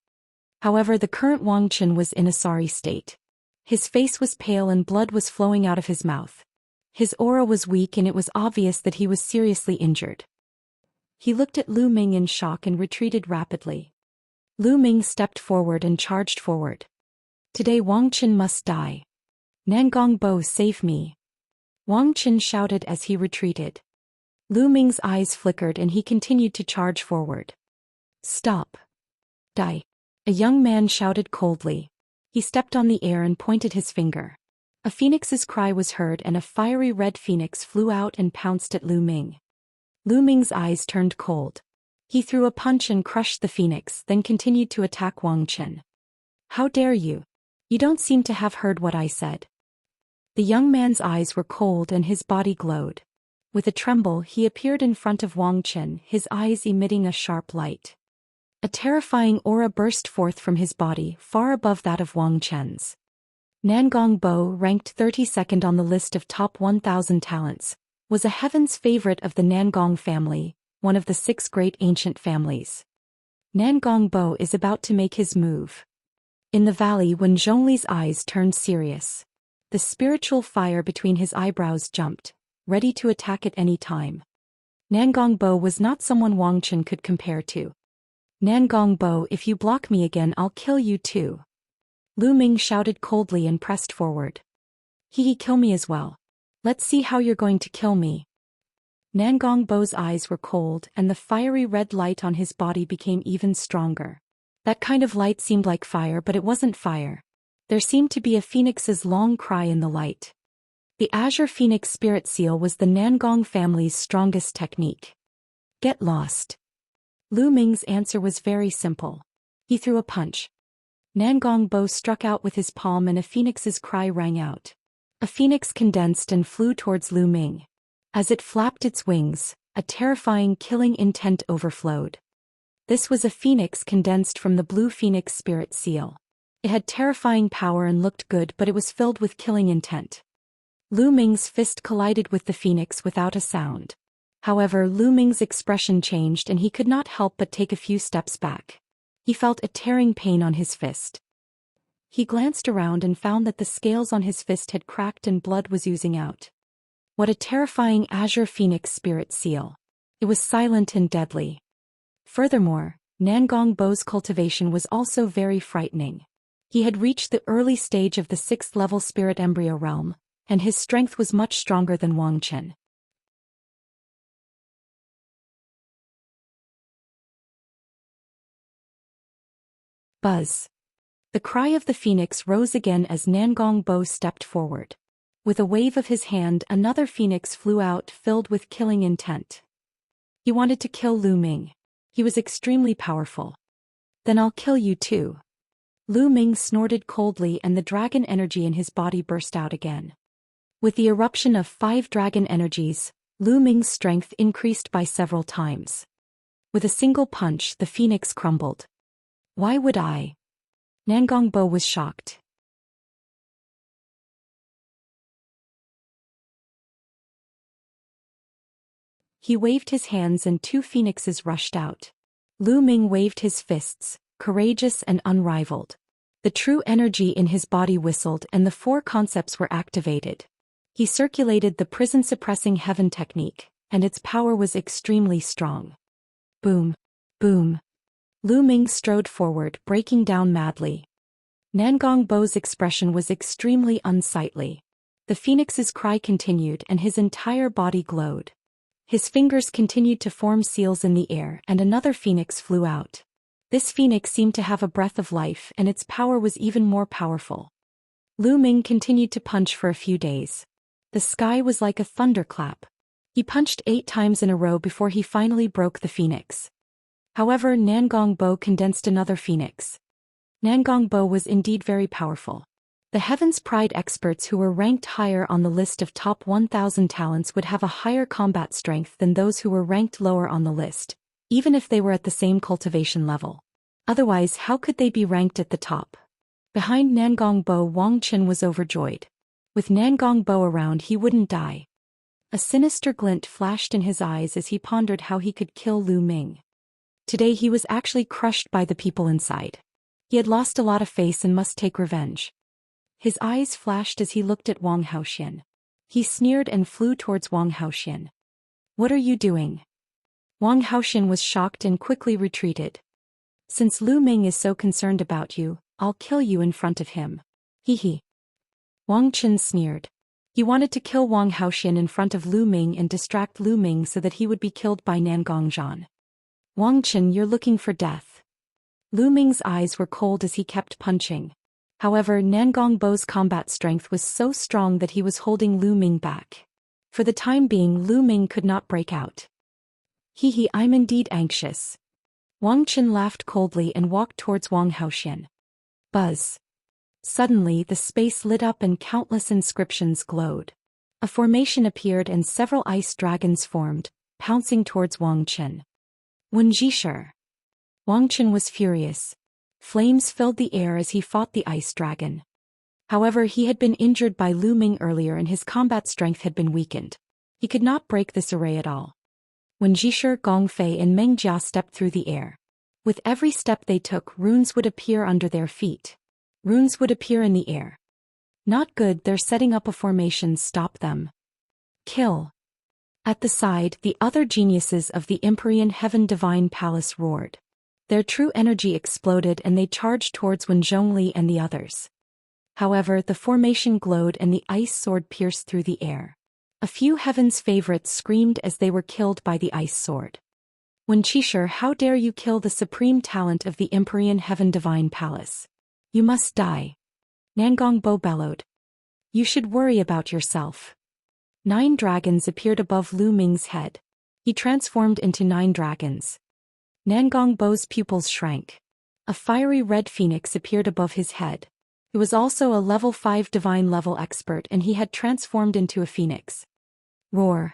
However, the current Wang Chen was in a sorry state. His face was pale and blood was flowing out of his mouth. His aura was weak and it was obvious that he was seriously injured. He looked at Lu Ming in shock and retreated rapidly. Lu Ming stepped forward and charged forward. Today Wang Chen must die. Nangong Bo, save me. Wang Chen shouted as he retreated. Lu Ming's eyes flickered and he continued to charge forward. Stop. Die. A young man shouted coldly. He stepped on the air and pointed his finger. A phoenix's cry was heard and a fiery red phoenix flew out and pounced at Lu Ming. Lu Ming's eyes turned cold. He threw a punch and crushed the phoenix, then continued to attack Wang Chen. How dare you? You don't seem to have heard what I said. The young man's eyes were cold and his body glowed. With a tremble, he appeared in front of Wang Chen, his eyes emitting a sharp light. A terrifying aura burst forth from his body, far above that of Wang Chen's. Nangong Bo, ranked 32nd on the list of top 1,000 talents, was a heaven's favorite of the Nangong family, one of the 6 great ancient families. Nangong Bo is about to make his move. In the valley, when Zhongli's eyes turned serious, the spiritual fire between his eyebrows jumped, ready to attack at any time. Nangong Bo was not someone Wang Chen could compare to. Nangong Bo, if you block me again, I'll kill you too. Lu Ming shouted coldly and pressed forward. He kill me as well. Let's see how you're going to kill me. Nangong Bo's eyes were cold and the fiery red light on his body became even stronger. That kind of light seemed like fire, but it wasn't fire. There seemed to be a phoenix's long cry in the light. The Azure Phoenix Spirit Seal was the Nangong family's strongest technique. Get lost. Lu Ming's answer was very simple. He threw a punch. Nangong Bo struck out with his palm and a phoenix's cry rang out. A phoenix condensed and flew towards Lu Ming. As it flapped its wings, a terrifying killing intent overflowed. This was a phoenix condensed from the Blue Phoenix Spirit Seal. It had terrifying power and looked good, but it was filled with killing intent. Lu Ming's fist collided with the phoenix without a sound. However, Lu Ming's expression changed and he could not help but take a few steps back. He felt a tearing pain on his fist. He glanced around and found that the scales on his fist had cracked and blood was oozing out. What a terrifying Azure Phoenix Spirit Seal. It was silent and deadly. Furthermore, Nangong Bo's cultivation was also very frightening. He had reached the early stage of the 6th level Spirit Embryo realm, and his strength was much stronger than Wang Chen. Buzz. The cry of the phoenix rose again as Nangong Bo stepped forward. With a wave of his hand, another phoenix flew out, filled with killing intent. He wanted to kill Lu Ming. He was extremely powerful. Then I'll kill you too. Lu Ming snorted coldly and the dragon energy in his body burst out again. With the eruption of 5 dragon energies, Lu Ming's strength increased by several times. With a single punch, the phoenix crumbled. Why would I? Nangong Bo was shocked. He waved his hands and 2 phoenixes rushed out. Lu Ming waved his fists, courageous and unrivaled. The true energy in his body whistled and the 4 concepts were activated. He circulated the prison-suppressing heaven technique, and its power was extremely strong. Boom, boom. Lu Ming strode forward, breaking down madly. Nangong Bo's expression was extremely unsightly. The phoenix's cry continued and his entire body glowed. His fingers continued to form seals in the air and another phoenix flew out. This phoenix seemed to have a breath of life and its power was even more powerful. Lu Ming continued to punch for a few days. The sky was like a thunderclap. He punched 8 times in a row before he finally broke the phoenix. However, Nangong Bo condensed another phoenix. Nangongbo was indeed very powerful. The Heaven's Pride experts who were ranked higher on the list of top 1,000 talents would have a higher combat strength than those who were ranked lower on the list, even if they were at the same cultivation level. Otherwise, how could they be ranked at the top? Behind Nangongbo, Wang Qin was overjoyed. With Nangongbo around, he wouldn't die. A sinister glint flashed in his eyes as he pondered how he could kill Lu Ming. Today he was actually crushed by the people inside. He had lost a lot of face and must take revenge. His eyes flashed as he looked at Wang Haoxian. He sneered and flew towards Wang Haoxian. "What are you doing?" Wang Haoxian was shocked and quickly retreated. "Since Lu Ming is so concerned about you, I'll kill you in front of him." Hee. Wang Qin sneered. He wanted to kill Wang Haoxian in front of Lu Ming and distract Lu Ming so that he would be killed by Nangongzhan. "Wang Qin, you're looking for death." Lu Ming's eyes were cold as he kept punching. However, Nangongbo's combat strength was so strong that he was holding Lu Ming back. For the time being, Lu Ming could not break out. Hee, I'm indeed anxious. Wang Qin laughed coldly and walked towards Wang Haoxian. Buzz. Suddenly, the space lit up and countless inscriptions glowed. A formation appeared and several ice dragons formed, pouncing towards Wang Qin. Wenjishir. Wang Qin was furious. Flames filled the air as he fought the ice dragon. However, he had been injured by Lu Ming earlier and his combat strength had been weakened. He could not break this array at all. Wenjishir, Gongfei and Meng Jia stepped through the air. With every step they took, runes would appear under their feet. Runes would appear in the air. Not good, they're setting up a formation, stop them. Kill. At the side, the other geniuses of the Empyrean Heaven Divine Palace roared. Their true energy exploded and they charged towards Wen Zhongli and the others. However, the formation glowed and the ice sword pierced through the air. A few Heaven's favorites screamed as they were killed by the ice sword. Wenjishir, how dare you kill the supreme talent of the Empyrean Heaven Divine Palace? You must die. Nangongbo bellowed. You should worry about yourself. 9 dragons appeared above Lu Ming's head. He transformed into 9 dragons. Nangongbo's pupils shrank. A fiery red phoenix appeared above his head. He was also a level 5 divine level expert and he had transformed into a phoenix. Roar.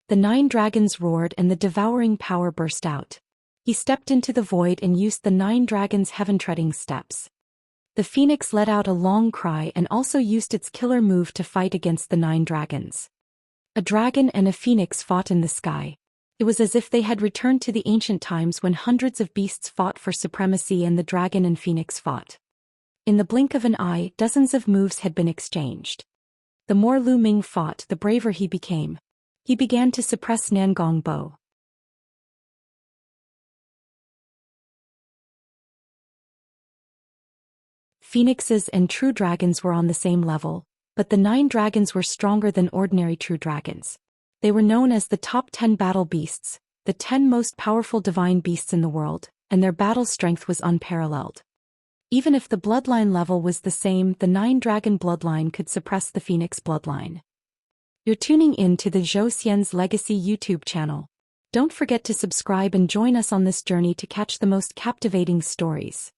The 9 dragons roared and the devouring power burst out. He stepped into the void and used the 9 dragons' heaven-treading steps. The phoenix let out a long cry and also used its killer move to fight against the 9 dragons. A dragon and a phoenix fought in the sky. It was as if they had returned to the ancient times when hundreds of beasts fought for supremacy and the dragon and phoenix fought. In the blink of an eye, dozens of moves had been exchanged. The more Lu Ming fought, the braver he became. He began to suppress Nangongbo. Phoenixes and true dragons were on the same level, but the 9 dragons were stronger than ordinary true dragons. They were known as the top 10 battle beasts, the 10 most powerful divine beasts in the world, and their battle strength was unparalleled. Even if the bloodline level was the same, the 9-dragon bloodline could suppress the Phoenix bloodline. You're tuning in to the Zhou Xian's Legacy YouTube channel. Don't forget to subscribe and join us on this journey to catch the most captivating stories.